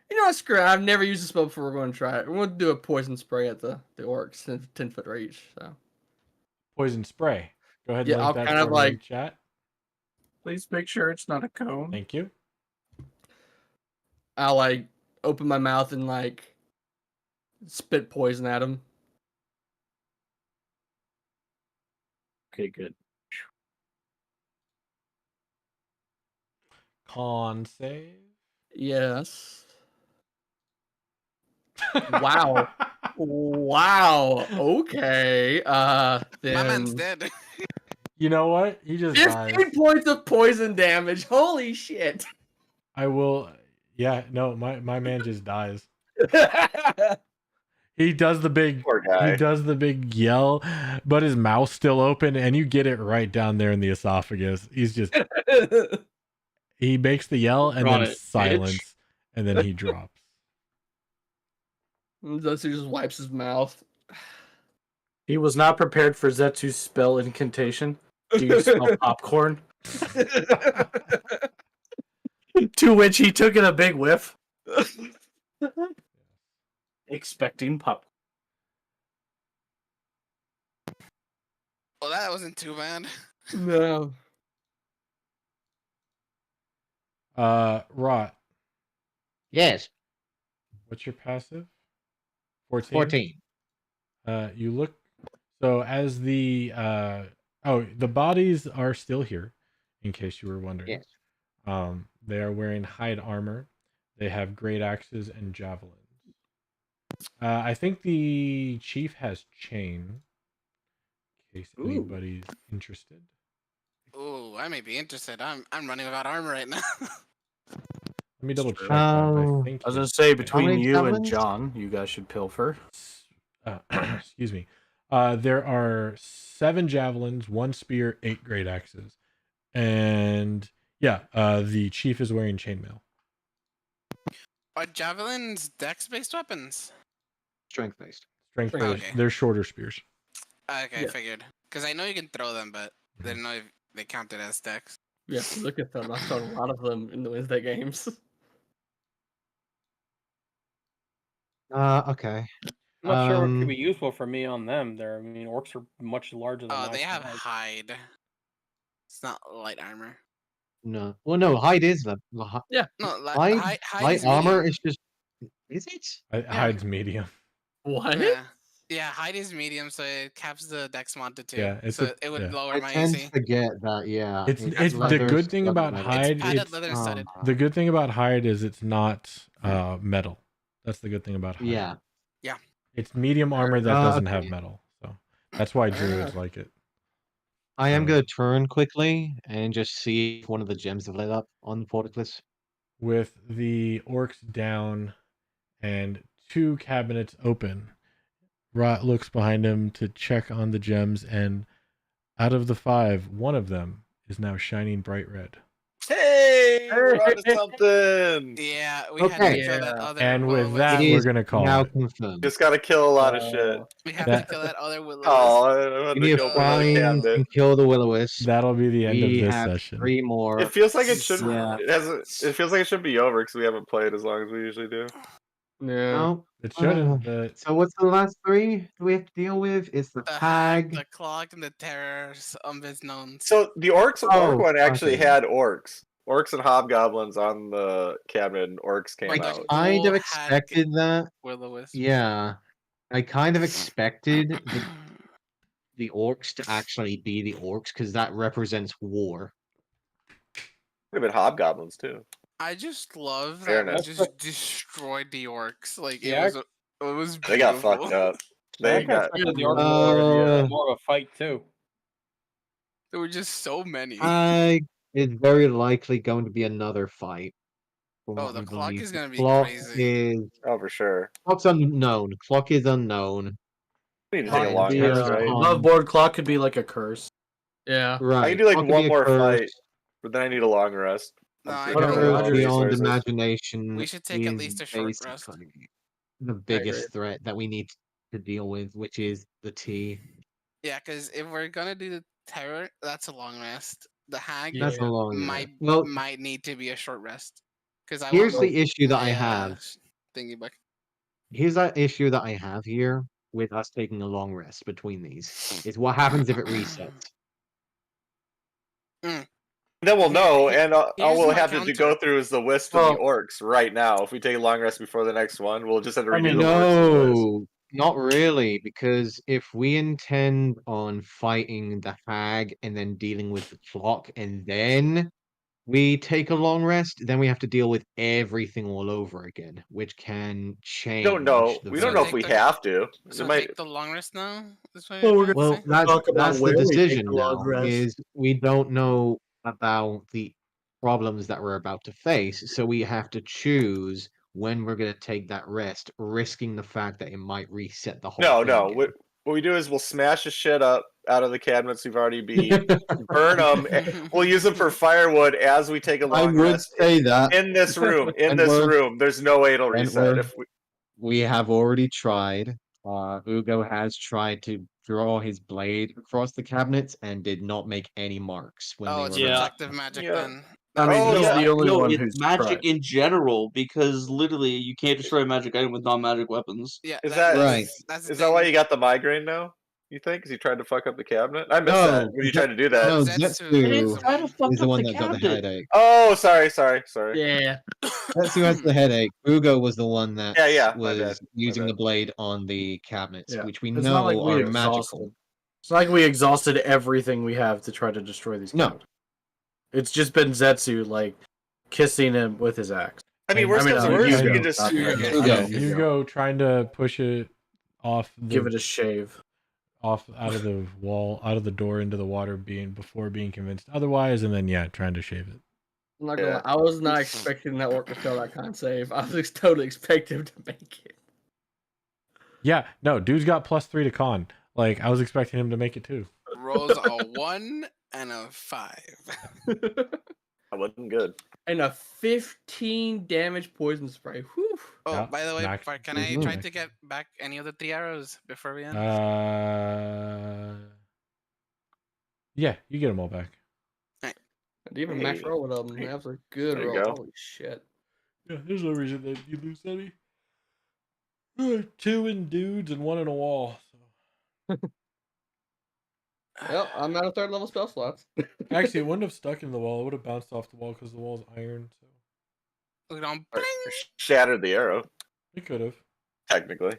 Speaker 1: You know what? Screw it. I've never used a spell before. We're going to try it. We're going to do a poison spray at the orcs in 10-foot range. So
Speaker 3: Poison spray. Go ahead and
Speaker 1: Yeah,
Speaker 3: link
Speaker 1: I'll
Speaker 3: that
Speaker 1: kind
Speaker 3: for
Speaker 1: of
Speaker 3: everyone in
Speaker 1: like-
Speaker 3: chat.
Speaker 7: Please make sure it's not a cone.
Speaker 3: Thank you.
Speaker 1: I'll like open my mouth and like spit poison at him.
Speaker 7: Okay, good.
Speaker 3: Con save.
Speaker 1: Yes. Wow. Wow. Okay.
Speaker 2: My man's
Speaker 1: Then
Speaker 2: dead.
Speaker 3: You know what? He just
Speaker 1: 15
Speaker 3: dies.
Speaker 1: points of poison damage. Holy shit.
Speaker 3: I will. Yeah, no, my man just dies. He does the big.
Speaker 5: Poor guy.
Speaker 3: He does the big yell, but his mouth's still open, and you get it right down there in the esophagus. He's just. He makes the yell and
Speaker 4: Run
Speaker 3: then
Speaker 4: it, bitch.
Speaker 3: silence, and then he drops.
Speaker 1: Thus he just wipes his mouth.
Speaker 7: He was not prepared for Zetsu's spell incantation. Do you smell popcorn? To which he took in a big whiff. Expecting pop.
Speaker 2: Well, that wasn't too bad.
Speaker 1: No.
Speaker 3: Rot.
Speaker 8: Yes,
Speaker 3: What's your passive? 14.
Speaker 8: 14.
Speaker 3: You look. So as the the bodies are still here, in case you were wondering.
Speaker 8: Yes.
Speaker 3: They are wearing hide armor. They have great axes and javelins. I think the chief has chain. In case
Speaker 7: Ooh.
Speaker 3: anybody's interested.
Speaker 2: Ooh, I may be interested. I'm running without armor right now.
Speaker 3: Let me double check. that.
Speaker 8: Oh.
Speaker 3: think
Speaker 7: I was
Speaker 3: he-
Speaker 7: gonna say between
Speaker 8: many
Speaker 7: you and
Speaker 8: javelins?
Speaker 7: John, you guys should pilfer.
Speaker 3: excuse me. There are 7 javelins, 1 spear, 8 great axes, and yeah, the chief is wearing chainmail.
Speaker 2: Are javelins dex-based weapons?
Speaker 8: Strength based.
Speaker 3: Strength
Speaker 1: Okay.
Speaker 3: based. They're shorter spears.
Speaker 2: Okay,
Speaker 1: Yeah.
Speaker 2: figured. Because I know you can throw them, but I didn't know if they counted as dex.
Speaker 1: Yeah, look at them. I've thrown a lot of them in the Wednesday games.
Speaker 8: Okay.
Speaker 6: I'm not sure what could
Speaker 8: Um,
Speaker 6: be useful for me on them. Orcs are much larger than
Speaker 2: Oh,
Speaker 6: my
Speaker 2: they have
Speaker 6: size.
Speaker 2: hide. It's not light armor.
Speaker 8: No. Well, no. Hide is the
Speaker 2: No,
Speaker 8: hide.
Speaker 2: hide
Speaker 8: Light
Speaker 2: is
Speaker 8: armor
Speaker 2: medium.
Speaker 8: is just. Is it?
Speaker 3: Hides medium.
Speaker 1: What?
Speaker 2: Yeah, hide is medium, so it caps the dex mod to 2.
Speaker 3: Yeah, it's
Speaker 2: so
Speaker 3: a-
Speaker 2: it would
Speaker 3: yeah.
Speaker 2: lower
Speaker 8: I
Speaker 2: my
Speaker 8: tend
Speaker 2: AC.
Speaker 8: to forget that. Yeah.
Speaker 3: It's the
Speaker 8: leather
Speaker 3: good thing
Speaker 8: studded
Speaker 3: about
Speaker 8: leather.
Speaker 3: hide.
Speaker 2: It's padded
Speaker 3: It's
Speaker 2: leather studded.
Speaker 3: the good thing about hide is it's not metal. That's the good thing about hide.
Speaker 8: Yeah.
Speaker 3: It's medium armor that doesn't have
Speaker 8: okay.
Speaker 3: metal, so that's why druids like it.
Speaker 8: I am going to turn quickly and just see if one of the gems have lit up on the portcullis.
Speaker 3: With the orcs down and 2 cabinets open, Rot looks behind him to check on the gems, and out of the 5, one of them is now shining bright red.
Speaker 5: Hey, we're onto something.
Speaker 2: Yeah, we had to
Speaker 8: Okay.
Speaker 2: kill that other
Speaker 3: And with
Speaker 2: will-o-wisp.
Speaker 3: that,
Speaker 8: It
Speaker 3: we're
Speaker 8: is
Speaker 3: gonna call
Speaker 8: now
Speaker 3: it.
Speaker 8: confirmed.
Speaker 5: Just gotta kill a lot of shit.
Speaker 2: We have
Speaker 3: That-
Speaker 2: to kill that other will-o-wisp.
Speaker 5: Oh, I had
Speaker 8: We
Speaker 5: to
Speaker 8: need
Speaker 5: go
Speaker 8: to
Speaker 5: for another
Speaker 8: find
Speaker 5: cabinet.
Speaker 8: and kill the will-o-wisp.
Speaker 3: That'll be the end
Speaker 8: We
Speaker 3: of this
Speaker 8: have
Speaker 3: session.
Speaker 8: 3 more.
Speaker 5: It feels like it should.
Speaker 7: Yeah.
Speaker 5: It feels like it should be over because we haven't played as long as we usually do.
Speaker 1: Yeah.
Speaker 8: No.
Speaker 3: It shouldn't, but
Speaker 8: So what's the last three we have to deal with? It's the
Speaker 2: The
Speaker 8: hag.
Speaker 2: hag, the clock, and the terrors unknowns.
Speaker 5: So the orc
Speaker 8: Oh,
Speaker 5: one actually
Speaker 8: okay.
Speaker 5: had orcs. Orcs and hobgoblins on the cabinet, and orcs came
Speaker 8: I
Speaker 5: out.
Speaker 8: kind of
Speaker 2: Ghoul, hag,
Speaker 8: expected that.
Speaker 2: Will-o-wisp.
Speaker 8: Yeah. I kind of expected the orcs to actually be the orcs because that represents war.
Speaker 5: Could have been hobgoblins too.
Speaker 2: I just love that
Speaker 5: Fairness.
Speaker 2: we just destroyed the orcs. Like
Speaker 6: Yeah,
Speaker 2: it was
Speaker 5: They got
Speaker 2: beautiful.
Speaker 5: fucked up.
Speaker 6: I
Speaker 5: They
Speaker 6: kind of
Speaker 5: got
Speaker 6: expected the orcs more of a fight too.
Speaker 2: There were just so many.
Speaker 8: It's very likely going to be another fight. From
Speaker 2: Oh,
Speaker 8: what
Speaker 2: the
Speaker 8: we
Speaker 2: clock
Speaker 8: believe.
Speaker 2: is
Speaker 8: The
Speaker 2: gonna be
Speaker 8: clock
Speaker 2: crazy.
Speaker 5: oh for sure.
Speaker 8: Clock's unknown. Clock is unknown.
Speaker 5: We need to
Speaker 1: Clock
Speaker 5: take a
Speaker 1: could
Speaker 5: long
Speaker 1: be,
Speaker 5: rest, right?
Speaker 1: above board clock could be like a curse. Yeah.
Speaker 8: Right.
Speaker 5: I can do like
Speaker 8: clock could
Speaker 5: one
Speaker 8: be a
Speaker 5: more
Speaker 8: curse.
Speaker 5: fight, but then I need a long rest.
Speaker 2: No, I
Speaker 5: I'm taking
Speaker 2: agree.
Speaker 5: all
Speaker 8: Curse
Speaker 5: the
Speaker 8: beyond
Speaker 5: resources.
Speaker 8: imagination
Speaker 2: We should take at
Speaker 8: is
Speaker 2: least a short rest.
Speaker 8: basically the
Speaker 1: agree.
Speaker 8: biggest threat that we need to deal with, which is the T.
Speaker 2: Yeah, because if we're gonna do the terror, that's a long rest. The hag
Speaker 8: That's a long
Speaker 2: might
Speaker 8: rest. Well,
Speaker 2: might need to be a short rest. Because I
Speaker 8: here's
Speaker 2: want
Speaker 8: the issue that
Speaker 2: my,
Speaker 8: I have.
Speaker 2: Thingy back.
Speaker 8: Here's that issue that I have here with us taking a long rest between these. Is what happens if it resets.
Speaker 5: Then we'll
Speaker 2: Here-
Speaker 5: know,
Speaker 2: here-
Speaker 5: and all
Speaker 2: here's
Speaker 5: we'll
Speaker 2: my
Speaker 5: have to
Speaker 2: counter.
Speaker 5: go through is the wisp and the orcs right now. If we take a long rest before the next one, we'll just have to redo the orcs and the wisp.
Speaker 8: No, not really, because if we intend on fighting the hag and then dealing with the clock and then we take a long rest, then we have to deal with everything all over again, which can change.
Speaker 5: We don't know.
Speaker 8: the
Speaker 5: We don't know if
Speaker 2: take
Speaker 5: we
Speaker 2: the-
Speaker 5: have to.
Speaker 2: So
Speaker 5: It might.
Speaker 2: take the long rest now. That's what
Speaker 1: Well,
Speaker 2: you're
Speaker 1: we're
Speaker 2: trying
Speaker 8: Well,
Speaker 2: to say?
Speaker 8: that's
Speaker 1: Talk about
Speaker 8: the
Speaker 1: where we take
Speaker 8: decision
Speaker 1: the long
Speaker 8: now.
Speaker 1: rest.
Speaker 8: Is we don't know about the problems that we're about to face, so we have to choose when we're going to take that rest, risking the fact that it might reset the whole
Speaker 5: No,
Speaker 8: thing.
Speaker 5: no.
Speaker 8: again.
Speaker 5: What we do is we'll smash the shit up out of the cabinets we've already beat, burn them. We'll use them for firewood as we take a
Speaker 8: I
Speaker 5: long
Speaker 8: would
Speaker 5: rest
Speaker 8: say that
Speaker 5: in this room. In
Speaker 8: And
Speaker 5: this
Speaker 8: we're-
Speaker 5: room, there's no way it'll reset.
Speaker 8: we're- we have already tried. Ugo has tried to draw his blade across the cabinets and did not make any marks when
Speaker 2: Oh,
Speaker 8: they
Speaker 2: it's
Speaker 8: were
Speaker 9: Yeah.
Speaker 2: protective magic
Speaker 5: Yeah.
Speaker 2: then.
Speaker 1: I mean,
Speaker 5: Oh,
Speaker 1: he's
Speaker 5: yeah.
Speaker 1: the only
Speaker 9: No,
Speaker 1: one
Speaker 9: it's
Speaker 1: who's
Speaker 9: magic
Speaker 1: tried.
Speaker 9: in general because literally you can't destroy a magic item with non-magic weapons.
Speaker 2: Yeah,
Speaker 5: Is
Speaker 2: that's,
Speaker 5: that-
Speaker 8: Right.
Speaker 2: That's the
Speaker 5: Is that why
Speaker 2: thing.
Speaker 5: you got the migraine now? You think? Because you tried to fuck up the cabinet? I missed
Speaker 8: No,
Speaker 5: that. When you tried to do that.
Speaker 8: no,
Speaker 2: Zetsu
Speaker 8: Zetsu
Speaker 2: is
Speaker 9: I didn't
Speaker 2: the
Speaker 9: try to
Speaker 2: one.
Speaker 9: fuck
Speaker 8: is the
Speaker 9: up
Speaker 8: one
Speaker 9: the
Speaker 8: that got the
Speaker 9: cabinet.
Speaker 8: headache.
Speaker 5: Oh, sorry.
Speaker 1: Yeah.
Speaker 8: Zetsu has the headache. Ugo was the one that
Speaker 5: Yeah, my bad,
Speaker 8: was
Speaker 5: my
Speaker 8: using the
Speaker 5: bad.
Speaker 8: blade on the cabinets,
Speaker 1: Yeah.
Speaker 8: which we
Speaker 1: It's
Speaker 8: know
Speaker 1: not like we
Speaker 8: are
Speaker 1: exhausted.
Speaker 8: magical.
Speaker 1: It's not like we exhausted everything we have to try to destroy these
Speaker 8: No.
Speaker 1: cabinets. It's just been Zetsu, like, kissing him with his axe.
Speaker 5: I mean, worst comes to worst, we can just
Speaker 1: not Zetsu.
Speaker 8: Hugo.
Speaker 3: Hugo trying to push it off
Speaker 1: Give it a shave.
Speaker 3: off out of the wall, out of the door into the water, before being convinced otherwise, and then trying to shave it.
Speaker 1: I'm not gonna
Speaker 5: Yeah.
Speaker 1: lie, I was not expecting that orc to fail that con save. I was totally expecting him to make it.
Speaker 3: Yeah, no, dude's got +3 to con. Like I was expecting him to make it too.
Speaker 2: Rolls a 1 and a 5.
Speaker 5: That wasn't good.
Speaker 1: And a 15 damage poison spray. Whew.
Speaker 2: Oh,
Speaker 3: Yeah,
Speaker 2: by the way,
Speaker 3: max-
Speaker 2: can I
Speaker 8: Mhm.
Speaker 2: try to get back any of the 3 arrows before we end?
Speaker 3: Yeah, you get them all back.
Speaker 1: And even max
Speaker 5: Hey.
Speaker 1: roll with them.
Speaker 5: Hey.
Speaker 1: That was a good
Speaker 5: There you
Speaker 1: roll.
Speaker 5: go.
Speaker 1: Holy shit.
Speaker 3: Yeah, there's no reason that you lose any. 2 in dudes and 1 in a wall. So.
Speaker 1: Well, I'm out of third level spell slots.
Speaker 3: Actually, it wouldn't have stuck in the wall. It would have bounced off the wall because the wall's iron. So
Speaker 2: Look on.
Speaker 5: Or shattered the arrow,
Speaker 3: it could have.
Speaker 5: technically.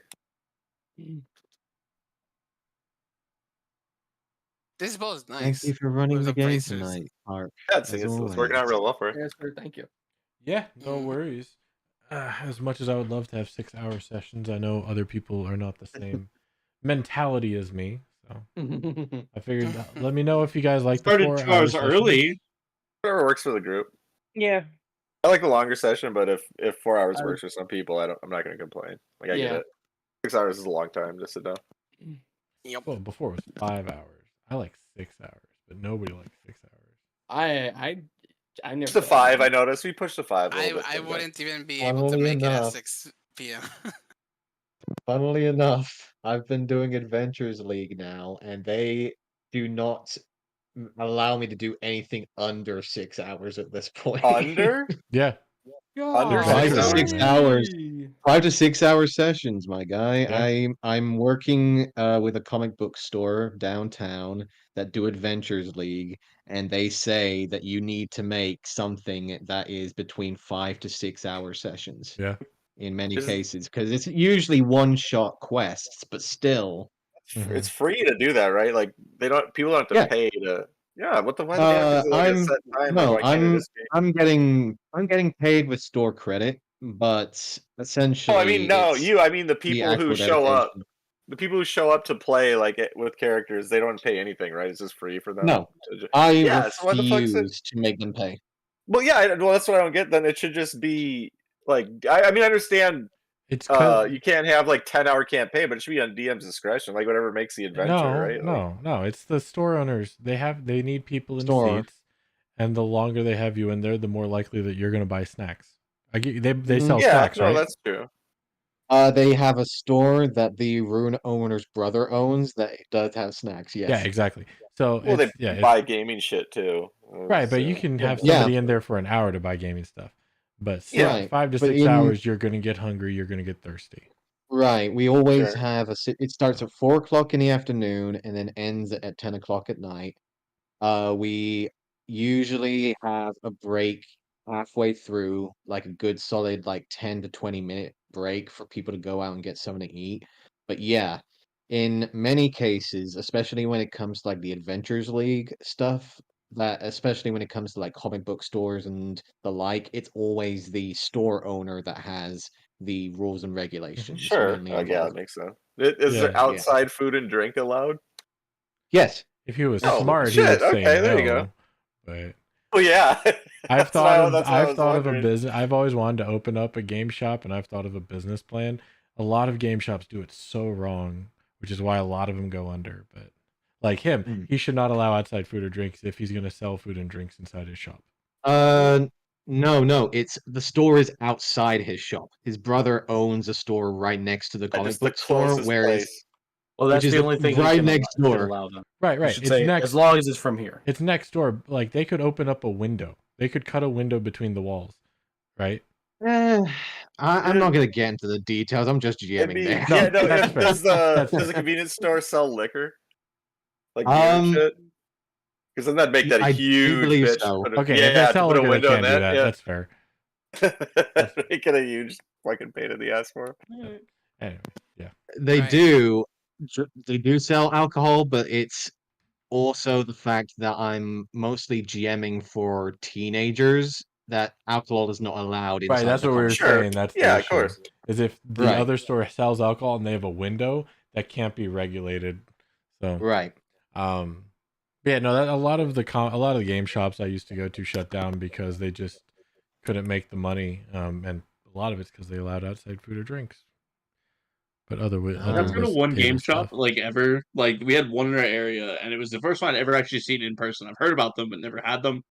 Speaker 2: This bow is nice.
Speaker 8: Thank you for running
Speaker 2: With
Speaker 8: the
Speaker 2: the
Speaker 8: game
Speaker 2: bracers.
Speaker 8: tonight, Harp.
Speaker 5: That's
Speaker 8: As
Speaker 5: it's working out
Speaker 8: always.
Speaker 5: real well for you.
Speaker 1: Yes, sir. Thank you.
Speaker 3: Yeah, no
Speaker 2: Mm.
Speaker 3: worries. As much as I would love to have 6-hour sessions, I know other people are not the same mentality as me. So I figured, let me know if you guys like the
Speaker 9: Started
Speaker 3: 4
Speaker 9: 2
Speaker 3: hour
Speaker 9: hours
Speaker 3: sessions.
Speaker 9: early.
Speaker 5: Whatever works for the group.
Speaker 6: Yeah.
Speaker 5: I like the longer session, but if 4 hours
Speaker 1: I-
Speaker 5: works for some people, I'm not going to complain. Like I get
Speaker 1: Yeah.
Speaker 5: it. 6 hours is a long time to sit down.
Speaker 2: Yep.
Speaker 3: Well, before it was 5 hours. I like 6 hours, but nobody likes 6 hours.
Speaker 1: I never.
Speaker 5: Push to 5. I noticed we pushed to 5. A little bit
Speaker 2: I
Speaker 5: sometimes.
Speaker 2: wouldn't even be able to
Speaker 8: Funnily
Speaker 2: make it at
Speaker 8: enough.
Speaker 2: 6 p.m.
Speaker 8: Funnily enough, I've been doing Adventures League now, and they do not allow me to do anything under 6 hours at this point.
Speaker 5: Under?
Speaker 3: Yeah.
Speaker 5: Under
Speaker 8: Why
Speaker 5: 6 hours?
Speaker 8: 6 hours? 5 to 6 hour sessions, my guy.
Speaker 3: Yeah.
Speaker 8: I'm working with a comic book store downtown that do Adventures League, and they say that you need to make something that is between 5 to 6 hour sessions
Speaker 3: Yeah.
Speaker 8: in many
Speaker 5: Is-
Speaker 8: cases, because it's usually one-shot quests, but still.
Speaker 5: It's free to do that, right? Like people don't have to
Speaker 8: Yeah.
Speaker 5: pay to. Yeah, what the? Why do they have to like a set time? Like,
Speaker 8: No,
Speaker 5: why can't it just be?
Speaker 8: I'm getting paid with store credit, but
Speaker 5: Oh,
Speaker 8: essentially
Speaker 5: I mean, no,
Speaker 8: it's
Speaker 5: I mean the
Speaker 8: the
Speaker 5: people who
Speaker 8: actual
Speaker 5: show up.
Speaker 8: dedication.
Speaker 5: The people who show up to play like with characters, they don't pay anything, right? It's just free for them.
Speaker 8: No, I
Speaker 5: Yeah, so why the fuck's it?
Speaker 8: refuse to make them pay.
Speaker 5: Well, yeah, well, that's what I don't get. Then it should just be like, I mean, I understand.
Speaker 3: It's
Speaker 5: You can't have like 10-hour campaign, but it should be on DM's discretion, like whatever makes the adventure, right? Like,
Speaker 3: no. It's the store owners. They need people in
Speaker 8: Store.
Speaker 3: seats, and the longer they have you in there, the more likely that you're going to buy snacks. They sell
Speaker 5: yeah,
Speaker 3: snacks,
Speaker 5: no,
Speaker 3: right?
Speaker 5: that's true.
Speaker 8: They have a store that the Rune owner's brother owns that does have snacks.
Speaker 3: Yeah,
Speaker 8: Yes.
Speaker 3: exactly. So
Speaker 5: Well, they
Speaker 3: it's
Speaker 5: buy gaming shit too.
Speaker 3: right, but you
Speaker 5: So,
Speaker 3: can have
Speaker 8: Yeah.
Speaker 3: somebody in there for an hour to buy gaming stuff. But
Speaker 5: Yeah.
Speaker 8: Right,
Speaker 3: 5 to
Speaker 8: but
Speaker 3: 6
Speaker 8: in-
Speaker 3: hours, you're going to get hungry. You're going to get thirsty.
Speaker 8: Right. We always
Speaker 5: Sure.
Speaker 8: have it starts at 4 o'clock in the afternoon and then ends at 10 o'clock at night. We usually have a break halfway through, like a good solid like 10 to 20-minute break for people to go out and get something to eat. But yeah, in many cases, especially when it comes to like the Adventures League stuff, that especially when it comes to like comic book stores and the like, it's always the store owner that has the rules and regulations
Speaker 5: Sure.
Speaker 8: mainly
Speaker 5: Yeah, that
Speaker 8: involved.
Speaker 5: makes sense. Is there
Speaker 3: Yeah.
Speaker 5: outside food and drink allowed?
Speaker 8: Yes.
Speaker 3: If he was
Speaker 5: Oh,
Speaker 3: smart, he
Speaker 5: shit,
Speaker 3: would say
Speaker 5: okay, there you
Speaker 3: no.
Speaker 5: go.
Speaker 3: But
Speaker 5: Well, yeah.
Speaker 3: I've
Speaker 5: That's what I
Speaker 3: thought
Speaker 5: was
Speaker 3: of a
Speaker 5: wondering.
Speaker 3: business. I've always wanted to open up a game shop, and I've thought of a business plan. A lot of game shops do it so wrong, which is why a lot of them go under. But like him, he should not allow outside food or drinks if he's going to sell food and drinks inside his shop.
Speaker 8: No. It's the store is outside his shop. His brother owns a store right next to the comic
Speaker 5: Just the
Speaker 8: book store,
Speaker 5: closest
Speaker 8: whereas
Speaker 5: place.
Speaker 7: Well, that's
Speaker 8: which is
Speaker 7: the only thing he
Speaker 8: right
Speaker 7: can
Speaker 8: next
Speaker 7: should
Speaker 8: door.
Speaker 7: allow them.
Speaker 3: Right.
Speaker 7: You
Speaker 3: Right.
Speaker 7: should
Speaker 3: It's
Speaker 7: say,
Speaker 3: next.
Speaker 7: as long as it's from here.
Speaker 3: It's next door. Like they could open up a window. They could cut a window between the walls. Right.
Speaker 8: I'm not gonna get into the details. I'm just
Speaker 5: It'd
Speaker 8: GMing
Speaker 5: be,
Speaker 8: there.
Speaker 3: No,
Speaker 5: yeah, no.
Speaker 3: that's fair.
Speaker 5: Does
Speaker 3: That's
Speaker 5: the
Speaker 3: fair.
Speaker 5: convenience store sell liquor, like beer and shit? Because then that'd make that a
Speaker 8: I do
Speaker 5: huge
Speaker 8: believe
Speaker 5: bitch.
Speaker 8: so.
Speaker 3: Okay,
Speaker 5: yeah,
Speaker 3: if they
Speaker 5: to
Speaker 3: sell
Speaker 5: put a
Speaker 3: liquor, they
Speaker 5: window in
Speaker 3: can't do that.
Speaker 5: yeah.
Speaker 3: That's fair.
Speaker 5: Make it a huge fucking pain in the ass for him.
Speaker 3: Anyway, yeah.
Speaker 8: They
Speaker 2: Right.
Speaker 8: do sell alcohol, but it's also the fact that I'm mostly GMing for teenagers. That alcohol is not allowed inside
Speaker 3: Right, that's
Speaker 8: the
Speaker 3: what we were
Speaker 8: comic
Speaker 5: Sure.
Speaker 3: saying. That's the
Speaker 5: Yeah, of
Speaker 3: issue.
Speaker 5: course.
Speaker 3: Is if the
Speaker 8: Right.
Speaker 3: other store sells alcohol and they have a window that can't be regulated. So,
Speaker 8: Right.
Speaker 3: yeah, no, that a lot of the game shops I used to go to shut down because they just couldn't make the money. And a lot of it's because they allowed outside food or drinks. But
Speaker 4: That's
Speaker 3: other
Speaker 4: been a one game
Speaker 3: table
Speaker 4: shop
Speaker 3: stuff.
Speaker 4: like ever. Like we had one in our area, and it was the first one I'd ever actually seen in person. I've heard about them, but never had them.